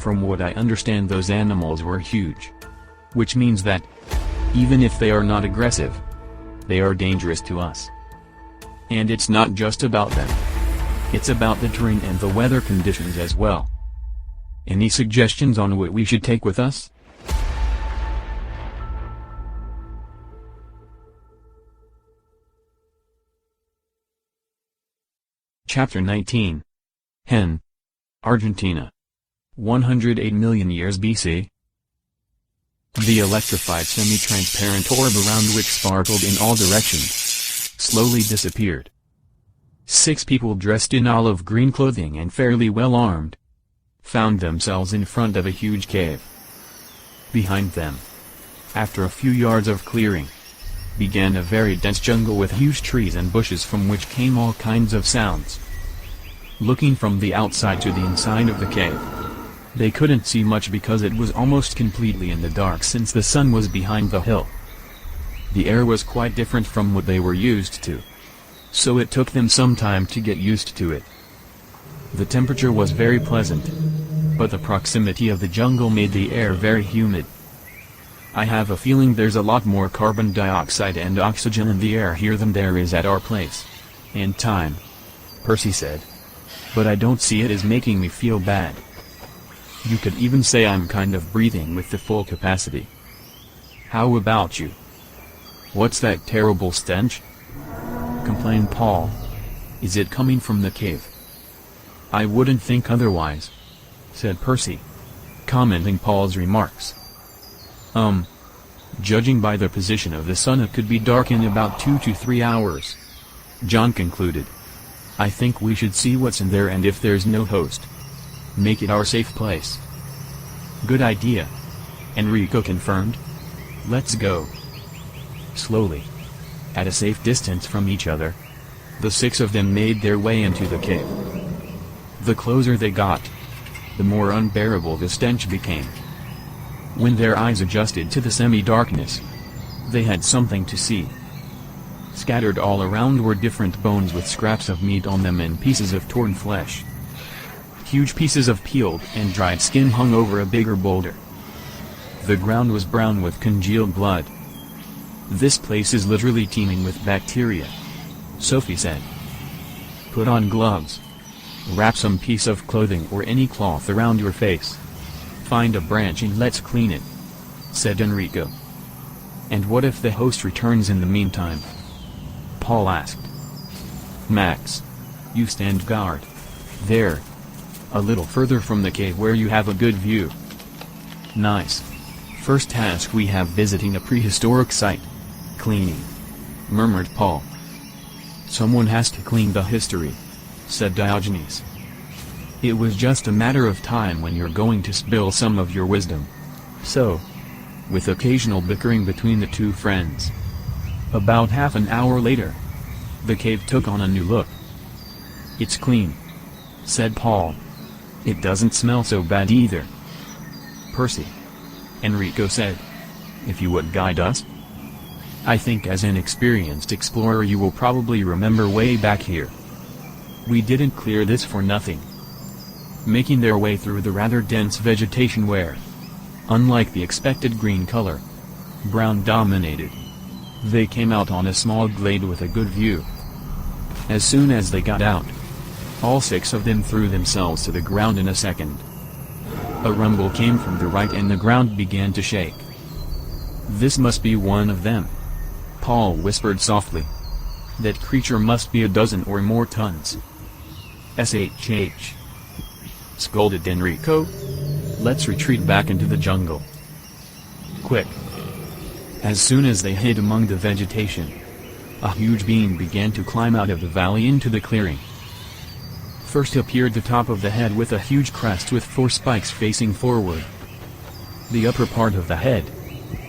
From what I understand, those animals were huge. Which means that, even if they are not aggressive, they are dangerous to us. And it's not just about them. It's about the terrain and the weather conditions as well. Any suggestions on what we should take with us? Chapter 19. Hen. Argentina. 108 million years BC. The electrified semi-transparent orb around which sparkled in all directions slowly disappeared. 6 people dressed in olive green clothing and fairly well armed found themselves in front of a huge cave. Behind them, after a few yards of clearing, began a very dense jungle with huge trees and bushes from which came all kinds of sounds. Looking from the outside to the inside of the cave, they couldn't see much because it was almost completely in the dark since the sun was behind the hill. The air was quite different from what they were used to, so it took them some time to get used to it. The temperature was very pleasant, but the proximity of the jungle made the air very humid. I have a feeling there's a lot more carbon dioxide and oxygen in the air here than there is at our place and time, Percy said. But I don't see it as making me feel bad. You could even say I'm kind of breathing with the full capacity. How about you? What's that terrible stench? Complained Paul. Is it coming from the cave? I wouldn't think otherwise, said Percy, commenting Paul's remarks. Judging by the position of the sun, it could be dark in about 2 to 3 hours, John concluded. I think we should see what's in there, and if there's no host, make it our safe place. Good idea, Enrico confirmed. Let's go. Slowly, at a safe distance from each other, the 6 of them made their way into the cave. The closer they got, the more unbearable the stench became. When their eyes adjusted to the semi-darkness, they had something to see. Scattered all around were different bones with scraps of meat on them and pieces of torn flesh. Huge pieces of peeled and dried skin hung over a bigger boulder. The ground was brown with congealed blood. This place is literally teeming with bacteria, Sophie said. Put on gloves. Wrap some piece of clothing or any cloth around your face. Find a branch and let's clean it, said Enrico. And what if the host returns in the meantime? Paul asked. Max, you stand guard. There. A little further from the cave where you have a good view. Nice. First task we have visiting a prehistoric site. Cleaning, murmured Paul. Someone has to clean the history, said Diogenes. It was just a matter of time when you're going to spill some of your wisdom. So, with occasional bickering between the 2 friends. About half an hour later, the cave took on a new look. It's clean, said Paul. It doesn't smell so bad either. Percy, Enrico said, if you would guide us? I think as an experienced explorer you will probably remember way back here. We didn't clear this for nothing. Making their way through the rather dense vegetation where, unlike the expected green color, brown dominated, they came out on a small glade with a good view. As soon as they got out, all 6 of them threw themselves to the ground in a second. A rumble came from the right and the ground began to shake. This must be one of them, Paul whispered softly. That creature must be a dozen or more tons. SHH, scolded Enrico. Let's retreat back into the jungle. Quick. As soon as they hid among the vegetation, a huge being began to climb out of the valley into the clearing. First appeared the top of the head with a huge crest with 4 spikes facing forward. The upper part of the head,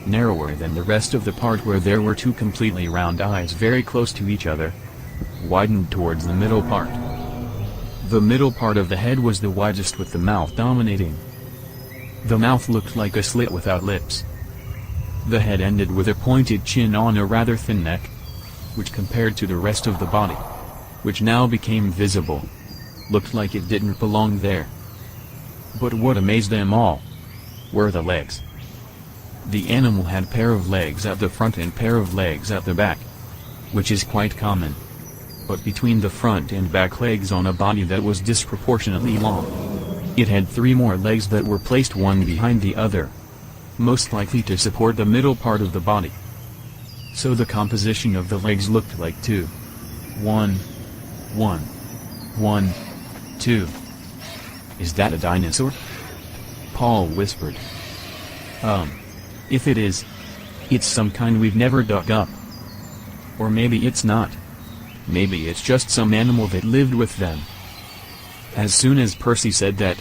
narrower than the rest of the part where there were 2 completely round eyes very close to each other, widened towards the middle part. The middle part of the head was the widest with the mouth dominating. The mouth looked like a slit without lips. The head ended with a pointed chin on a rather thin neck, which compared to the rest of the body, which now became visible, looked like it didn't belong there. But what amazed them all were the legs. The animal had pair of legs at the front and pair of legs at the back, which is quite common. But between the front and back legs on a body that was disproportionately long, it had 3 more legs that were placed one behind the other, most likely to support the middle part of the body. So the composition of the legs looked like 2. 1, 1, 1, 2. Is that a dinosaur? Paul whispered. If it is, it's some kind we've never dug up. Or maybe it's not. Maybe it's just some animal that lived with them. As soon as Percy said that,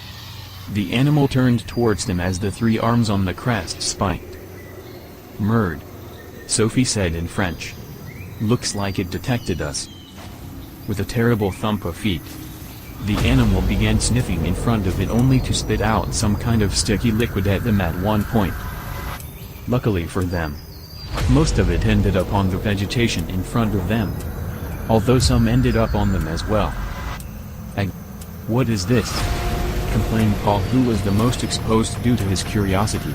the animal turned towards them as the 3 arms on the crest spiked. Murd, Sophie said in French. Looks like it detected us. With a terrible thump of feet, the animal began sniffing in front of it only to spit out some kind of sticky liquid at them at one point. Luckily for them, most of it ended up on the vegetation in front of them, although some ended up on them as well. What is this? Complained Paul, who was the most exposed due to his curiosity,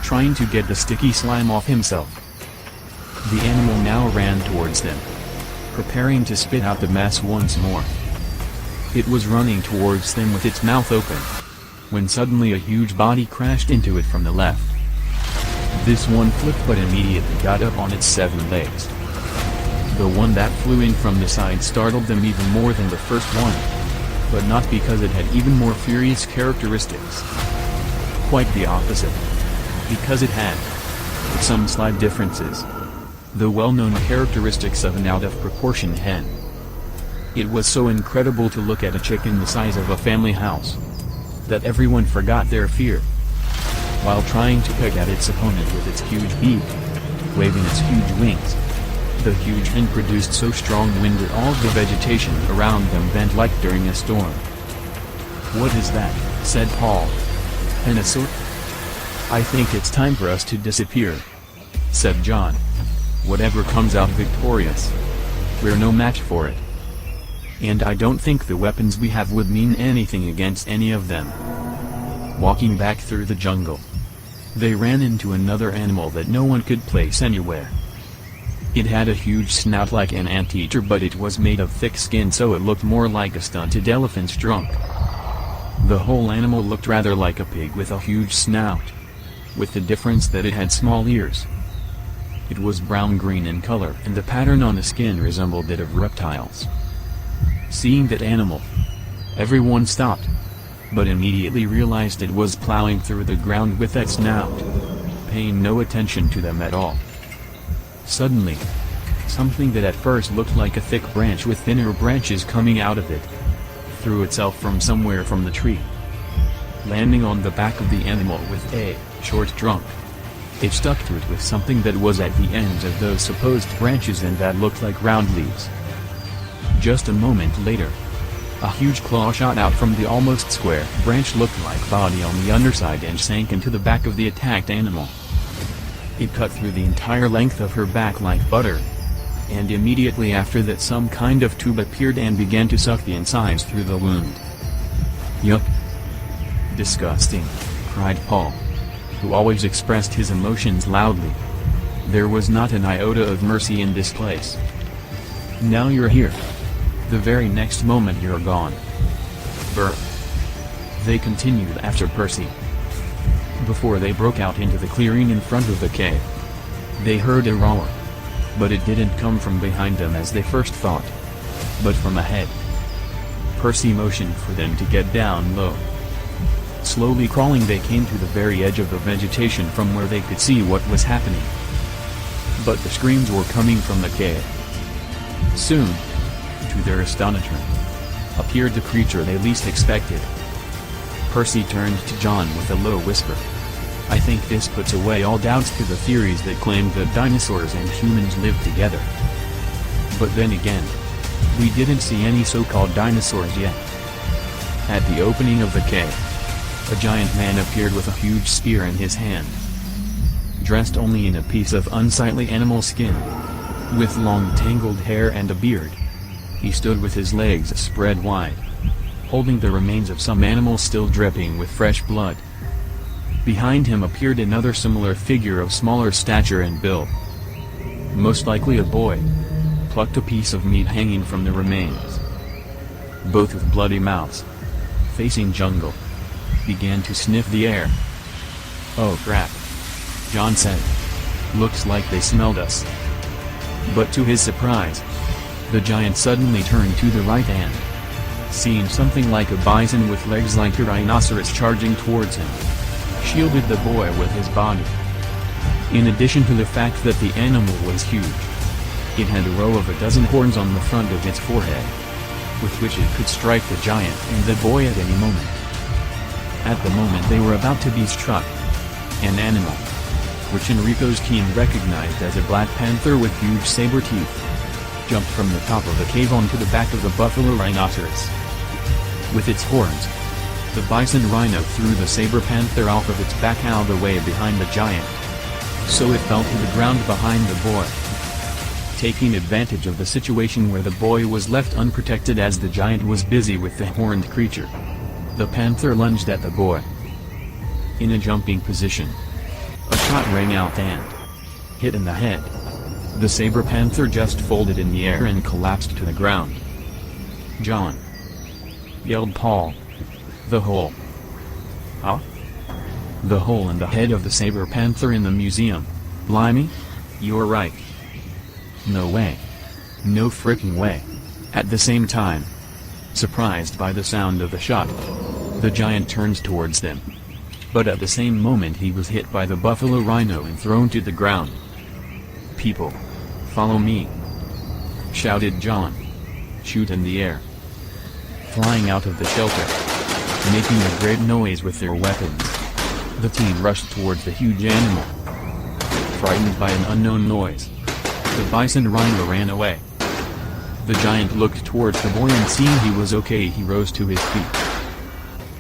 trying to get the sticky slime off himself. The animal now ran towards them, preparing to spit out the mess once more. It was running towards them with its mouth open, when suddenly a huge body crashed into it from the left. This one flipped but immediately got up on its 7 legs. The one that flew in from the side startled them even more than the first one, but not because it had even more furious characteristics. Quite the opposite. Because it had, with some slight differences, the well-known characteristics of an out-of-proportion hen. It was so incredible to look at a chicken the size of a family house, that everyone forgot their fear. While trying to peck at its opponent with its huge beak, waving its huge wings, the huge hen produced so strong wind that all the vegetation around them bent like during a storm. What is that? Said Paul. Dinosaur? I think it's time for us to disappear, said John. Whatever comes out victorious, we're no match for it. And I don't think the weapons we have would mean anything against any of them. Walking back through the jungle, they ran into another animal that no one could place anywhere. It had a huge snout like an anteater, but it was made of thick skin, so it looked more like a stunted elephant's trunk. The whole animal looked rather like a pig with a huge snout, with the difference that it had small ears. It was brown-green in color, and the pattern on the skin resembled that of reptiles. Seeing that animal, everyone stopped, but immediately realized it was plowing through the ground with that snout, paying no attention to them at all. Suddenly, something that at first looked like a thick branch with thinner branches coming out of it, threw itself from somewhere from the tree, landing on the back of the animal with a short trunk. It stuck to it with something that was at the ends of those supposed branches and that looked like round leaves. Just a moment later, a huge claw shot out from the almost square branch looked like body on the underside and sank into the back of the attacked animal. It cut through the entire length of her back like butter, and immediately after that some kind of tube appeared and began to suck the insides through the wound. Yuck! Disgusting, cried Paul, who always expressed his emotions loudly. There was not an iota of mercy in this place. Now you're here. The very next moment you're gone. Brr. They continued after Percy. Before they broke out into the clearing in front of the cave, they heard a roar. But it didn't come from behind them as they first thought, but from ahead. Percy motioned for them to get down low. Slowly crawling, they came to the very edge of the vegetation from where they could see what was happening. But the screams were coming from the cave. Soon, to their astonishment, appeared the creature they least expected. Percy turned to John with a low whisper. I think this puts away all doubts to the theories that claimed that dinosaurs and humans lived together. But then again, we didn't see any so-called dinosaurs yet. At the opening of the cave, a giant man appeared with a huge spear in his hand. Dressed only in a piece of unsightly animal skin, with long tangled hair and a beard, he stood with his legs spread wide. holding the remains of some animal still dripping with fresh blood. Behind him appeared another similar figure of smaller stature and build. Most likely a boy. Plucked a piece of meat hanging from the remains. Both with bloody mouths, facing jungle, began to sniff the air. "Oh crap," John said. "Looks like they smelled us." But to his surprise, the giant suddenly turned to the right and, seeing something like a bison with legs like a rhinoceros charging towards him, shielded the boy with his body. In addition to the fact that the animal was huge, it had a row of a dozen horns on the front of its forehead, with which it could strike the giant and the boy at any moment. At the moment they were about to be struck, an animal, which Enrico's keen recognized as a black panther with huge saber teeth, jumped from the top of the cave onto the back of the buffalo rhinoceros. With its horns, the bison rhino threw the saber panther off of its back out of the way behind the giant, so it fell to the ground behind the boy. Taking advantage of the situation where the boy was left unprotected as the giant was busy with the horned creature, the panther lunged at the boy. In a jumping position, a shot rang out and hit in the head. The saber panther just folded in the air and collapsed to the ground. "John!" yelled Paul. "The hole." "Huh?" "The hole in the head of the saber panther in the museum. Blimey, you're right." "No way. No fricking way." At the same time, surprised by the sound of the shot, the giant turned towards them. But at the same moment he was hit by the buffalo rhino and thrown to the ground. "People, follow me!" shouted John. "Shoot in the air." Flying out of the shelter, making a great noise with their weapons, the team rushed towards the huge animal. Frightened by an unknown noise, the bison rhino ran away. The giant looked towards the boy and seeing he was okay he rose to his feet.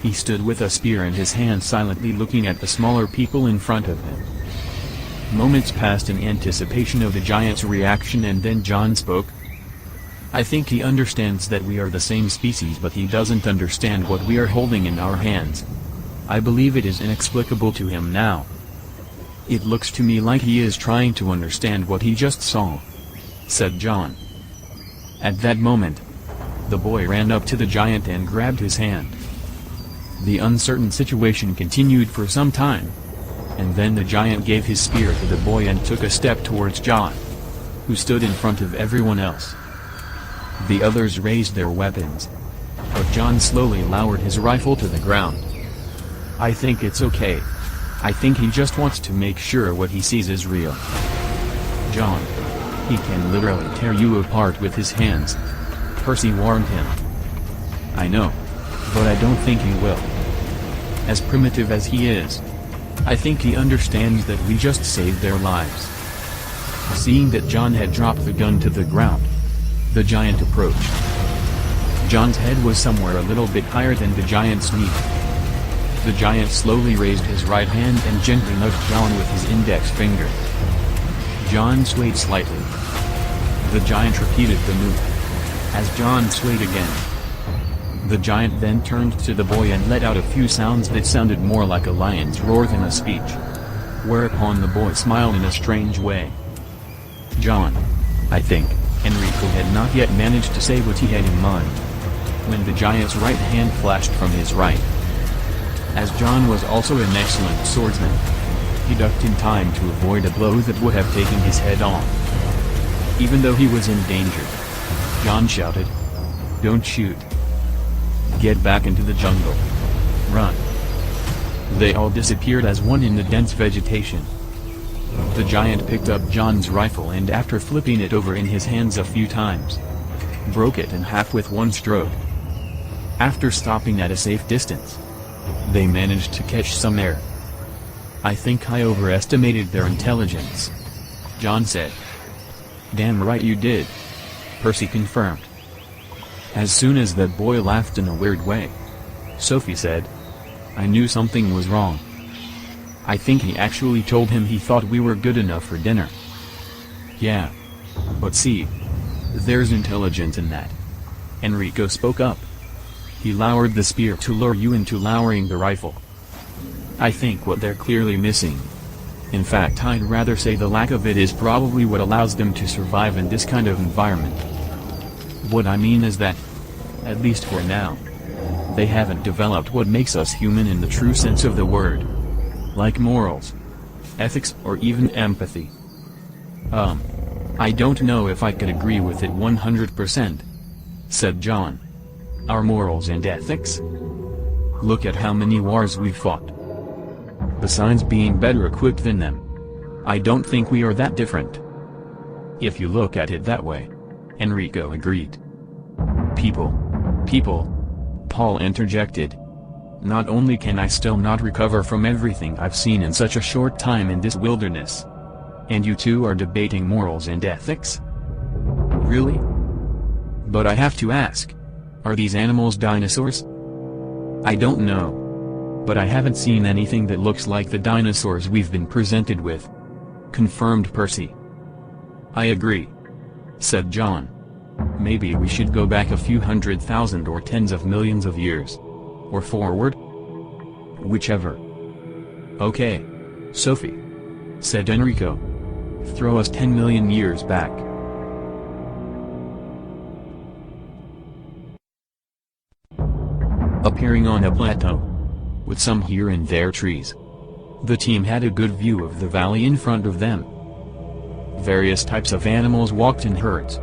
He stood with a spear in his hand silently looking at the smaller people in front of him. Moments passed in anticipation of the giant's reaction and then John spoke. "I think he understands that we are the same species but he doesn't understand what we are holding in our hands. I believe it is inexplicable to him now. It looks to me like he is trying to understand what he just saw," said John. At that moment, the boy ran up to the giant and grabbed his hand. The uncertain situation continued for some time, and then the giant gave his spear to the boy and took a step towards John, who stood in front of everyone else. The others raised their weapons, but John slowly lowered his rifle to the ground. "I think it's okay. I think he just wants to make sure what he sees is real. John, he can literally tear you apart with his hands," Percy warned him. "I know, but I don't think he will. As primitive as he is, I think he understands that we just saved their lives." Seeing that John had dropped the gun to the ground, the giant approached. John's head was somewhere a little bit higher than the giant's knee. The giant slowly raised his right hand and gently nudged John with his index finger. John swayed slightly. The giant repeated the move. As John swayed again, the giant then turned to the boy and let out a few sounds that sounded more like a lion's roar than a speech. Whereupon the boy smiled in a strange way. "John, I think," Enrico had not yet managed to say what he had in mind, when the giant's right hand flashed from his right. As John was also an excellent swordsman, he ducked in time to avoid a blow that would have taken his head off. Even though he was in danger, John shouted, "Don't shoot. Get back into the jungle. Run." They all disappeared as one in the dense vegetation. The giant picked up John's rifle and after flipping it over in his hands a few times, broke it in half with one stroke. After stopping at a safe distance, they managed to catch some air. "I think I overestimated their intelligence," John said. "Damn right you did," Percy confirmed. As soon as that boy laughed in a weird way, Sophie said, "I knew something was wrong. I think he actually told him he thought we were good enough for dinner." "Yeah. But see, there's intelligence in that," Enrico spoke up. He lowered the spear to lure you into lowering the rifle. I think what they're clearly missing. In fact, I'd rather say the lack of it is probably what allows them to survive in this kind of environment. What I mean is that, at least for now, they haven't developed what makes us human in the true sense of the word. Like morals, ethics, or even empathy. I don't know if I could agree with it 100%, said John. Our morals and ethics? Look at how many wars we've fought. Besides being better equipped than them, I don't think we are that different. If you look at it that way. Enrico agreed. People, Paul interjected. Not only can I still not recover from everything I've seen in such a short time in this wilderness. And you two are debating morals and ethics? Really? But I have to ask, are these animals dinosaurs? I don't know. But I haven't seen anything that looks like the dinosaurs we've been presented with. Confirmed Percy. I agree, said John. Maybe we should go back a few 100,000 or tens of millions of years. Or forward? Whichever. Okay, Sophie, said Enrico. Throw us 10 million years back. Appearing on a plateau, with some here and there trees, the team had a good view of the valley in front of them. Various types of animals walked in herds,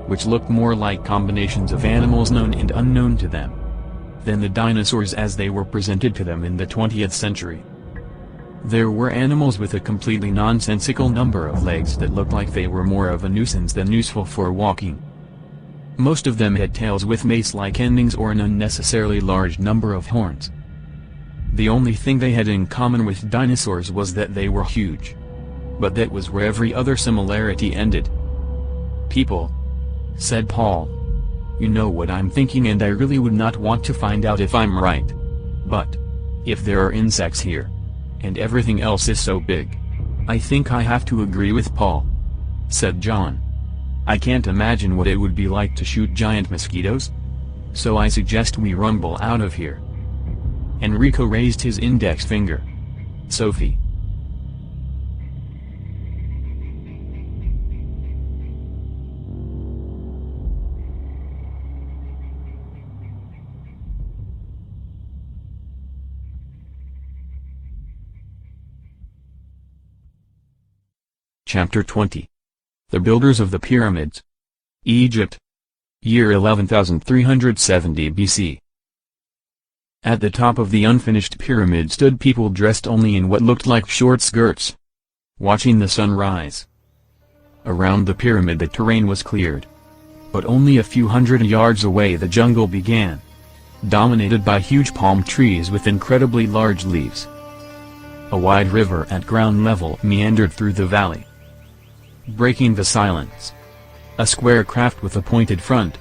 which looked more like combinations of animals known and unknown to them, than the dinosaurs as they were presented to them in the 20th century. There were animals with a completely nonsensical number of legs that looked like they were more of a nuisance than useful for walking. Most of them had tails with mace-like endings or an unnecessarily large number of horns. The only thing they had in common with dinosaurs was that they were huge. But that was where every other similarity ended. People, said Paul. You know what I'm thinking, and I really would not want to find out if I'm right. But if there are insects here, and everything else is so big, I think I have to agree with Paul, said John. I can't imagine what it would be like to shoot giant mosquitoes. So I suggest we rumble out of here. Enrico raised his index finger. Sophie. Chapter 20. The Builders of the Pyramids. Egypt. Year 11,370 BC. At the top of the unfinished pyramid stood people dressed only in what looked like short skirts, watching the sun rise. Around the pyramid the terrain was cleared. But only a few hundred yards away the jungle began, dominated by huge palm trees with incredibly large leaves. A wide river at ground level meandered through the valley, breaking the silence. A square craft with a pointed front,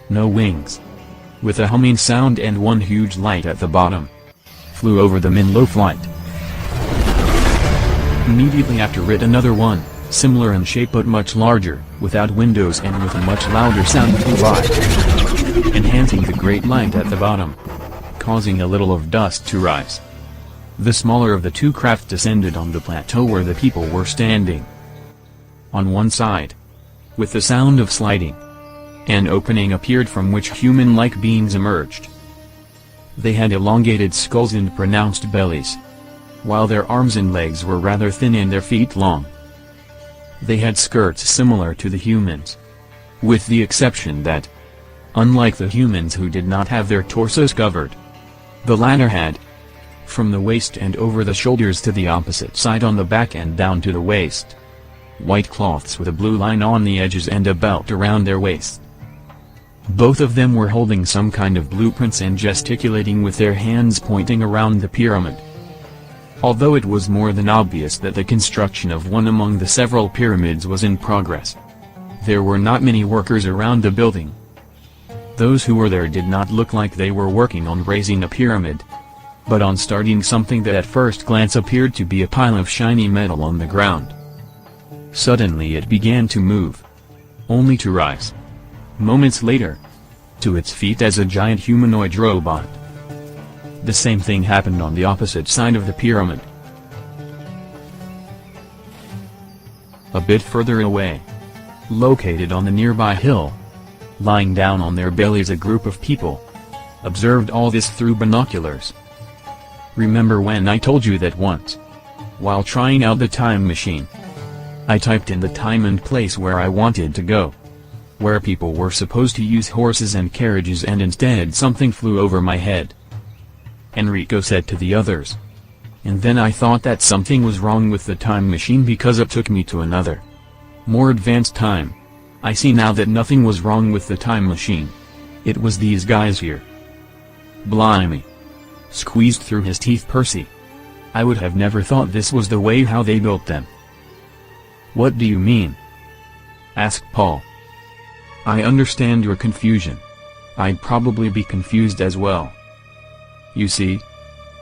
no wings, with a humming sound and one huge light at the bottom, flew over them in low flight. Immediately after it another one, similar in shape but much larger, without windows and with a much louder sound flew by, enhancing the great light at the bottom, causing a little of dust to rise. The smaller of the two craft descended on the plateau where the people were standing. On one side, with the sound of sliding, an opening appeared from which human-like beings emerged. They had elongated skulls and pronounced bellies, while their arms and legs were rather thin and their feet long. They had skirts similar to the humans, with the exception that, unlike the humans who did not have their torsos covered, the latter had, from the waist and over the shoulders to the opposite side on the back and down to the waist, white cloths with a blue line on the edges and a belt around their waist. Both of them were holding some kind of blueprints and gesticulating with their hands pointing around the pyramid. Although it was more than obvious that the construction of one among the several pyramids was in progress, there were not many workers around the building. Those who were there did not look like they were working on raising a pyramid, but on starting something that at first glance appeared to be a pile of shiny metal on the ground. Suddenly it began to move, only to rise. Moments later, to its feet as a giant humanoid robot. The same thing happened on the opposite side of the pyramid. A bit further away, located on the nearby hill, lying down on their bellies, a group of people observed all this through binoculars. Remember when I told you that once, while trying out the time machine, I typed in the time and place where I wanted to go, where people were supposed to use horses and carriages, and instead something flew over my head? Enrico said to the others. And then I thought that something was wrong with the time machine because it took me to another, more advanced time. I see now that nothing was wrong with the time machine. It was these guys here. Blimey! Squeezed through his teeth Percy. I would have never thought this was the way how they built them. What do you mean? Asked Paul. I understand your confusion. I'd probably be confused as well. You see,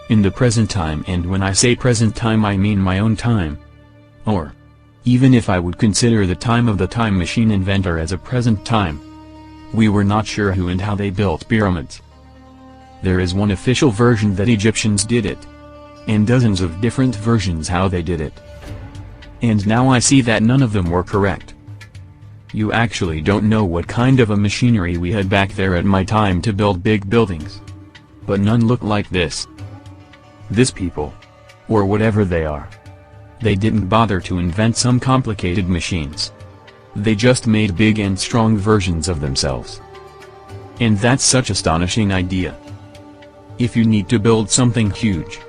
in the present time, and when I say present time I mean my own time. Or, even if I would consider the time of the time machine inventor as a present time. We were not sure who and how they built pyramids. There is one official version that Egyptians did it, and dozens of different versions how they did it. And now I see that none of them were correct. You actually don't know what kind of a machinery we had back there at my time to build big buildings. But none look like this. This people, or whatever they are, they didn't bother to invent some complicated machines. They just made big and strong versions of themselves. And that's such astonishing idea. If you need to build something huge,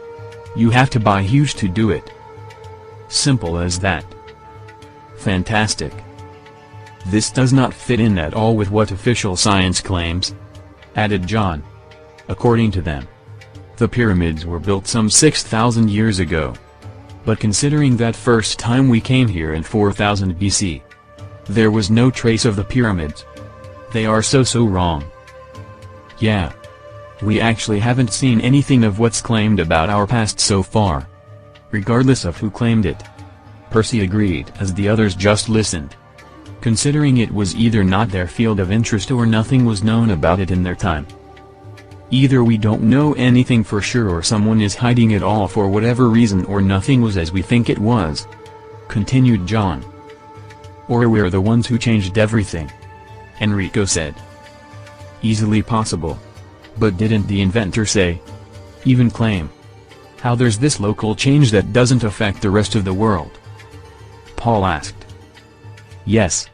you have to buy huge to do it. Simple as that. Fantastic. This does not fit in at all with what official science claims, added John. According to them, the pyramids were built some 6,000 years ago. But considering that first time we came here in 4000 BC, there was no trace of the pyramids. They are so wrong. Yeah. We actually haven't seen anything of what's claimed about our past so far. Regardless of who claimed it. Percy agreed as the others just listened. Considering it was either not their field of interest or nothing was known about it in their time. Either we don't know anything for sure or someone is hiding it all for whatever reason, or nothing was as we think it was. Continued John. Or we're the ones who changed everything. Enrico said. Easily possible. But didn't the inventor say? Even claim? How there's this local change that doesn't affect the rest of the world? Paul asked. Yes.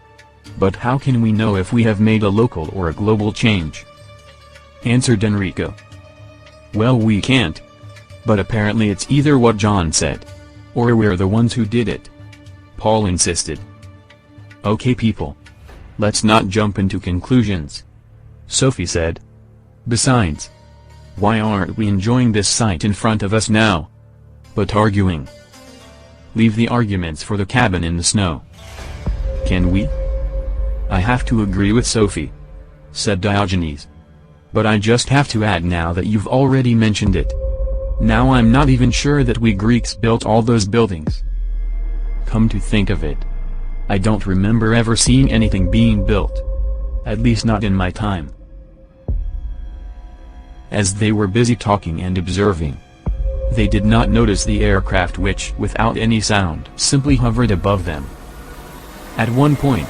But how can we know if we have made a local or a global change? Answered Enrico. Well, we can't. But apparently it's either what John said, or we're the ones who did it. Paul insisted. Okay people. Let's not jump into conclusions. Sophie said. Besides, why aren't we enjoying this sight in front of us now? But arguing. Leave the arguments for the cabin in the snow. Can we? I have to agree with Sophie, said Diogenes. But I just have to add now that you've already mentioned it. Now I'm not even sure that we Greeks built all those buildings. Come to think of it, I don't remember ever seeing anything being built. At least not in my time. As they were busy talking and observing, they did not notice the aircraft which, without any sound, simply hovered above them. At one point,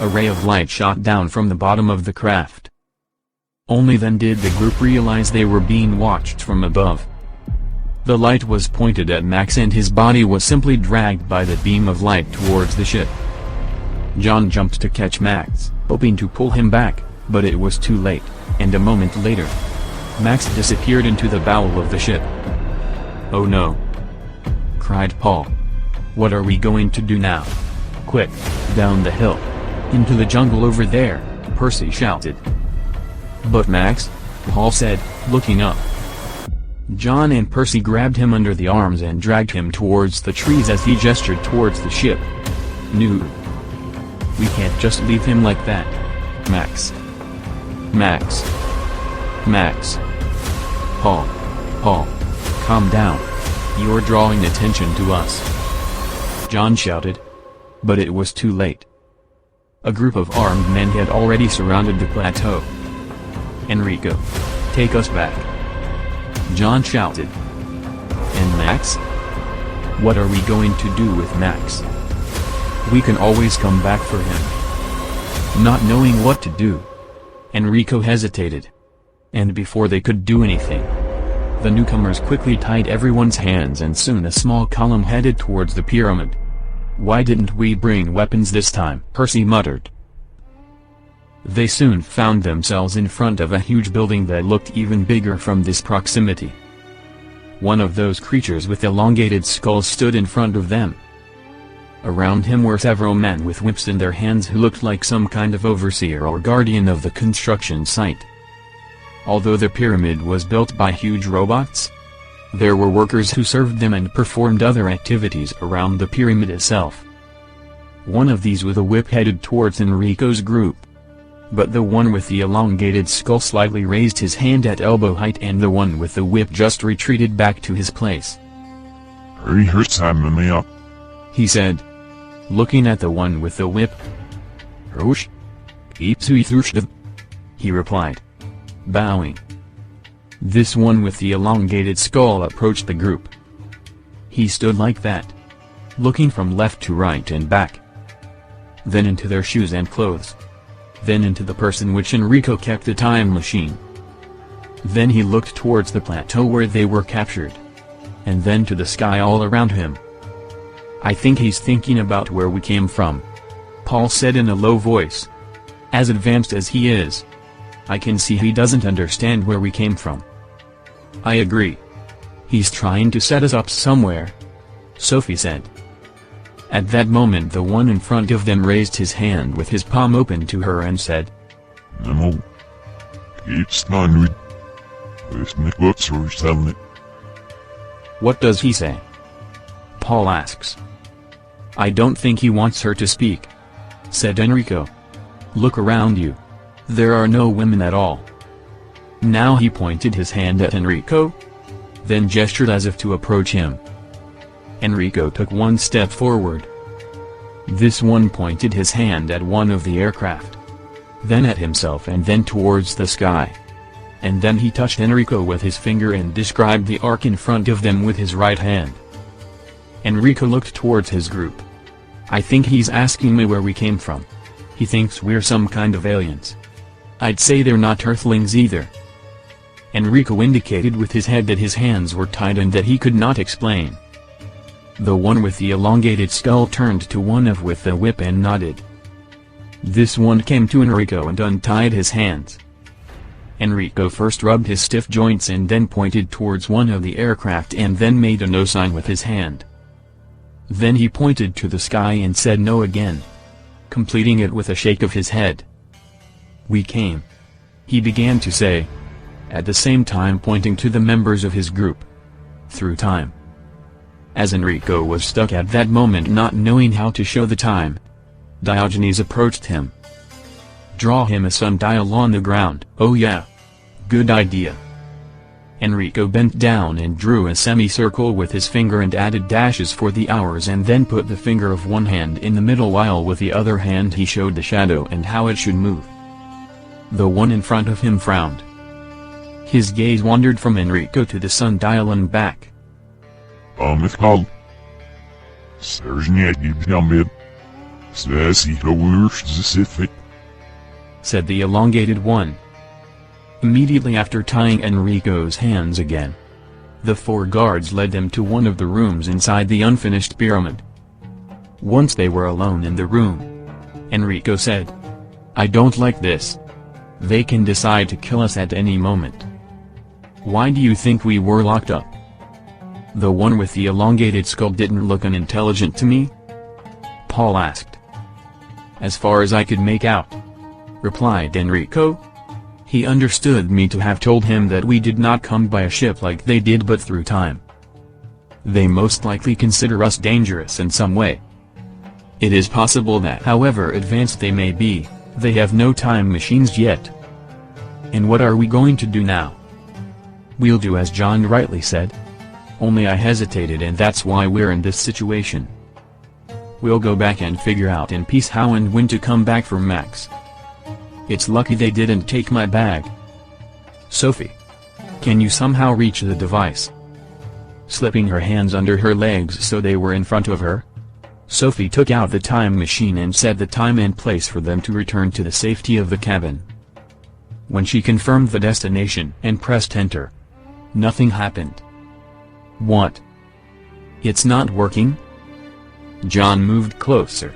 a ray of light shot down from the bottom of the craft. Only then did the group realize they were being watched from above. The light was pointed at Max and his body was simply dragged by the beam of light towards the ship. John jumped to catch Max, hoping to pull him back, but it was too late, and a moment later, Max disappeared into the bowel of the ship. Oh no! Cried Paul. What are we going to do now? Quick, down the hill! Into the jungle over there, Percy shouted. But Max, Paul said, looking up. John and Percy grabbed him under the arms and dragged him towards the trees as he gestured towards the ship. No. We can't just leave him like that. Max. Max. Max. Paul. Paul. Calm down. You're drawing attention to us. John shouted. But it was too late. A group of armed men had already surrounded the plateau. Enrico, take us back!" John shouted. "And Max? What are we going to do with Max? We can always come back for him." Not knowing what to do, Enrico hesitated. And before they could do anything, the newcomers quickly tied everyone's hands and soon a small column headed towards the pyramid. "Why didn't we bring weapons this time?" Percy muttered. They soon found themselves in front of a huge building that looked even bigger from this proximity. One of those creatures with elongated skulls stood in front of them. Around him were several men with whips in their hands who looked like some kind of overseer or guardian of the construction site. Although the pyramid was built by huge robots, there were workers who served them and performed other activities around the pyramid itself. One of these with a whip headed towards Enrico's group. But the one with the elongated skull slightly raised his hand at elbow height and the one with the whip just retreated back to his place. "Hurry, sign me up," he said, looking at the one with the whip. "Hrush? He replied, bowing. This one with the elongated skull approached the group. He stood like that, looking from left to right and back, then into their shoes and clothes, then into the person which Enrico kept the time machine. Then he looked towards the plateau where they were captured, and then to the sky all around him. "I think he's thinking about where we came from," Paul said in a low voice. "As advanced as he is, I can see he doesn't understand where we came from." "I agree. He's trying to set us up somewhere," Sophie said. At that moment the one in front of them raised his hand with his palm open to her and said, "Nemo. It's not good. "What does he say?" Paul asks. "I don't think he wants her to speak," said Enrico. "Look around you. There are no women at all." Now he pointed his hand at Enrico, then gestured as if to approach him. Enrico took one step forward. This one pointed his hand at one of the aircraft, then at himself and then towards the sky. And then he touched Enrico with his finger and described the arc in front of them with his right hand. Enrico looked towards his group. "I think he's asking me where we came from. He thinks we're some kind of aliens. I'd say they're not Earthlings either." Enrico indicated with his head that his hands were tied and that he could not explain. The one with the elongated skull turned to one of with the whip and nodded. This one came to Enrico and untied his hands. Enrico first rubbed his stiff joints and then pointed towards one of the aircraft and then made a no sign with his hand. Then he pointed to the sky and said no again, completing it with a shake of his head. "We came," he began to say, at the same time pointing to the members of his group, "through time." As Enrico was stuck at that moment not knowing how to show the time, Diogenes approached him. "Draw him a sundial on the ground." "Oh yeah. Good idea." Enrico bent down and drew a semicircle with his finger and added dashes for the hours and then put the finger of one hand in the middle while with the other hand he showed the shadow and how it should move. The one in front of him frowned. His gaze wandered from Enrico to the sundial and back. Mithkal. Said the elongated one. Immediately after tying Enrico's hands again, the four guards led them to one of the rooms inside the unfinished pyramid. Once they were alone in the room, Enrico said, "I don't like this. They can decide to kill us at any moment. Why do you think we were locked up?" The one with the elongated skull didn't look unintelligent to me? Paul asked. "As far as I could make out," replied Enrico. "He understood me to have told him that we did not come by a ship like they did but through time. They most likely consider us dangerous in some way. It is possible that however advanced they may be, they have no time machines yet. And what are we going to do now?" "We'll do as John rightly said. Only I hesitated and that's why we're in this situation. We'll go back and figure out in peace how and when to come back for Max. It's lucky they didn't take my bag. Sophie. Can you somehow reach the device? Slipping her hands under her legs so they were in front of her, Sophie took out the time machine and set the time and place for them to return to the safety of the cabin. When she confirmed the destination and pressed enter, nothing happened. What? It's not working? John moved closer.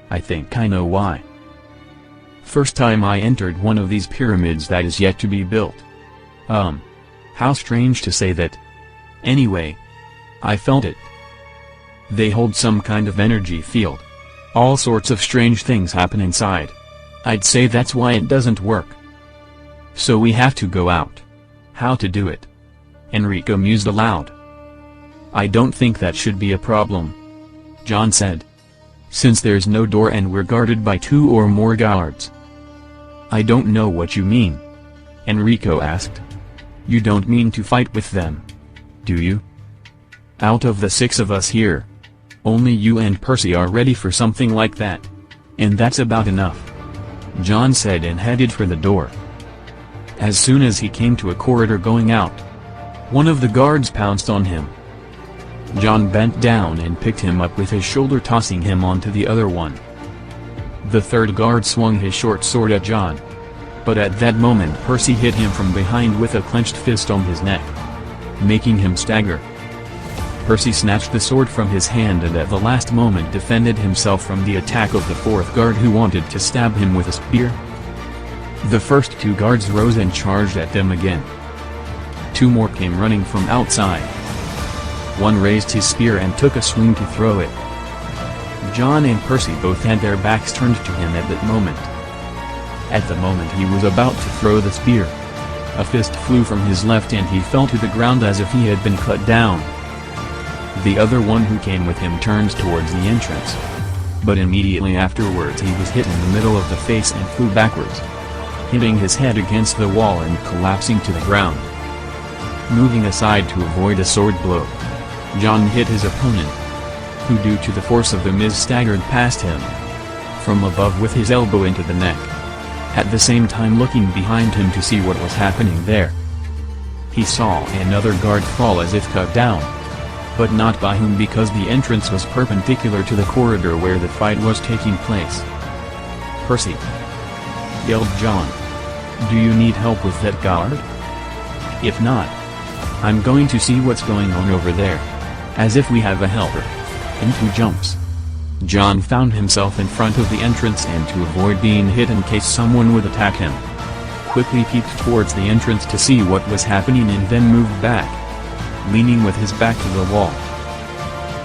I think I know why. First time I entered one of these pyramids that is yet to be built. How strange to say that. Anyway, I felt it. They hold some kind of energy field. All sorts of strange things happen inside. I'd say that's why it doesn't work. So we have to go out. How to do it? Enrico mused aloud. I don't think that should be a problem, John said. Since there's no door and we're guarded by 2 or more guards. I don't know what you mean, Enrico asked. You don't mean to fight with them, do you? Out of the 6 of us here, only you and Percy are ready for something like that. And that's about enough, John said and headed for the door. As soon as he came to a corridor going out, one of the guards pounced on him. John bent down and picked him up with his shoulder, tossing him onto the other one. The third guard swung his short sword at John. But at that moment Percy hit him from behind with a clenched fist on his neck, making him stagger. Percy snatched the sword from his hand and at the last moment defended himself from the attack of the 4th guard who wanted to stab him with a spear. The first 2 guards rose and charged at them again. 2 more came running from outside. One raised his spear and took a swing to throw it. John and Percy both had their backs turned to him at that moment. At the moment he was about to throw the spear, a fist flew from his left and he fell to the ground as if he had been cut down. The other one who came with him turned towards the entrance. But immediately afterwards he was hit in the middle of the face and flew backwards, hitting his head against the wall and collapsing to the ground. Moving aside to avoid a sword blow, John hit his opponent, who due to the force of the miss staggered past him from above with his elbow into the neck, at the same time looking behind him to see what was happening there. He saw another guard fall as if cut down, but not by whom because the entrance was perpendicular to the corridor where the fight was taking place. Percy, yelled John. Do you need help with that guard? If not, I'm going to see what's going on over there. As if we have a helper. Into jumps. John found himself in front of the entrance and to avoid being hit in case someone would attack him, quickly peeked towards the entrance to see what was happening and then moved back, leaning with his back to the wall.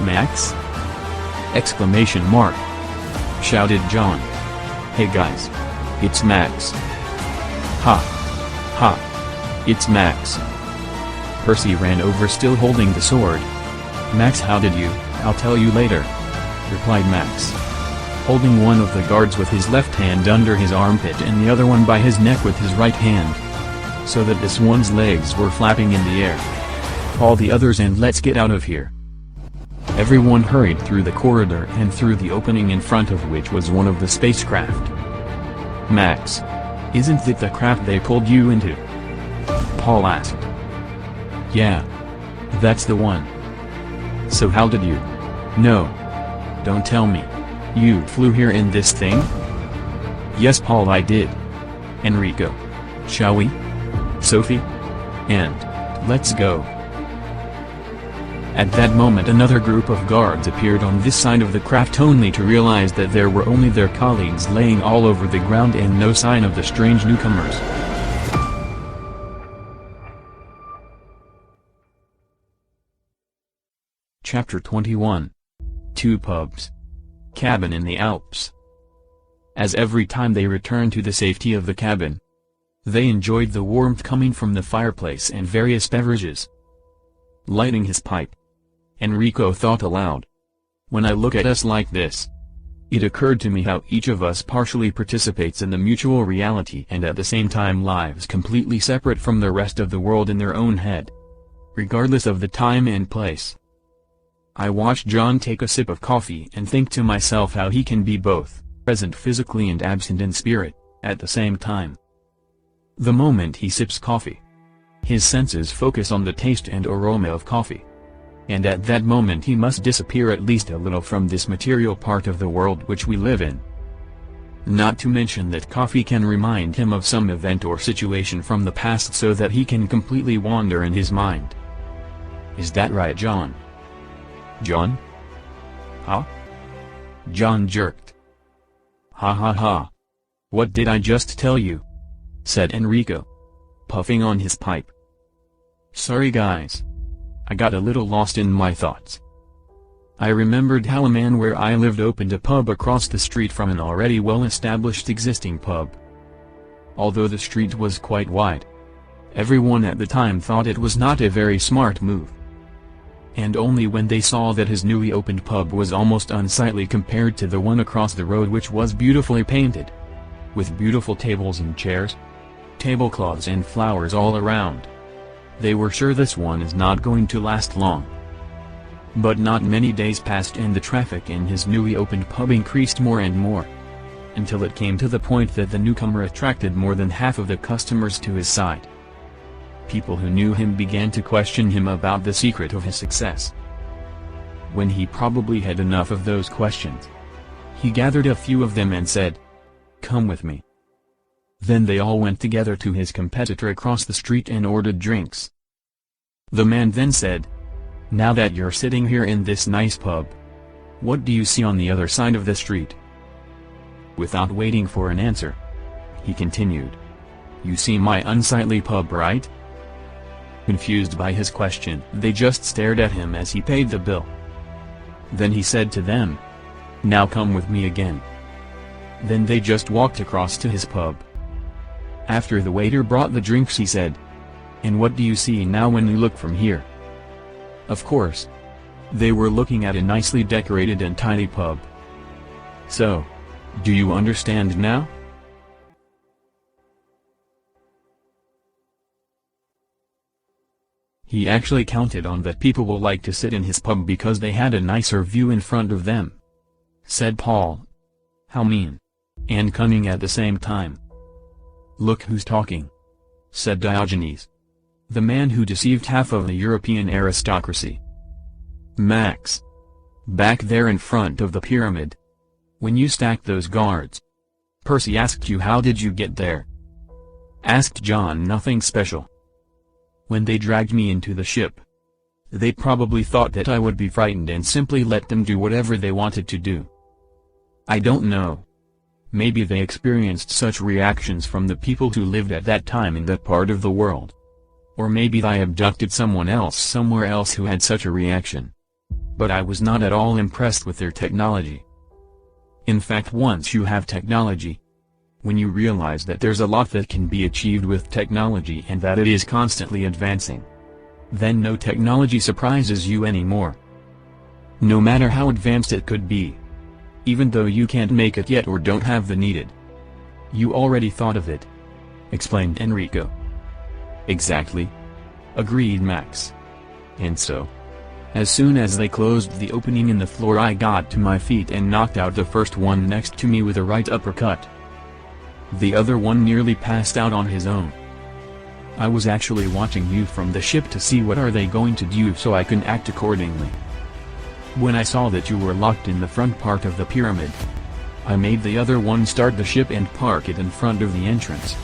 Max? Exclamation mark. Shouted John. Hey guys. It's Max. Ha. Ha. It's Max. Percy ran over still holding the sword. Max, how did you? I'll tell you later, replied Max, holding one of the guards with his left hand under his armpit and the other one by his neck with his right hand, so that this one's legs were flapping in the air. Call the others and let's get out of here. Everyone hurried through the corridor and through the opening in front of which was one of the spacecraft. Max, isn't that the craft they pulled you into? Paul asked. Yeah. That's the one. So how did you? No. Don't tell me. You flew here in this thing? Yes, Paul, I did. Enrico. Shall we? Sophie? And, let's go. At that moment another group of guards appeared on this side of the craft only to realize that there were only their colleagues laying all over the ground and no sign of the strange newcomers. Chapter 21. 2 pubs. Cabin in the Alps. As every time they returned to the safety of the cabin, they enjoyed the warmth coming from the fireplace and various beverages. Lighting his pipe, Enrico thought aloud. When I look at us like this, it occurred to me how each of us partially participates in the mutual reality and at the same time lives completely separate from the rest of the world in their own head, regardless of the time and place. I watched John take a sip of coffee and think to myself how he can be both present physically and absent in spirit, at the same time. The moment he sips coffee, His senses focus on the taste and aroma of coffee. And at that moment he must disappear at least a little from this material part of the world which we live in. Not to mention that coffee can remind him of some event or situation from the past so that he can completely wander in his mind. Is that right, John? John? Huh? John jerked. Ha ha ha. What did I just tell you? Said Enrico, puffing on his pipe. Sorry guys. I got a little lost in my thoughts. I remembered how a man where I lived opened a pub across the street from an already well-established existing pub. Although the street was quite wide, everyone at the time thought it was not a very smart move. And only when they saw that his newly opened pub was almost unsightly compared to the one across the road, which was beautifully painted, with beautiful tables and chairs, tablecloths and flowers all around, they were sure this one is not going to last long. But not many days passed and the traffic in his newly opened pub increased more and more, until it came to the point that the newcomer attracted more than half of the customers to his side. People who knew him began to question him about the secret of his success. When he probably had enough of those questions, he gathered a few of them and said, "Come with me." Then they all went together to his competitor across the street and ordered drinks. The man then said, "Now that you're sitting here in this nice pub, what do you see on the other side of the street?" Without waiting for an answer, he continued, "You see my unsightly pub, right?" Confused by his question, they just stared at him as he paid the bill. Then he said to them, "Now come with me again." Then they just walked across to his pub. After the waiter brought the drinks, he said, "And what do you see now when you look from here?" Of course, they were looking at a nicely decorated and tidy pub. So, do you understand now? He actually counted on that people will like to sit in his pub because they had a nicer view in front of them, said Paul. How mean. And cunning at the same time. Look who's talking, said Diogenes, the man who deceived half of the European aristocracy. Max. Back there in front of the pyramid. When you stacked those guards. Percy asked you how did you get there? Asked John nothing special. When they dragged me into the ship, they probably thought that I would be frightened and simply let them do whatever they wanted to do. I don't know. Maybe they experienced such reactions from the people who lived at that time in that part of the world. Or maybe I abducted someone else somewhere else who had such a reaction. But I was not at all impressed with their technology. In fact, once you have technology, when you realize that there's a lot that can be achieved with technology and that it is constantly advancing, then no technology surprises you anymore. No matter how advanced it could be. Even though you can't make it yet or don't have the needed. You already thought of it, explained Enrico. Exactly, agreed Max. And so, as soon as they closed the opening in the floor, I got to my feet and knocked out the first one next to me with a right uppercut. The other one nearly passed out on his own. I was actually watching you from the ship to see what are they going to do so I can act accordingly. When I saw that you were locked in the front part of the pyramid, I made the other one start the ship and park it in front of the entrance.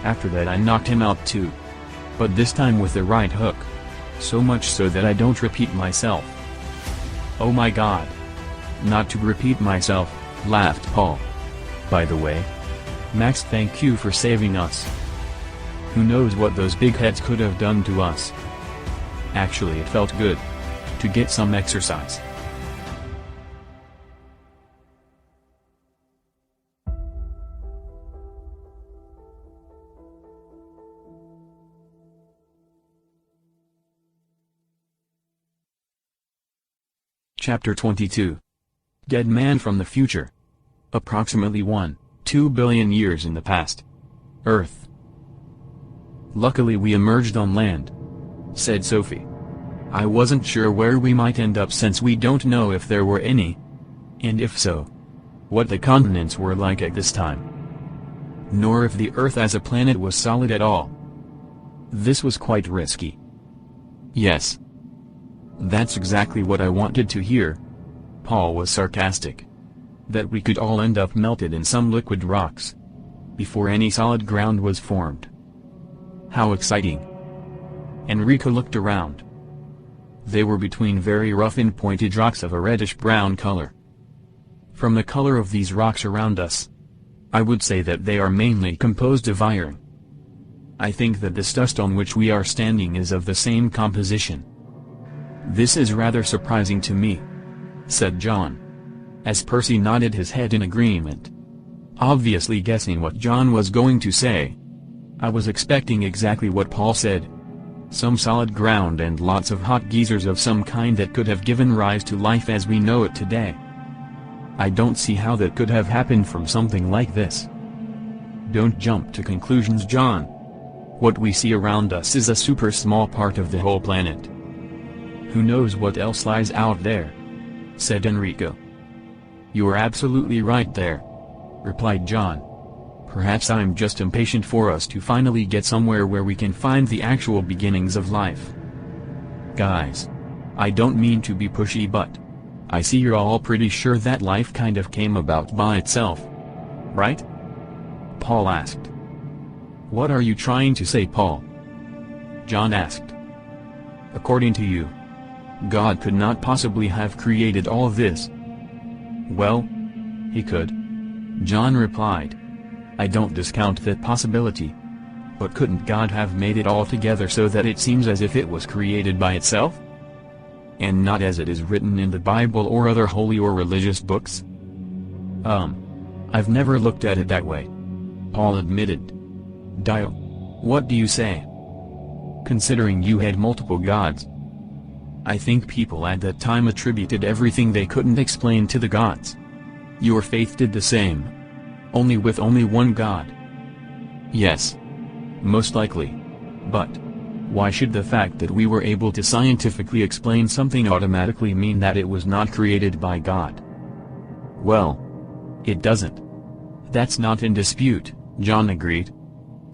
After that I knocked him out too. But this time with the right hook. So much so that I don't repeat myself. Oh my God. Not to repeat myself, laughed Paul. By the way, Max, thank you for saving us. Who knows what those big heads could have done to us. Actually, it felt good to get some exercise. Chapter 22. Dead Man from the Future. Approximately 1.2 billion years in the past. Earth. Luckily we emerged on land, said Sophie. I wasn't sure where we might end up since we don't know if there were any, and if so, what the continents were like at this time. Nor if the Earth as a planet was solid at all. This was quite risky. Yes. That's exactly what I wanted to hear. Paul was sarcastic. That we could all end up melted in some liquid rocks before any solid ground was formed. How exciting. Enrico looked around. They were between very rough and pointed rocks of a reddish-brown color. From the color of these rocks around us, I would say that they are mainly composed of iron. I think that this dust on which we are standing is of the same composition. This is rather surprising to me, said John, as Percy nodded his head in agreement, obviously guessing what John was going to say. I was expecting exactly what Paul said. Some solid ground and lots of hot geysers of some kind that could have given rise to life as we know it today. I don't see how that could have happened from something like this. Don't jump to conclusions, John. What we see around us is a super small part of the whole planet. Who knows what else lies out there? Said Enrico. You are absolutely right there, replied John. Perhaps I'm just impatient for us to finally get somewhere where we can find the actual beginnings of life. Guys, I don't mean to be pushy, but I see you're all pretty sure that life kind of came about by itself, right? Paul asked. What are you trying to say, Paul? John asked. According to you, God could not possibly have created all of this. Well, he could. John replied. I don't discount that possibility. But couldn't God have made it all together so that it seems as if it was created by itself? And not as it is written in the Bible or other holy or religious books? I've never looked at it that way, Paul admitted. Dio, what do you say? Considering you had multiple gods, I think people at that time attributed everything they couldn't explain to the gods. Your faith did the same. Only with only one God. Yes. Most likely. But why should the fact that we were able to scientifically explain something automatically mean that it was not created by God? Well, it doesn't. That's not in dispute, John agreed.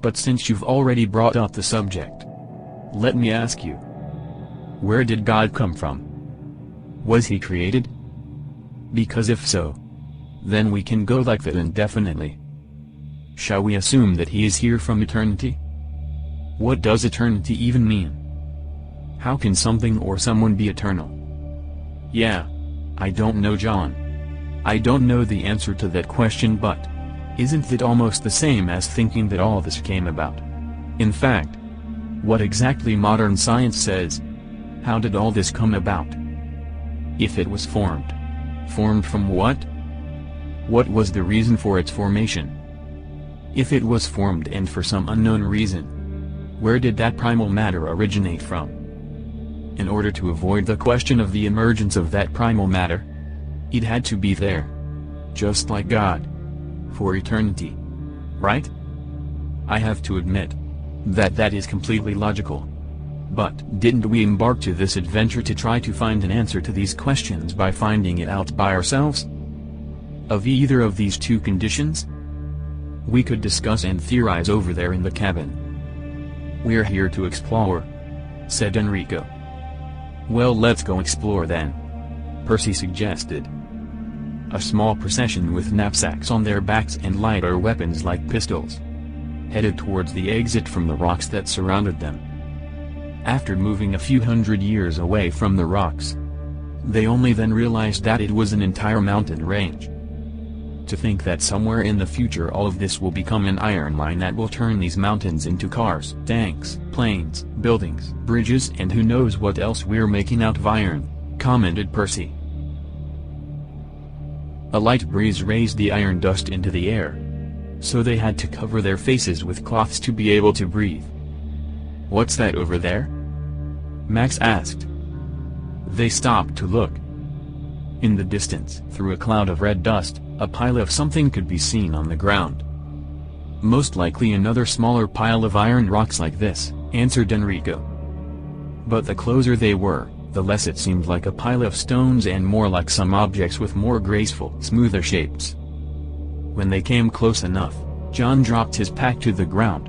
But since you've already brought up the subject, let me ask you. Where did God come from? Was he created? Because if so, then we can go like that indefinitely. Shall we assume that he is here from eternity? What does eternity even mean? How can something or someone be eternal? Yeah, I don't know, John. I don't know the answer to that question, but isn't it almost the same as thinking that all this came about? In fact, what exactly modern science says, how did all this come about? If it was formed from what? What was the reason for its formation? If it was formed and for some unknown reason, where did that primal matter originate from? In order to avoid the question of the emergence of that primal matter, it had to be there, just like God, for eternity. Right? I have to admit that is completely logical. But didn't we embark to this adventure to try to find an answer to these questions by finding it out by ourselves? Of either of these two conditions? We could discuss and theorize over there in the cabin. We're here to explore, said Enrico. Well, let's go explore then, Percy suggested. A small procession with knapsacks on their backs and lighter weapons like pistols headed towards the exit from the rocks that surrounded them. After moving a few hundred years away from the rocks, they only then realized that it was an entire mountain range. To think that somewhere in the future all of this will become an iron mine that will turn these mountains into cars, tanks, planes, buildings, bridges, and who knows what else we're making out of iron, commented Percy. A light breeze raised the iron dust into the air, so they had to cover their faces with cloths to be able to breathe. What's that over there? Max asked. They stopped to look. In the distance, through a cloud of red dust, a pile of something could be seen on the ground. Most likely another smaller pile of iron rocks like this, answered Enrico. But the closer they were, the less it seemed like a pile of stones and more like some objects with more graceful, smoother shapes. When they came close enough, John dropped his pack to the ground.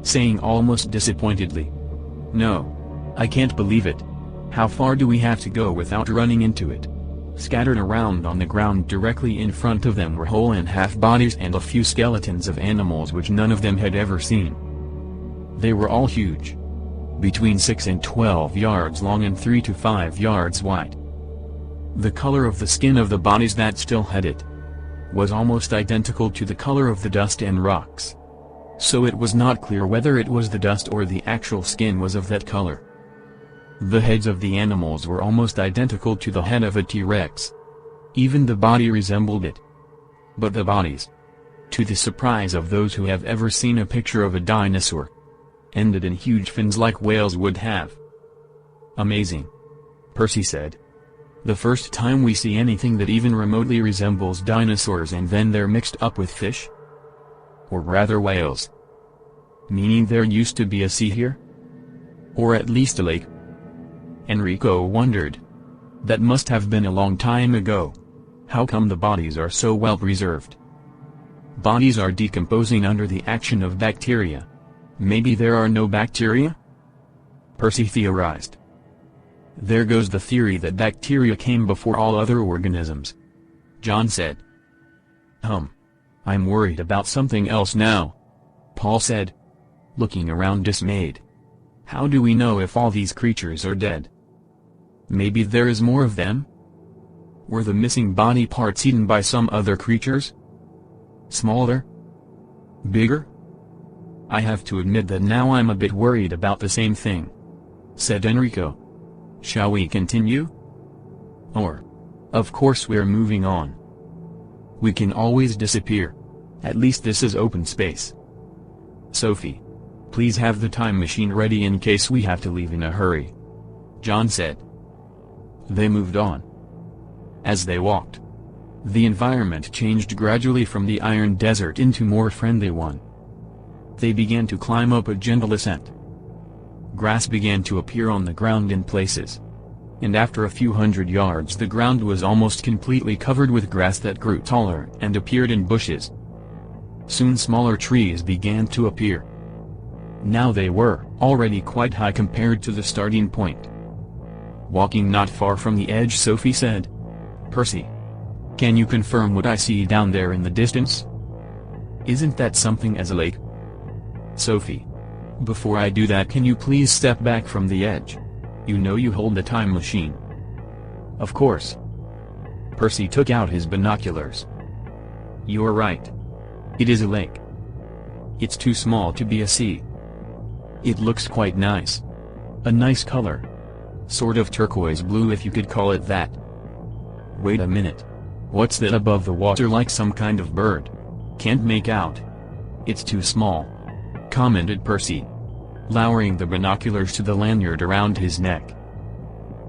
saying almost disappointedly, "No. I can't believe it. How far do we have to go without running into it?" Scattered around on the ground directly in front of them were whole and half bodies and a few skeletons of animals which none of them had ever seen. They were all huge. Between 6 and 12 yards long and 3 to 5 yards wide. The color of the skin of the bodies that still had it was almost identical to the color of the dust and rocks. So it was not clear whether it was the dust or the actual skin was of that color. The heads of the animals were almost identical to the head of a T-Rex. Even the body resembled it. But the bodies, to the surprise of those who have ever seen a picture of a dinosaur, ended in huge fins like whales would have. "Amazing," Percy said. "The first time we see anything that even remotely resembles dinosaurs, and then they're mixed up with fish? Or rather whales. Meaning there used to be a sea here? Or at least a lake?" Enrico wondered. "That must have been a long time ago. How come the bodies are so well preserved?" "Bodies are decomposing under the action of bacteria. Maybe there are no bacteria?" Percy theorized. "There goes the theory that bacteria came before all other organisms," John said. "I'm worried about something else now," Paul said, looking around dismayed. "How do we know if all these creatures are dead? Maybe there is more of them? Were the missing body parts eaten by some other creatures? Smaller? Bigger? I have to admit that now I'm a bit worried about the same thing," said Enrico. "Shall we continue? Or, of course we're moving on. We can always disappear. At least this is open space. Sophie, please have the time machine ready in case we have to leave in a hurry," John said. They moved on. As they walked, the environment changed gradually from the iron desert into more friendly one. They began to climb up a gentle ascent. Grass began to appear on the ground in places. And after a few hundred yards the ground was almost completely covered with grass that grew taller and appeared in bushes. Soon smaller trees began to appear. Now they were already quite high compared to the starting point. Walking not far from the edge, Sophie said, "Percy, can you confirm what I see down there in the distance? Isn't that something as a lake?" "Sophie, before I do that, can you please step back from the edge? You know you hold the time machine." "Of course." Percy took out his binoculars. "You're right. It is a lake. It's too small to be a sea. It looks quite nice. A nice color. Sort of turquoise blue, if you could call it that. Wait a minute. What's that above the water, like some kind of bird? Can't make out. It's too small," commented Percy, lowering the binoculars to the lanyard around his neck.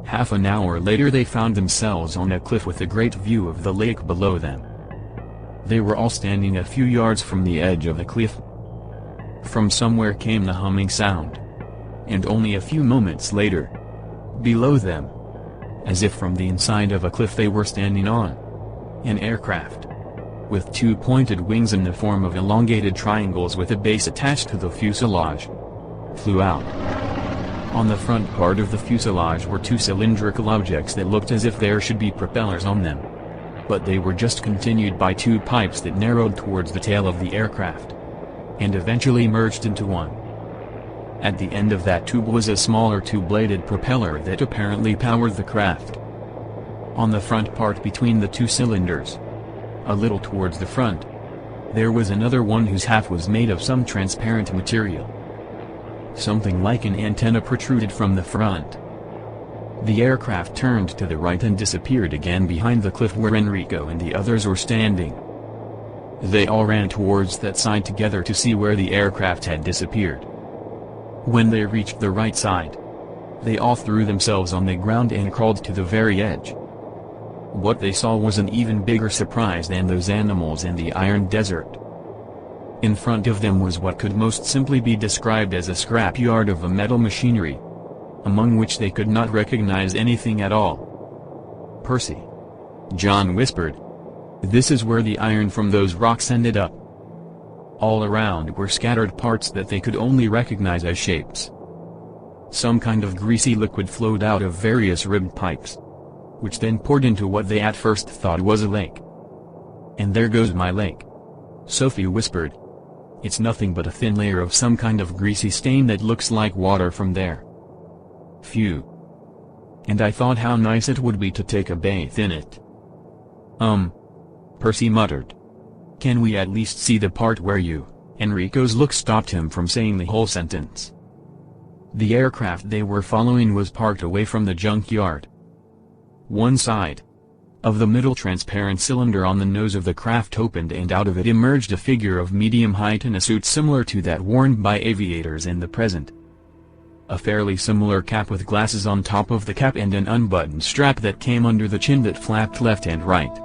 Half an hour later they found themselves on a cliff with a great view of the lake below them. They were all standing a few yards from the edge of the cliff. From somewhere came the humming sound. And only a few moments later, below them, as if from the inside of a cliff they were standing on, an aircraft, with two pointed wings in the form of elongated triangles with a base attached to the fuselage, flew out. On the front part of the fuselage were two cylindrical objects that looked as if there should be propellers on them. But they were just continued by two pipes that narrowed towards the tail of the aircraft, and eventually merged into one. At the end of that tube was a smaller two-bladed propeller that apparently powered the craft. On the front part between the two cylinders, a little towards the front, there was another one whose half was made of some transparent material. Something like an antenna protruded from the front. The aircraft turned to the right and disappeared again behind the cliff where Enrico and the others were standing. They all ran towards that side together to see where the aircraft had disappeared. When they reached the right side, they all threw themselves on the ground and crawled to the very edge. What they saw was an even bigger surprise than those animals in the iron desert. In front of them was what could most simply be described as a scrapyard of a metal machinery, among which they could not recognize anything at all. "Percy," John whispered, "this is where the iron from those rocks ended up." All around were scattered parts that they could only recognize as shapes. Some kind of greasy liquid flowed out of various ribbed pipes, which then poured into what they at first thought was a lake. "And there goes my lake," Sophie whispered. "It's nothing but a thin layer of some kind of greasy stain that looks like water from there. Phew. And I thought how nice it would be to take a bath in it." Percy muttered. "Can we at least see the part where you—" Enrico's look stopped him from saying the whole sentence. The aircraft they were following was parked away from the junkyard. One side of the middle transparent cylinder on the nose of the craft opened, and out of it emerged a figure of medium height in a suit similar to that worn by aviators in the present. A fairly similar cap with glasses on top of the cap and an unbuttoned strap that came under the chin that flapped left and right.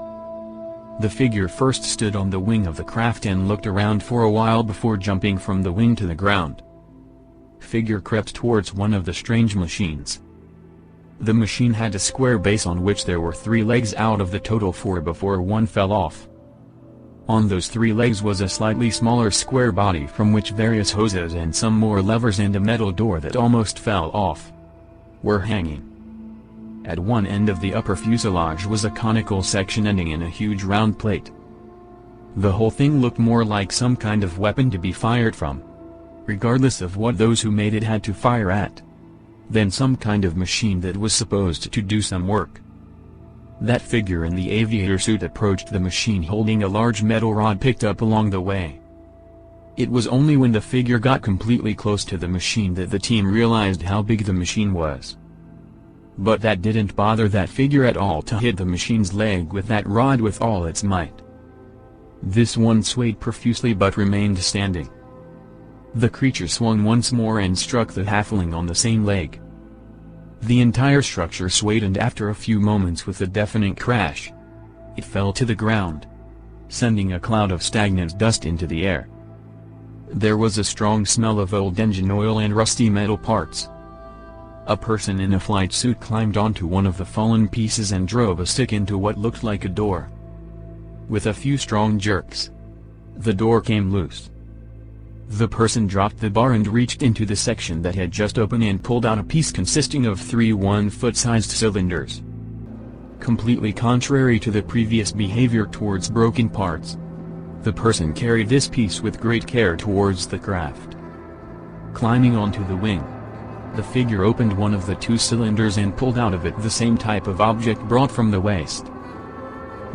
The figure first stood on the wing of the craft and looked around for a while before jumping from the wing to the ground. Figure crept towards one of the strange machines. The machine had a square base on which there were 3 legs out of the total 4 before one fell off. On those 3 legs was a slightly smaller square body from which various hoses and some more levers and a metal door that almost fell off were hanging. At one end of the upper fuselage was a conical section ending in a huge round plate. The whole thing looked more like some kind of weapon to be fired from, regardless of what those who made it had to fire at, than some kind of machine that was supposed to do some work. That figure in the aviator suit approached the machine holding a large metal rod picked up along the way. It was only when the figure got completely close to the machine that the team realized how big the machine was. But that didn't bother that figure at all to hit the machine's leg with that rod with all its might. This one swayed profusely but remained standing. The creature swung once more and struck the halfling on the same leg. The entire structure swayed, and after a few moments with a deafening crash, it fell to the ground, sending a cloud of stagnant dust into the air. There was a strong smell of old engine oil and rusty metal parts. A person in a flight suit climbed onto one of the fallen pieces and drove a stick into what looked like a door. With a few strong jerks, the door came loose. The person dropped the bar and reached into the section that had just opened and pulled out a piece consisting of 3 one-foot-sized cylinders. Completely contrary to the previous behavior towards broken parts, the person carried this piece with great care towards the craft. Climbing onto the wing, the figure opened one of the 2 cylinders and pulled out of it the same type of object brought from the waste.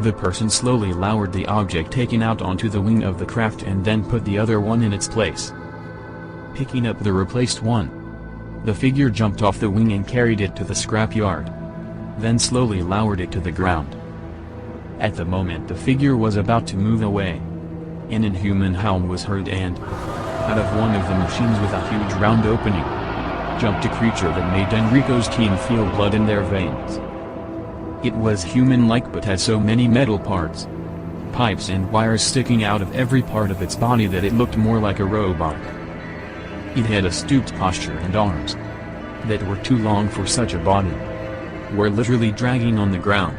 The person slowly lowered the object taken out onto the wing of the craft and then put the other one in its place. Picking up the replaced one, the figure jumped off the wing and carried it to the scrapyard, then slowly lowered it to the ground. At the moment the figure was about to move away, an inhuman howl was heard and, out of one of the machines with a huge round opening, jumped a creature that made Enrico's team feel blood in their veins. It was human-like but had so many metal parts, pipes and wires sticking out of every part of its body that it looked more like a robot. It had a stooped posture, and arms that were too long for such a body were literally dragging on the ground.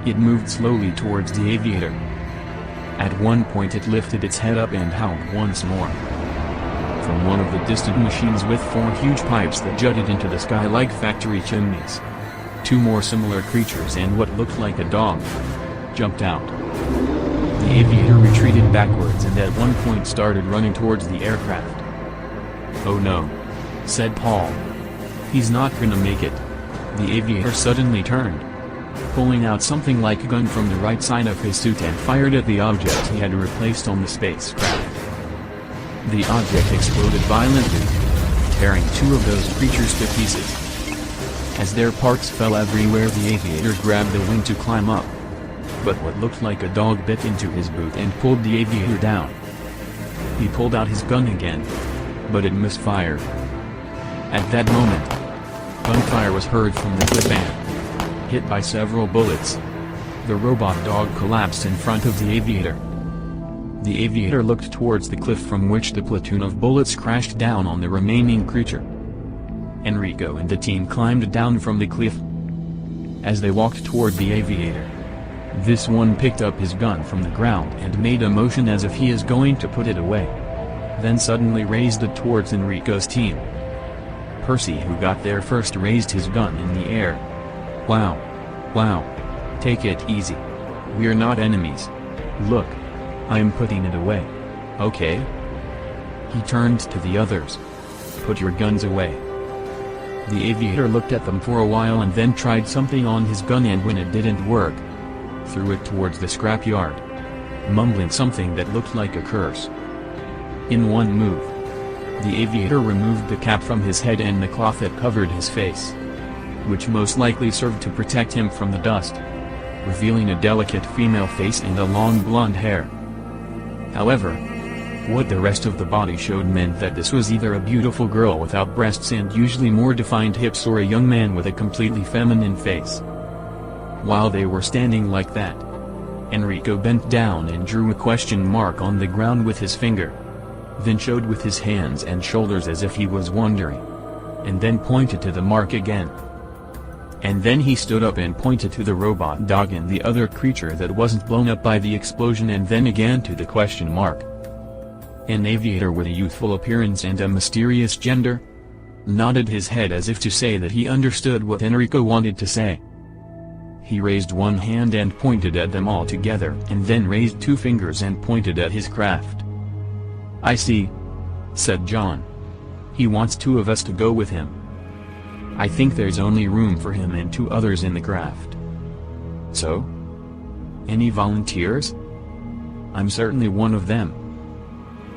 It moved slowly towards the aviator. At one point it lifted its head up and howled once more. From one of the distant machines with 4 huge pipes that jutted into the sky like factory chimneys, 2 more similar creatures and what looked like a dog jumped out. The aviator retreated backwards and at one point started running towards the aircraft. "Oh no," said Paul. "He's not gonna make it." The aviator suddenly turned, pulling out something like a gun from the right side of his suit and fired at the object he had replaced on the spacecraft. The object exploded violently, tearing 2 of those creatures to pieces. As their parts fell everywhere, the aviator grabbed the wing to climb up, but what looked like a dog bit into his boot and pulled the aviator down. He pulled out his gun again, but it misfired. At that moment, gunfire was heard from the cliff and, hit by several bullets, the robot dog collapsed in front of the aviator. The aviator looked towards the cliff from which the platoon of bullets crashed down on the remaining creature. Enrico and the team climbed down from the cliff. As they walked toward the aviator, This one picked up his gun from the ground and made a motion as if he is going to put it away. Then suddenly raised it towards Enrico's team. Percy, who got there first, raised his gun in the air. Wow. Wow. Take it easy. We're not enemies. Look. I'm putting it away. Okay? He turned to the others. Put your guns away. The aviator looked at them for a while and then tried something on his gun, and when it didn't work, threw it towards the scrapyard, mumbling something that looked like a curse. In one move, the aviator removed the cap from his head and the cloth that covered his face, which most likely served to protect him from the dust, revealing a delicate female face and a long blonde hair. However, what the rest of the body showed meant that this was either a beautiful girl without breasts and usually more defined hips, or a young man with a completely feminine face. While they were standing like that, Enrico bent down and drew a question mark on the ground with his finger, then showed with his hands and shoulders as if he was wondering, and then pointed to the mark again. And then he stood up and pointed to the robot dog and the other creature that wasn't blown up by the explosion, and then again to the question mark. An aviator with a youthful appearance and a mysterious gender nodded his head as if to say that he understood what Enrico wanted to say. He raised one hand and pointed at them all together, and then raised two fingers and pointed at his craft. I see, said John. He wants two of us to go with him. I think there's only room for him and two others in the craft. So? Any volunteers? I'm certainly one of them.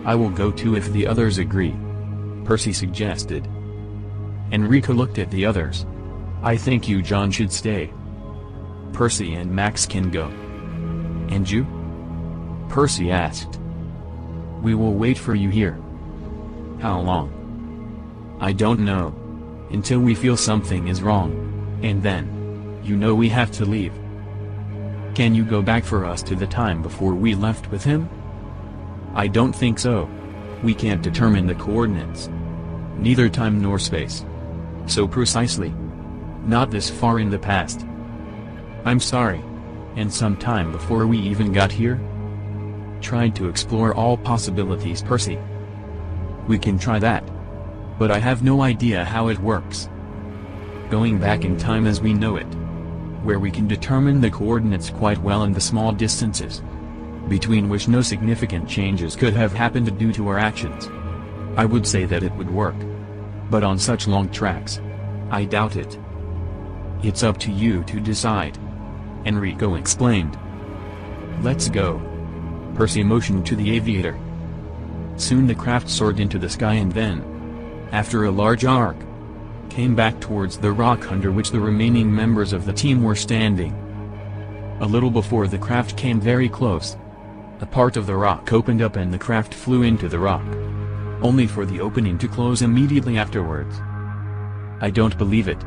I will go too if the others agree, Percy suggested. Enrico looked at the others. I think you, John, should stay. Percy and Max can go. And you? Percy asked. We will wait for you here. How long? I don't know. Until we feel something is wrong. And then, you know, we have to leave. Can you go back for us to the time before we left with him? I don't think so. We can't determine the coordinates. Neither time nor space. So precisely. Not this far in the past. I'm sorry. And some time before we even got here? Tried to explore all possibilities, Percy. We can try that. But I have no idea how it works. Going back in time as we know it, where we can determine the coordinates quite well in the small distances between which no significant changes could have happened due to our actions, I would say that it would work. But on such long tracks, I doubt it. It's up to you to decide, Enrico explained. Let's go. Percy motioned to the aviator. Soon the craft soared into the sky and then, after a large arc, came back towards the rock under which the remaining members of the team were standing. A little before the craft came very close, a part of the rock opened up and the craft flew into the rock, only for the opening to close immediately afterwards. I don't believe it,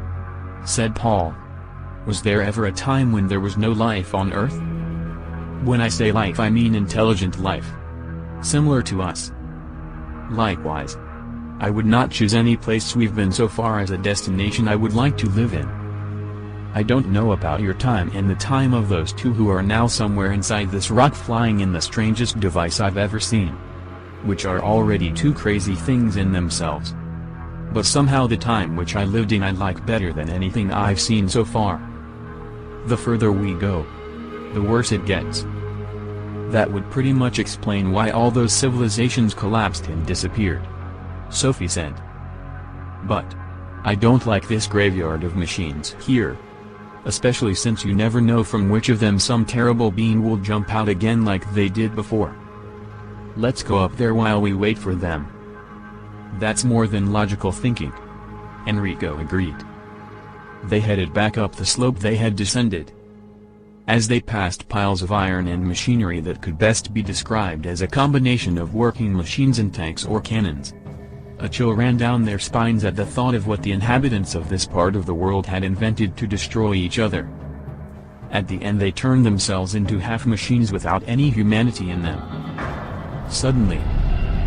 said Paul. Was there ever a time when there was no life on Earth? When I say life, I mean intelligent life. Similar to us. Likewise, I would not choose any place we've been so far as a destination I would like to live in. I don't know about your time and the time of those two who are now somewhere inside this rock flying in the strangest device I've ever seen, which are already two crazy things in themselves. But somehow the time which I lived in I like better than anything I've seen so far. The further we go, the worse it gets. That would pretty much explain why all those civilizations collapsed and disappeared, Sophie said. But I don't like this graveyard of machines here. Especially since you never know from which of them some terrible being will jump out again like they did before. Let's go up there while we wait for them. That's more than logical thinking, Enrico agreed. They headed back up the slope they had descended. As they passed piles of iron and machinery that could best be described as a combination of working machines and tanks or cannons, a chill ran down their spines at the thought of what the inhabitants of this part of the world had invented to destroy each other. At the end they turned themselves into half-machines without any humanity in them. Suddenly,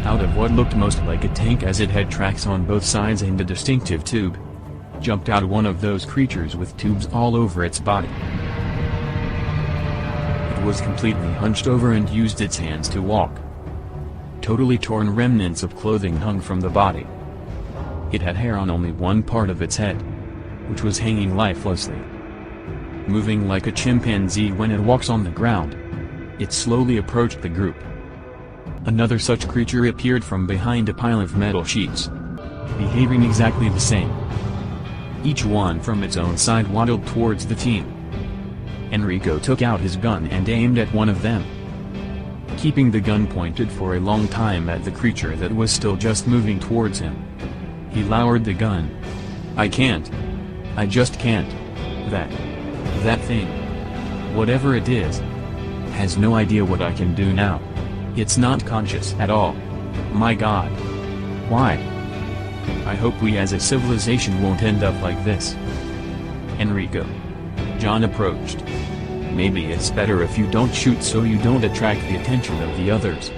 out of what looked most like a tank as it had tracks on both sides and a distinctive tube, jumped out one of those creatures with tubes all over its body. was completely hunched over and used its hands to walk. Totally torn remnants of clothing hung from the body. It had hair on only one part of its head, which was hanging lifelessly. Moving like a chimpanzee when it walks on the ground, it slowly approached the group. Another such creature appeared from behind a pile of metal sheets, behaving exactly the same. Each one from its own side waddled towards the team. Enrico took out his gun and aimed at one of them. Keeping the gun pointed for a long time at the creature that was still just moving towards him, he lowered the gun. "I can't. I just can't. That thing, whatever it is, has no idea what I can do now. It's not conscious at all. My God. Why? I hope we as a civilization won't end up like this." Enrico. John approached. "Maybe it's better if you don't shoot so you don't attract the attention of the others.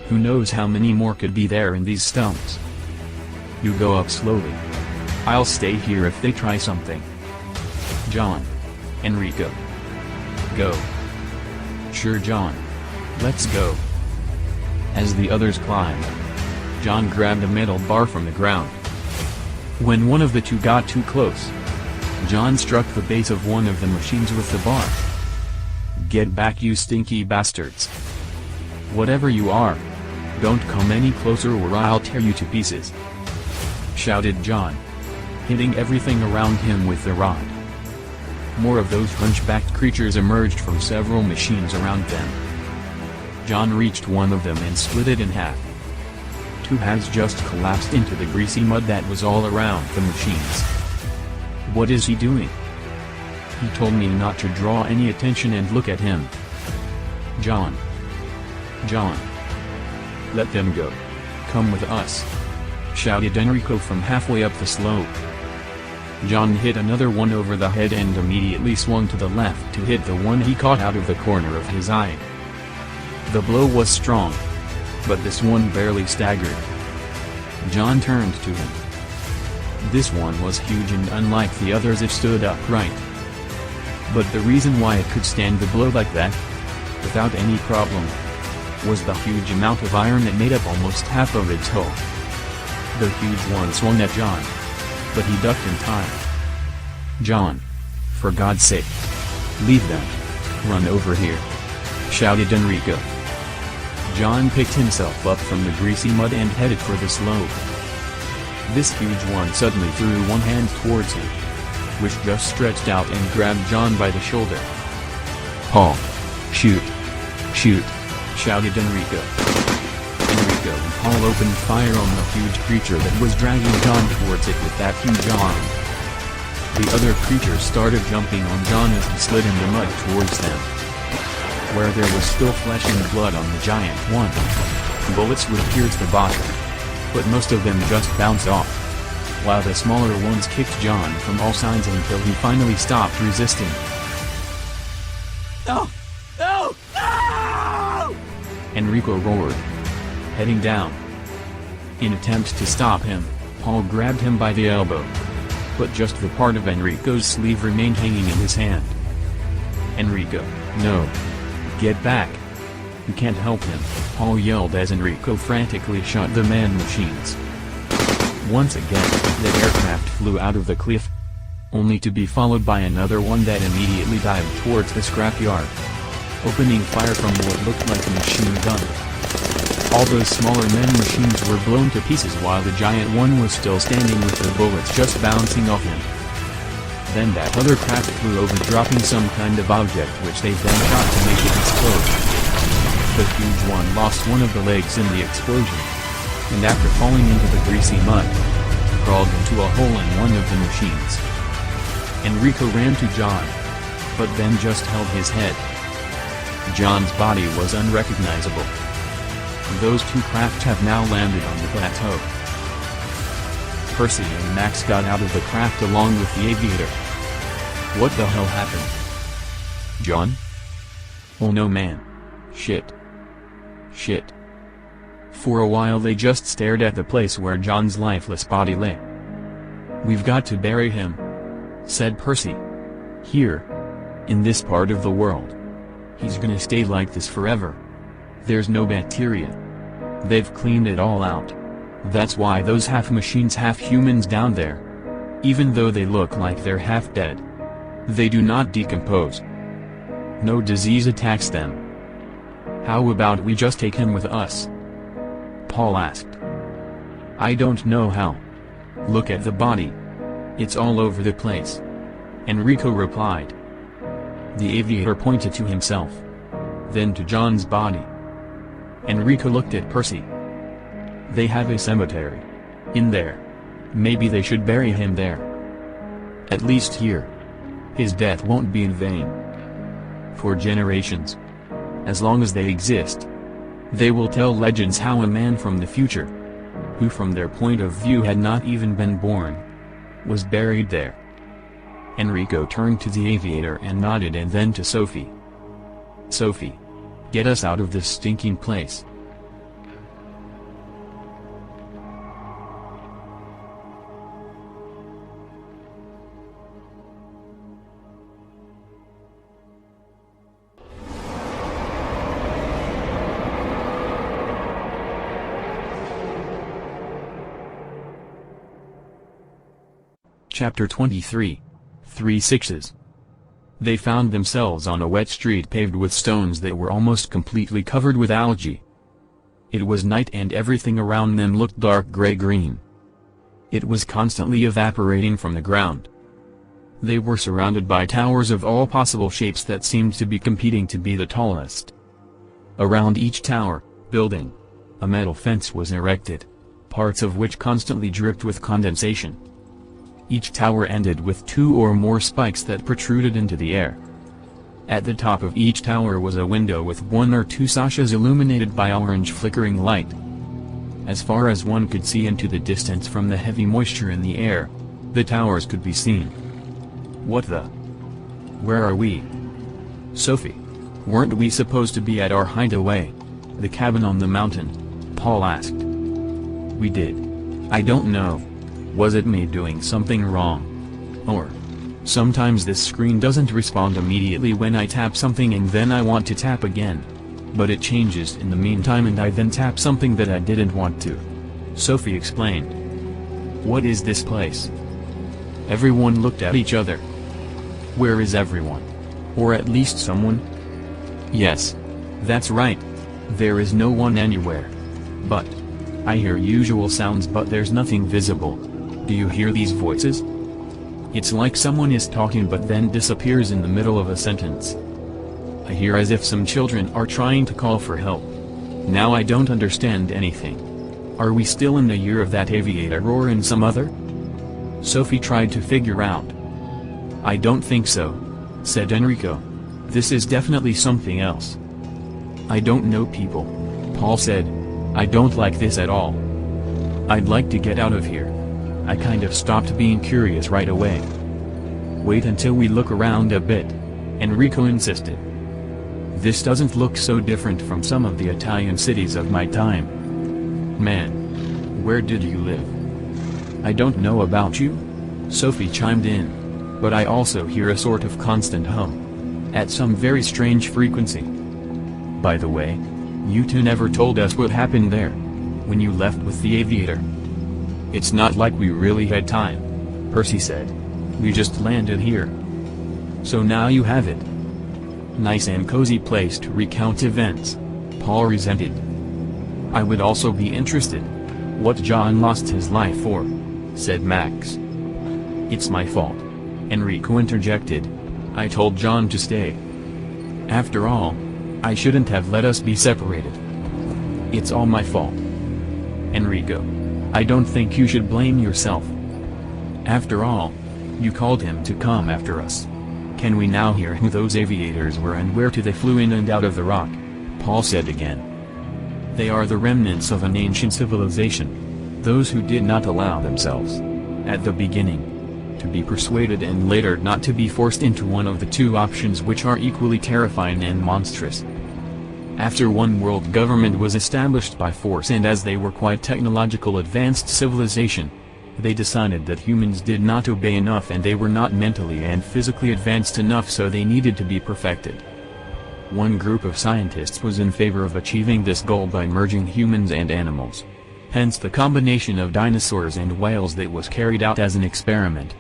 Who knows how many more could be there in these stumps. You go up slowly. I'll stay here if they try something." John. Enrico. "Go." "Sure, John. Let's go." As the others climbed, John grabbed a metal bar from the ground. When one of the two got too close, John struck the base of one of the machines with the bar. "Get back, you stinky bastards. Whatever you are, don't come any closer or I'll tear you to pieces," shouted John, hitting everything around him with the rod. More of those hunchbacked creatures emerged from several machines around them. John reached one of them and split it in half. Two halves just collapsed into the greasy mud that was all around the machines. "What is he doing? He told me not to draw any attention and look at him." John. "Let them go. Come with us," shouted Enrico from halfway up the slope. John hit another one over the head and immediately swung to the left to hit the one he caught out of the corner of his eye. The blow was strong, but this one barely staggered. John turned to him. This one was huge and unlike the others, it stood upright. But the reason why it could stand the blow like that, without any problem, was the huge amount of iron that made up almost half of its hull. The huge one swung at John, but he ducked in time. "John, for God's sake, leave them. Run over here," shouted Enrico. John picked himself up from the greasy mud and headed for the slope. This huge one suddenly threw one hand towards him, which just stretched out and grabbed John by the shoulder. "Paul, shoot! Shoot!" shouted Enrico. Enrico and Paul opened fire on the huge creature that was dragging John towards it with that huge arm. The other creatures started jumping on John as he slid in the mud towards them. Where there was still flesh and blood on the giant one, bullets would pierce the body, but most of them just bounced off, while the smaller ones kicked John from all sides until he finally stopped resisting. "No! No! No!" Enrico roared, heading down. In attempt to stop him, Paul grabbed him by the elbow, but just the part of Enrico's sleeve remained hanging in his hand. "Enrico, no! Get back! You can't help him," Paul yelled as Enrico frantically shot the man machines. Once again, the aircraft flew out of the cliff, only to be followed by another one that immediately dived towards the scrapyard, opening fire from what looked like a machine gun. All those smaller men machines were blown to pieces while the giant one was still standing with the bullets just bouncing off him. Then that other craft flew over, dropping some kind of object which they then shot to make it explode. The huge one lost one of the legs in the explosion, and after falling into the greasy mud, crawled into a hole in one of the machines. Enrico ran to John, but then just held his head. John's body was unrecognizable. Those two craft have now landed on the plateau. Percy and Max got out of the craft along with the aviator. "What the hell happened? John? Oh no, man. Shit. Shit." For a while they just stared at the place where John's lifeless body lay. "We've got to bury him," said Percy. "Here. In this part of the world. He's gonna stay like this forever. There's no bacteria. They've cleaned it all out. That's why those half machines half humans down there. Even though they look like they're half dead, they do not decompose. No disease attacks them. How about we just take him with us? Paul asked. I don't know how. Look at the body. It's all over the place. Enrico replied. The aviator pointed to himself. Then to John's body. Enrico looked at Percy. They have a cemetery. In there. Maybe they should bury him there. At least here. His death won't be in vain. For generations. As long as they exist. They will tell legends how a man from the future, who from their point of view had not even been born, was buried there. Enrico turned to the aviator and nodded, and then to Sophie. Sophie. Get us out of this stinking place. Chapter 23. 3 Sixes. They found themselves on a wet street paved with stones that were almost completely covered with algae. It was night and everything around them looked dark gray-green. It was constantly evaporating from the ground. They were surrounded by towers of all possible shapes that seemed to be competing to be the tallest. Around each tower, building, a metal fence was erected, parts of which constantly dripped with condensation. Each tower ended with 2 or more spikes that protruded into the air. At the top of each tower was a window with 1 or 2 sachets illuminated by orange flickering light. As far as one could see into the distance from the heavy moisture in the air, the towers could be seen. What the? Where are we? Sophie. Weren't we supposed to be at our hideaway? The cabin on the mountain? Paul asked. We did. I don't know. Was it me doing something wrong? Or, sometimes this screen doesn't respond immediately when I tap something and then I want to tap again. But it changes in the meantime and I then tap something that I didn't want to. Sophie explained. What is this place? Everyone looked at each other. Where is everyone? Or at least someone? Yes. That's right. There is no one anywhere. But I hear usual sounds, but there's nothing visible. Do you hear these voices? It's like someone is talking but then disappears in the middle of a sentence. I hear as if some children are trying to call for help. Now I don't understand anything. Are we still in the year of that aviator or in some other? Sophie tried to figure out. I don't think so, said Enrico. This is definitely something else. I don't know people, Paul said. I don't like this at all. I'd like to get out of here. I kind of stopped being curious right away. Wait until we look around a bit, Enrico insisted. This doesn't look so different from some of the Italian cities of my time. Man, where did you live? I don't know about you, Sophie chimed in, but I also hear a sort of constant hum, at some very strange frequency. By the way, you two never told us what happened there, when you left with the aviator. It's not like we really had time, Percy said. We just landed here. So now you have it. Nice and cozy place to recount events, Paul resented. I would also be interested. What John lost his life for, said Max. It's my fault, Enrico interjected. I told John to stay. After all, I shouldn't have let us be separated. It's all my fault. Enrico. I don't think you should blame yourself. After all, you called him to come after us. Can we now hear who those aviators were and where they flew in and out of the rock? Paul said again. They are the remnants of an ancient civilization. Those who did not allow themselves, at the beginning, to be persuaded and later not to be forced into one of the 2 options which are equally terrifying and monstrous. After one world government was established by force and as they were quite technological advanced civilization, they decided that humans did not obey enough and they were not mentally and physically advanced enough, so they needed to be perfected. One group of scientists was in favor of achieving this goal by merging humans and animals. Hence the combination of dinosaurs and whales that was carried out as an experiment.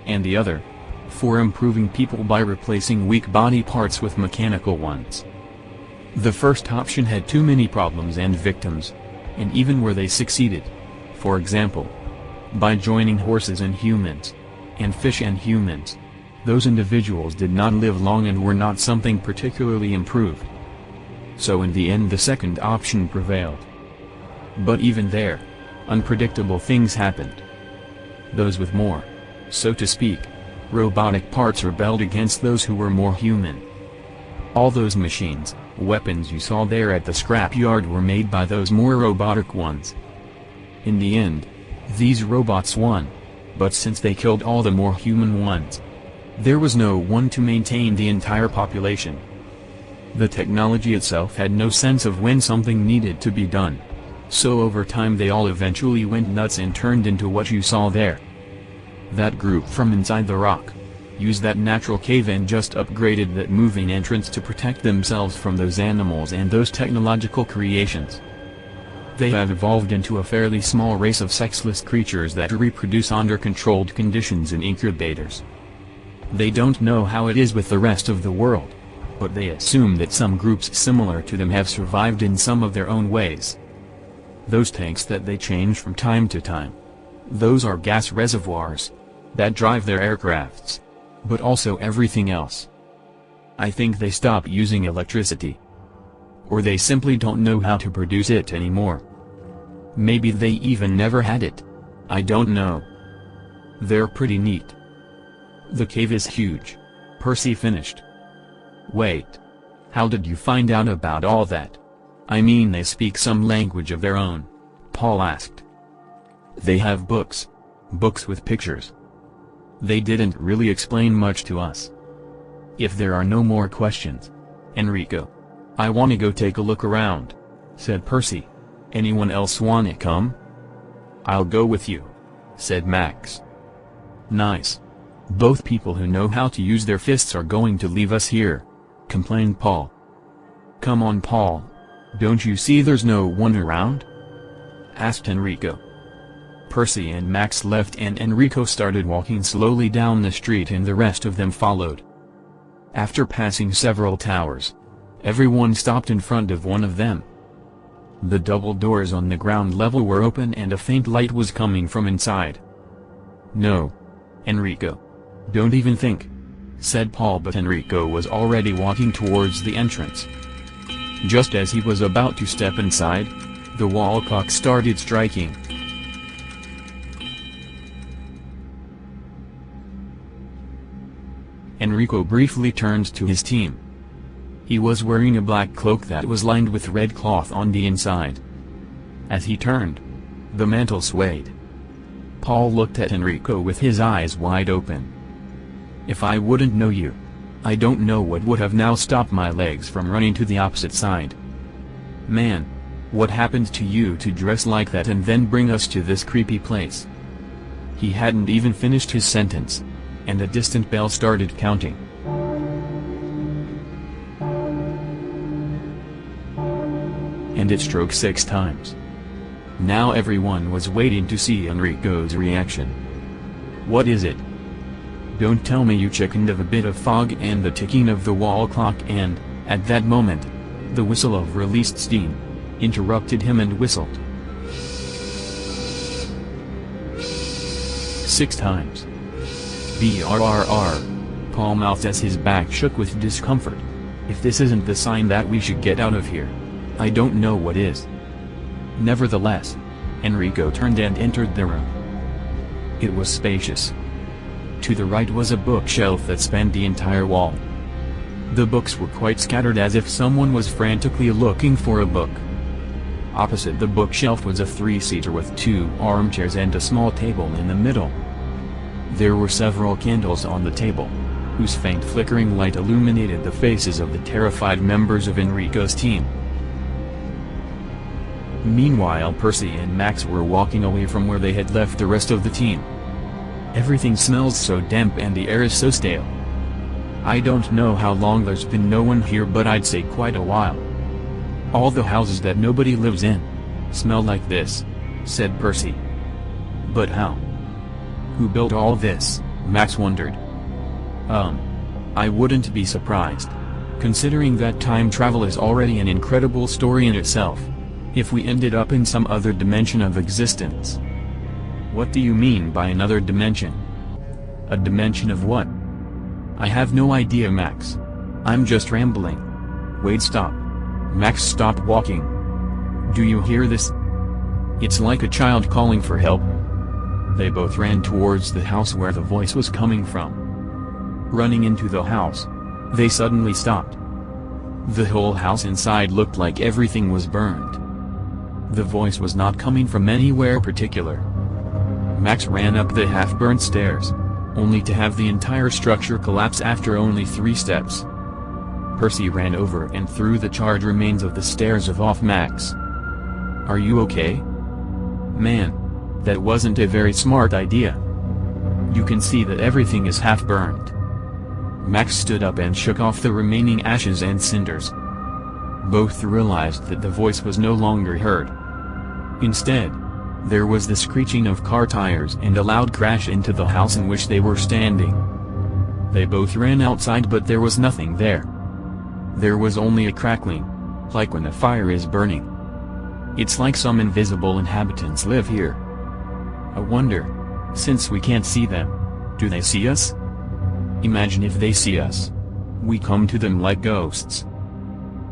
And the other, for improving people by replacing weak body parts with mechanical ones. The first option had too many problems and victims, and even where they succeeded, for example, by joining horses and humans, and fish and humans, those individuals did not live long and were not something particularly improved. So in the end the second option prevailed. But even there, unpredictable things happened. Those with more, so to speak, robotic parts rebelled against those who were more human. All those machines, weapons you saw there at the scrapyard were made by those more robotic ones. In the end, these robots won, but since they killed all the more human ones, there was no one to maintain the entire population. The technology itself had no sense of when something needed to be done. So over time they all eventually went nuts and turned into what you saw there. That group from inside the rock used that natural cave and just upgraded that moving entrance to protect themselves from those animals and those technological creations. They have evolved into a fairly small race of sexless creatures that reproduce under controlled conditions in incubators. They don't know how it is with the rest of the world, but they assume that some groups similar to them have survived in some of their own ways. Those tanks that they change from time to time, those are gas reservoirs that drive their aircrafts, but also everything else. I think they stop using electricity. Or they simply don't know how to produce it anymore. Maybe they even never had it. I don't know. They're pretty neat. The cave is huge. Percy finished. Wait. How did you find out about all that? I mean, they speak some language of their own, Paul asked. They have books. Books with pictures. They didn't really explain much to us. If there are no more questions, Enrico, I want to go take a look around, said Percy. Anyone else want to come? I'll go with you, said Max. Nice. Both people who know how to use their fists are going to leave us here, complained Paul. Come on, Paul. Don't you see there's no one around? Asked Enrico. Percy and Max left and Enrico started walking slowly down the street and the rest of them followed. After passing several towers, everyone stopped in front of one of them. The double doors on the ground level were open and a faint light was coming from inside. No, Enrico. Don't even think, said Paul, but Enrico was already walking towards the entrance. Just as he was about to step inside, the wall clock started striking. Enrico briefly turned to his team. He was wearing a black cloak that was lined with red cloth on the inside. As he turned, the mantle swayed. Paul looked at Enrico with his eyes wide open. If I wouldn't know you, I don't know what would have now stopped my legs from running to the opposite side. Man, what happened to you to dress like that and then bring us to this creepy place? He hadn't even finished his sentence, and a distant bell started counting. And it struck 6 times. Now everyone was waiting to see Enrico's reaction. What is it? Don't tell me you chickened of a bit of fog and the ticking of the wall clock and, at that moment, the whistle of released steam interrupted him and whistled. 6 times. Brrr, Paul mouthed as his back shook with discomfort. If this isn't the sign that we should get out of here, I don't know what is. Nevertheless, Enrico turned and entered the room. It was spacious. To the right was a bookshelf that spanned the entire wall. The books were quite scattered as if someone was frantically looking for a book. Opposite the bookshelf was a 3-seater with 2 armchairs and a small table in the middle. There were several candles on the table, whose faint flickering light illuminated the faces of the terrified members of Enrico's team. Meanwhile, Percy and Max were walking away from where they had left the rest of the team. Everything smells so damp and the air is so stale. I don't know how long there's been no one here, but I'd say quite a while. All the houses that nobody lives in smell like this," said Percy. "But how? Who built all this?" Max wondered. I wouldn't be surprised, considering that time travel is already an incredible story in itself, if we ended up in some other dimension of existence." "What do you mean by another dimension?" "A dimension of what?" "I have no idea, Max. I'm just rambling." "Wait, stop." Max stopped walking. "Do you hear this? It's like a child calling for help." They both ran towards the house where the voice was coming from. Running into the house, they suddenly stopped. The whole house inside looked like everything was burned. The voice was not coming from anywhere particular. Max ran up the half-burnt stairs, only to have the entire structure collapse after only 3 steps. Percy ran over and threw the charred remains of the stairs off Max. "Are you okay?" "Man, that wasn't a very smart idea. You can see that everything is half-burned." Max stood up and shook off the remaining ashes and cinders. Both realized that the voice was no longer heard. Instead, there was the screeching of car tires and a loud crash into the house in which they were standing. They both ran outside, but there was nothing there. There was only a crackling, like when a fire is burning. "It's like some invisible inhabitants live here. I wonder, since we can't see them, do they see us? Imagine if they see us. We come to them like ghosts."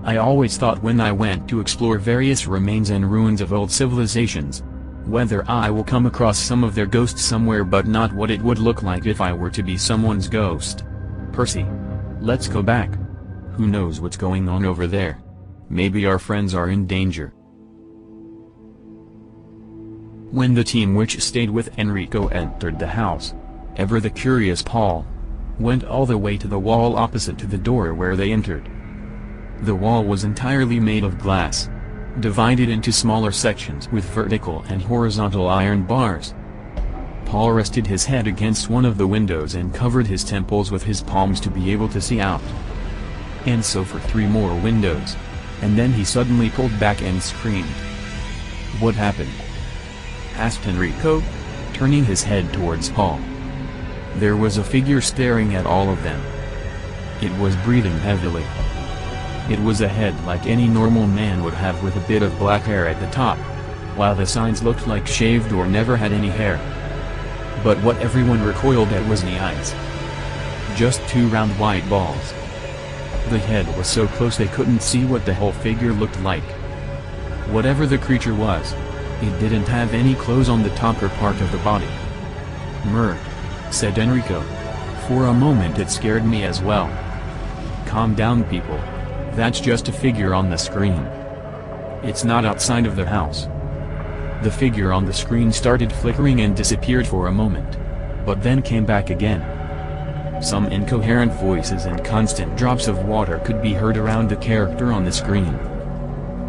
I always thought when I went to explore various remains and ruins of old civilizations, whether I will come across some of their ghosts somewhere, but not what it would look like if I were to be someone's ghost. "Percy, let's go back. Who knows what's going on over there? Maybe our friends are in danger." When the team which stayed with Enrico entered the house, ever the curious Paul went all the way to the wall opposite to the door where they entered. The wall was entirely made of glass, divided into smaller sections with vertical and horizontal iron bars. Paul rested his head against one of the windows and covered his temples with his palms to be able to see out. And so for 3 more windows, and then he suddenly pulled back and screamed. "What happened?" asked Enrico, turning his head towards Paul. There was a figure staring at all of them. It was breathing heavily. It was a head like any normal man would have, with a bit of black hair at the top, while the sides looked like shaved or never had any hair. But what everyone recoiled at was the eyes. Just 2 round white balls. The head was so close they couldn't see what the whole figure looked like. Whatever the creature was, it didn't have any clothes on the top or part of the body. "Murd," said Enrico. For a moment it scared me as well. "Calm down, people. That's just a figure on the screen. It's not outside of the house." The figure on the screen started flickering and disappeared for a moment, but then came back again. Some incoherent voices and constant drops of water could be heard around the character on the screen.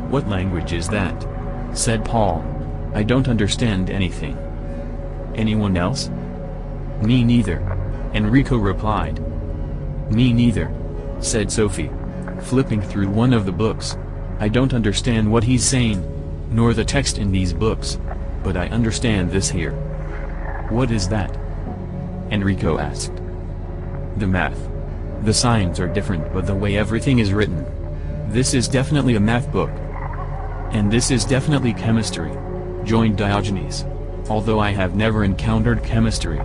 "What language is that?" said Paul. "I don't understand anything." "Anyone else?" "Me neither," Enrico replied. "Me neither," said Sophie, flipping through one of the books. "I don't understand what he's saying, nor the text in these books, but I understand this here." "What is that?" Enrico asked. "The math. The signs are different, but the way everything is written. This is definitely a math book. And this is definitely chemistry," joined Diogenes, "although I have never encountered chemistry.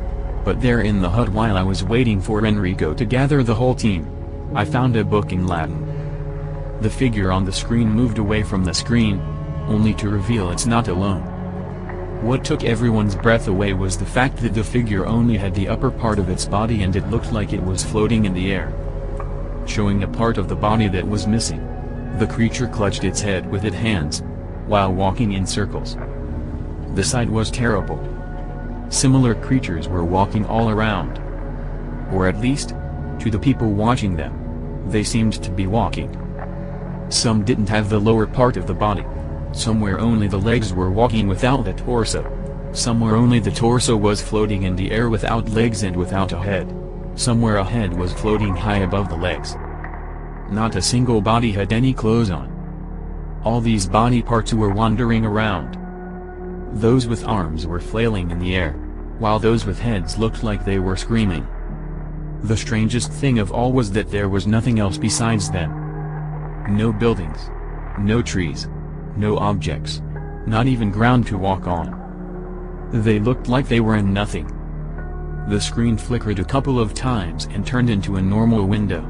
But there in the hut while I was waiting for Enrico to gather the whole team, I found a book in Latin." The figure on the screen moved away from the screen, only to reveal it's not alone. What took everyone's breath away was the fact that the figure only had the upper part of its body and it looked like it was floating in the air, showing a part of the body that was missing. The creature clutched its head with its hands, while walking in circles. The sight was terrible. Similar creatures were walking all around. Or at least, to the people watching them, they seemed to be walking. Some didn't have the lower part of the body. Somewhere only the legs were walking without the torso. Somewhere only the torso was floating in the air without legs and without a head. Somewhere a head was floating high above the legs. Not a single body had any clothes on. All these body parts were wandering around. Those with arms were flailing in the air, while those with heads looked like they were screaming. The strangest thing of all was that there was nothing else besides them. No buildings, no trees, no objects, not even ground to walk on. They looked like they were in nothing. The screen flickered a couple of times and turned into a normal window.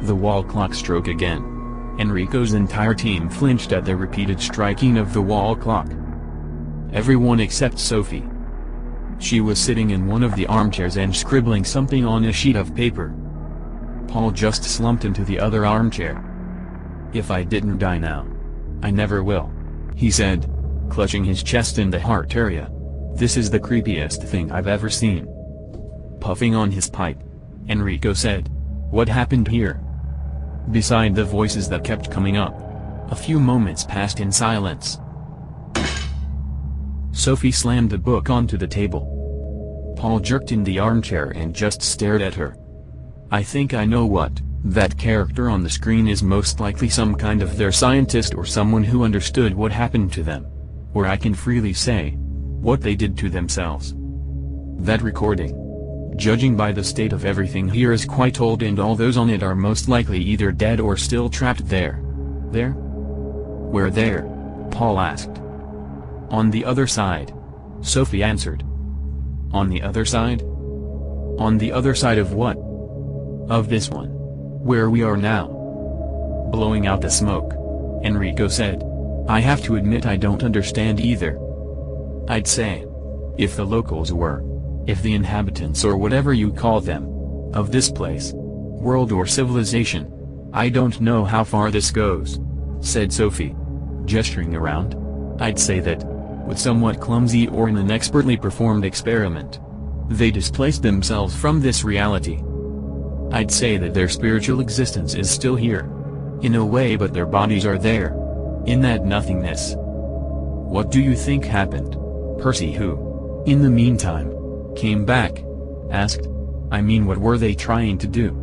The wall clock struck again. Enrico's entire team flinched at the repeated striking of the wall clock. Everyone except Sophie. She was sitting in one of the armchairs and scribbling something on a sheet of paper. Paul just slumped into the other armchair. "If I didn't die now. I never will," he said, clutching his chest in the heart area. "This is the creepiest thing I've ever seen." Puffing on his pipe, Enrico said, "What happened here?" Beside the voices that kept coming up, a few moments passed in silence. Sophie slammed the book onto the table. Paul jerked in the armchair and just stared at her. "I think I know what. That character on the screen is most likely some kind of their scientist or someone who understood what happened to them. Or I can freely say, what they did to themselves. That recording, judging by the state of everything here, is quite old, and all those on it are most likely either dead or still trapped there." "There? Where there?" Paul asked. "On the other side," Sophie answered. "On the other side? On the other side of what?" "Of this one. Where we are now." Blowing out the smoke, Enrico said, "I have to admit I don't understand either. I'd say, if the locals were, if the inhabitants or whatever you call them, of this place, world or civilization, I don't know how far this goes," said Sophie, gesturing around. "I'd say that, with somewhat clumsy or an inexpertly performed experiment, they displaced themselves from this reality. I'd say that their spiritual existence is still here, in a way, but their bodies are there, in that nothingness." "What do you think happened?" Percy, who, in the meantime, came back, asked. "I mean, what were they trying to do?"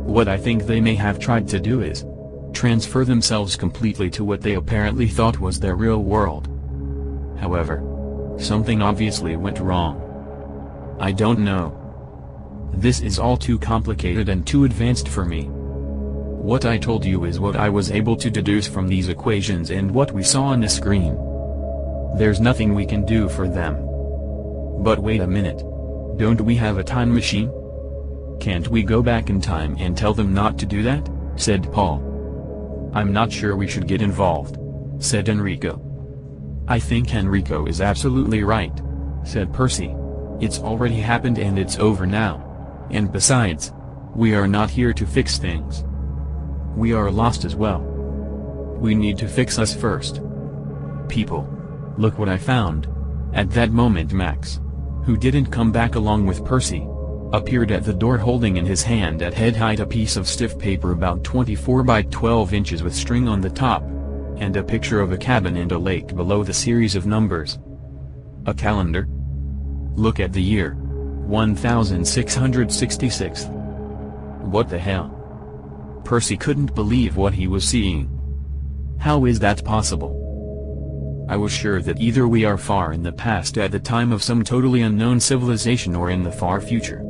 "What I think they may have tried to do is transfer themselves completely to what they apparently thought was their real world. However, something obviously went wrong. I don't know. This is all too complicated and too advanced for me. What I told you is what I was able to deduce from these equations and what we saw on the screen. There's nothing we can do for them." "But wait a minute. Don't we have a time machine? Can't we go back in time and tell them not to do that?" said Paul. "I'm not sure we should get involved," said Enrico. "I think Enrico is absolutely right," said Percy. "It's already happened and it's over now. And besides, we are not here to fix things. We are lost as well. We need to fix us first. People, look what I found." At that moment Max, who didn't come back along with Percy, appeared at the door holding in his hand at head height a piece of stiff paper about 24 by 12 inches with string on the top, and a picture of a cabin and a lake below the series of numbers. "A calendar? Look at the year. 1666. What the hell?" Percy couldn't believe what he was seeing. "How is that possible? I was sure that either we are far in the past at the time of some totally unknown civilization or in the far future.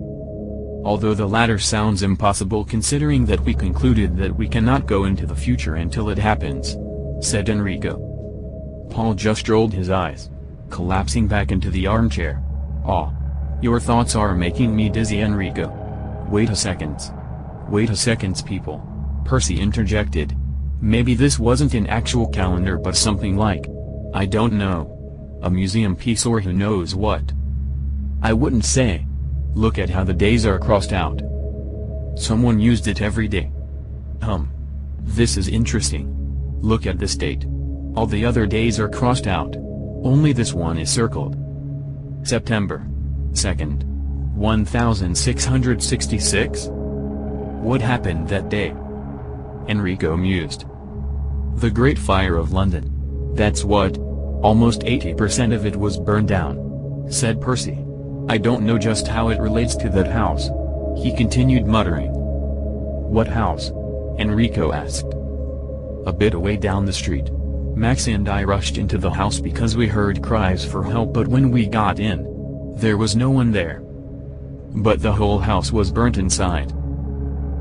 Although the latter sounds impossible considering that we concluded that we cannot go into the future until it happens," said Enrico. Paul just rolled his eyes, collapsing back into the armchair. "Aw. Your thoughts are making me dizzy, Enrico." Wait a second, people," Percy interjected. "Maybe this wasn't an actual calendar but something like, I don't know, a museum piece or who knows what. I wouldn't say. Look at how the days are crossed out. Someone used it every day. This is interesting. Look at this date. All the other days are crossed out. Only this one is circled. September 2nd, 1666? What happened that day?" Enrico mused. "The Great Fire of London. That's what. Almost 80% of it was burned down," said Percy. I don't know just how it relates to that house. He continued muttering. What house? Enrico asked. A bit away down the street. Max and I rushed into the house because we heard cries for help, but when we got in, there was no one there. But the whole house was burnt inside.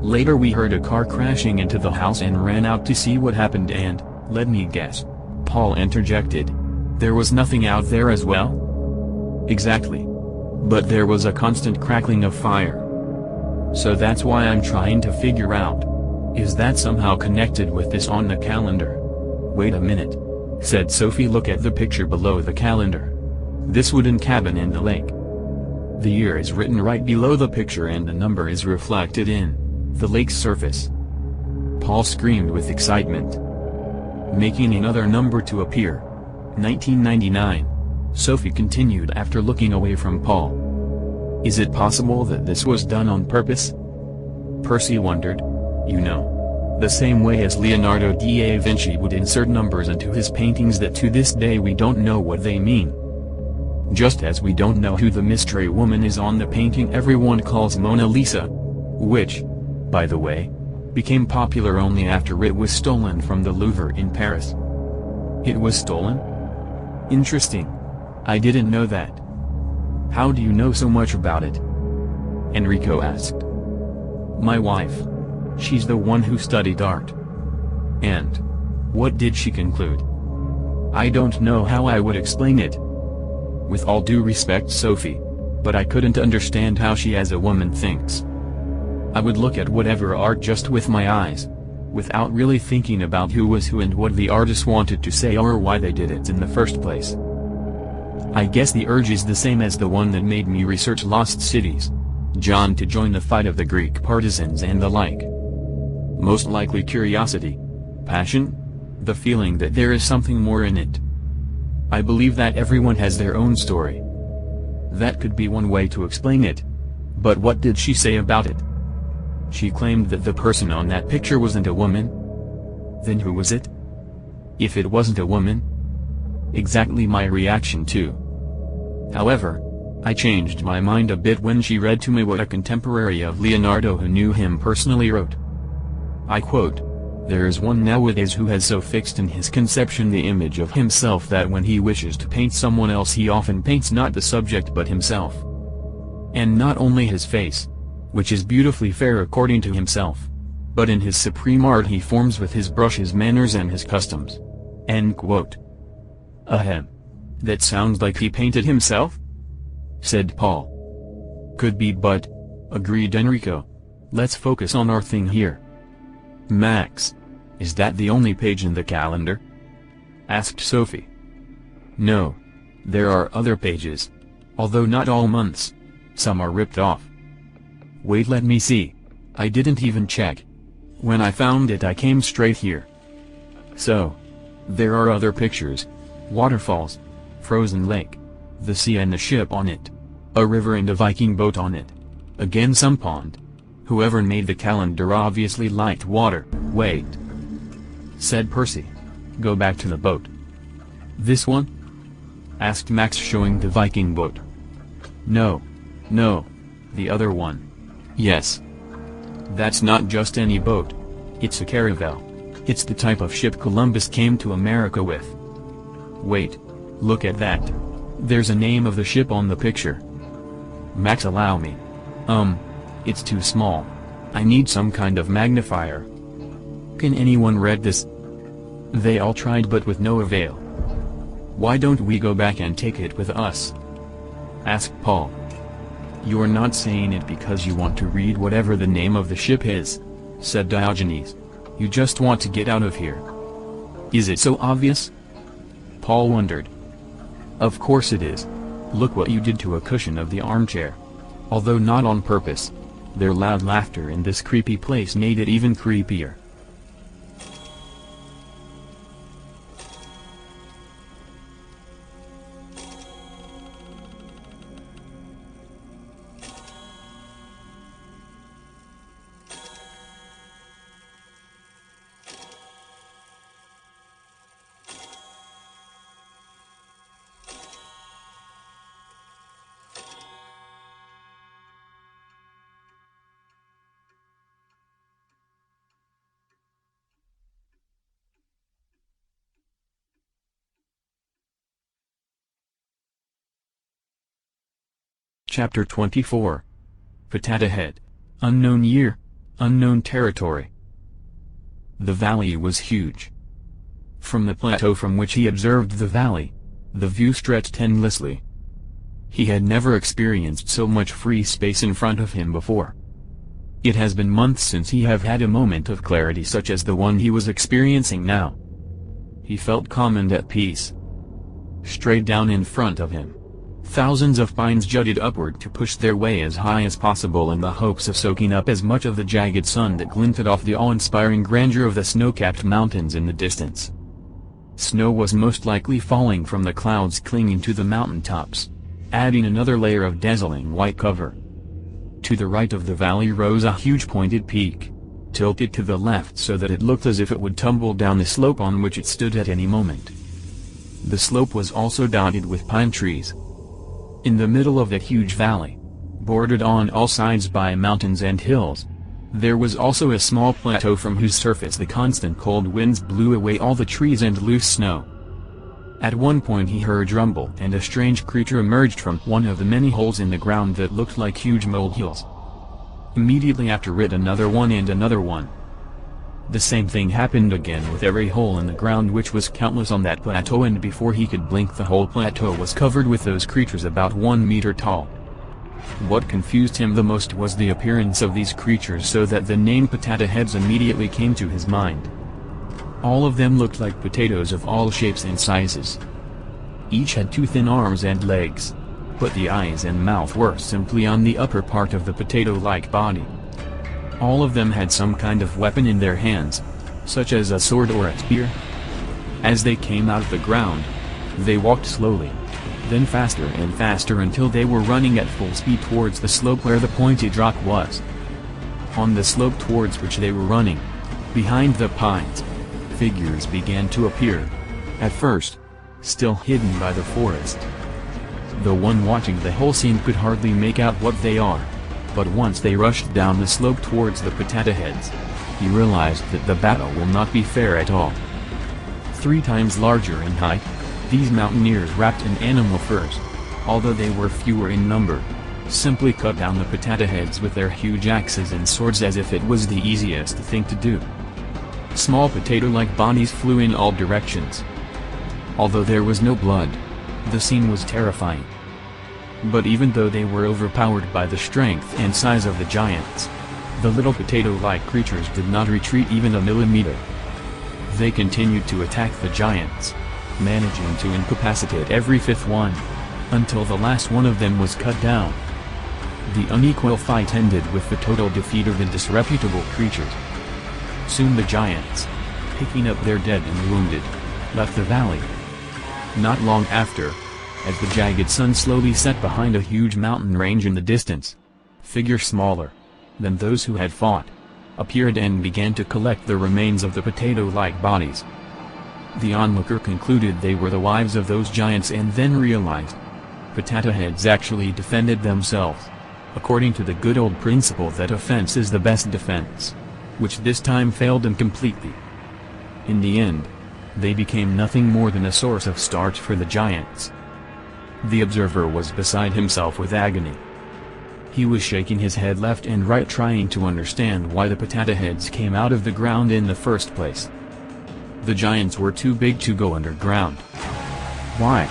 Later we heard a car crashing into the house and ran out to see what happened and, let me guess. Paul interjected. There was nothing out there as well? Exactly. But there was a constant crackling of fire. So that's why I'm trying to figure out. Is that somehow connected with this on the calendar? Wait a minute, said Sophie. Look at the picture below the calendar. This wooden cabin in the lake. The year is written right below the picture and the number is reflected in the lake's surface. Paul screamed with excitement, making another number to appear. 1999. Sophie continued after looking away from Paul. Is it possible that this was done on purpose? Percy wondered. You know. The same way as Leonardo da Vinci would insert numbers into his paintings that to this day we don't know what they mean. Just as we don't know who the mystery woman is on the painting everyone calls Mona Lisa, which, by the way, became popular only after it was stolen from the Louvre in Paris. It was stolen? Interesting. I didn't know that. How do you know so much about it? Enrico asked. My wife. She's the one who studied art. And what did she conclude? I don't know how I would explain it. With all due respect, Sophie, but I couldn't understand how she as a woman thinks. I would look at whatever art just with my eyes, without really thinking about who was who and what the artist wanted to say or why they did it in the first place. I guess the urge is the same as the one that made me research lost cities, John, to join the fight of the Greek partisans and the like. Most likely curiosity, passion, the feeling that there is something more in it. I believe that everyone has their own story. That could be one way to explain it. But what did she say about it? She claimed that the person on that picture wasn't a woman. Then who was it? If it wasn't a woman? Exactly my reaction too. However, I changed my mind a bit when she read to me what a contemporary of Leonardo who knew him personally wrote. I quote, "There is one nowadays who has so fixed in his conception the image of himself that when he wishes to paint someone else he often paints not the subject but himself. And not only his face, which is beautifully fair according to himself, but in his supreme art he forms with his brush his manners and his customs." End quote. Ahem. That sounds like he painted himself? Said Paul. Could be, but, agreed Enrico. Let's focus on our thing here. Max, is that the only page in the calendar? Asked Sophie. No. There are other pages. Although not all months. Some are ripped off. Wait, let me see. I didn't even check. When I found it I came straight here. So, there are other pictures. Waterfalls. Frozen lake. The sea and the ship on it. A river and a Viking boat on it. Again some pond. Whoever made the calendar obviously liked water. Wait. Said Percy. Go back to the boat. This one? Asked Max, showing the Viking boat. No. The other one. Yes. That's not just any boat. It's a caravel. It's the type of ship Columbus came to America with. Wait. Look at that. There's a name of the ship on the picture. Max, allow me. It's too small. I need some kind of magnifier. Can anyone read this? They all tried but with no avail. Why don't we go back and take it with us? Asked Paul. You're not saying it because you want to read whatever the name of the ship is, said Diogenes. You just want to get out of here. Is it so obvious? Paul wondered. Of course it is. Look what you did to a cushion of the armchair. Although not on purpose. Their loud laughter in this creepy place made it even creepier. Chapter 24. Potato Head. Unknown year, unknown territory. The valley was huge. From the plateau from which he observed the valley, the view stretched endlessly. He had never experienced so much free space in front of him before. It has been months since he have had a moment of clarity such as the one he was experiencing now. He felt calm and at peace. Straight down in front of him, thousands of pines jutted upward to push their way as high as possible in the hopes of soaking up as much of the jagged sun that glinted off the awe-inspiring grandeur of the snow-capped mountains in the distance. Snow was most likely falling from the clouds clinging to the mountain tops, adding another layer of dazzling white cover. To the right of the valley rose a huge pointed peak, tilted to the left so that it looked as if it would tumble down the slope on which it stood at any moment. The slope was also dotted with pine trees. In the middle of that huge valley, bordered on all sides by mountains and hills, there was also a small plateau from whose surface the constant cold winds blew away all the trees and loose snow. At one point he heard rumble and a strange creature emerged from one of the many holes in the ground that looked like huge molehills. Immediately after it another one and another one. The same thing happened again with every hole in the ground, which was countless on that plateau, and before he could blink the whole plateau was covered with those creatures about 1 meter tall. What confused him the most was the appearance of these creatures, so that the name Potato Heads immediately came to his mind. All of them looked like potatoes of all shapes and sizes. Each had 2 thin arms and legs, but the eyes and mouth were simply on the upper part of the potato-like body. All of them had some kind of weapon in their hands, such as a sword or a spear. As they came out of the ground, they walked slowly, then faster and faster until they were running at full speed towards the slope where the pointed rock was. On the slope towards which they were running, behind the pines, figures began to appear. At first, still hidden by the forest. The one watching the whole scene could hardly make out what they are. But once they rushed down the slope towards the Potato Heads, he realized that the battle will not be fair at all. 3 times larger in height, these mountaineers wrapped in animal furs, although they were fewer in number, simply cut down the Potato Heads with their huge axes and swords as if it was the easiest thing to do. Small potato-like bodies flew in all directions. Although there was no blood, the scene was terrifying. But even though they were overpowered by the strength and size of the giants, the little potato-like creatures did not retreat even a millimeter. They continued to attack the giants, managing to incapacitate every 5th one, until the last one of them was cut down. The unequal fight ended with the total defeat of the disreputable creatures. Soon the giants, picking up their dead and wounded, left the valley. Not long after, as the jagged sun slowly set behind a huge mountain range in the distance, figures smaller than those who had fought appeared and began to collect the remains of the potato-like bodies. The onlooker concluded they were the wives of those giants and then realized Potato Heads actually defended themselves, according to the good old principle that offense is the best defense, which this time failed them completely. In the end, they became nothing more than a source of starch for the giants. The observer was beside himself with agony. He was shaking his head left and right trying to understand why the Potato Heads came out of the ground in the first place. The giants were too big to go underground. Why?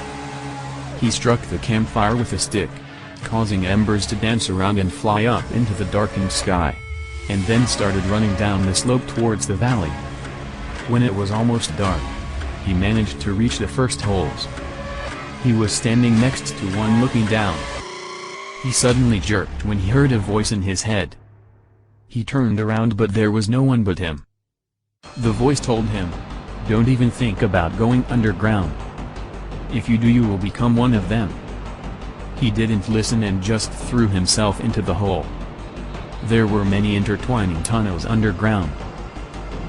He struck the campfire with a stick, causing embers to dance around and fly up into the darkened sky, and then started running down the slope towards the valley. When it was almost dark, he managed to reach the first holes. He was standing next to one looking down. He suddenly jerked when he heard a voice in his head. He turned around but there was no one but him. The voice told him, "Don't even think about going underground. If you do you will become one of them." He didn't listen and just threw himself into the hole. There were many intertwining tunnels underground.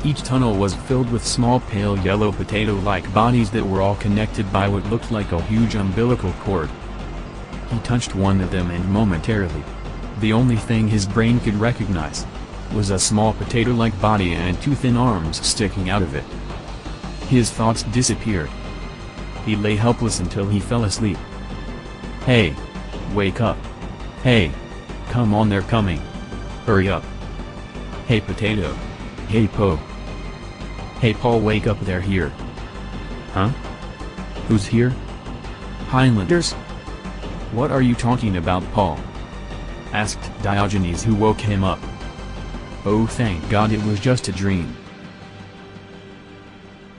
Each tunnel was filled with small pale yellow potato-like bodies that were all connected by what looked like a huge umbilical cord. He touched one of them and momentarily, the only thing his brain could recognize, was a small potato-like body and 2 thin arms sticking out of it. His thoughts disappeared. He lay helpless until he fell asleep. "Hey! Wake up!" Hey! Come on, they're coming! Hurry up! Hey Potato! Hey Po! Hey Paul, wake up, they're here! Huh? Who's here? Highlanders? What are you talking about, Paul? Asked Diogenes, who woke him up. Oh, thank God, it was just a dream.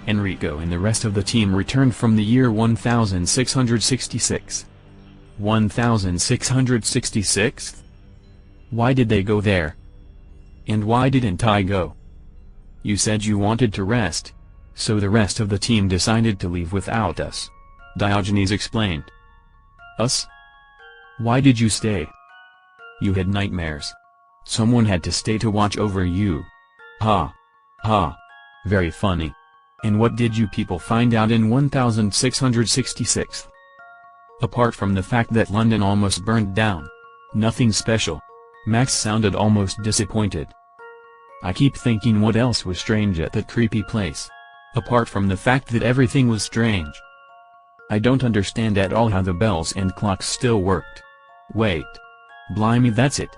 Enrico and the rest of the team returned from the year 1666. 1666? Why did they go there? And why didn't I go? You said you wanted to rest, so the rest of the team decided to leave without us, Diogenes explained. Us? Why did you stay? You had nightmares. Someone had to stay to watch over you. Ha! Ha! Very funny. And what did you people find out in 1666? Apart from the fact that London almost burned down. Nothing special. Max sounded almost disappointed. I keep thinking, what else was strange at that creepy place? Apart from the fact that everything was strange. I don't understand at all how the bells and clocks still worked. Wait. Blimey, that's it!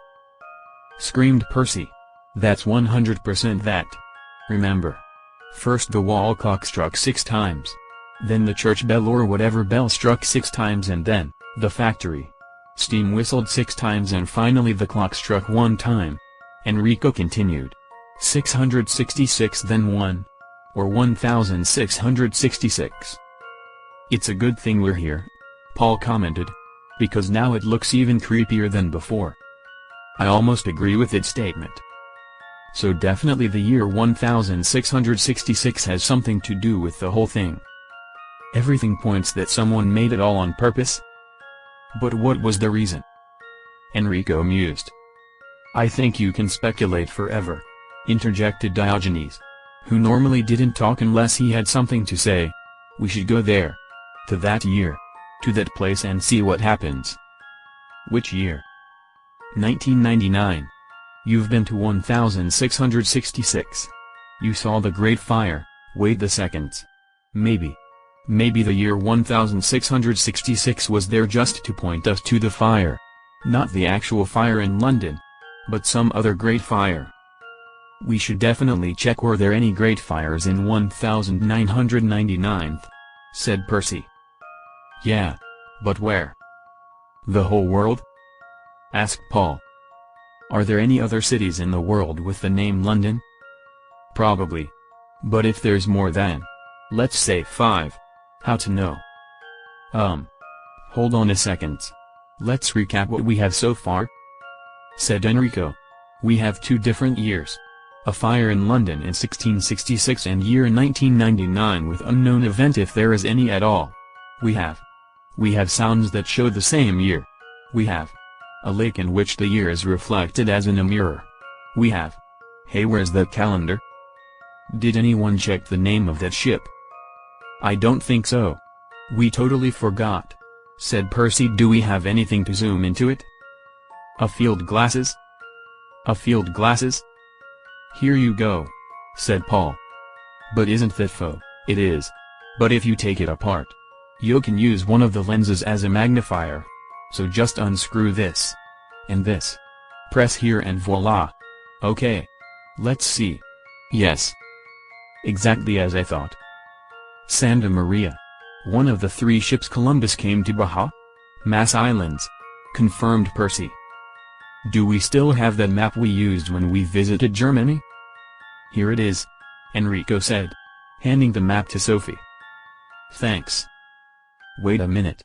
Screamed Percy. That's 100% that. Remember. First the wall clock struck 6 times. Then the church bell or whatever bell struck 6 times, and then, the factory. Steam whistled 6 times, and finally the clock struck 1 time. Enrico continued. 666, then 1. Or 1666. It's a good thing we're here, Paul commented. Because now it looks even creepier than before. I almost agree with its statement. So definitely the year 1666 has something to do with the whole thing. Everything points that someone made it all on purpose. But what was the reason? Enrico mused. I think you can speculate forever, interjected Diogenes, who normally didn't talk unless he had something to say. We should go there. To that year. To that place and see what happens. Which year? 1999. You've been to 1666. You saw the Great Fire. Wait the seconds. Maybe the year 1666 was there just to point us to the fire. Not the actual fire in London, but some other great fire. We should definitely check were there any great fires in 1999, said Percy. Yeah, but where? The whole world? Asked Paul. Are there any other cities in the world with the name London? Probably. But if there's more than, let's say 5, how to know? Hold on a second. Let's recap what we have so far, said Enrico. We have 2 different years. A fire in London in 1666 and year 1999 with unknown event if there is any at all. We have sounds that show the same year. We have a lake in which the year is reflected as in a mirror. We have, hey, where's that calendar? Did anyone check the name of that ship? I don't think so. We totally forgot, said Percy. Do we have anything to zoom into it? A field glasses? A field glasses? Here you go, said Paul. But isn't that faux? It is. But if you take it apart, you can use one of the lenses as a magnifier. So just unscrew this. And this. Press here and voila. Okay. Let's see. Yes. Exactly as I thought. Santa Maria. One of the 3 ships Columbus came to Baja? Mass Islands. Confirmed Percy. Do we still have that map we used when we visited Germany? Here it is, Enrico said, handing the map to Sophie. Thanks. Wait a minute.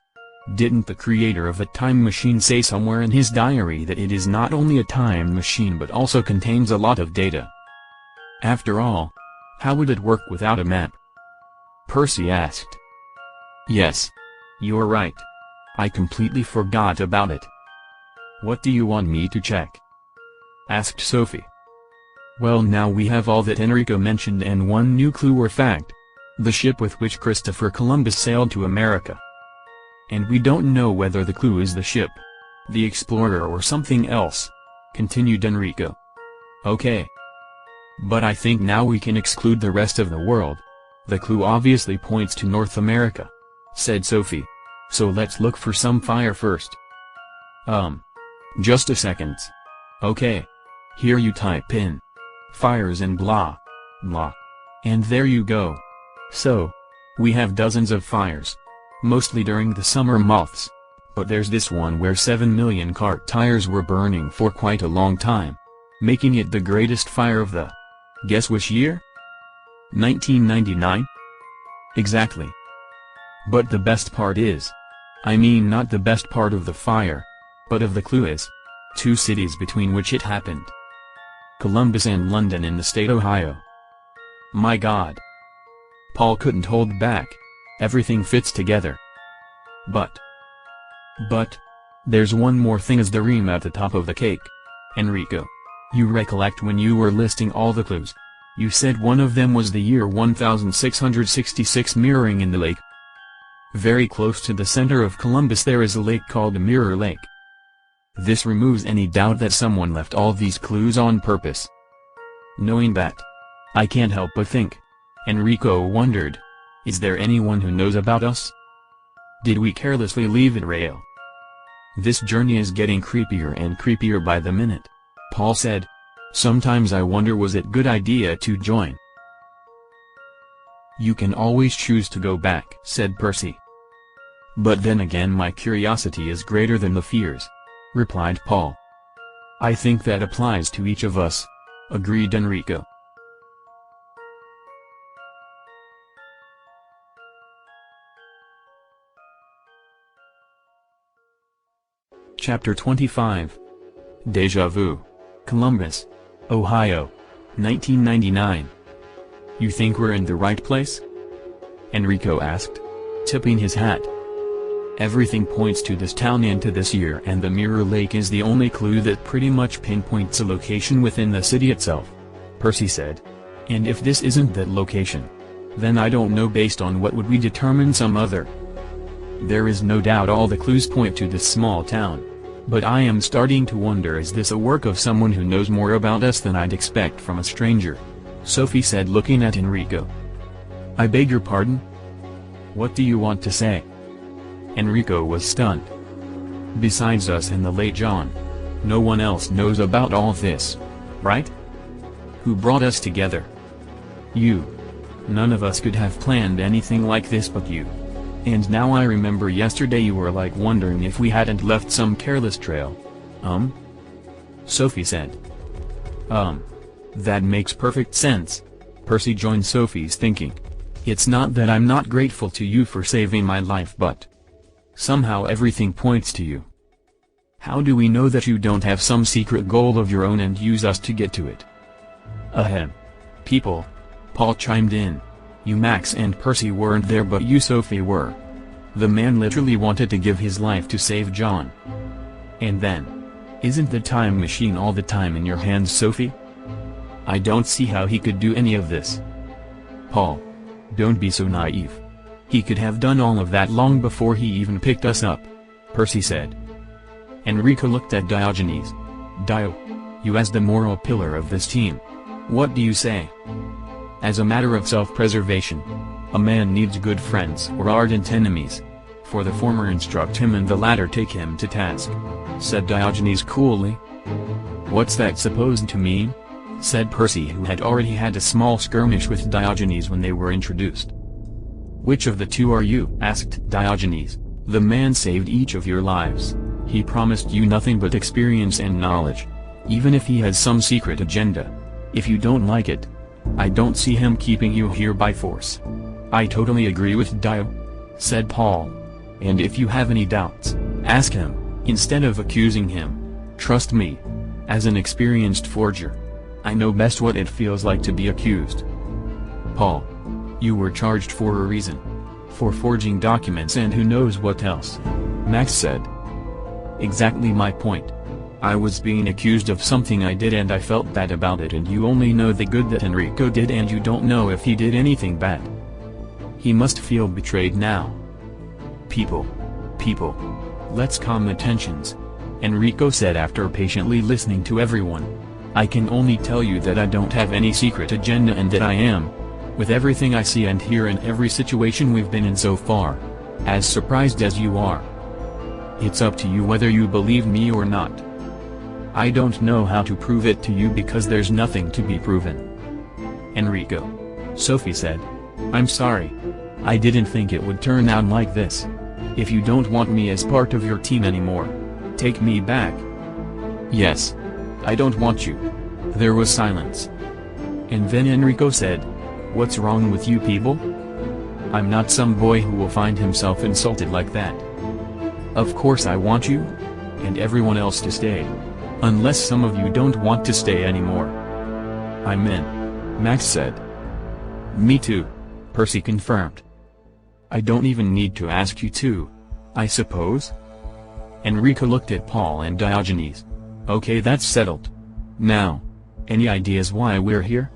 Didn't the creator of a time machine say somewhere in his diary that it is not only a time machine but also contains a lot of data? After all, how would it work without a map? Percy asked. Yes. You're right. I completely forgot about it. What do you want me to check? Asked Sophie. Well, now we have all that Enrico mentioned and one new clue or fact. The ship with which Christopher Columbus sailed to America. And we don't know whether the clue is the ship, the explorer or something else, continued Enrico. Okay. But I think now we can exclude the rest of the world. The clue obviously points to North America, said Sophie. So let's look for some fire first. Just a second. Okay. Here you type in fires and blah, blah. And there you go. So, we have dozens of fires. Mostly during the summer months. But there's this one where 7 million cart tires were burning for quite a long time. Making it the greatest fire of the... Guess which year? 1999? Exactly. But the best part is... I mean not the best part of the fire. But of the clue is... 2 cities between which it happened. Columbus and London in the state Ohio. My God. Paul couldn't hold back. Everything fits together. But, there's one more thing as the cream at the top of the cake. Enrico. You recollect when you were listing all the clues. You said one of them was the year 1666 mirroring in the lake. Very close to the center of Columbus there is a lake called Mirror Lake. This removes any doubt that someone left all these clues on purpose. Knowing that, I can't help but think. Enrico wondered. Is there anyone who knows about us? Did we carelessly leave it rail? This journey is getting creepier and creepier by the minute, Paul said. Sometimes I wonder was it good idea to join. You can always choose to go back, said Percy. But then again my curiosity is greater than the fears, replied Paul. I think that applies to each of us, agreed Enrico. Chapter 25. Deja Vu. Columbus, Ohio, 1999. You think we're in the right place? Enrico asked, tipping his hat. Everything points to this town and to this year, and the Mirror Lake is the only clue that pretty much pinpoints a location within the city itself, Percy said. And if this isn't that location, then I don't know based on what would we determine some other. There is no doubt all the clues point to this small town. But I am starting to wonder, is this a work of someone who knows more about us than I'd expect from a stranger? Sophie said, looking at Enrico. I beg your pardon? What do you want to say? Enrico was stunned. Besides us and the late John, no one else knows about all this, right? Who brought us together? You. None of us could have planned anything like this but you. And now I remember yesterday you were like wondering if we hadn't left some careless trail. Sophie said. That makes perfect sense. Percy joined Sophie's thinking. It's not that I'm not grateful to you for saving my life, but somehow everything points to you. How do we know that you don't have some secret goal of your own and use us to get to it? Ahem. People. Paul chimed in. You Max and Percy weren't there, but you Sophie were. The man literally wanted to give his life to save John. And then, isn't the time machine all the time in your hands, Sophie? I don't see how he could do any of this. Paul, don't be so naive. He could have done all of that long before he even picked us up, Percy said. Enrico looked at Diogenes. Dio, you as the moral pillar of this team. What do you say? As a matter of self-preservation, a man needs good friends or ardent enemies. For the former instruct him and the latter take him to task, said Diogenes coolly. What's that supposed to mean? Said Percy, who had already had a small skirmish with Diogenes when they were introduced. Which of the two are you? Asked Diogenes. The man saved each of your lives. He promised you nothing but experience and knowledge. Even if he has some secret agenda. If you don't like it, I don't see him keeping you here by force. I totally agree with Dio, said Paul. And if you have any doubts, ask him, instead of accusing him. Trust me. As an experienced forger, I know best what it feels like to be accused. Paul, you were charged for a reason. For forging documents and who knows what else, Max said. Exactly my point. I was being accused of something I did and I felt bad about it, and you only know the good that Enrico did and you don't know if he did anything bad. He must feel betrayed now. People, let's calm the tensions, Enrico said after patiently listening to everyone. I can only tell you that I don't have any secret agenda and that I am, with everything I see and hear in every situation we've been in so far, as surprised as you are. It's up to you whether you believe me or not. I don't know how to prove it to you because there's nothing to be proven. Enrico. Sophie said. I'm sorry. I didn't think it would turn out like this. If you don't want me as part of your team anymore, take me back. Yes. I don't want you. There was silence. And then Enrico said, what's wrong with you people? I'm not some boy who will find himself insulted like that. Of course I want you, and everyone else to stay. Unless some of you don't want to stay anymore. I'm in, Max said. Me too, Percy confirmed. I don't even need to ask you to, I suppose? Enrico looked at Paul and Diogenes. Okay, that's settled. Now, any ideas why we're here?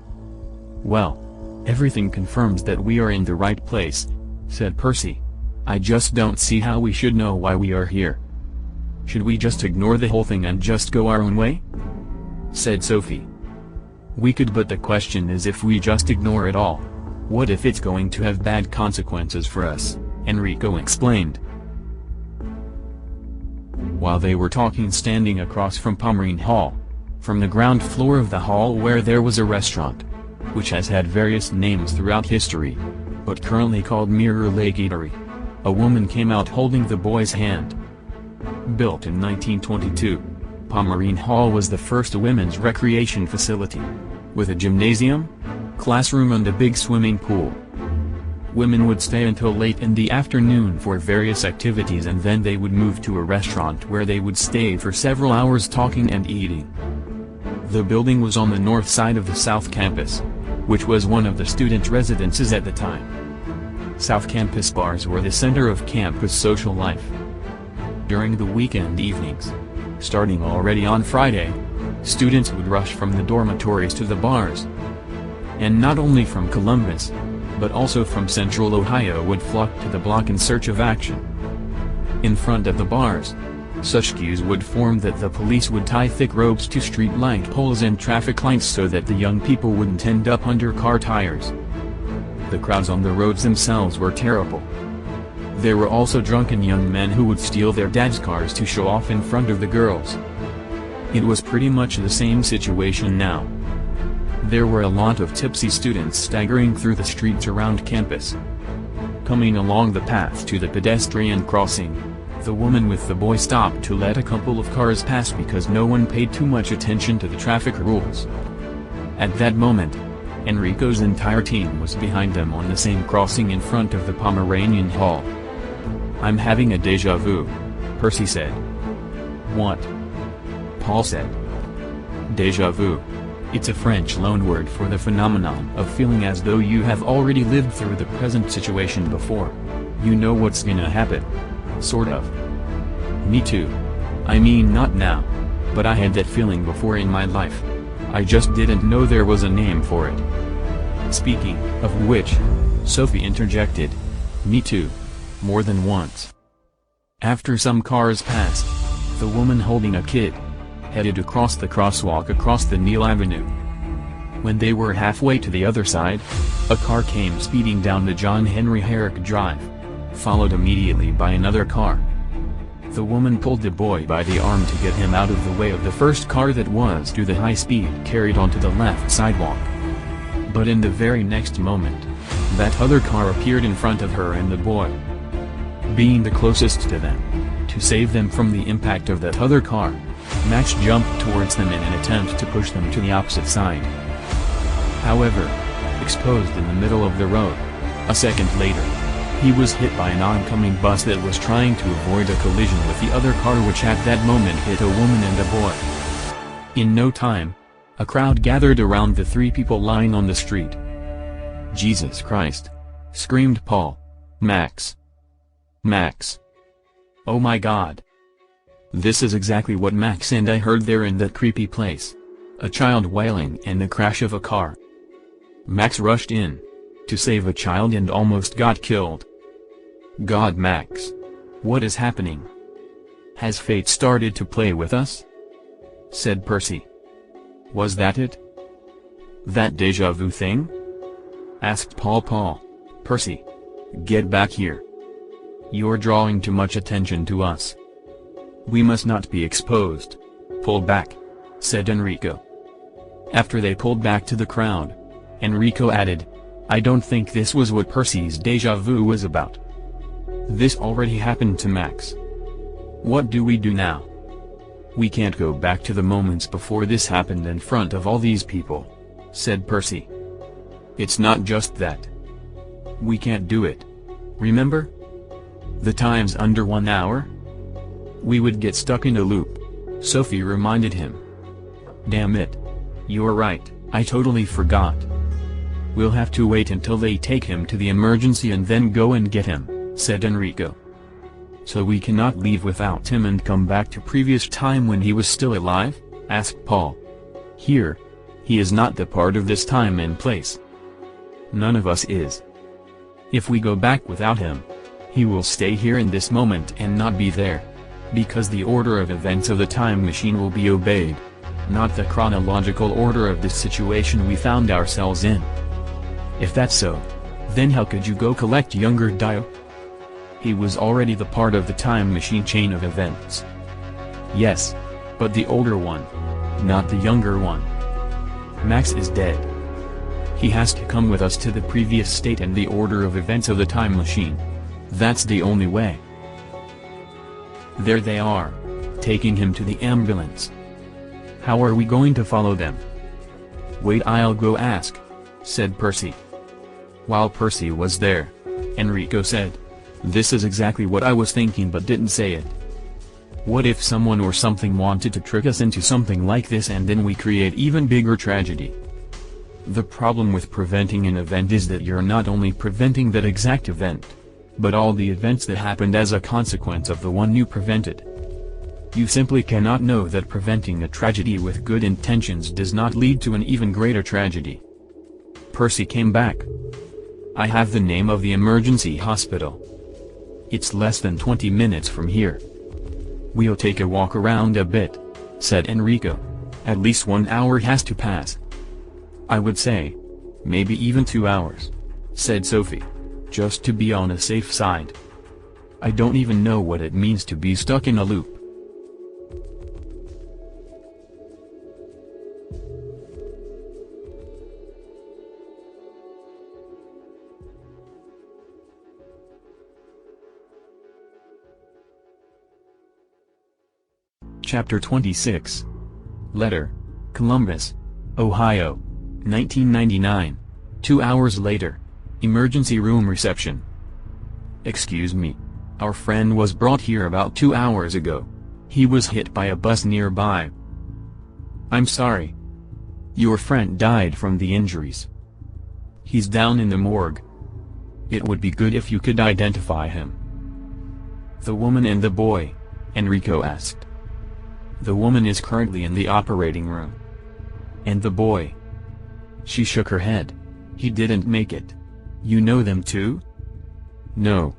Well, everything confirms that we are in the right place, said Percy. I just don't see how we should know why we are here. Should we just ignore the whole thing and just go our own way? Said Sophie. We could, but the question is if we just ignore it all. What if it's going to have bad consequences for us? Enrico explained. While they were talking standing across from Pomerine Hall, from the ground floor of the hall where there was a restaurant, which has had various names throughout history, but currently called Mirror Lake Eatery, a woman came out holding the boy's hand. Built in 1922, Pomerine Hall was the first women's recreation facility, with a gymnasium, classroom and a big swimming pool. Women would stay until late in the afternoon for various activities and then they would move to a restaurant where they would stay for several hours talking and eating. The building was on the north side of the South Campus, which was one of the student residences at the time. South Campus bars were the center of campus social life. During the weekend evenings, starting already on Friday, students would rush from the dormitories to the bars. And not only from Columbus, but also from Central Ohio would flock to the block in search of action. In front of the bars, such queues would form that the police would tie thick ropes to street light poles and traffic lights so that the young people wouldn't end up under car tires. The crowds on the roads themselves were terrible. There were also drunken young men who would steal their dads' cars to show off in front of the girls. It was pretty much the same situation now. There were a lot of tipsy students staggering through the streets around campus. Coming along the path to the pedestrian crossing, the woman with the boy stopped to let a couple of cars pass because no one paid too much attention to the traffic rules. At that moment, Enrico's entire team was behind them on the same crossing in front of the Pomeranian Hall. I'm having a déjà vu, Percy said. What? Paul said. Déjà vu. It's a French loanword for the phenomenon of feeling as though you have already lived through the present situation before. You know what's gonna happen. Sort of. Me too. I mean not now, but I had that feeling before in my life. I just didn't know there was a name for it. Speaking of which, Sophie interjected. Me too. More than once. After some cars passed, the woman holding a kid headed across the crosswalk across the Neil Avenue. When they were halfway to the other side, a car came speeding down the John Henry Herrick Drive, followed immediately by another car. The woman pulled the boy by the arm to get him out of the way of the first car that was to the high speed carried onto the left sidewalk. But in the very next moment, that other car appeared in front of her and the boy. Being the closest to them, to save them from the impact of that other car, Max jumped towards them in an attempt to push them to the opposite side. However, exposed in the middle of the road, a second later, he was hit by an oncoming bus that was trying to avoid a collision with the other car which at that moment hit a woman and a boy. In no time, a crowd gathered around the three people lying on the street. Jesus Christ! Screamed Paul. Max! Max! Oh my God! This is exactly what Max and I heard there in that creepy place. A child wailing and the crash of a car. Max rushed in to save a child and almost got killed. God, Max! What is happening? Has fate started to play with us? Said Percy. Was that it? That déjà vu thing? Asked Paul. Percy! Get back here. You're drawing too much attention to us. We must not be exposed. Pull back. said Enrico. After they pulled back to the crowd, Enrico added, I don't think this was what Percy's déjà vu was about. This already happened to Max. What do we do now? We can't go back to the moments before this happened in front of all these people, said Percy. It's not just that. We can't do it. Remember? The time's under 1 hour? We would get stuck in a loop, Sophie reminded him. Damn it. You're right, I totally forgot. We'll have to wait until they take him to the emergency and then go and get him, said Enrico. So we cannot leave without him and come back to previous time when he was still alive? Asked Paul. Here, he is not the part of this time and place. None of us is. If we go back without him, he will stay here in this moment and not be there. Because the order of events of the time machine will be obeyed, not the chronological order of this situation we found ourselves in. If that's so, then how could you go collect younger Dio? He was already the part of the time machine chain of events. Yes, but the older one, not the younger one. Max is dead. He has to come with us to the previous state and the order of events of the time machine. That's the only way. There they are, taking him to the ambulance. How are we going to follow them? Wait, I'll go ask, said Percy. While Percy was there, Enrico said, this is exactly what I was thinking but didn't say it. What if someone or something wanted to trick us into something like this and then we create even bigger tragedy? The problem with preventing an event is that you're not only preventing that exact event, but all the events that happened as a consequence of the one you prevented. You simply cannot know that preventing a tragedy with good intentions does not lead to an even greater tragedy. Percy came back. I have the name of the emergency hospital. It's less than 20 minutes from here. We'll take a walk around a bit, said Enrico. At least 1 hour has to pass. I would say, maybe even 2 hours, said Sophie, just to be on a safe side. I don't even know what it means to be stuck in a loop. Chapter 26. Letter, Columbus, Ohio, 1999. 2 hours later. Emergency room reception. Excuse me. Our friend was brought here about 2 hours ago. He was hit by a bus nearby. I'm sorry. Your friend died from the injuries. He's down in the morgue. It would be good if you could identify him. The woman and the boy, Enrico asked. The woman is currently in the operating room. And the boy? She shook her head. He didn't make it. You know them too? No.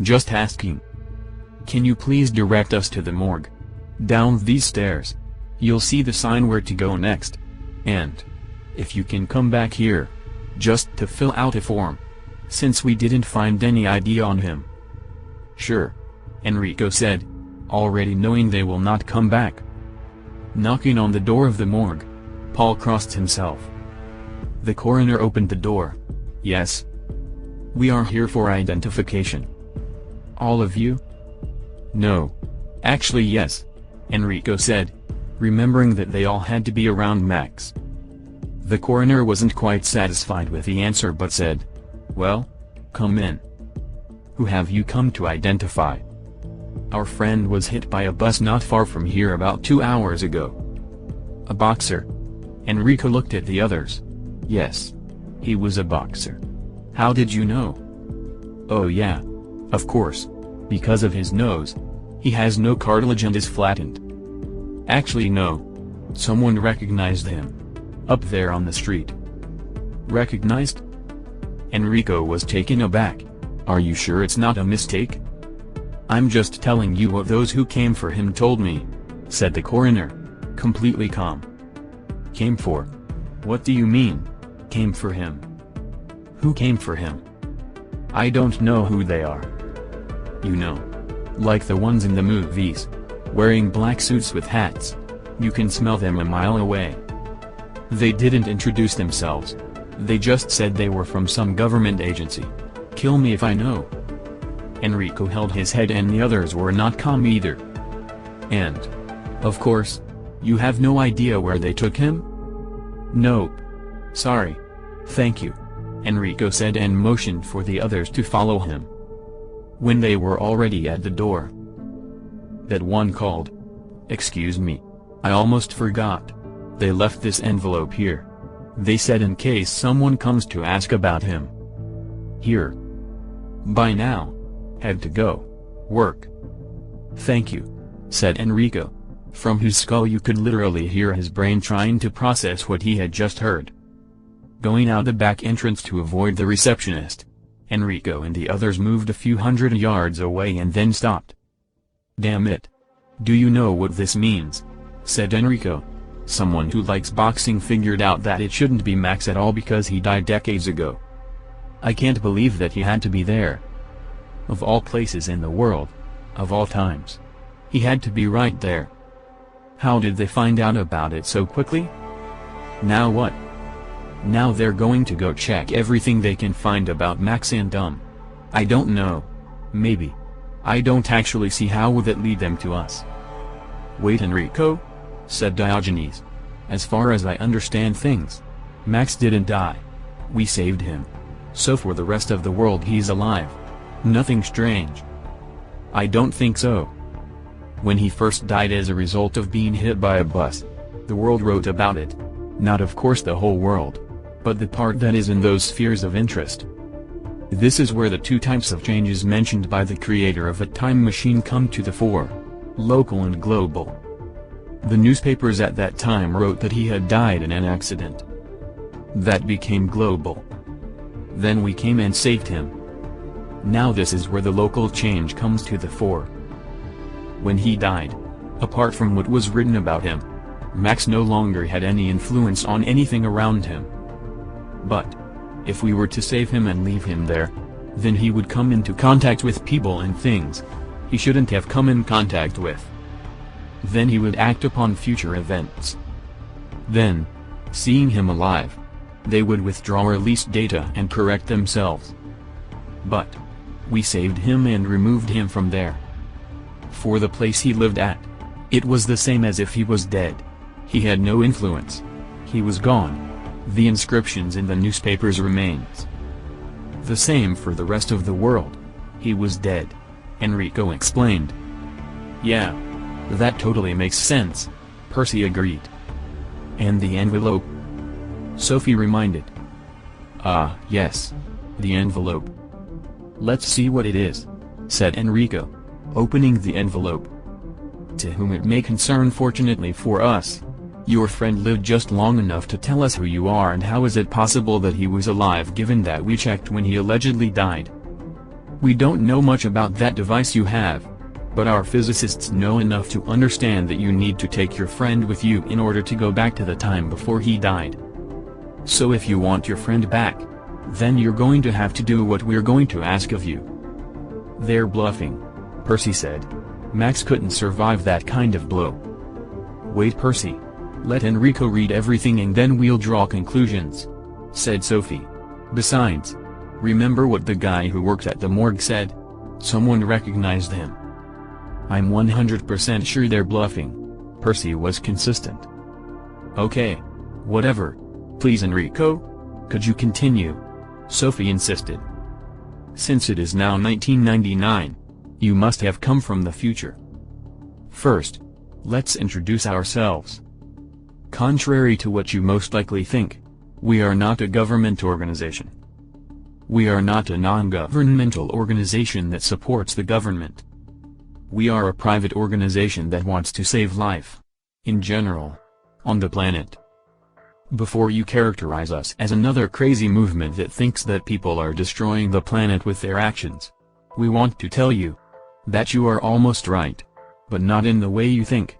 Just asking. Can you please direct us to the morgue? Down these stairs. You'll see the sign where to go next. And, if you can come back here, just to fill out a form. Since we didn't find any ID on him. Sure. Enrico said, already knowing they will not come back. Knocking on the door of the morgue, Paul crossed himself. The coroner opened the door. Yes. We are here for identification. All of you? No. Actually yes, Enrico said, remembering that they all had to be around Max. The coroner wasn't quite satisfied with the answer but said, well, come in. Who have you come to identify? Our friend was hit by a bus not far from here about 2 hours ago. A boxer. Enrico looked at the others. Yes. He was a boxer. How did you know? Oh yeah. Of course. Because of his nose. He has no cartilage and is flattened. Actually no. Someone recognized him. Up there on the street. Recognized? Enrico was taken aback. Are you sure it's not a mistake? I'm just telling you what those who came for him told me, said the coroner, completely calm. Came for? What do you mean, came for him? Who came for him? I don't know who they are. You know. Like the ones in the movies. Wearing black suits with hats. You can smell them a mile away. They didn't introduce themselves. They just said they were from some government agency. Kill me if I know. Enrico held his head and the others were not calm either. And, of course, you have no idea where they took him? Nope. Sorry. Thank you, Enrico said and motioned for the others to follow him. When they were already at the door, that one called, "Excuse me. I almost forgot. They left this envelope here. They said in case someone comes to ask about him. Here. Bye now. Had to go. Work." "Thank you," said Enrico, from whose skull you could literally hear his brain trying to process what he had just heard. Going out the back entrance to avoid the receptionist, Enrico and the others moved a few hundred yards away and then stopped. "Damn it. Do you know what this means?" said Enrico. Someone who likes boxing figured out that it shouldn't be Max at all because he died decades ago. I can't believe that he had to be there. Of all places in the world, of all times, he had to be right there. How did they find out about it so quickly? Now what? Now they're going to go check everything they can find about Max and I don't know. Maybe. I don't actually see how would that lead them to us. Wait, Enrico? Said Diogenes. As far as I understand things, Max didn't die. We saved him. So for the rest of the world he's alive. Nothing strange. I don't think so. When he first died as a result of being hit by a bus, the world wrote about it. Not of course the whole world, but the part that is in those spheres of interest. This is where the two types of changes mentioned by the creator of a time machine come to the fore: local and global. The newspapers at that time wrote that he had died in an accident. That became global. Then we came and saved him. Now this is where the local change comes to the fore. When he died, apart from what was written about him, Max no longer had any influence on anything around him. But, if we were to save him and leave him there, then he would come into contact with people and things he shouldn't have come in contact with. Then he would act upon future events. Then, seeing him alive, they would withdraw or release data and correct themselves. But, we saved him and removed him from there. For the place he lived at, it was the same as if he was dead. He had no influence. He was gone. The inscriptions in the newspapers remains. The same for the rest of the world. He was dead. Enrico explained. Yeah. That totally makes sense, Percy agreed. And the envelope? Sophie reminded. Ah, yes. The envelope. Let's see what it is, said Enrico, opening the envelope. To whom it may concern, fortunately for us, your friend lived just long enough to tell us who you are, and how is it possible that he was alive given that we checked when he allegedly died? We don't know much about that device you have, but our physicists know enough to understand that you need to take your friend with you in order to go back to the time before he died. So if you want your friend back, then you're going to have to do what we're going to ask of you. They're bluffing, Percy said. Max couldn't survive that kind of blow. Wait, Percy. Let Enrico read everything and then we'll draw conclusions, said Sophie. Besides, remember what the guy who worked at the morgue said? Someone recognized him. I'm 100% sure they're bluffing. Percy was consistent. Okay. Whatever. Please, Enrico? Could you continue? Sophie insisted. Since it is now 1999, you must have come from the future. First, let's introduce ourselves. Contrary to what you most likely think, we are not a government organization. We are not a non-governmental organization that supports the government. We are a private organization that wants to save life, in general, on the planet. Before you characterize us as another crazy movement that thinks that people are destroying the planet with their actions, we want to tell you that you are almost right, but not in the way you think.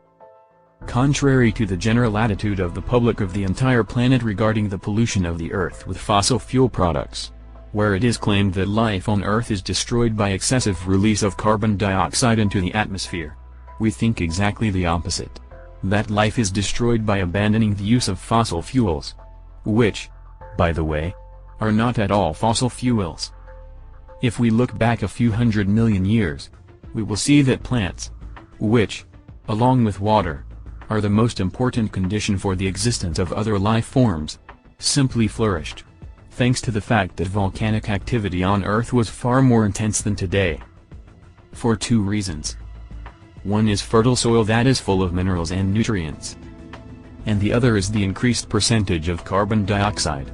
Contrary to the general attitude of the public of the entire planet regarding the pollution of the Earth with fossil fuel products, where it is claimed that life on Earth is destroyed by excessive release of carbon dioxide into the atmosphere, we think exactly the opposite. that life is destroyed by abandoning the use of fossil fuels. Which, by the way, are not at all fossil fuels. If we look back a few 100 million years, we will see that plants, which, along with water, are the most important condition for the existence of other life forms, simply flourished, thanks to the fact that volcanic activity on Earth was far more intense than today. For two reasons. One is fertile soil that is full of minerals and nutrients. And the other is the increased percentage of carbon dioxide,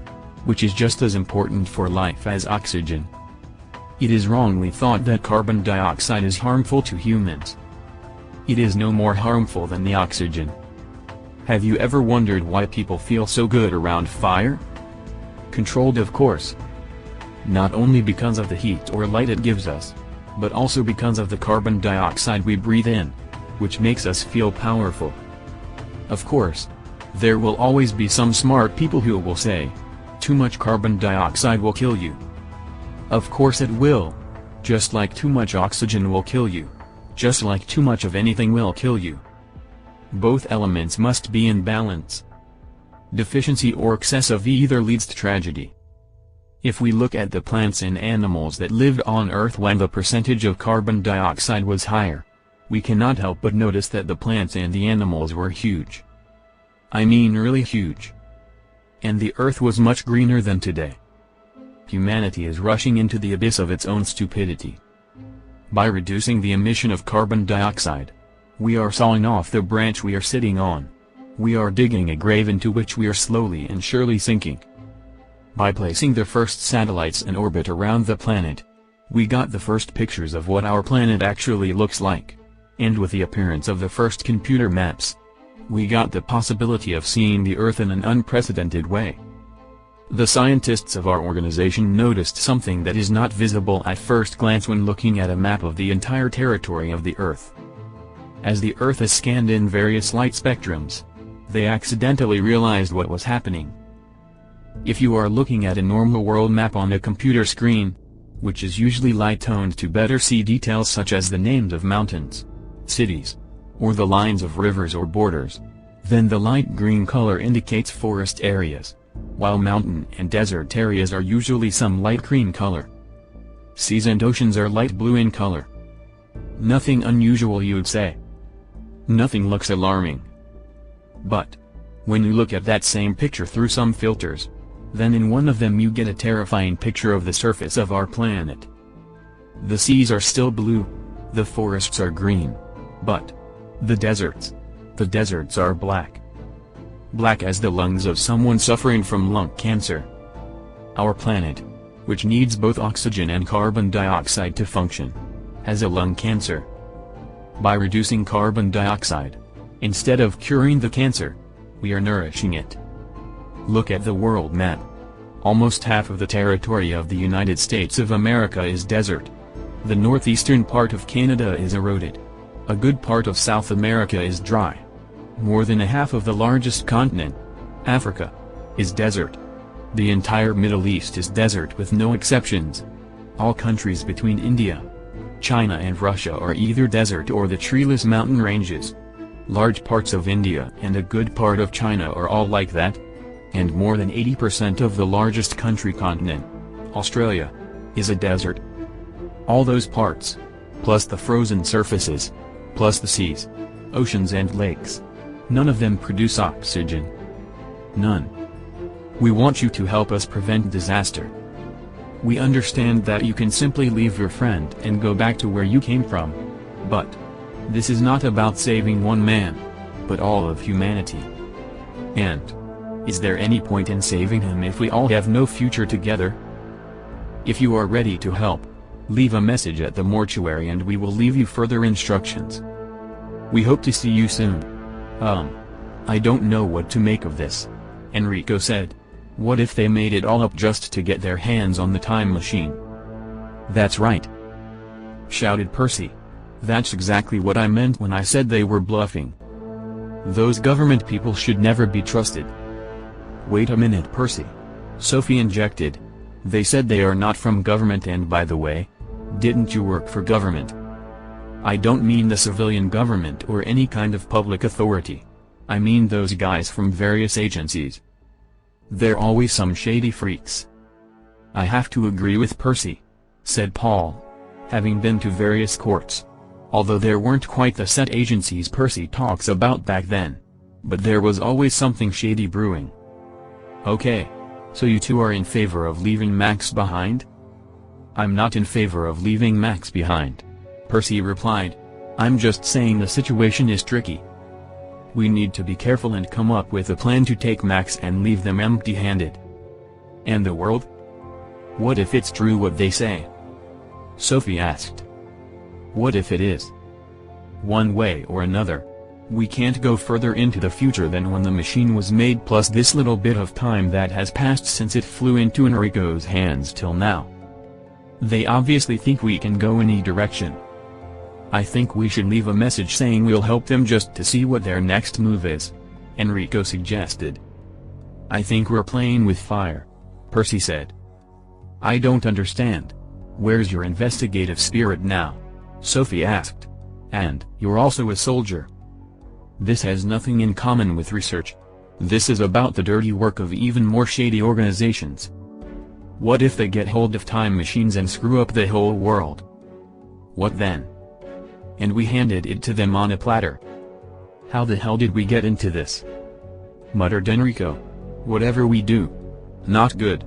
which is just as important for life as oxygen. It is wrongly thought that carbon dioxide is harmful to humans. It is no more harmful than the oxygen. Have you ever wondered why people feel so good around fire? Controlled, of course. Not only because of the heat or light it gives us, but also because of the carbon dioxide we breathe in, which makes us feel powerful. Of course, there will always be some smart people who will say, too much carbon dioxide will kill you. Of course it will, just like too much oxygen will kill you. Just like too much of anything will kill you. Both elements must be in balance. Deficiency or excess of either leads to tragedy. If we look at the plants and animals that lived on Earth when the percentage of carbon dioxide was higher, we cannot help but notice that the plants and the animals were huge. I mean really huge. And the Earth was much greener than today. Humanity is rushing into the abyss of its own stupidity. By reducing the emission of carbon dioxide, we are sawing off the branch we are sitting on. We are digging a grave into which we are slowly and surely sinking. By placing the first satellites in orbit around the planet, we got the first pictures of what our planet actually looks like, and with the appearance of the first computer maps, we got the possibility of seeing the Earth in an unprecedented way. The scientists of our organization noticed something that is not visible at first glance when looking at a map of the entire territory of the Earth. As the Earth is scanned in various light spectrums, they accidentally realized what was happening. If you are looking at a normal world map on a computer screen, which is usually light-toned to better see details such as the names of mountains, cities, or the lines of rivers or borders, then the light green color indicates forest areas, while mountain and desert areas are usually some light green color. Seas and oceans are light blue in color. Nothing unusual, you'd say. Nothing looks alarming. But when you look at that same picture through some filters, then in one of them you get a terrifying picture of the surface of our planet. The seas are still blue, the forests are green, but the deserts are black. Black as the lungs of someone suffering from lung cancer. Our planet, which needs both oxygen and carbon dioxide to function, has a lung cancer. By reducing carbon dioxide, instead of curing the cancer, we are nourishing it. Look at the world map. Almost half of the territory of the United States of America is desert. The northeastern part of Canada is eroded. A good part of South America is dry. More than a half of the largest continent, Africa, is desert. The entire Middle East is desert with no exceptions. All countries between India, China and Russia are either desert or the treeless mountain ranges. Large parts of India and a good part of China are all like that. And more than 80% of the largest country continent, Australia, is a desert. All those parts, plus the frozen surfaces, plus the seas, oceans and lakes, none of them produce oxygen. None. We want you to help us prevent disaster. We understand that you can simply leave your friend and go back to where you came from. But this is not about saving one man, but all of humanity. And is there any point in saving him if we all have no future together? If you are ready to help, leave a message at the mortuary and we will leave you further instructions. We hope to see you soon. I don't know what to make of this. Enrico said. What if they made it all up just to get their hands on the time machine? That's right, shouted Percy. That's exactly what I meant when I said they were bluffing. Those government people should never be trusted. Wait a minute, Percy. Sophie injected. They said they are not from government, and by the way, didn't you work for government? I don't mean the civilian government or any kind of public authority. I mean those guys from various agencies. They're always some shady freaks. I have to agree with Percy, said Paul, having been to various courts. Although there weren't quite the set agencies Percy talks about back then. But there was always something shady brewing. Okay. So you two are in favor of leaving Max behind? I'm not in favor of leaving Max behind, Percy replied. I'm just saying the situation is tricky. We need to be careful and come up with a plan to take Max and leave them empty-handed. And the world? What if it's true what they say? Sophie asked. What if it is? One way or another. We can't go further into the future than when the machine was made, plus this little bit of time that has passed since it flew into Enrico's hands till now. They obviously think we can go any direction. I think we should leave a message saying we'll help them just to see what their next move is, Enrico suggested. I think we're playing with fire, Percy said. I don't understand. Where's your investigative spirit now? Sophie asked. And you're also a soldier. This has nothing in common with research. This is about the dirty work of even more shady organizations. What if they get hold of time machines and screw up the whole world? What then? And we handed it to them on a platter. How the hell did we get into this? Muttered Enrico. Whatever we do. Not good.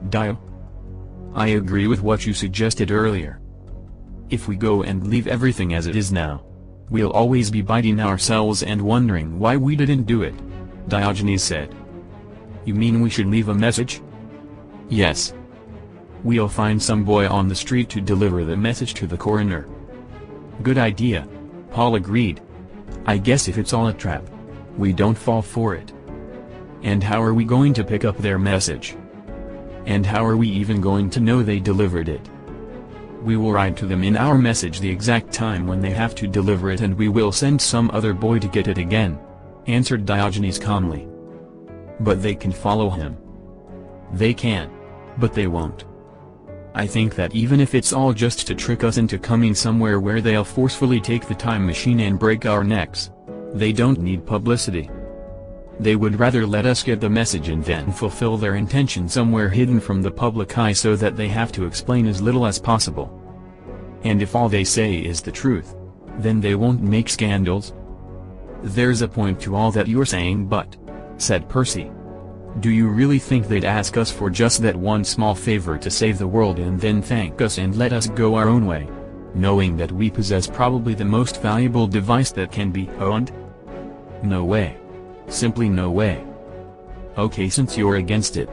Dio? I agree with what you suggested earlier. If we go and leave everything as it is now, we'll always be biting ourselves and wondering why we didn't do it, Diogenes said. You mean we should leave a message? Yes. We'll find some boy on the street to deliver the message to the coroner. Good idea, Paul agreed. I guess if it's all a trap, we don't fall for it. And how are we going to pick up their message? And how are we even going to know they delivered it? We will write to them in our message the exact time when they have to deliver it, and we will send some other boy to get it again, answered Diogenes calmly. But they can follow him. They can. But they won't. I think that even if it's all just to trick us into coming somewhere where they'll forcefully take the time machine and break our necks, they don't need publicity. They would rather let us get the message and then fulfill their intention somewhere hidden from the public eye so that they have to explain as little as possible. And if all they say is the truth, then they won't make scandals. There's a point to all that you're saying, but, said Percy. Do you really think they'd ask us for just that one small favor to save the world and then thank us and let us go our own way, knowing that we possess probably the most valuable device that can be owned? No way. Simply no way. Okay, since you're against it,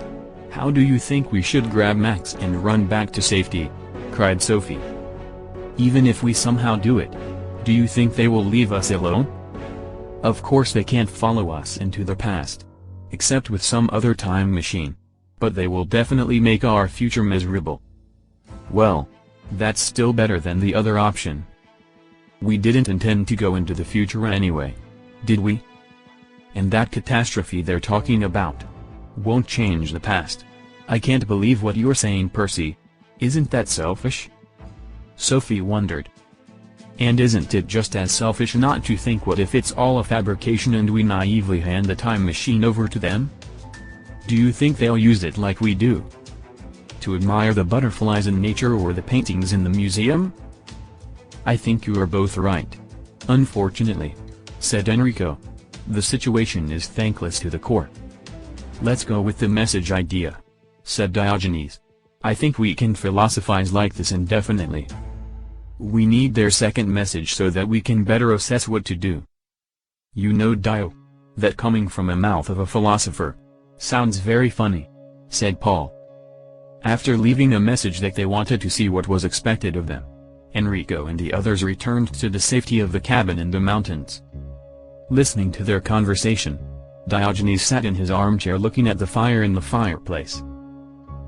how do you think we should grab Max and run back to safety? Cried Sophie. Even if we somehow do it, do you think they will leave us alone? Of course they can't follow us into the past, except with some other time machine, but they will definitely make our future miserable. Well, that's still better than the other option. We didn't intend to go into the future anyway, did we? And that catastrophe they're talking about won't change the past. I can't believe what you're saying, Percy. Isn't that selfish? Sophie wondered. And isn't it just as selfish not to think what if it's all a fabrication and we naively hand the time machine over to them? Do you think they'll use it like we do? To admire the butterflies in nature or the paintings in the museum? I think you are both right. Unfortunately, said Enrico. The situation is thankless to the core. Let's go with the message idea, said Diogenes. I think we can philosophize like this indefinitely. We need their second message so that we can better assess what to do. You know, Dio, that coming from the mouth of a philosopher sounds very funny, said Paul. After leaving a message that they wanted to see what was expected of them, Enrico and the others returned to the safety of the cabin in the mountains. Listening to their conversation, Diogenes sat in his armchair looking at the fire in the fireplace.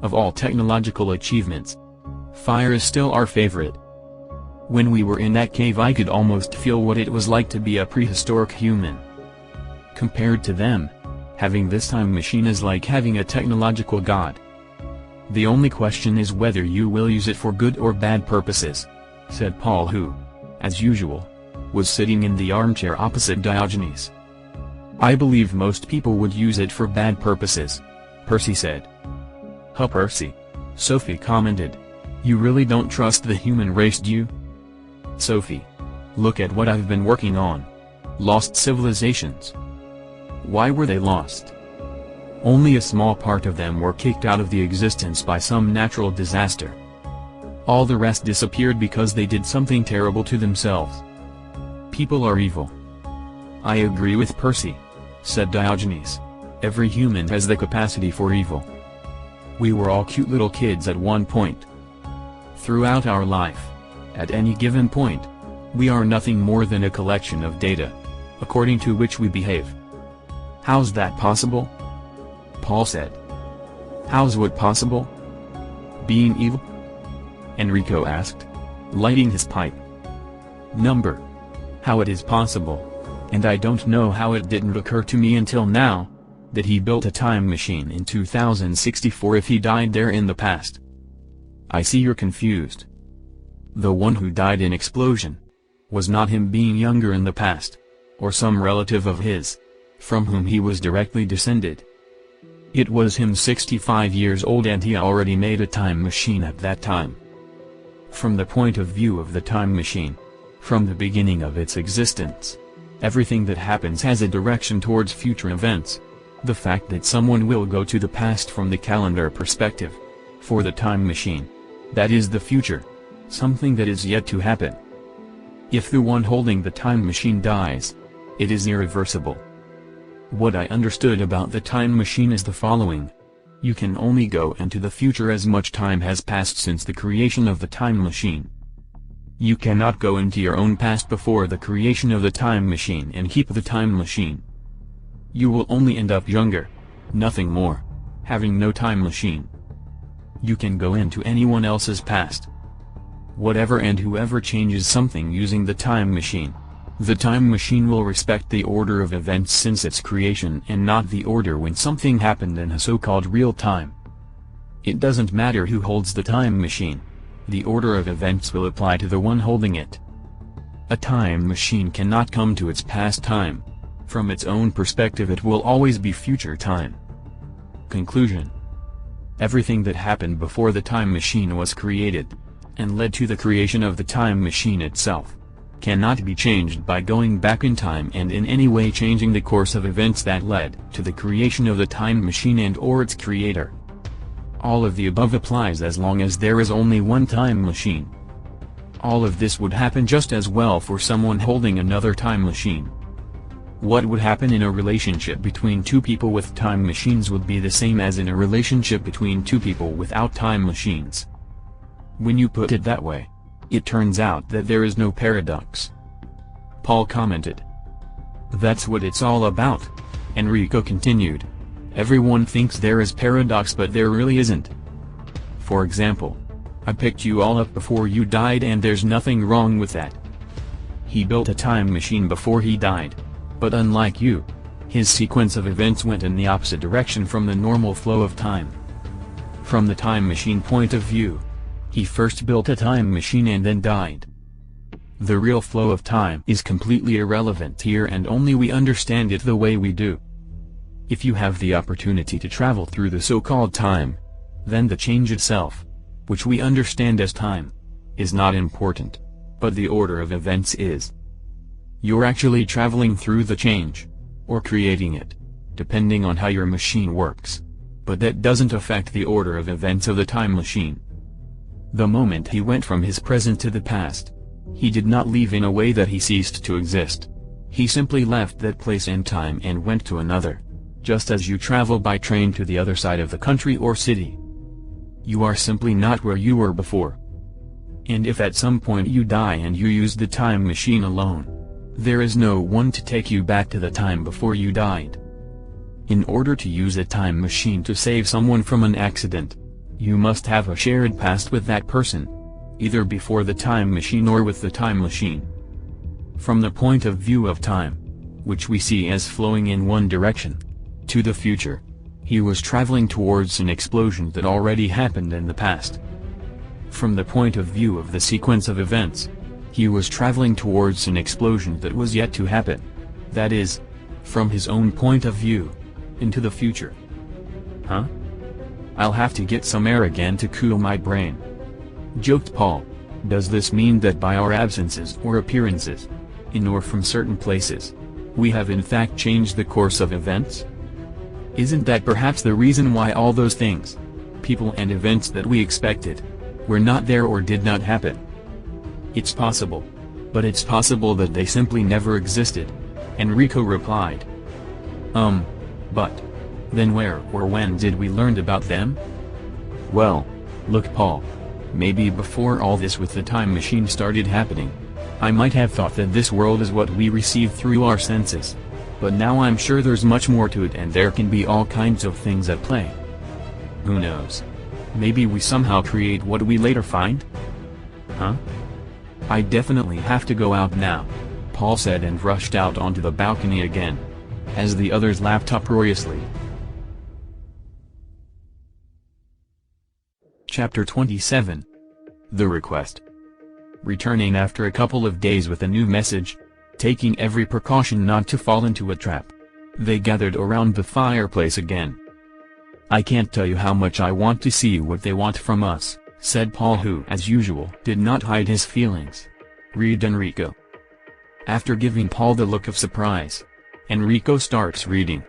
Of all technological achievements, fire is still our favorite. When we were in that cave I could almost feel what it was like to be a prehistoric human. Compared to them, having this time machine is like having a technological god. The only question is whether you will use it for good or bad purposes, said Paul, who, as usual, was sitting in the armchair opposite Diogenes. I believe most people would use it for bad purposes, Percy said. Huh, Percy? Sophie commented. You really don't trust the human race, do you? Sophie. Look at what I've been working on. Lost civilizations. Why were they lost? Only a small part of them were kicked out of the existence by some natural disaster. All the rest disappeared because they did something terrible to themselves. People are evil. I agree with Percy, said Diogenes. Every human has the capacity for evil. We were all cute little kids at one point. Throughout our life, at any given point, we are nothing more than a collection of data, according to which we behave. How's that possible? Paul said. How's what possible? Being evil? Enrico asked, lighting his pipe. Number. How it is possible, and I don't know how it didn't occur to me until now, that he built a time machine in 2064 if he died there in the past. I see you're confused. The one who died in explosion was not him being younger in the past, or some relative of his, from whom he was directly descended. It was him 65 years old and he already made a time machine at that time. From the point of view of the time machine, from the beginning of its existence, everything that happens has a direction towards future events. The fact that someone will go to the past from the calendar perspective, for the time machine, that is the future, something that is yet to happen. If the one holding the time machine dies, it is irreversible. What I understood about the time machine is the following. You can only go into the future as much time has passed since the creation of the time machine. You cannot go into your own past before the creation of the time machine and keep the time machine. You will only end up younger, nothing more, having no time machine. You can go into anyone else's past. Whatever and whoever changes something using the time machine, the time machine will respect the order of events since its creation and not the order when something happened in a so-called real time. It doesn't matter who holds the time machine, the order of events will apply to the one holding it. A time machine cannot come to its past time. From its own perspective it will always be future time. Conclusion. Everything that happened before the time machine was created, and led to the creation of the time machine itself, cannot be changed by going back in time and in any way changing the course of events that led to the creation of the time machine and or its creator. All of the above applies as long as there is only one time machine. All of this would happen just as well for someone holding another time machine. What would happen in a relationship between two people with time machines would be the same as in a relationship between two people without time machines. When you put it that way, it turns out that there is no paradox. Paul commented. That's what it's all about, Enrico continued. Everyone thinks there is paradox but there really isn't. For example, I picked you all up before you died and there's nothing wrong with that. He built a time machine before he died. But unlike you, his sequence of events went in the opposite direction from the normal flow of time. From the time machine point of view, he first built a time machine and then died. The real flow of time is completely irrelevant here and only we understand it the way we do. If you have the opportunity to travel through the so-called time, then the change itself, which we understand as time, is not important, but the order of events is. You're actually traveling through the change, or creating it, depending on how your machine works, but that doesn't affect the order of events of the time machine. The moment he went from his present to the past, he did not leave in a way that he ceased to exist. He simply left that place and time and went to another, just as you travel by train to the other side of the country or city. You are simply not where you were before. And if at some point you die and you use the time machine alone, there is no one to take you back to the time before you died. In order to use a time machine to save someone from an accident, you must have a shared past with that person, either before the time machine or with the time machine. From the point of view of time, which we see as flowing in one direction, to the future, he was traveling towards an explosion that already happened in the past. From the point of view of the sequence of events, he was traveling towards an explosion that was yet to happen, that is, from his own point of view, into the future. Huh? I'll have to get some air again to cool my brain. Joked Paul. Does this mean that by our absences or appearances, in or from certain places, we have in fact changed the course of events? Isn't that perhaps the reason why all those things, people and events that we expected, were not there or did not happen? It's possible. But it's possible that they simply never existed. Enrico replied. But then where or when did we learn about them? Well, look Paul. Maybe before all this with the time machine started happening, I might have thought that this world is what we receive through our senses. But now I'm sure there's much more to it and there can be all kinds of things at play. Who knows? Maybe we somehow create what we later find? Huh? I definitely have to go out now, Paul said and rushed out onto the balcony again, as the others laughed uproariously. Chapter 27. The Request. Returning after a couple of days with a new message, taking every precaution not to fall into a trap, they gathered around the fireplace again. I can't tell you how much I want to see what they want from us, said Paul, who as usual did not hide his feelings. Read Enrico. After giving Paul the look of surprise, Enrico starts reading.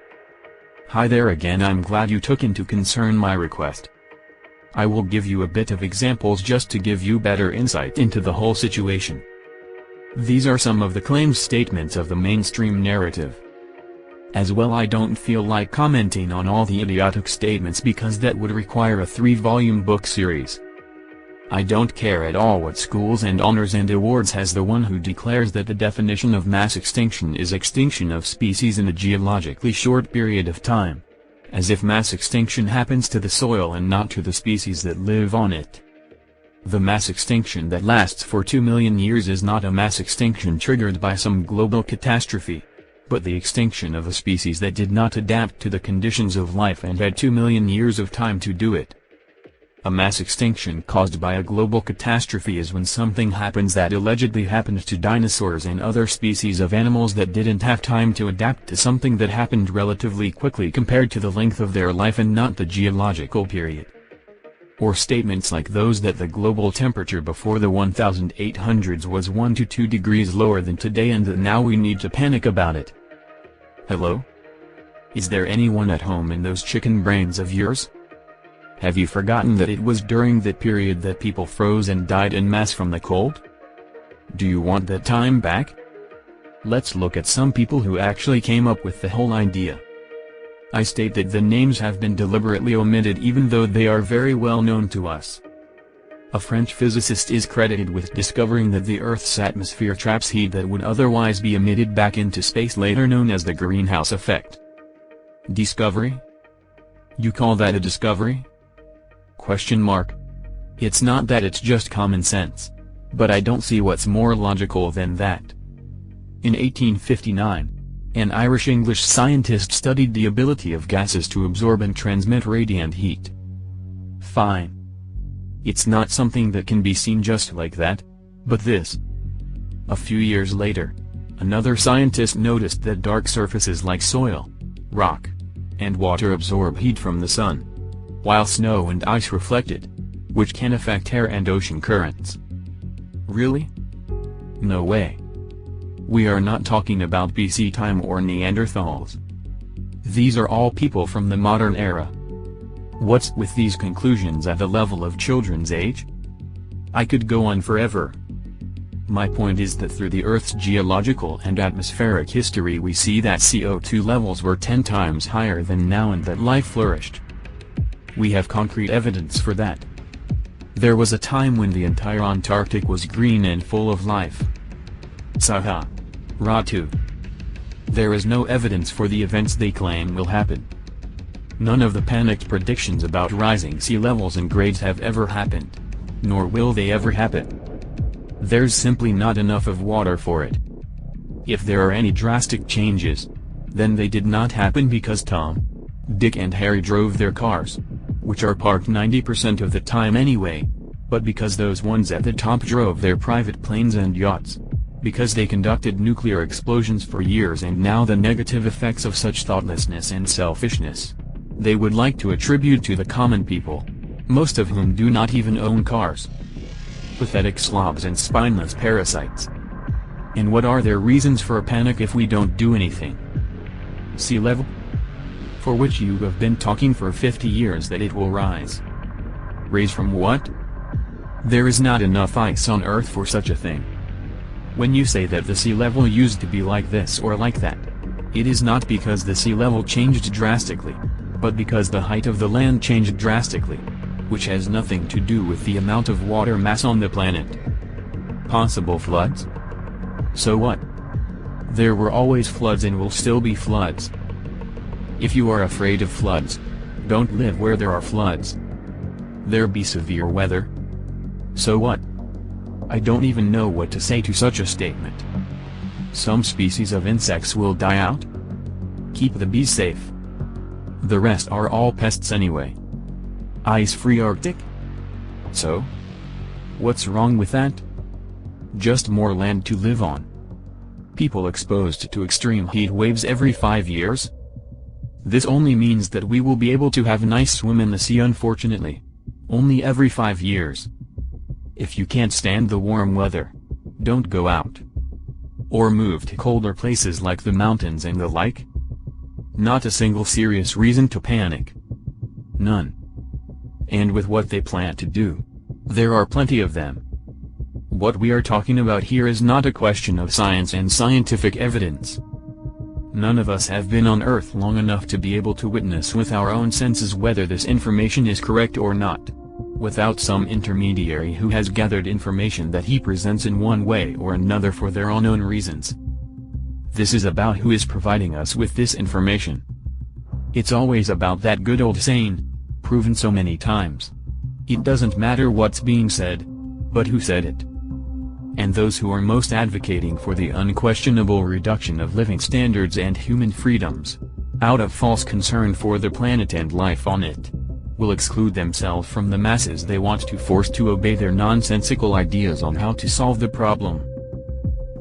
Hi there again, I'm glad you took into concern my request. I will give you a bit of examples just to give you better insight into the whole situation. These are some of the claimed statements of the mainstream narrative. As well, I don't feel like commenting on all the idiotic statements because that would require a 3-volume book series. I don't care at all what schools and honors and awards has the one who declares that the definition of mass extinction is extinction of species in a geologically short period of time. As if mass extinction happens to the soil and not to the species that live on it. The mass extinction that lasts for 2 million years is not a mass extinction triggered by some global catastrophe, but the extinction of a species that did not adapt to the conditions of life and had 2 million years of time to do it. A mass extinction caused by a global catastrophe is when something happens that allegedly happened to dinosaurs and other species of animals that didn't have time to adapt to something that happened relatively quickly compared to the length of their life and not the geological period. Or statements like those that the global temperature before the 1800s was 1 to 2 degrees lower than today and that now we need to panic about it. Hello? Is there anyone at home in those chicken brains of yours? Have you forgotten that it was during that period that people froze and died en masse from the cold? Do you want that time back? Let's look at some people who actually came up with the whole idea. I state that the names have been deliberately omitted even though they are very well known to us. A French physicist is credited with discovering that the Earth's atmosphere traps heat that would otherwise be emitted back into space, later known as the greenhouse effect. Discovery? You call that a discovery? Question mark. It's not that, it's just common sense. But I don't see what's more logical than that. In 1859, an Irish-English scientist studied the ability of gases to absorb and transmit radiant heat. Fine. It's not something that can be seen just like that, but this. A few years later, another scientist noticed that dark surfaces like soil, rock, and water absorb heat from the sun, while snow and ice reflect it, which can affect air and ocean currents. Really? No way. We are not talking about BC time or Neanderthals. These are all people from the modern era. What's with these conclusions at the level of children's age? I could go on forever. My point is that through the Earth's geological and atmospheric history we see that CO2 levels were 10 times higher than now and that life flourished. We have concrete evidence for that. There was a time when the entire Antarctic was green and full of life. Saha. Ratu. There is no evidence for the events they claim will happen. None of the panicked predictions about rising sea levels and grades have ever happened, nor will they ever happen. There's simply not enough of water for it. If there are any drastic changes, then they did not happen because Tom, Dick and Harry drove their cars, which are parked 90% of the time anyway, but because those ones at the top drove their private planes and yachts. because they conducted nuclear explosions for years, and now the negative effects of such thoughtlessness and selfishness they would like to attribute to the common people, most of whom do not even own cars. Pathetic slobs and spineless parasites. And what are their reasons for a panic if we don't do anything? Sea level? For which you have been talking for 50 years that it will rise. Rise from what? There is not enough ice on Earth for such a thing. When you say that the sea level used to be like this or like that, it is not because the sea level changed drastically, but because the height of the land changed drastically, which has nothing to do with the amount of water mass on the planet. Possible floods? So what? There were always floods and will still be floods. If you are afraid of floods, don't live where there are floods. There be severe weather. So what? I don't even know what to say to such a statement. Some species of insects will die out? Keep the bees safe. The rest are all pests anyway. Ice-free Arctic? So? What's wrong with that? Just more land to live on. People exposed to extreme heat waves every 5 years? This only means that we will be able to have a nice swim in the sea, unfortunately. Only every 5 years. If you can't stand the warm weather, don't go out. Or move to colder places like the mountains and the like. Not a single serious reason to panic. None. And with what they plan to do, there are plenty of them. What we are talking about here is not a question of science and scientific evidence. None of us have been on Earth long enough to be able to witness with our own senses whether this information is correct or not, without some intermediary who has gathered information that he presents in one way or another for their own reasons. This is about who is providing us with this information. It's always about that good old saying, proven so many times. It doesn't matter what's being said, but who said it. And those who are most advocating for the unquestionable reduction of living standards and human freedoms, out of false concern for the planet and life on it, will exclude themselves from the masses they want to force to obey their nonsensical ideas on how to solve the problem.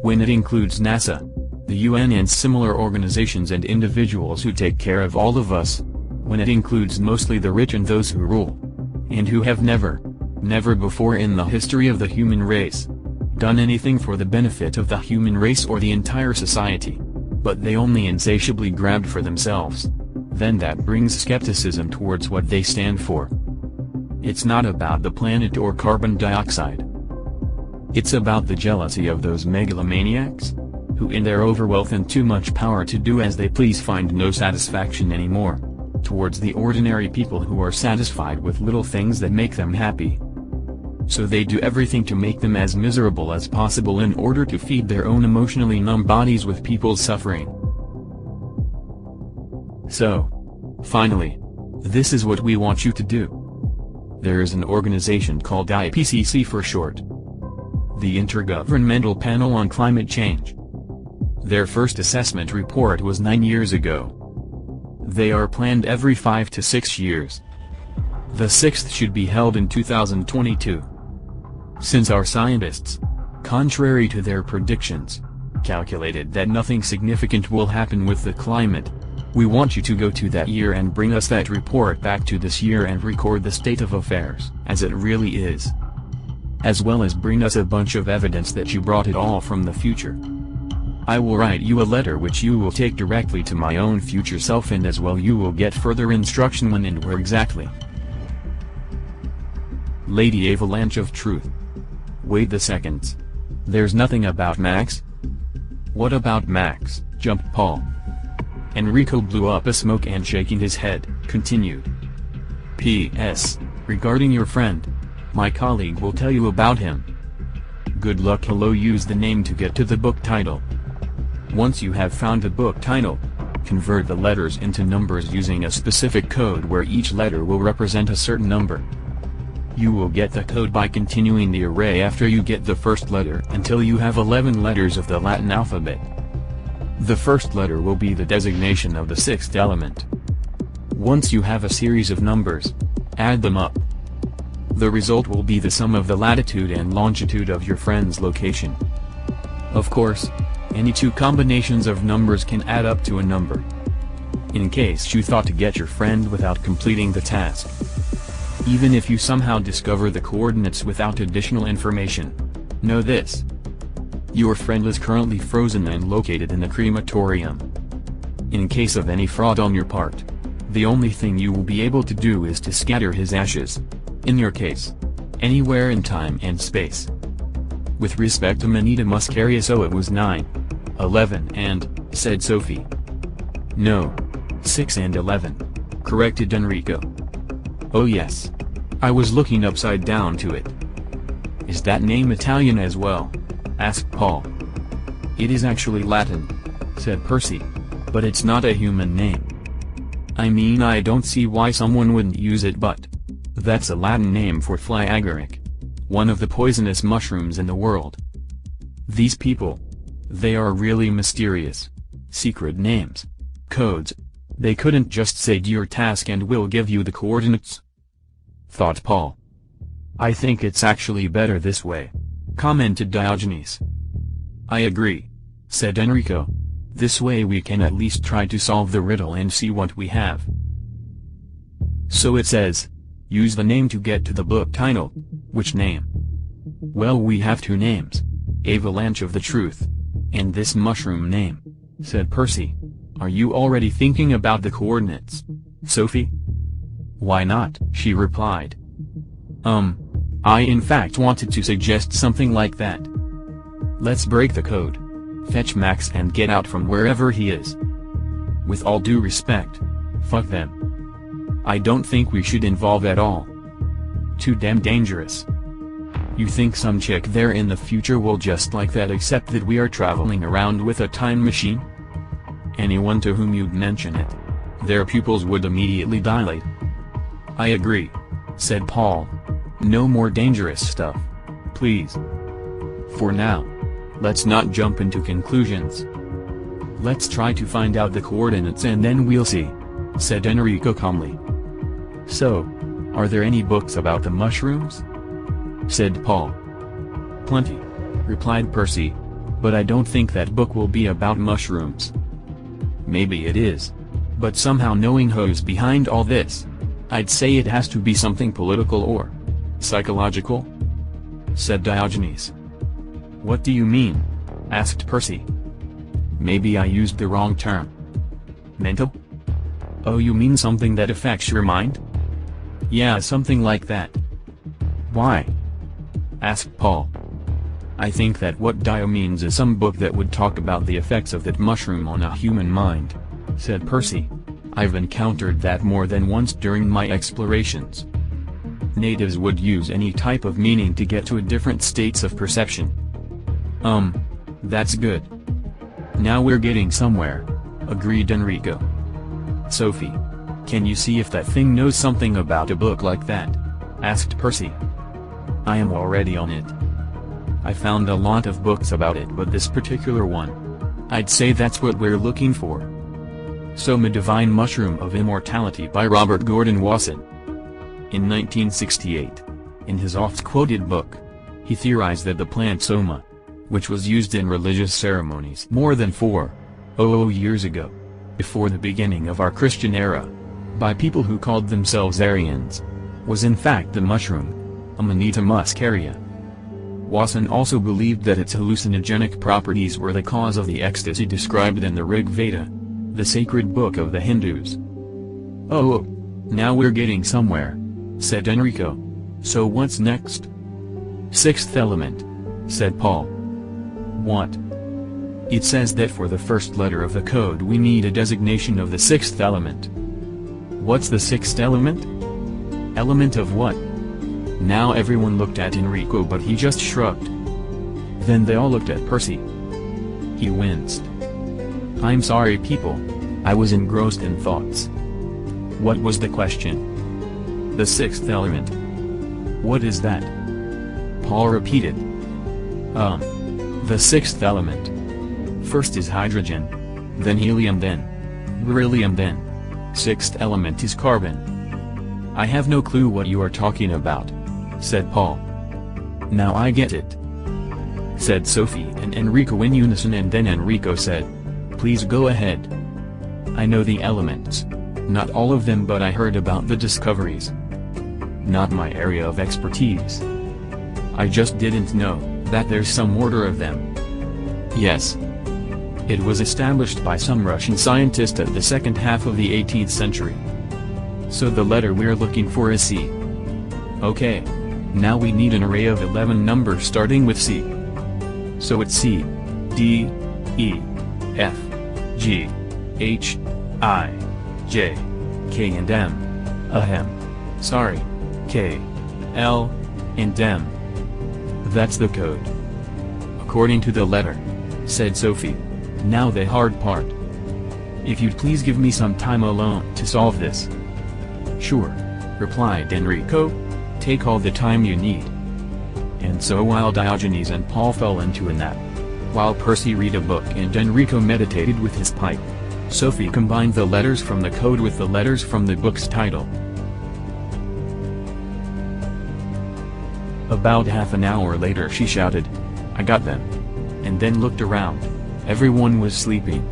When it includes NASA, the UN and similar organizations and individuals who take care of all of us, when it includes mostly the rich and those who rule, and who have never before in the history of the human race, done anything for the benefit of the human race or the entire society, but they only insatiably grabbed for themselves, then that brings skepticism towards what they stand for. It's not about the planet or carbon dioxide. It's about the jealousy of those megalomaniacs, who in their overwealth and too much power to do as they please find no satisfaction anymore, towards the ordinary people who are satisfied with little things that make them happy. So they do everything to make them as miserable as possible in order to feed their own emotionally numb bodies with people's suffering. So, finally, this is what we want you to do. There is an organization called IPCC for short. The Intergovernmental Panel on Climate Change. Their first assessment report was 9 years ago. They are planned every 5 to 6 years. The sixth should be held in 2022. Since our scientists, contrary to their predictions, calculated that nothing significant will happen with the climate, we want you to go to that year and bring us that report back to this year and record the state of affairs as it really is. As well as bring us a bunch of evidence that you brought it all from the future. I will write you a letter which you will take directly to my own future self, and as well you will get further instruction when and where exactly. Lady Avalanche of Truth. Wait the seconds. There's nothing about Max? What about Max? Jumped Paul. Enrico blew up a smoke and shaking his head, continued. P.S. Regarding your friend, my colleague will tell you about him. Good luck. Hello. Use the name to get to the book title. Once you have found the book title, convert the letters into numbers using a specific code where each letter will represent a certain number. You will get the code by continuing the array after you get the first letter until you have 11 letters of the Latin alphabet. The first letter will be the designation of the sixth element. Once you have a series of numbers, add them up. The result will be the sum of the latitude and longitude of your friend's location. Of course, any two combinations of numbers can add up to a number. In case you thought to get your friend without completing the task. Even if you somehow discover the coordinates without additional information, know this. Your friend is currently frozen and located in the crematorium. In case of any fraud on your part, the only thing you will be able to do is to scatter his ashes. In your case, anywhere in time and space. With respect to Manita Muscaria, so it was 9, 11 and, said Sophie. No. 6 and 11. Corrected Enrico. Oh yes. I was looking upside down to it. Is that name Italian as well? Asked Paul. It is actually Latin, said Percy. But it's not a human name. I mean, I don't see why someone wouldn't use it, but that's a Latin name for fly agaric, one of the poisonous mushrooms in the world. These people, they are really mysterious. Secret names. Codes. They couldn't just say do your task and we'll give you the coordinates. Thought Paul. I think it's actually better this way, commented Diogenes. I agree, said Enrico. This way we can at least try to solve the riddle and see what we have. So it says, use the name to get to the book title. Which name? Well, we have two names, Avalanche of the Truth, and this mushroom name, said Percy. Are you already thinking about the coordinates, Sophie? Why not? She replied. I in fact wanted to suggest something like that. Let's break the code, fetch Max and get out from wherever he is. With all due respect, fuck them. I don't think we should involve at all. Too damn dangerous. You think some chick there in the future will just like that accept that we are traveling around with a time machine? Anyone to whom you'd mention it, their pupils would immediately dilate. I agree, said Paul. No more dangerous stuff, please. For now, let's not jump into conclusions. Let's try to find out the coordinates and then we'll see, said Enrico calmly. So, are there any books about the mushrooms? Said Paul. Plenty, replied Percy, but I don't think that book will be about mushrooms. Maybe it is. But somehow knowing who's behind all this, I'd say it has to be something political or psychological? Said Diogenes. What do you mean? Asked Percy. Maybe I used the wrong term. Mental? Oh, you mean something that affects your mind? Yeah, something like that. Why? Asked Paul. I think that what Dio means is some book that would talk about the effects of that mushroom on a human mind, said Percy. I've encountered that more than once during my explorations. Natives would use any type of meaning to get to different states of perception. That's good. Now we're getting somewhere, agreed Enrico. Sophie, can you see if that thing knows something about a book like that? Asked Percy. I am already on it. I found a lot of books about it, but this particular one, I'd say that's what we're looking for. Soma Divine Mushroom of Immortality by Robert Gordon Wasson. In 1968, in his oft-quoted book, he theorized that the plant Soma, which was used in religious ceremonies more than 400 years ago, before the beginning of our Christian era, by people who called themselves Aryans, was in fact the mushroom, Amanita muscaria. Wasson also believed that its hallucinogenic properties were the cause of the ecstasy described in the Rig Veda, the sacred book of the Hindus. Oh, now we're getting somewhere, said Enrico. So what's next? Sixth element, said Paul. What? It says that for the first letter of the code we need a designation of the sixth element. What's the sixth element? Element of what? Now everyone looked at Enrico, but he just shrugged. Then they all looked at Percy. He winced. I'm sorry people, I was engrossed in thoughts. What was the question? The sixth element. What is that? Paul repeated. The sixth element. First is hydrogen, then helium, then beryllium, then sixth element is carbon. I have no clue what you are talking about, said Paul. Now I get it. said Sophie and Enrico in unison, and then Enrico said, "Please go ahead. I know the elements. Not all of them, but I heard about the discoveries. Not my area of expertise. I just didn't know that there's some order of them. Yes. It was established by some Russian scientist at the second half of the 18th century. So the letter we're looking for is C. Okay. Now we need an array of 11 numbers starting with C. So it's C, D, E, F, G, H, I, J, K and M. Ahem. Sorry. K, L, and M. That's the code. According to the letter, said Sophie. Now the hard part. If you'd please give me some time alone to solve this. Sure, replied Enrico. Take all the time you need. And so while Diogenes and Paul fell into a nap, while Percy read a book and Enrico meditated with his pipe, Sophie combined the letters from the code with the letters from the book's title. About half an hour later she shouted, "I got them!" and then looked around. Everyone was sleeping.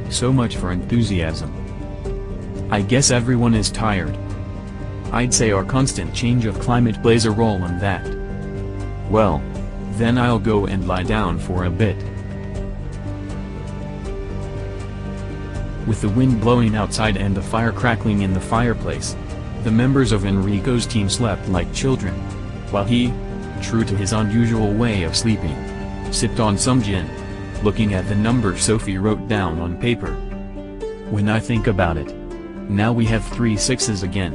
So much for enthusiasm. I guess everyone is tired. I'd say our constant change of climate plays a role in that. Well, then I'll go and lie down for a bit. With the wind blowing outside and the fire crackling in the fireplace, the members of Enrico's team slept like children, while he, true to his unusual way of sleeping, sipped on some gin, looking at the numbers Sophie wrote down on paper. When I think about it, now we have 3 sixes again.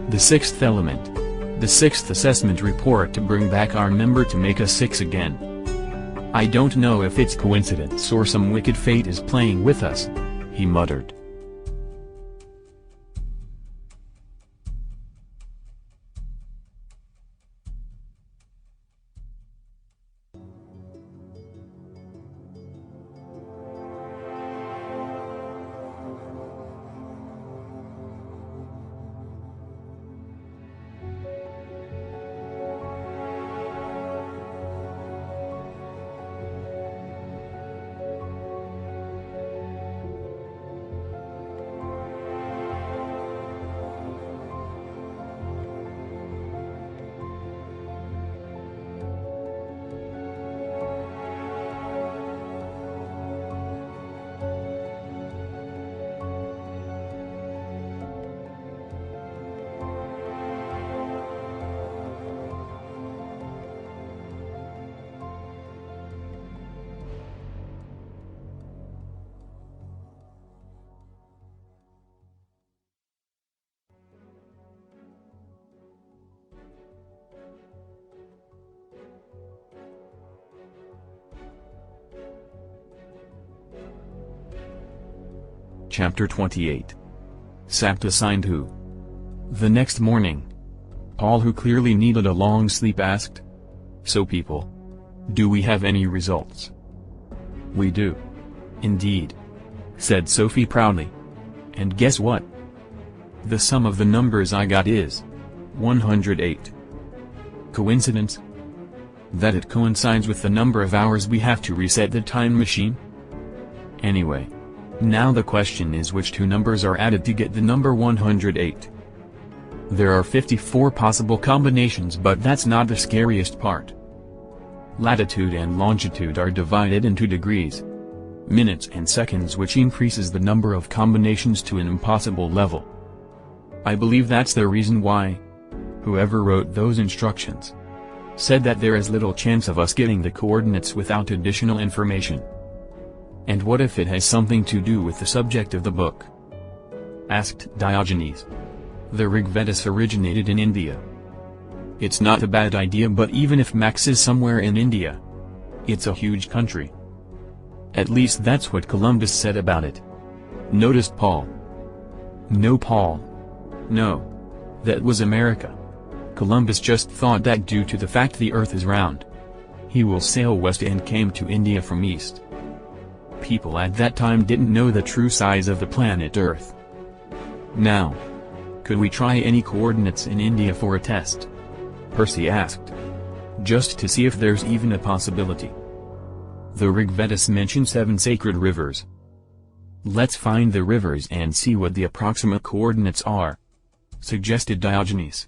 The 6th element. The 6th assessment report to bring back our number to make us 6 again. I don't know if it's coincidence or some wicked fate is playing with us, he muttered. Chapter 28. Sapped assigned who? The next morning, Paul, who clearly needed a long sleep, asked, "So people, do we have any results?" "We do. Indeed," said Sophie proudly. "And guess what? The sum of the numbers I got is 108. Coincidence? That it coincides with the number of hours we have to reset the time machine? Anyway, now the question is which 2 numbers are added to get the number 108. There are 54 possible combinations, but that's not the scariest part. Latitude and longitude are divided into degrees, minutes and seconds, which increases the number of combinations to an impossible level. I believe that's the reason why whoever wrote those instructions said that there is little chance of us getting the coordinates without additional information. And what if it has something to do with the subject of the book?" asked Diogenes. "The Rig Vedas originated in India. It's not a bad idea, but even if Max is somewhere in India, it's a huge country. At least that's what Columbus said about it," noticed Paul. "No, Paul. No. That was America. Columbus just thought that due to the fact the earth is round, he will sail west and came to India from east. People at that time didn't know the true size of the planet Earth. Now, could we try any coordinates in India for a test?" Percy asked. just to see if there's even a possibility. The Rigvedas mention 7 sacred rivers. Let's find the rivers and see what the approximate coordinates are, suggested Diogenes.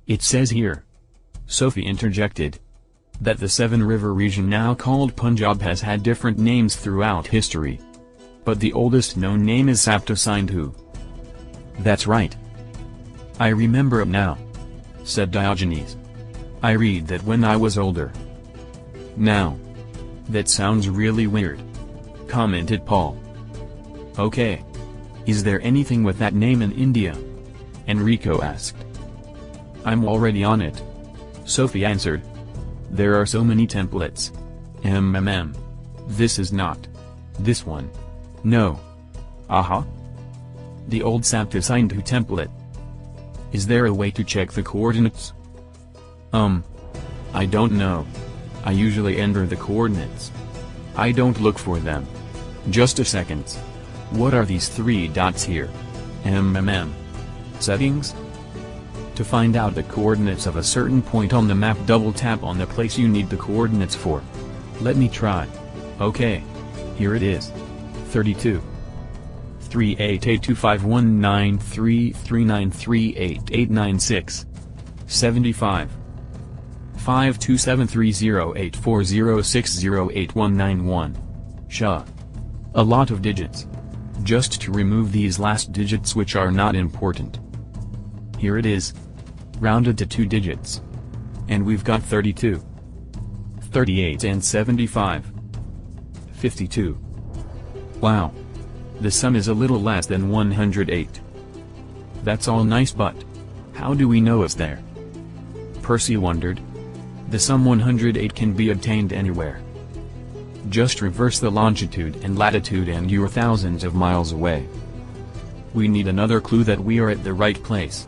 It says here, Sophie interjected, that the 7-river region now called Punjab has had different names throughout history. But the oldest known name is Saptasindhu. That's right. I remember it now, said Diogenes. I read that when I was older. Now, that sounds really weird, commented Paul. Okay. Is there anything with that name in India? Enrico asked. I'm already on it, Sophie answered. There are so many templates. This is not. This one. No. Aha. The old Saptasindhu template. Is there a way to check the coordinates? I don't know. I usually enter the coordinates. I don't look for them. Just a second. What are these 3 dots here? Settings? To find out the coordinates of a certain point on the map, double tap on the place you need the coordinates for. Let me try. Okay. Here it is. 32. 3882519339388896. 75. 52730840608191. Sha. A lot of digits. Just to remove these last digits which are not important. Here it is. Rounded to 2 digits. And we've got 32. 38 and 75. 52. Wow. The sum is a little less than 108. That's all nice, but how do we know it's there? Percy wondered. The sum 108 can be obtained anywhere. Just reverse the longitude and latitude and you're thousands of miles away. We need another clue that we are at the right place.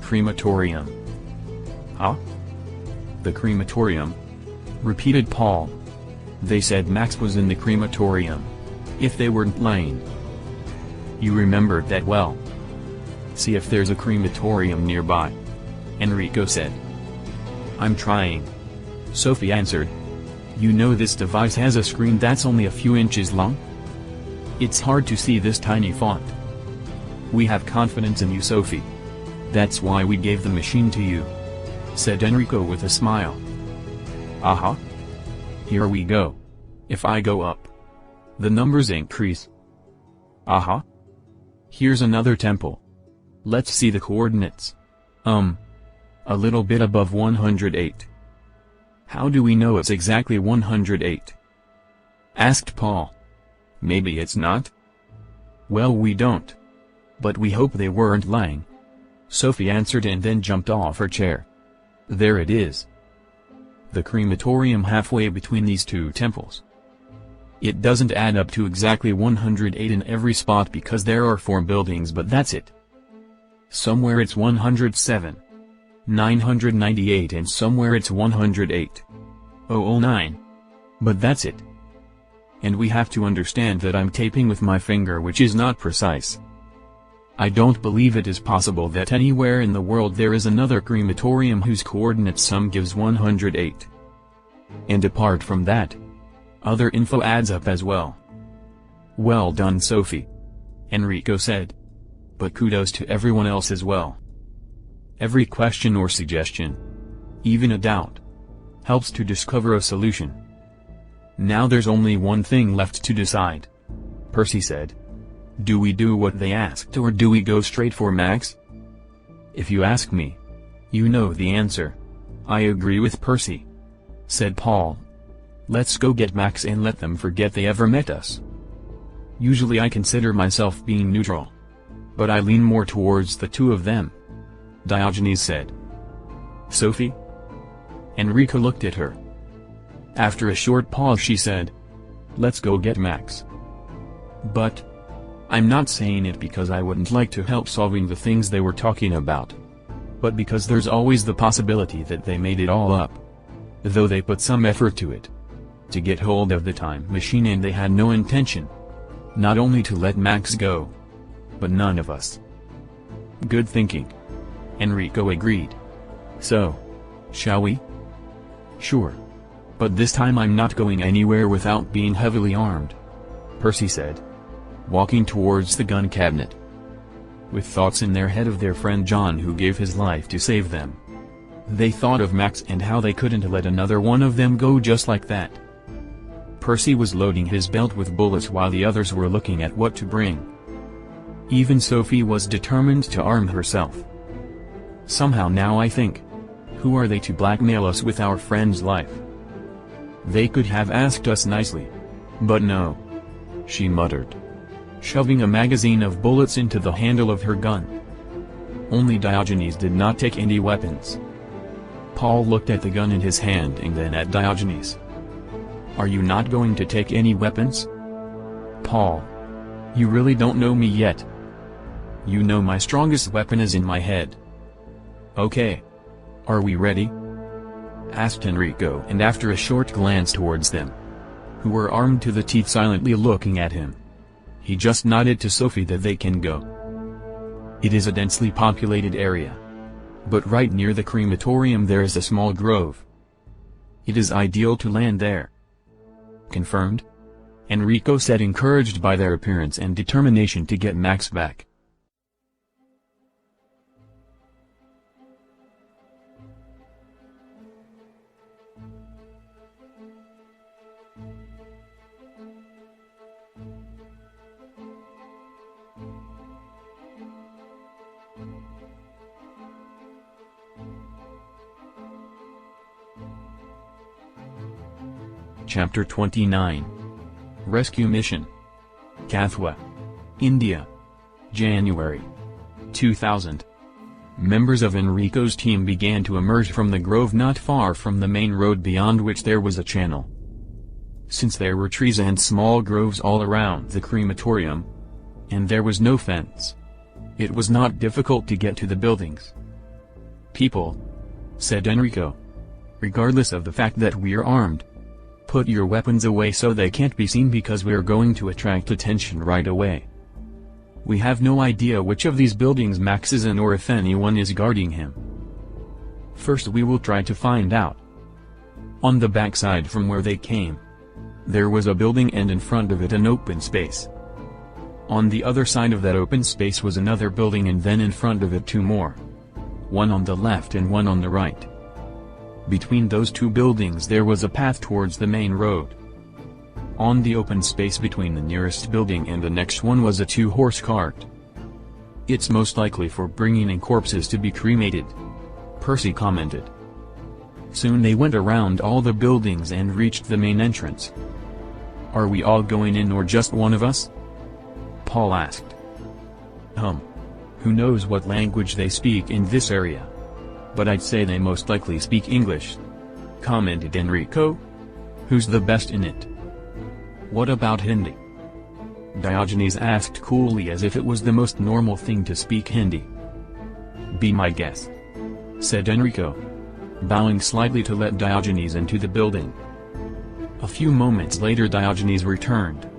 Crematorium. Huh? The crematorium? Repeated Paul. They said Max was in the crematorium. If they weren't lying. You remembered that well. See if there's a crematorium nearby, Enrico said. I'm trying, Sophie answered. You know this device has a screen that's only a few inches long? It's hard to see this tiny font. We have confidence in you, Sophie. That's why we gave the machine to you, said Enrico with a smile. Aha. Here we go. If I go up, the numbers increase. Aha. Here's another temple. Let's see the coordinates. A little bit above 108. How do we know it's exactly 108? Asked Paul. Maybe it's not? Well, we don't. But we hope they weren't lying. Sophie answered and then jumped off her chair. There it is. The crematorium halfway between these 2 temples. It doesn't add up to exactly 108 in every spot because there are 4 buildings, but that's it. Somewhere it's 107. 998 and somewhere it's 108. 009. But that's it. And we have to understand that I'm taping with my finger, which is not precise. I don't believe it is possible that anywhere in the world there is another crematorium whose coordinate sum gives 108. And apart from that, other info adds up as well. Well done, Sophie, Enrico said. But kudos to everyone else as well. Every question or suggestion, even a doubt, helps to discover a solution. Now there's only one thing left to decide, Percy said. Do we do what they asked or do we go straight for Max? If you ask me, you know the answer. I agree with Percy, said Paul. Let's go get Max and let them forget they ever met us. Usually I consider myself being neutral, but I lean more towards the 2 of them, Diogenes said. Sophie? Enrico looked at her. After a short pause she said, let's go get Max. But I'm not saying it because I wouldn't like to help solving the things they were talking about, but because there's always the possibility that they made it all up. Though they put some effort to it, to get hold of the time machine, and they had no intention, not only to let Max go, but none of us. Good thinking, Enrico agreed. So, shall we? Sure. But this time I'm not going anywhere without being heavily armed, Percy said, walking towards the gun cabinet. With thoughts in their head of their friend John who gave his life to save them. They thought of Max and how they couldn't let another one of them go just like that. Percy was loading his belt with bullets while the others were looking at what to bring. Even Sophie was determined to arm herself. Somehow now I think, who are they to blackmail us with our friend's life? They could have asked us nicely. But no. She muttered, shoving a magazine of bullets into the handle of her gun. Only Diogenes did not take any weapons. Paul looked at the gun in his hand and then at Diogenes. Are you not going to take any weapons? Paul. You really don't know me yet. You know my strongest weapon is in my head. Okay. Are we ready? Asked Enrico, and after a short glance towards them, who were armed to the teeth silently looking at him, he just nodded to Sophie that they can go. It is a densely populated area. But right near the crematorium there is a small grove. It is ideal to land there. Confirmed? Enrico said, encouraged by their appearance and determination to get Max back. Chapter 29. Rescue Mission. Kathua, India. January 2000. Members of Enrico's team began to emerge from the grove not far from the main road, beyond which there was a channel. Since there were trees and small groves all around the crematorium, and there was no fence, it was not difficult to get to the buildings. People, said Enrico, regardless of the fact that we're armed, put your weapons away so they can't be seen, because we're going to attract attention right away. We have no idea which of these buildings Max is in or if anyone is guarding him. First we will try to find out. On the backside from where they came, there was a building, and in front of it an open space. On the other side of that open space was another building, and then in front of it two more. One on the left and one on the right. Between those two buildings there was a path towards the main road. On the open space between the nearest building and the next one was a two-horse cart. It's most likely for bringing in corpses to be cremated, Percy commented. Soon they went around all the buildings and reached the main entrance. Are we all going in or just one of us? Paul asked. Who knows what language they speak in this area? But I'd say they most likely speak English, commented Enrico. Who's the best in it? What about Hindi? Diogenes asked coolly, as if it was the most normal thing to speak Hindi. Be my guest, said Enrico, bowing slightly to let Diogenes into the building. A few moments later Diogenes returned.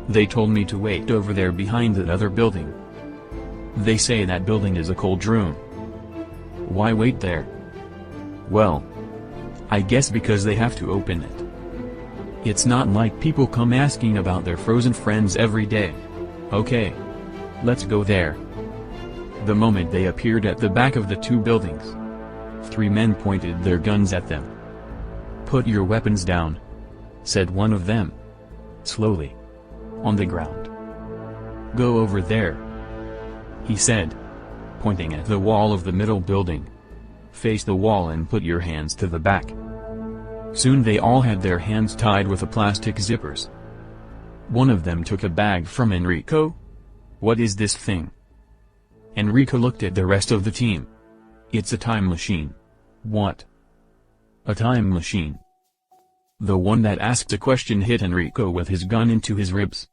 They told me to wait over there behind that other building. They say that building is a cold room. Why wait there? Well, I guess because they have to open it. It's not like people come asking about their frozen friends every day. Okay. Let's go there. The moment they appeared at the back of the two buildings, three men pointed their guns at them. Put your weapons down, said one of them. Slowly. On the ground. Go over there, he said, pointing at the wall of the middle building. Face the wall and put your hands to the back. Soon they all had their hands tied with plastic zippers. One of them took a bag from Enrico. What is this thing? Enrico looked at the rest of the team. It's a time machine. What? A time machine. The one that asked a question hit Enrico with his gun into his ribs.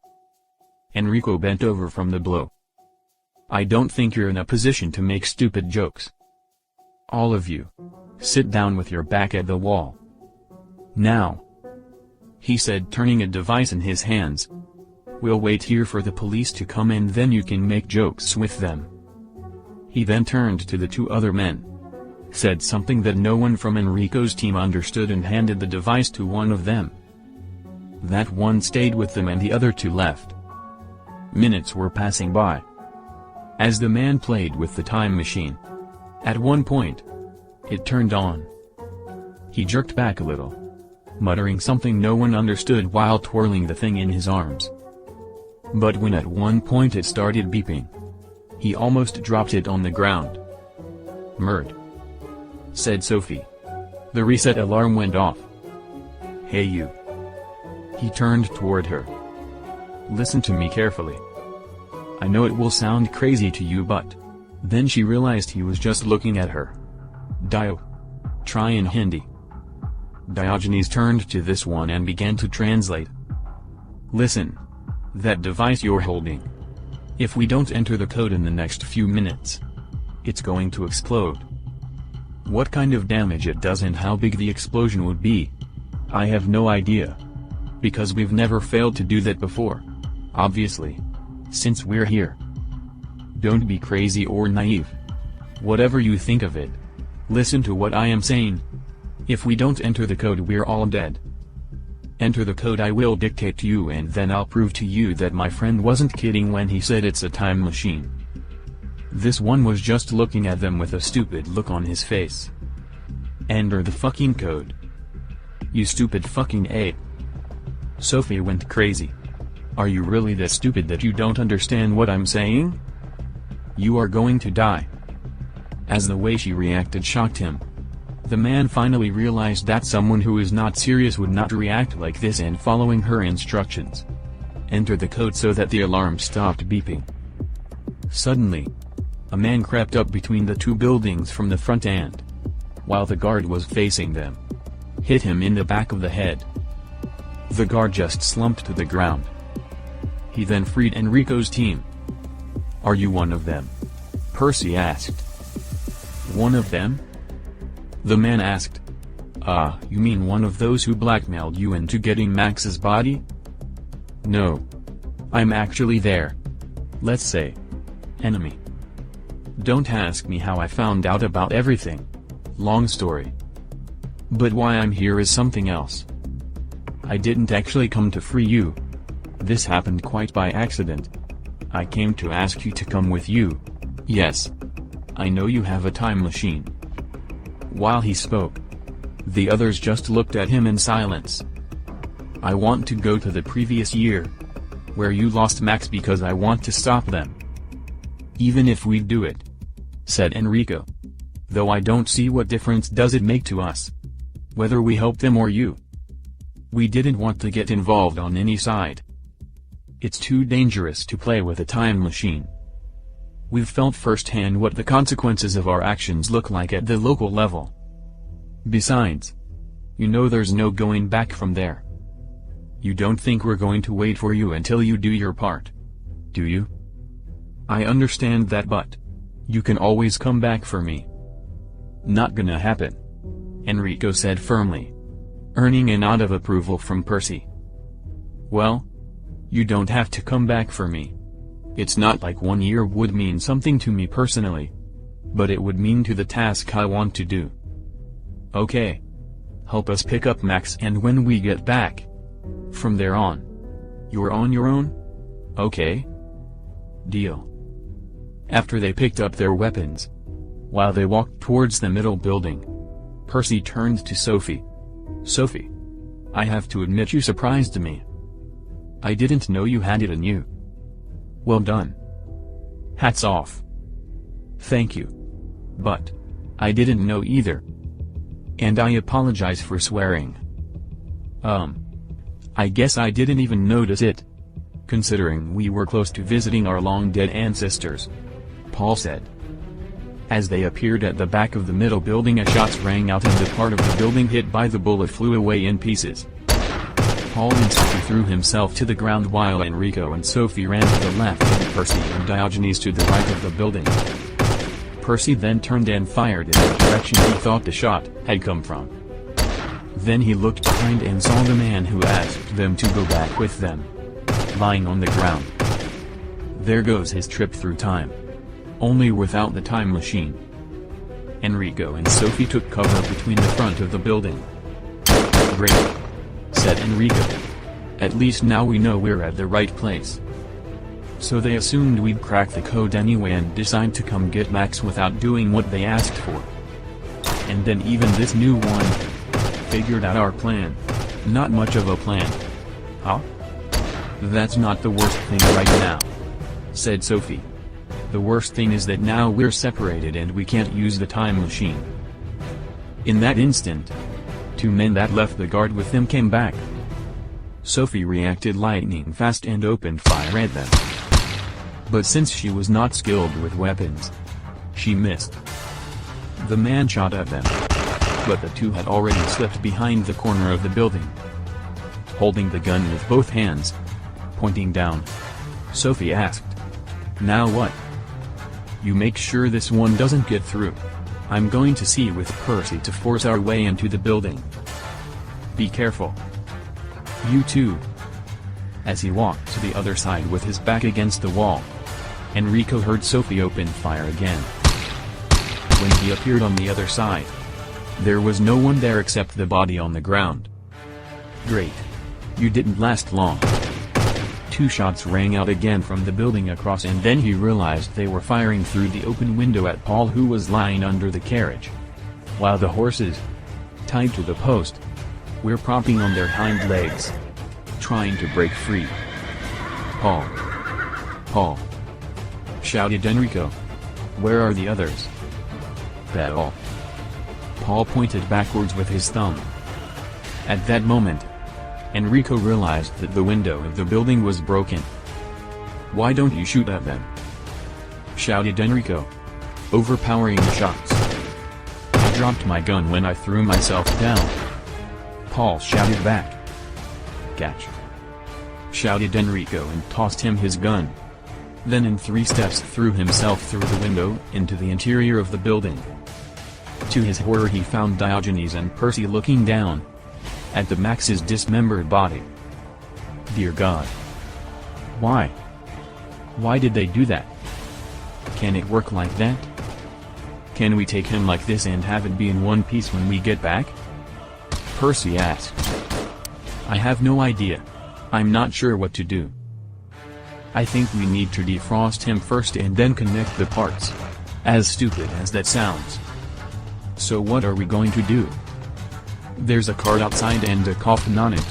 Enrico bent over from the blow. I don't think you're in a position to make stupid jokes. All of you, sit down with your back at the wall. Now, he said, turning a device in his hands. We'll wait here for the police to come and then you can make jokes with them. He then turned to the two other men. said something that no one from Enrico's team understood and handed the device to one of them. That one stayed with them and the other two left. Minutes were passing by as the man played with the time machine. At one point, it turned on. He jerked back a little, muttering something no one understood while twirling the thing in his arms. But when at one point it started beeping, he almost dropped it on the ground. "Murd," said Sophie. The reset alarm went off. "Hey you." He turned toward her. "Listen to me carefully. I know it will sound crazy to you but..." Then she realized he was just looking at her. "Dio. Try in Hindi." Diogenes turned to this one and began to translate. "Listen. That device you're holding. If we don't enter the code in the next few minutes, it's going to explode. What kind of damage it does and how big the explosion would be, I have no idea. Because we've never failed to do that before, obviously. Since we're here. Don't be crazy or naive. Whatever you think of it, listen to what I am saying. If we don't enter the code we're all dead. Enter the code I will dictate to you and then I'll prove to you that my friend wasn't kidding when he said it's a time machine." This one was just looking at them with a stupid look on his face. "Enter the fucking code. You stupid fucking ape." Sophie went crazy. "Are you really that stupid that you don't understand what I'm saying? You are going to die." As the way she reacted shocked him. The man finally realized that someone who is not serious would not react like this and following her instructions. Enter the code so that the alarm stopped beeping. Suddenly, a man crept up between the two buildings from the front and, while the guard was facing them, hit him in the back of the head. The guard just slumped to the ground. He then freed Enrico's team. "Are you one of them?" Percy asked. "One of them?" The man asked. You mean one of those who blackmailed you into getting Max's body?" "No. I'm actually there. Let's say, enemy. Don't ask me how I found out about everything. Long story. But why I'm here is something else. I didn't actually come to free you. This happened quite by accident. I came to ask you to come with you. Yes. I know you have a time machine." While he spoke, the others just looked at him in silence. "I want to go to the previous year, where you lost Max because I want to stop them. Even if we do it," said Enrico. "Though I don't see what difference does it make to us, whether we help them or you. We didn't want to get involved on any side. It's too dangerous to play with a time machine. We've felt firsthand what the consequences of our actions look like at the local level. Besides, you know there's no going back from there. You don't think we're going to wait for you until you do your part, do you? I understand that, but you can always come back for me." "Not gonna happen," Enrico said firmly, earning a nod of approval from Percy. "Well, you don't have to come back for me. It's not like 1 year would mean something to me personally, but it would mean to the task I want to do. Okay. Help us pick up Max and when we get back, from there on, you're on your own? Okay? Deal." After they picked up their weapons, while they walked towards the middle building, Percy turned to Sophie. "Sophie, I have to admit you surprised me. I didn't know you had it in you. Well done. Hats off." "Thank you. But I didn't know either. And I apologize for swearing. I guess I didn't even notice it, considering we were close to visiting our long-dead ancestors," Paul said. As they appeared at the back of the middle building, shots rang out and the part of the building hit by the bullet flew away in pieces. Paul instantly threw himself to the ground while Enrico and Sophie ran to the left and Percy and Diogenes to the right of the building. Percy then turned and fired in the direction he thought the shot had come from. Then he looked behind and saw the man who asked them to go back with them, lying on the ground. There goes his trip through time. Only without the time machine. Enrico and Sophie took cover between the front of the building. "Great," said Enrico. "At least now we know we're at the right place." So they assumed we'd crack the code anyway and decide to come get Max without doing what they asked for. And then even this new one figured out our plan. Not much of a plan. Huh? "That's not the worst thing right now," said Sophie. "The worst thing is that now we're separated and we can't use the time machine." In that instant, 2 men that left the guard with them came back. Sophie reacted lightning fast and opened fire at them. But since she was not skilled with weapons, she missed. The man shot at them, but the 2 had already slipped behind the corner of the building. Holding the gun with both hands, pointing down, Sophie asked, "Now what?" "You make sure this one doesn't get through. I'm going to see with Percy to force our way into the building. Be careful. You too." As he walked to the other side with his back against the wall, Enrico heard Sophie open fire again. When he appeared on the other side, there was no one there except the body on the ground. "Great. You didn't last long." 2 shots rang out again from the building across, and then he realized they were firing through the open window at Paul, who was lying under the carriage, while the horses, tied to the post, were propping on their hind legs, trying to break free. "Paul! Paul!" shouted Enrico. "Where are the others?" "Paul." Paul pointed backwards with his thumb. At that moment, Enrico realized that the window of the building was broken. "Why don't you shoot at them?" shouted Enrico, overpowering the shots. "I dropped my gun when I threw myself down," Paul shouted back. "Catch!" shouted Enrico and tossed him his gun. Then in 3 steps threw himself through the window into the interior of the building. To his horror he found Diogenes and Percy looking down at the Max's dismembered body. Dear God! Why? Why did they do that? Can it work like that? Can we take him like this and have it be in one piece when we get back? Percy asked. I have no idea. I'm not sure what to do. I think we need to defrost him first and then connect the parts. As stupid as that sounds. So what are we going to do? There's a cart outside and a coffin on it,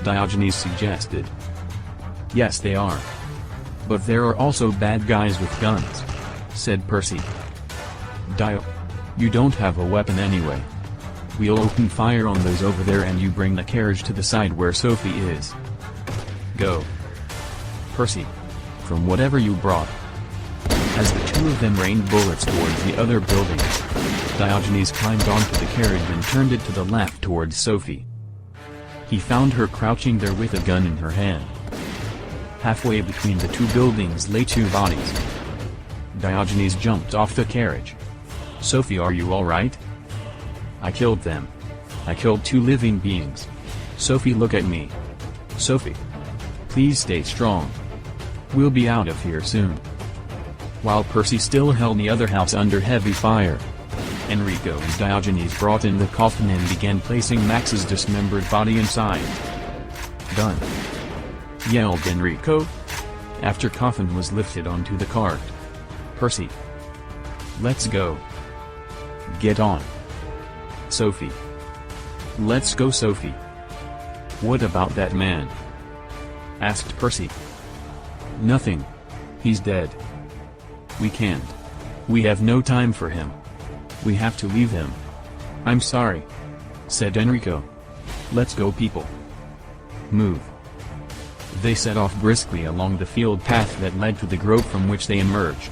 Diogenes suggested. Yes, they are. But there are also bad guys with guns, said Percy. Dio, you don't have a weapon anyway. We'll open fire on those over there and you bring the carriage to the side where Sophie is. Go. Percy. From whatever you brought. As the 2 of them rained bullets towards the other building, Diogenes climbed onto the carriage and turned it to the left towards Sophie. He found her crouching there with a gun in her hand. Halfway between the 2 buildings lay 2 bodies. Diogenes jumped off the carriage. Sophie, are you alright? I killed them. I killed 2 living beings. Sophie, look at me. Sophie. Please stay strong. We'll be out of here soon. While Percy still held the other house under heavy fire, Enrico and Diogenes brought in the coffin and began placing Max's dismembered body inside. Done! Yelled Enrico, after coffin was lifted onto the cart. Percy. Let's go. Get on. Sophie. Let's go, Sophie. What about that man? Asked Percy. Nothing. He's dead. We can't. We have no time for him. We have to leave him. I'm sorry, said Enrico. Let's go, people. Move. They set off briskly along the field path that led to the grove from which they emerged.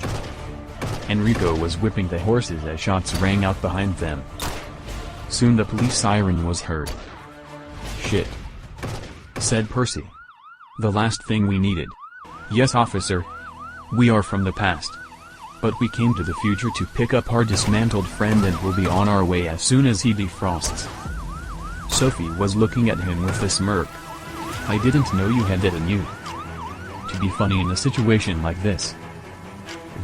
Enrico was whipping the horses as shots rang out behind them. Soon the police siren was heard. Shit, said Percy. The last thing we needed. Yes, officer. We are from the past. But we came to the future to pick up our dismantled friend and will be on our way as soon as he defrosts. Sophie was looking at him with a smirk. I didn't know you had it in you to be funny in a situation like this.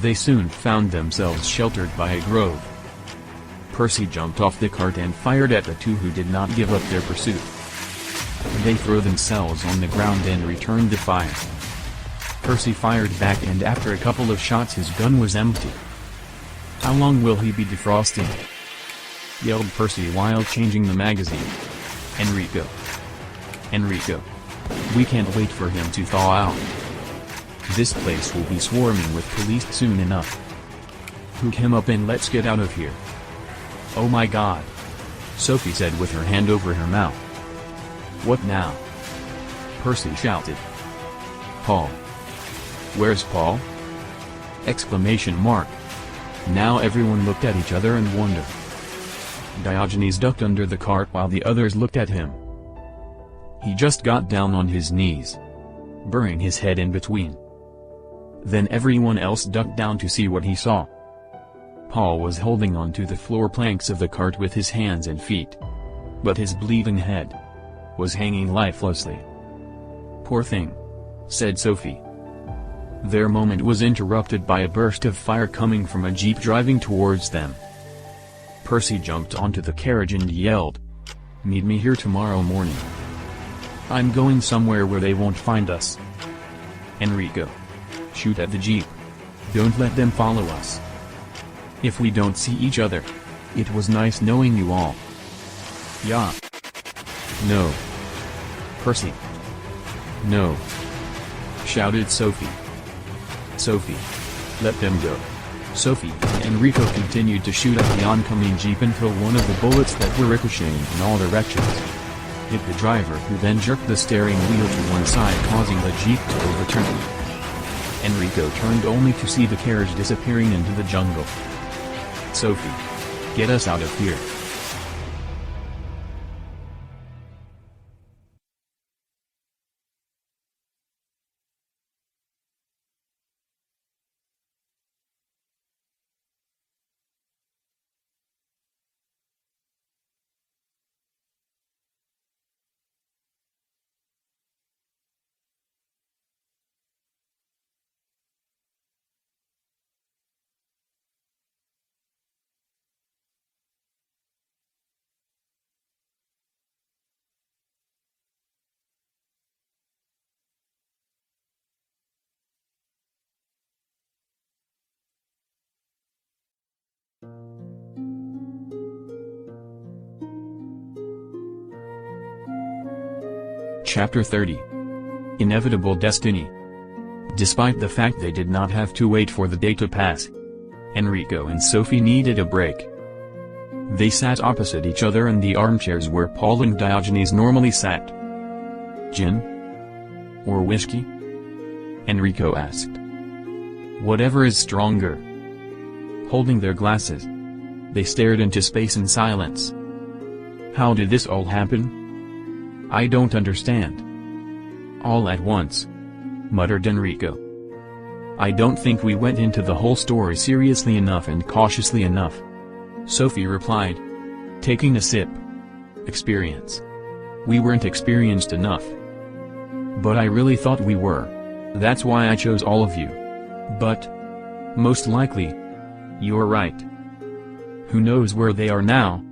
They soon found themselves sheltered by a grove. Percy jumped off the cart and fired at the two who did not give up their pursuit. They threw themselves on the ground and returned the fire. Percy fired back, and after a couple of shots his gun was empty. "How long will he be defrosting?" yelled Percy while changing the magazine. "Enrico. Enrico. We can't wait for him to thaw out. This place will be swarming with police soon enough. Hook him up and let's get out of here." "Oh my God," Sophie said with her hand over her mouth. "What now?" Percy shouted. "Paul. Where's Paul?" Exclamation mark. Now everyone looked at each other and wondered. Diogenes ducked under the cart while the others looked at him. He just got down on his knees, burying his head in between. Then everyone else ducked down to see what he saw. Paul was holding onto the floor planks of the cart with his hands and feet. But his bleeding head was hanging lifelessly. "Poor thing," said Sophie. Their moment was interrupted by a burst of fire coming from a jeep driving towards them. Percy jumped onto the carriage and yelled, "Meet me here tomorrow morning. I'm going somewhere where they won't find us." "Enrico. Shoot at the jeep. Don't let them follow us. If we don't see each other. It was nice knowing you all." "Yeah." "No. Percy." "No," shouted Sophie. "Sophie. Let them go." Sophie and Enrico continued to shoot at the oncoming jeep until one of the bullets that were ricocheting in all directions hit the driver, who then jerked the steering wheel to one side, causing the jeep to overturn. Enrico turned only to see the carriage disappearing into the jungle. "Sophie. Get us out of here." Chapter 30. Inevitable Destiny. Despite the fact they did not have to wait for the day to pass, Enrico and Sophie needed a break. They sat opposite each other in the armchairs where Paul and Diogenes normally sat. "Gin? Or whiskey?" Enrico asked. "Whatever is stronger." Holding their glasses, they stared into space in silence. "How did this all happen? I don't understand." "All at once," muttered Enrico. "I don't think we went into the whole story seriously enough and cautiously enough," Sophie replied, taking a sip. "Experience. We weren't experienced enough. But I really thought we were. That's why I chose all of you. But most likely, you're right. Who knows where they are now?"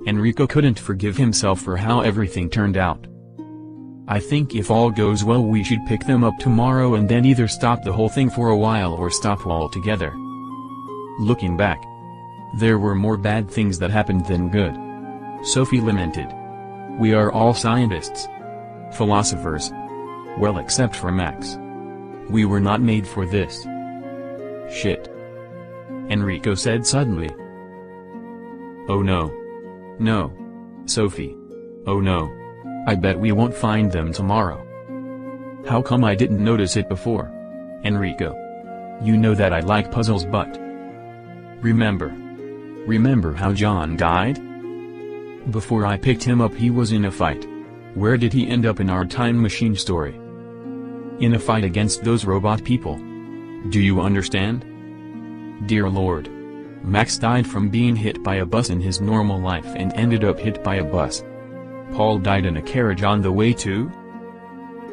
Enrico couldn't forgive himself for how everything turned out. "I think if all goes well we should pick them up tomorrow and then either stop the whole thing for a while or stop altogether." Looking back, there were more bad things that happened than good, Sophie lamented. "We are all scientists. Philosophers. Well, except for Max. We were not made for this shit," Enrico said suddenly. "Oh no. No. Sophie. Oh no. I bet we won't find them tomorrow." "How come I didn't notice it before?" "Enrico. You know that I like puzzles, but remember how John died? Before I picked him up he was in a fight. Where did he end up in our time machine story? In a fight against those robot people. Do you understand? Dear Lord. Max died from being hit by a bus in his normal life and ended up hit by a bus. Paul died in a carriage on the way to?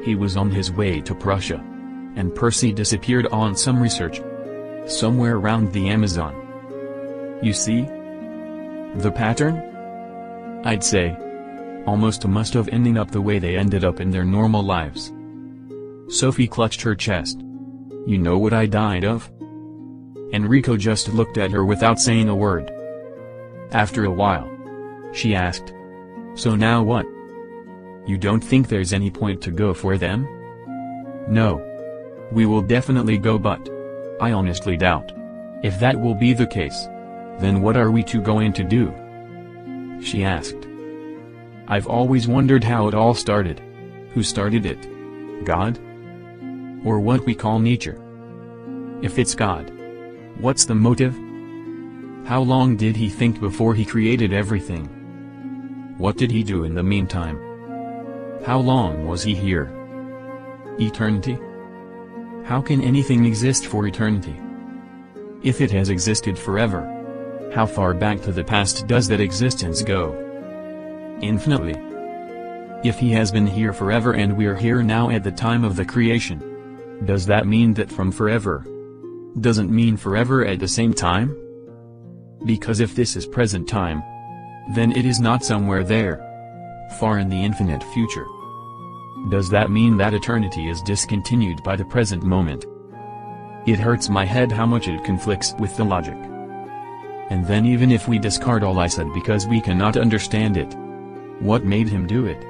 He was on his way to Prussia. And Percy disappeared on some research somewhere around the Amazon. You see? The pattern? I'd say. Almost a must of ending up the way they ended up in their normal lives. Sophie clutched her chest. You know what I died of? Enrico just looked at her without saying a word. After a while, she asked. So now what? You don't think there's any point to go for them? No. We will definitely go, but I honestly doubt. If that will be the case, then what are we two going to do? She asked. I've always wondered how it all started. Who started it? God? Or what we call nature? If it's God, what's the motive? How long did he think before he created everything? What did he do in the meantime? How long was he here? Eternity? How can anything exist for eternity? If it has existed forever, how far back to the past does that existence go? Infinitely. If he has been here forever and we're here now at the time of the creation, does that mean that from forever doesn't mean forever at the same time? Because if this is present time, then it is not somewhere there, far in the infinite future. Does that mean that eternity is discontinued by the present moment? It hurts my head how much it conflicts with the logic. And then even if we discard all I said because we cannot understand it, what made him do it?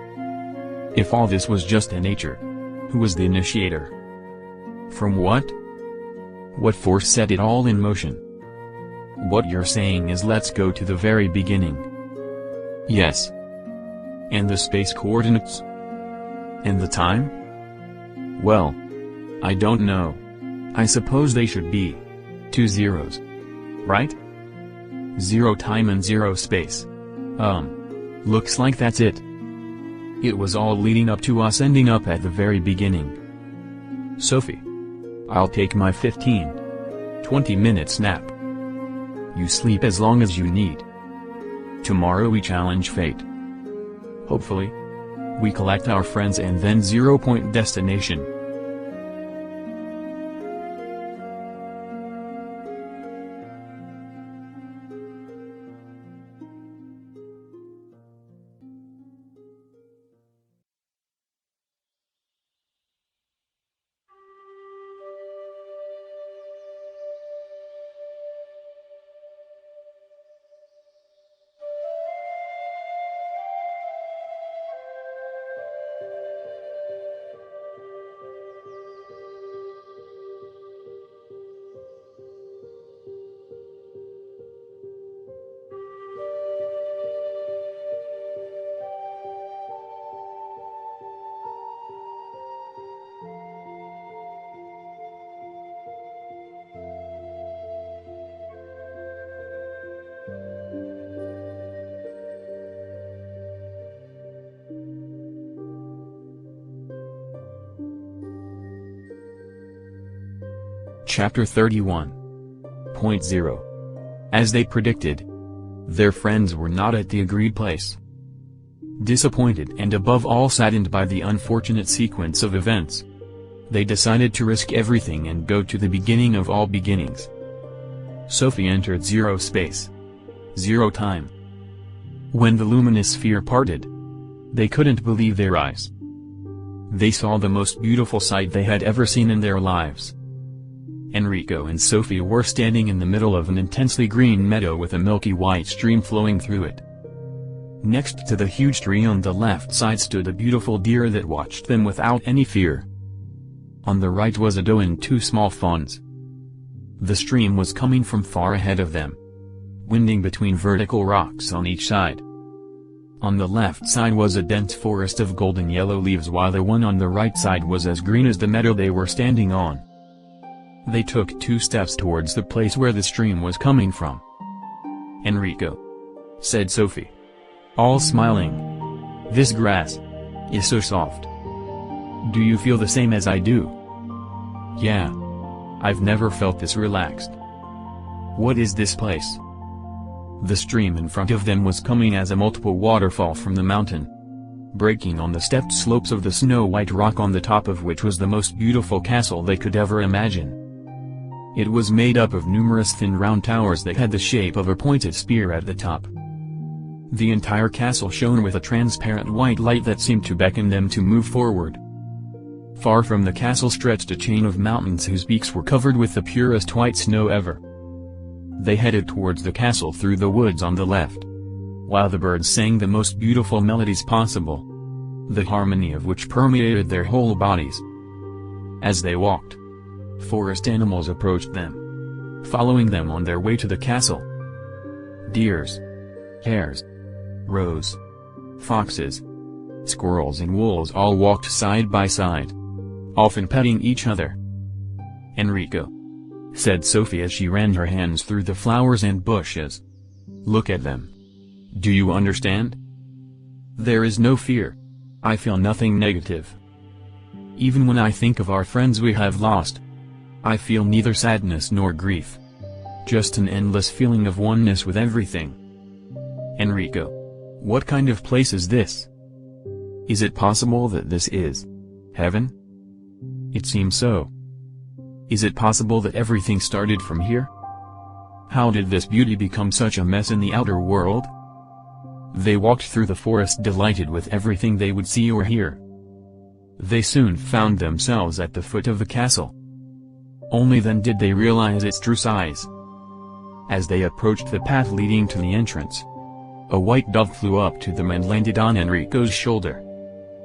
If all this was just a nature, who was the initiator? From what? What force set it all in motion? What you're saying is let's go to the very beginning. Yes. And the space coordinates? And the time? Well, I don't know. I suppose they should be 2 zeros. Right? 0 time and 0 space. Looks like that's it. It was all leading up to us ending up at the very beginning. Sophie. I'll take my 15-20 minutes nap. You sleep as long as you need. Tomorrow we challenge fate. Hopefully, we collect our friends and then 0-point destination. Chapter 31.0. As they predicted, their friends were not at the agreed place. Disappointed and above all saddened by the unfortunate sequence of events, they decided to risk everything and go to the beginning of all beginnings. Sophie entered 0 space. 0 time. When the luminous sphere parted, they couldn't believe their eyes. They saw the most beautiful sight they had ever seen in their lives. Enrico and Sophie were standing in the middle of an intensely green meadow with a milky white stream flowing through it. Next to the huge tree on the left side stood a beautiful deer that watched them without any fear. On the right was a doe and 2 small fawns. The stream was coming from far ahead of them, winding between vertical rocks on each side. On the left side was a dense forest of golden yellow leaves while the one on the right side was as green as the meadow they were standing on. They took 2 steps towards the place where the stream was coming from. "Enrico," said Sophie, all smiling, "this grass is so soft. Do you feel the same as I do?" "Yeah. I've never felt this relaxed." "What is this place?" The stream in front of them was coming as a multiple waterfall from the mountain, breaking on the stepped slopes of the snow-white rock on the top of which was the most beautiful castle they could ever imagine. It was made up of numerous thin round towers that had the shape of a pointed spear at the top, The entire castle shone with a transparent white light that seemed to beckon them to move forward. Far from the castle stretched a chain of mountains whose peaks were covered with the purest white snow ever. They headed towards the castle through the woods on the left, while the birds sang the most beautiful melodies possible, the harmony of which permeated their whole bodies. As they walked, forest animals approached them, following them on their way to the castle. Deers, hares, roes, foxes, squirrels and wolves all walked side by side, often petting each other. "Enrico," said Sophie as she ran her hands through the flowers and bushes. "Look at them. Do you understand? There is no fear. I feel nothing negative. Even when I think of our friends we have lost, I feel neither sadness nor grief. Just an endless feeling of oneness with everything. Enrico, what kind of place is this? Is it possible that this is heaven? It seems so. Is it possible that everything started from here? How did this beauty become such a mess in the outer world?" They walked through the forest delighted with everything they would see or hear. They soon found themselves at the foot of the castle. Only then did they realize its true size. As they approached the path leading to the entrance, a white dove flew up to them and landed on Enrico's shoulder,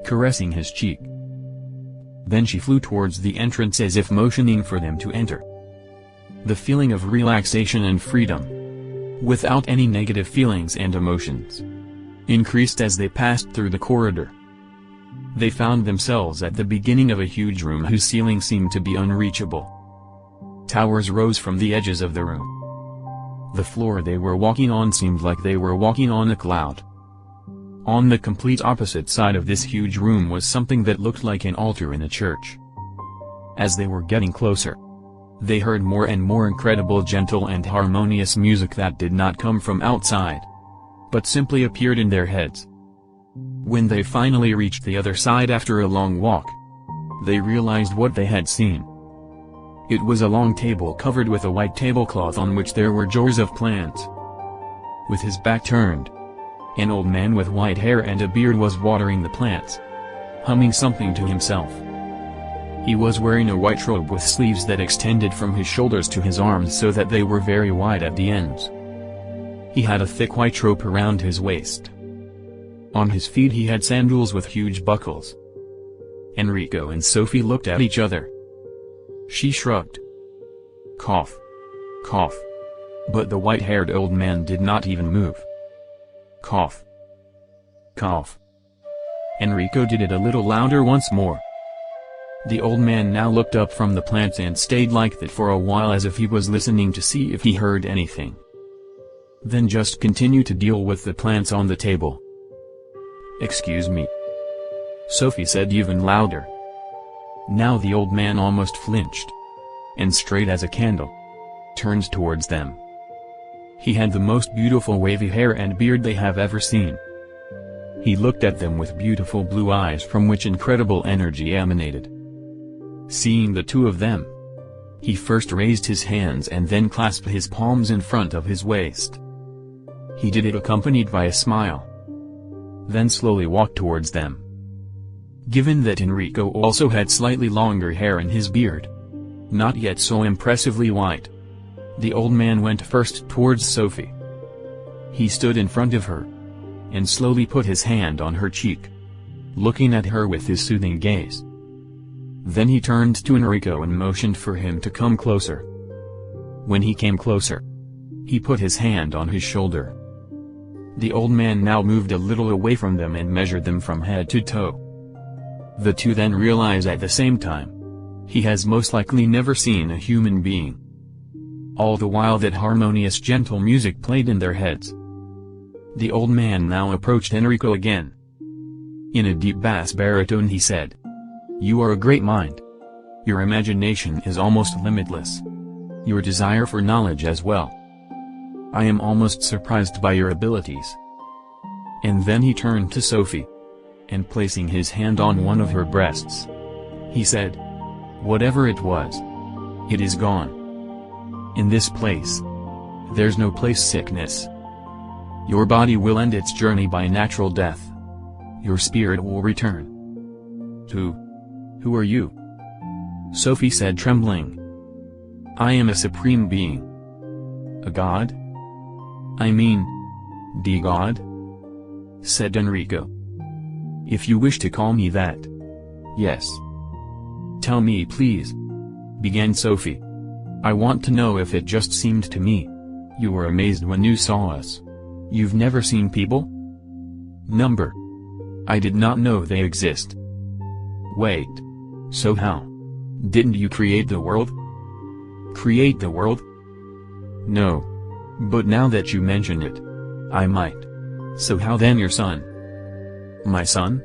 caressing his cheek. Then she flew towards the entrance as if motioning for them to enter. The feeling of relaxation and freedom, without any negative feelings and emotions, increased as they passed through the corridor. They found themselves at the beginning of a huge room whose ceiling seemed to be unreachable. Towers rose from the edges of the room. The floor they were walking on seemed like they were walking on a cloud. On the complete opposite side of this huge room was something that looked like an altar in a church. As they were getting closer, they heard more and more incredible gentle and harmonious music that did not come from outside, but simply appeared in their heads. When they finally reached the other side after a long walk, they realized what they had seen. It was a long table covered with a white tablecloth on which there were jars of plants. With his back turned, an old man with white hair and a beard was watering the plants, humming something to himself. He was wearing a white robe with sleeves that extended from his shoulders to his arms so that they were very wide at the ends. He had a thick white rope around his waist. On his feet he had sandals with huge buckles. Enrico and Sophie looked at each other. She shrugged. Cough. Cough. But the white-haired old man did not even move. Cough. Cough. Enrico did it a little louder once more. The old man now looked up from the plants and stayed like that for a while as if he was listening to see if he heard anything. Then just continued to deal with the plants on the table. "Excuse me," Sophie said even louder. Now the old man almost flinched, and straight as a candle, turned towards them. He had the most beautiful wavy hair and beard they have ever seen. He looked at them with beautiful blue eyes from which incredible energy emanated. Seeing the two of them, he first raised his hands and then clasped his palms in front of his waist. He did it accompanied by a smile, then slowly walked towards them. Given that Enrico also had slightly longer hair in his beard, not yet so impressively white, the old man went first towards Sophie. He stood in front of her, and slowly put his hand on her cheek, looking at her with his soothing gaze. Then he turned to Enrico and motioned for him to come closer. When he came closer, he put his hand on his shoulder. The old man now moved a little away from them and measured them from head to toe. The two then realized at the same time, he has most likely never seen a human being. All the while that harmonious gentle music played in their heads. The old man now approached Enrico again. In a deep bass baritone he said, "You are a great mind. Your imagination is almost limitless. Your desire for knowledge as well. I am almost surprised by your abilities." And then he turned to Sophie, and placing his hand on one of her breasts, he said, "Whatever it was, it is gone. In this place, there's no place sickness. Your body will end its journey by natural death. Your spirit will return. Who are you? Sophie said, trembling. I am a supreme being. A god? I mean, the god? Said Enrico. If you wish to call me that. Yes. Tell me please. Began Sophie. I want to know if it just seemed to me. You were amazed when you saw us. You've never seen people? Number. I did not know they exist. Wait. So how? Didn't you create the world? Create the world? No. But now that you mention it, I might. So how then your son? My son?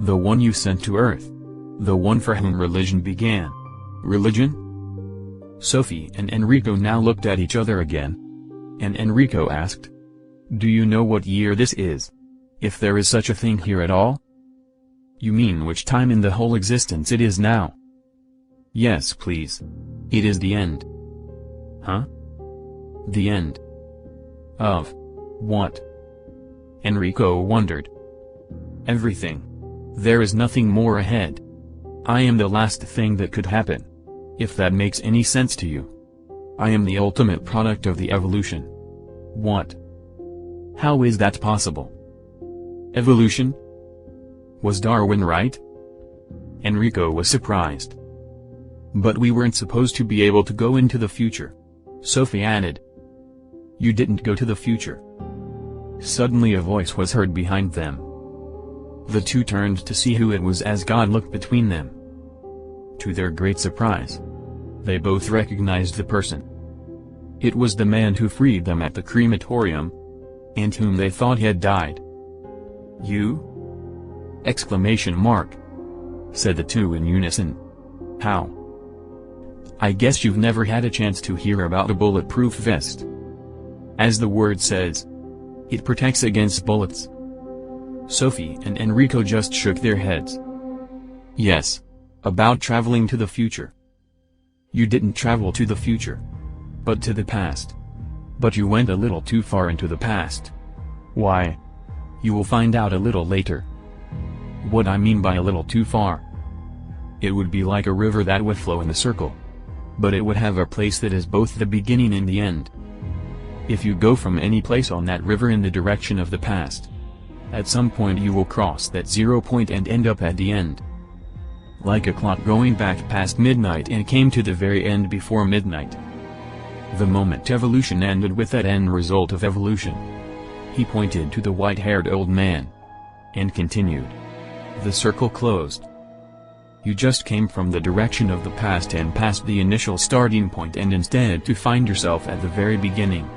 The one you sent to Earth. The one for whom religion began. Religion? Sophie and Enrico now looked at each other again. And Enrico asked, do you know what year this is? If there is such a thing here at all? You mean which time in the whole existence it is now? Yes, please. It is the end. Huh? The end. Of what? Enrico wondered. Everything. There is nothing more ahead. I am the last thing that could happen. If that makes any sense to you. I am the ultimate product of the evolution. What? How is that possible? Evolution? Was Darwin right? Enrico was surprised. But we weren't supposed to be able to go into the future. Sophie added. You didn't go to the future. Suddenly a voice was heard behind them. The two turned to see who it was as God looked between them. To their great surprise, they both recognized the person. It was the man who freed them at the crematorium, and whom they thought had died. You? Exclamation mark. Said the two in unison. How? I guess you've never had a chance to hear about a bulletproof vest. As the word says, it protects against bullets. Sophie and Enrico just shook their heads. Yes. About traveling to the future. You didn't travel to the future, but to the past. But you went a little too far into the past. Why? You will find out a little later. What I mean by a little too far. It would be like a river that would flow in a circle. But it would have a place that is both the beginning and the end. If you go from any place on that river in the direction of the past, at some point you will cross that 0 point and end up at the end. Like a clock going back past midnight and came to the very end before midnight. The moment evolution ended with that end result of evolution. He pointed to the white-haired old man. And continued. The circle closed. You just came from the direction of the past and past the initial starting point and instead to find yourself at the very beginning.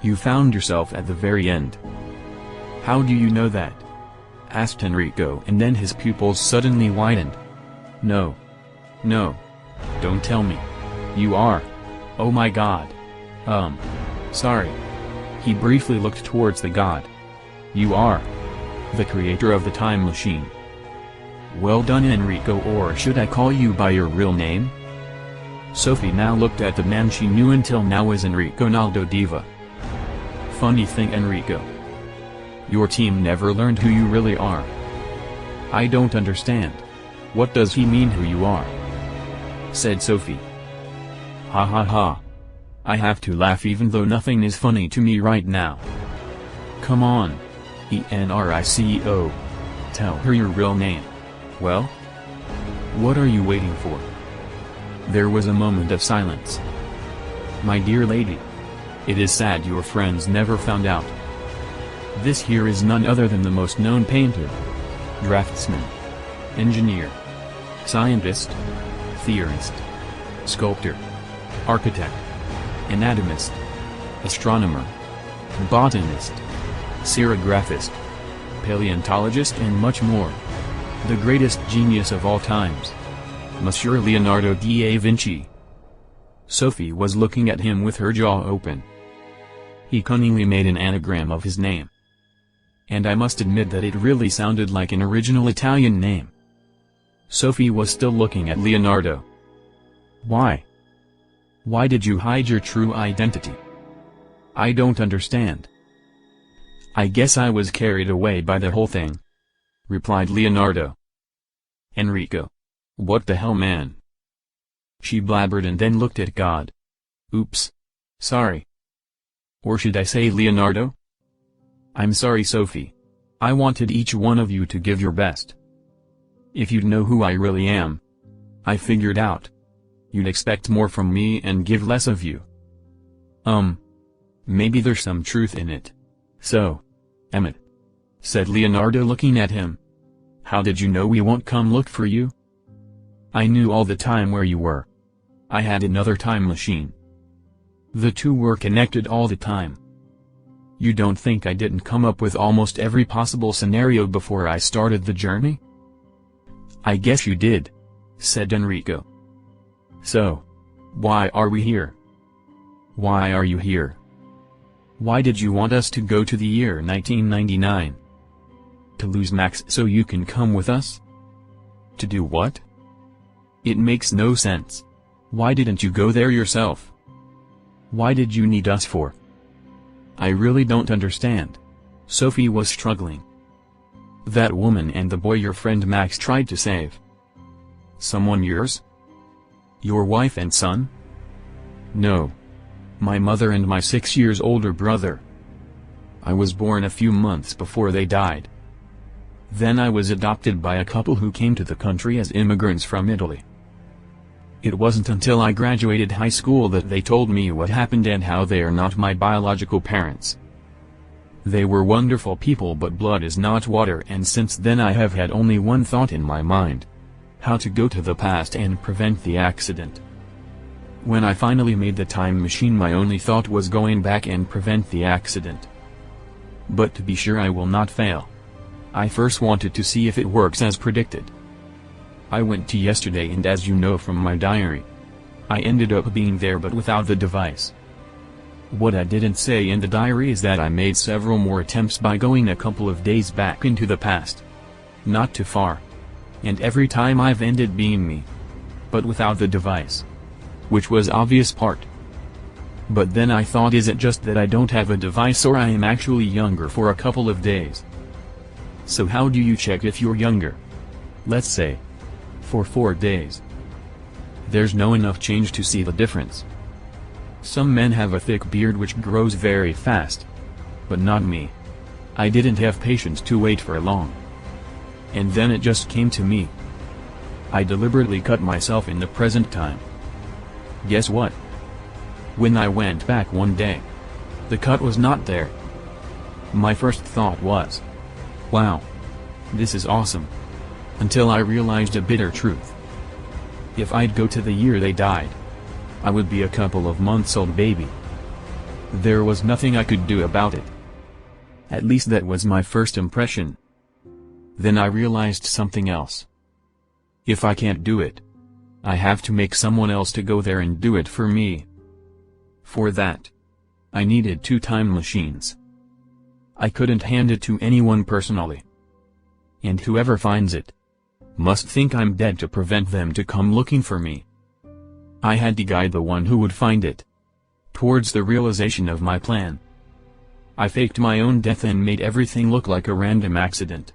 You found yourself at the very end. How do you know that? Asked Enrico, and then his pupils suddenly widened. No. No. Don't tell me. You are. Oh my God. Sorry. He briefly looked towards the god. You are. The creator of the time machine. Well done, Enrico, or should I call you by your real name? Sophie now looked at the man she knew until now as Enrico Naldo Diva. Funny thing, Enrico. Your team never learned who you really are. I don't understand. What does he mean who you are? Said Sophie. Ha ha ha. I have to laugh even though nothing is funny to me right now. Come on. Enrico. Tell her your real name. Well? What are you waiting for? There was a moment of silence. My dear lady. It is sad your friends never found out. This here is none other than the most known painter, draftsman, engineer, scientist, theorist, sculptor, architect, anatomist, astronomer, botanist, serigraphist, paleontologist and much more. The greatest genius of all times. Monsieur Leonardo da Vinci. Sophie was looking at him with her jaw open. He cunningly made an anagram of his name. And I must admit that it really sounded like an original Italian name. Sophie was still looking at Leonardo. Why? Why did you hide your true identity? I don't understand. I guess I was carried away by the whole thing, replied Leonardo. Enrico. What the hell, man? She blabbered and then looked at God. Oops. Sorry. Or should I say Leonardo? I'm sorry, Sophie. I wanted each one of you to give your best. If you'd know who I really am, I figured out, you'd expect more from me and give less of you. Maybe there's some truth in it. So, Emmett, said Leonardo looking at him. How did you know we won't come look for you? I knew all the time where you were. I had another time machine. The two were connected all the time. You don't think I didn't come up with almost every possible scenario before I started the journey? I guess you did, said Enrico. So, why are we here? Why are you here? Why did you want us to go to the year 1999? To lose Max so you can come with us? To do what? It makes no sense. Why didn't you go there yourself? Why did you need us for? I really don't understand. Sophie was struggling. That woman and the boy your friend Max tried to save. Someone yours? Your wife and son? No. My mother and my 6 years older brother. I was born a few months before they died. Then I was adopted by a couple who came to the country as immigrants from Italy. It wasn't until I graduated high school that they told me what happened and how they are not my biological parents. They were wonderful people, but blood is not water, and since then I have had only one thought in my mind: how to go to the past and prevent the accident. When I finally made the time machine, my only thought was going back and prevent the accident. But to be sure I will not fail, I first wanted to see if it works as predicted. I went to yesterday, and as you know from my diary, I ended up being there but without the device. What I didn't say in the diary is that I made several more attempts by going a couple of days back into the past. Not too far. And every time I've ended being me. But without the device. Which was obvious part. But then I thought, is it just that I don't have a device, or I am actually younger for a couple of days? So how do you check if you're younger? Let's say, for 4 days. There's no enough change to see the difference. Some men have a thick beard which grows very fast. But not me. I didn't have patience to wait for long. And then it just came to me. I deliberately cut myself in the present time. Guess what? When I went back one day, the cut was not there. My first thought was, wow, this is awesome. Until I realized a bitter truth. If I'd go to the year they died, I would be a couple of months old baby. There was nothing I could do about it. At least that was my first impression. Then I realized something else. If I can't do it, I have to make someone else to go there and do it for me. For that, I needed 2 time machines. I couldn't hand it to anyone personally. And whoever finds it must think I'm dead to prevent them to come looking for me. I had to guide the one who would find it towards the realization of my plan. I faked my own death and made everything look like a random accident.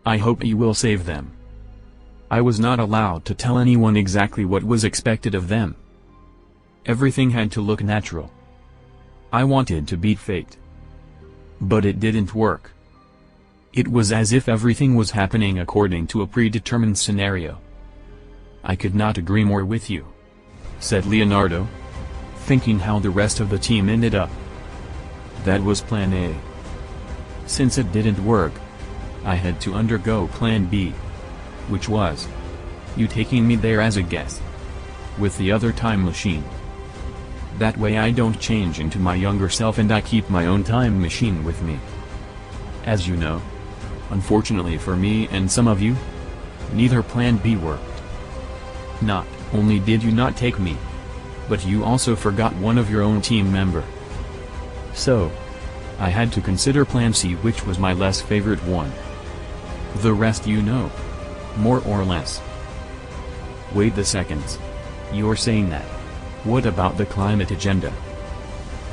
I hope you will save them. I was not allowed to tell anyone exactly what was expected of them. Everything had to look natural. I wanted to beat fate. But it didn't work. It was as if everything was happening according to a predetermined scenario. I could not agree more with you, said Leonardo, thinking how the rest of the team ended up. That was plan A. Since it didn't work, I had to undergo plan B, which was you taking me there as a guest with the other time machine. That way I don't change into my younger self and I keep my own time machine with me. As you know, unfortunately for me and some of you, neither plan B worked. Not only did you not take me, but you also forgot one of your own team member. So, I had to consider plan C, which was my less favorite one. The rest you know, more or less. Wait the seconds. You're saying that. What about the climate agenda?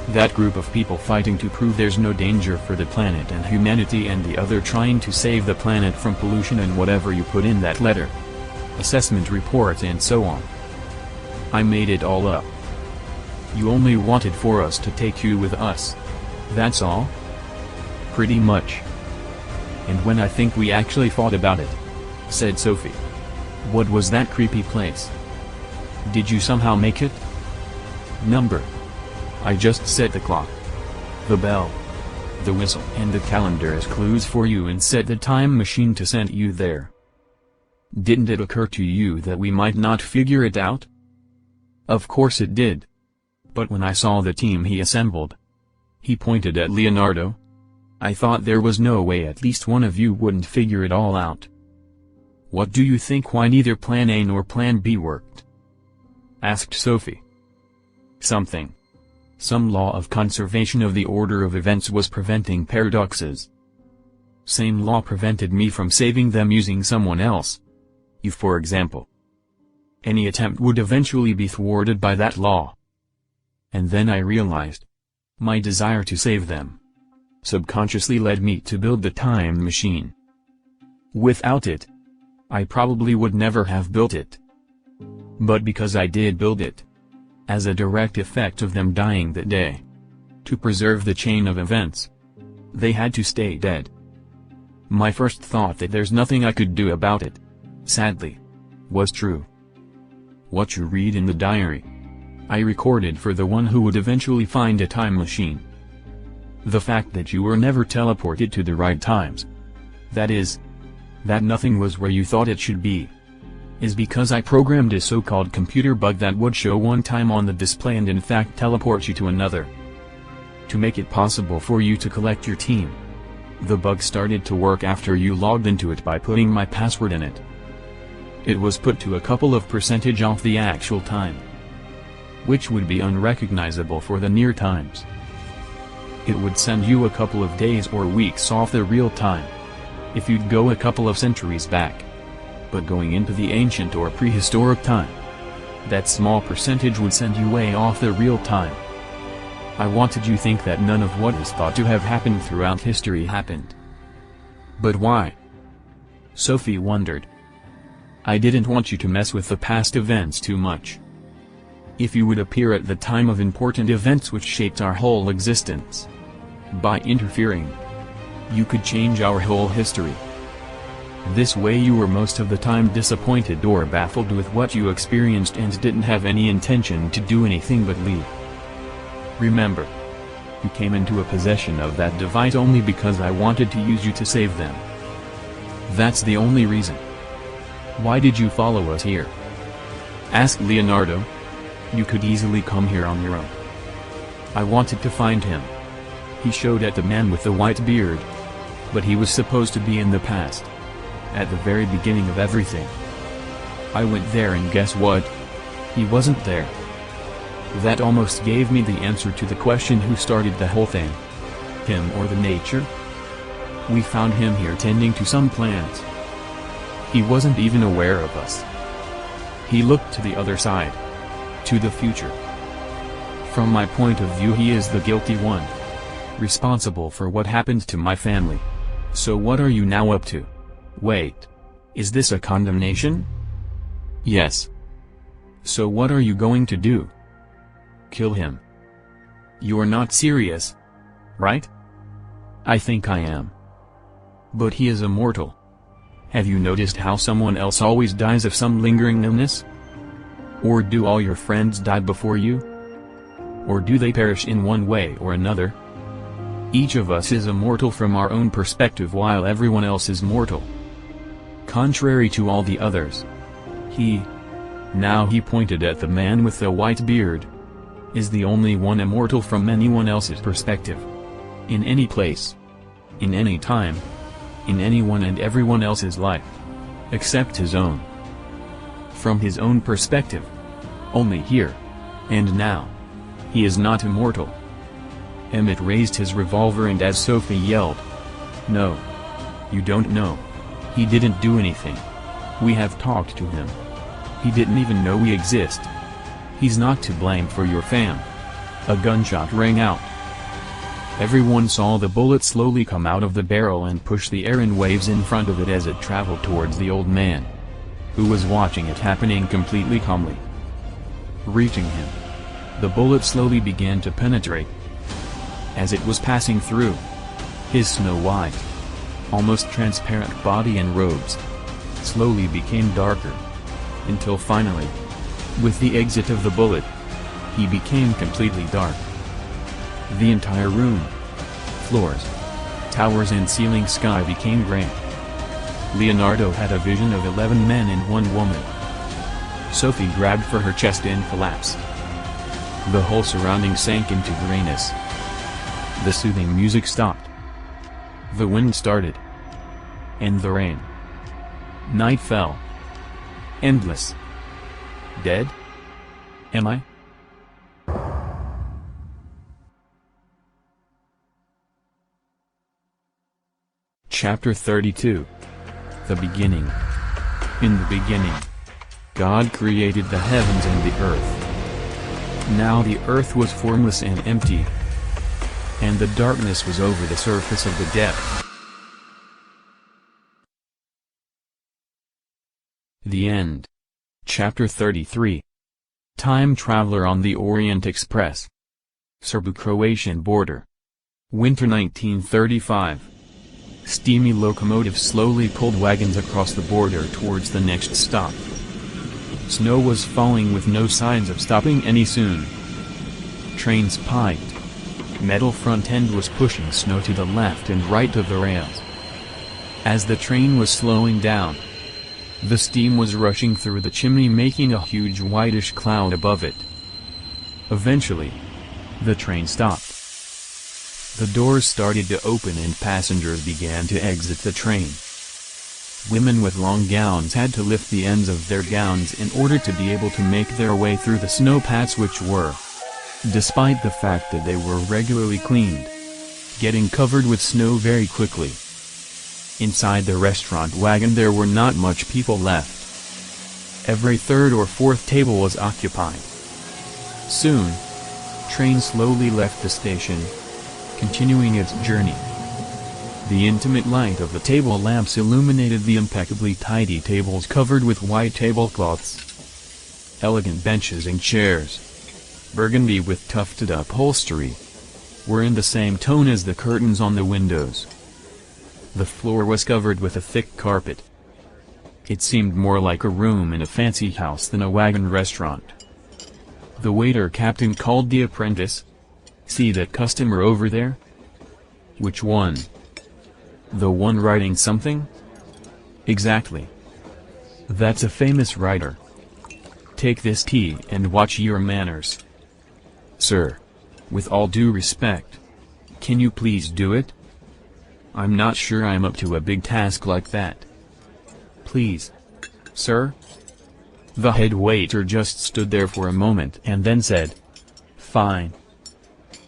That group of people fighting to prove there's no danger for the planet and humanity, and the other trying to save the planet from pollution and whatever you put in that letter. Assessment reports and so on. I made it all up. You only wanted for us to take you with us. That's all? Pretty much. And when I think we actually fought about it, said Sophie. What was that creepy place? Did you somehow make it? Number. I just set the clock, the bell, the whistle and the calendar as clues for you and set the time machine to send you there. Didn't it occur to you that we might not figure it out? Of course it did. But when I saw the team he assembled, he pointed at Leonardo, I thought there was no way at least one of you wouldn't figure it all out. What do you think why neither Plan A nor Plan B worked? Asked Sophie. Some law of conservation of the order of events was preventing paradoxes. Same law prevented me from saving them using someone else. You, for example. Any attempt would eventually be thwarted by that law. And then I realized. My desire to save them subconsciously led me to build the time machine. Without it, I probably would never have built it. But because I did build it, as a direct effect of them dying that day, to preserve the chain of events, they had to stay dead. My first thought that there's nothing I could do about it, sadly, was true. What you read in the diary, I recorded for the one who would eventually find a time machine. The fact that you were never teleported to the right times, that is, that nothing was where you thought it should be, is because I programmed a so-called computer bug that would show one time on the display and in fact teleport you to another. To make it possible for you to collect your team. The bug started to work after you logged into it by putting my password in it. It was put to a couple of % off the actual time, which would be unrecognizable for the near times. It would send you a couple of days or weeks off the real time, if you'd go a couple of centuries back. But going into the ancient or prehistoric time, that small percentage would send you way off the real time. I wanted you to think that none of what is thought to have happened throughout history happened. But why? Sophie wondered. I didn't want you to mess with the past events too much. If you would appear at the time of important events which shaped our whole existence, by interfering, you could change our whole history. This way you were most of the time disappointed or baffled with what you experienced and didn't have any intention to do anything but leave. Remember, you came into a possession of that device only because I wanted to use you to save them. That's the only reason. Why did you follow us here? Asked Leonardo. You could easily come here on your own. I wanted to find him. He showed at the man with the white beard. But he was supposed to be in the past. At the very beginning of everything. I went there and guess what? He wasn't there. That almost gave me the answer to the question who started the whole thing. Him or the nature? We found him here tending to some plants. He wasn't even aware of us. He looked to the other side. To the future. From my point of view he is the guilty one. Responsible for what happened to my family. So what are you now up to? Wait. Is this a condemnation? Yes. So what are you going to do? Kill him. You're not serious, right? I think I am. But he is immortal. Have you noticed how someone else always dies of some lingering illness? Or do all your friends die before you? Or do they perish in one way or another? Each of us is immortal from our own perspective while everyone else is mortal. Contrary to all the others. Now he pointed at the man with the white beard, is the only one immortal from anyone else's perspective. In any place. In any time. In anyone and everyone else's life. Except his own. From his own perspective. Only here. And now. He is not immortal. Emmett raised his revolver and as Sophie yelled. No. You don't know. He didn't do anything. We have talked to him. He didn't even know we exist. He's not to blame for your fam. A gunshot rang out. Everyone saw the bullet slowly come out of the barrel and push the air in waves in front of it as it traveled towards the old man, who was watching it happening completely calmly. Reaching him, the bullet slowly began to penetrate. As it was passing through, his snow-white, almost transparent body and robes slowly became darker, until finally, with the exit of the bullet, he became completely dark. The entire room, floors, towers and ceiling sky became gray. Leonardo had a vision of 11 men and 1 woman. Sophie grabbed for her chest and collapsed. The whole surrounding sank into grayness. The soothing music stopped. The wind started. And the rain. Night fell. Endless. Dead? Am I? Chapter 32. The Beginning. In the beginning, God created the heavens and the earth. Now the earth was formless and empty, and the darkness was over the surface of the depth. The End. Chapter 33. Time Traveler on the Orient Express. Serbo-Croatian border. Winter 1935. Steamy locomotives slowly pulled wagons across the border towards the next stop. Snow was falling with no signs of stopping any soon. Trains piped. Metal front end was pushing snow to the left and right of the rails. As the train was slowing down, the steam was rushing through the chimney, making a huge whitish cloud above it. Eventually, the train stopped. The doors started to open and passengers began to exit the train. Women with long gowns had to lift the ends of their gowns in order to be able to make their way through the snow paths, which were, despite the fact that they were regularly cleaned, getting covered with snow very quickly. Inside the restaurant wagon there were not much people left. Every third or fourth table was occupied. Soon, train slowly left the station, continuing its journey. The intimate light of the table lamps illuminated the impeccably tidy tables covered with white tablecloths. Elegant benches and chairs, burgundy with tufted upholstery, were in the same tone as the curtains on the windows. The floor was covered with a thick carpet. It seemed more like a room in a fancy house than a wagon restaurant. The waiter captain called the apprentice. "See that customer over there?" "Which one?" "The one writing something?" "Exactly. That's a famous writer. Take this tea and watch your manners." "Sir, with all due respect, can you please do it? I'm not sure I'm up to a big task like that." "Please, sir?" The head waiter just stood there for a moment and then said, "Fine.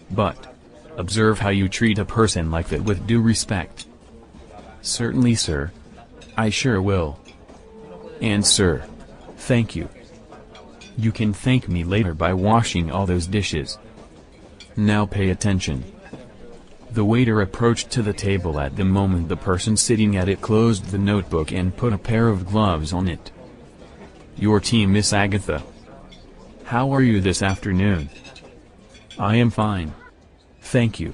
But, observe how you treat a person like that with due respect." "Certainly, sir. I sure will." "And sir, thank you. You can thank me later by washing all those dishes. Now pay attention." The waiter approached to the table at the moment the person sitting at it closed the notebook and put a pair of gloves on it. "Your tea, Miss Agatha. How are you this afternoon?" "I am fine. Thank you."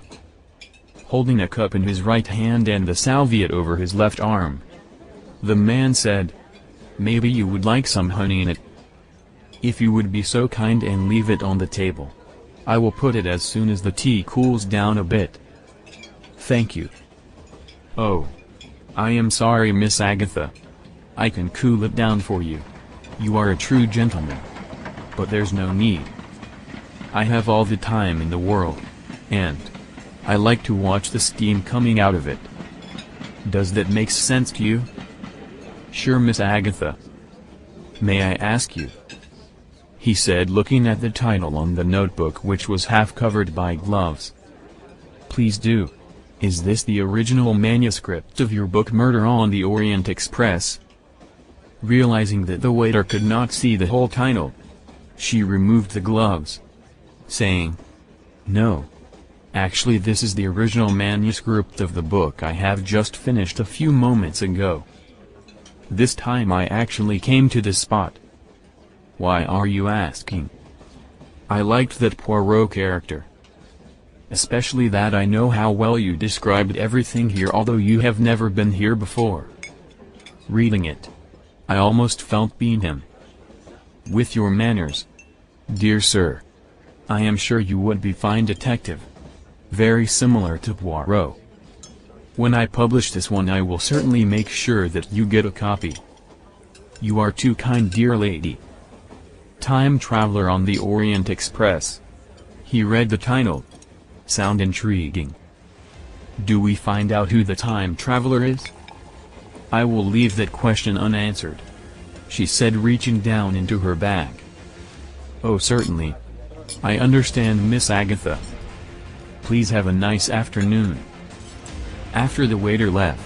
Holding a cup in his right hand and the salviette over his left arm, the man said, "Maybe you would like some honey in it. If you would be so kind and leave it on the table, I will put it as soon as the tea cools down a bit." "Thank you." "Oh. I am sorry, Miss Agatha. I can cool it down for you. You are a true gentleman. But there's no need. I have all the time in the world, and I like to watch the steam coming out of it. Does that make sense to you?" "Sure, Miss Agatha." "May I ask you?" he said, looking at the title on the notebook, which was half covered by gloves. "Please do. Is this the original manuscript of your book Murder on the Orient Express?" Realizing that the waiter could not see the whole title, she removed the gloves, saying, No. Actually, this is the original manuscript of the book I have just finished a few moments ago. This time I actually came to the spot. Why are you asking? I liked that Poirot character. Especially that I know how well you described everything here, although you have never been here before. Reading it, I almost felt being him. With your manners, dear sir, I am sure you would be fine detective. Very similar to Poirot. When I publish this one, I will certainly make sure that you get a copy. You are too kind, dear lady. Time Traveler on the Orient Express. He read the title. Sound intriguing. Do we find out who the time traveler is? I will leave that question unanswered, she said, reaching down into her bag. Oh, certainly. I understand, Miss Agatha. Please have a nice afternoon. After the waiter left,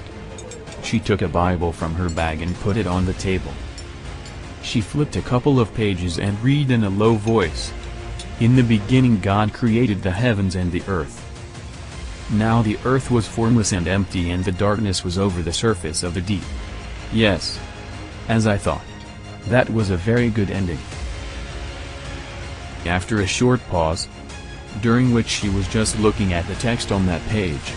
she took a Bible from her bag and put it on the table. She flipped a couple of pages and read in a low voice. In the beginning God created the heavens and the earth. Now the earth was formless and empty, and the darkness was over the surface of the deep. Yes. As I thought. That was a very good ending. After a short pause, during which she was just looking at the text on that page,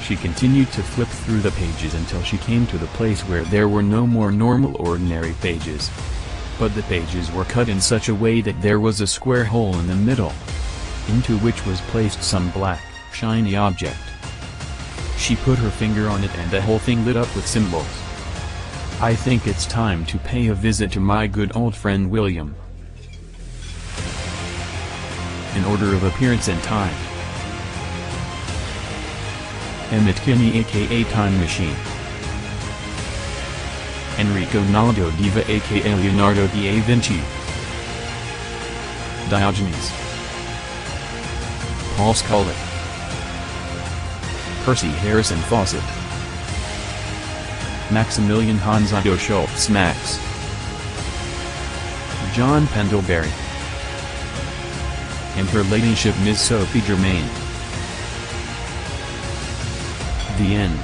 she continued to flip through the pages until she came to the place where there were no more normal ordinary pages. But the pages were cut in such a way that there was a square hole in the middle, into which was placed some black, shiny object. She put her finger on it and the whole thing lit up with symbols. I think it's time to pay a visit to my good old friend William. In order of appearance and time: Emmett Kinney aka Time Machine, Enrico Naldo Diva aka Leonardo da Vinci, Diogenes, Paul Scully, Percy Harrison Fawcett, Maximilian Hansato Schultz Max, John Pendlebury, and her ladyship Miss Sophie Germain. The end.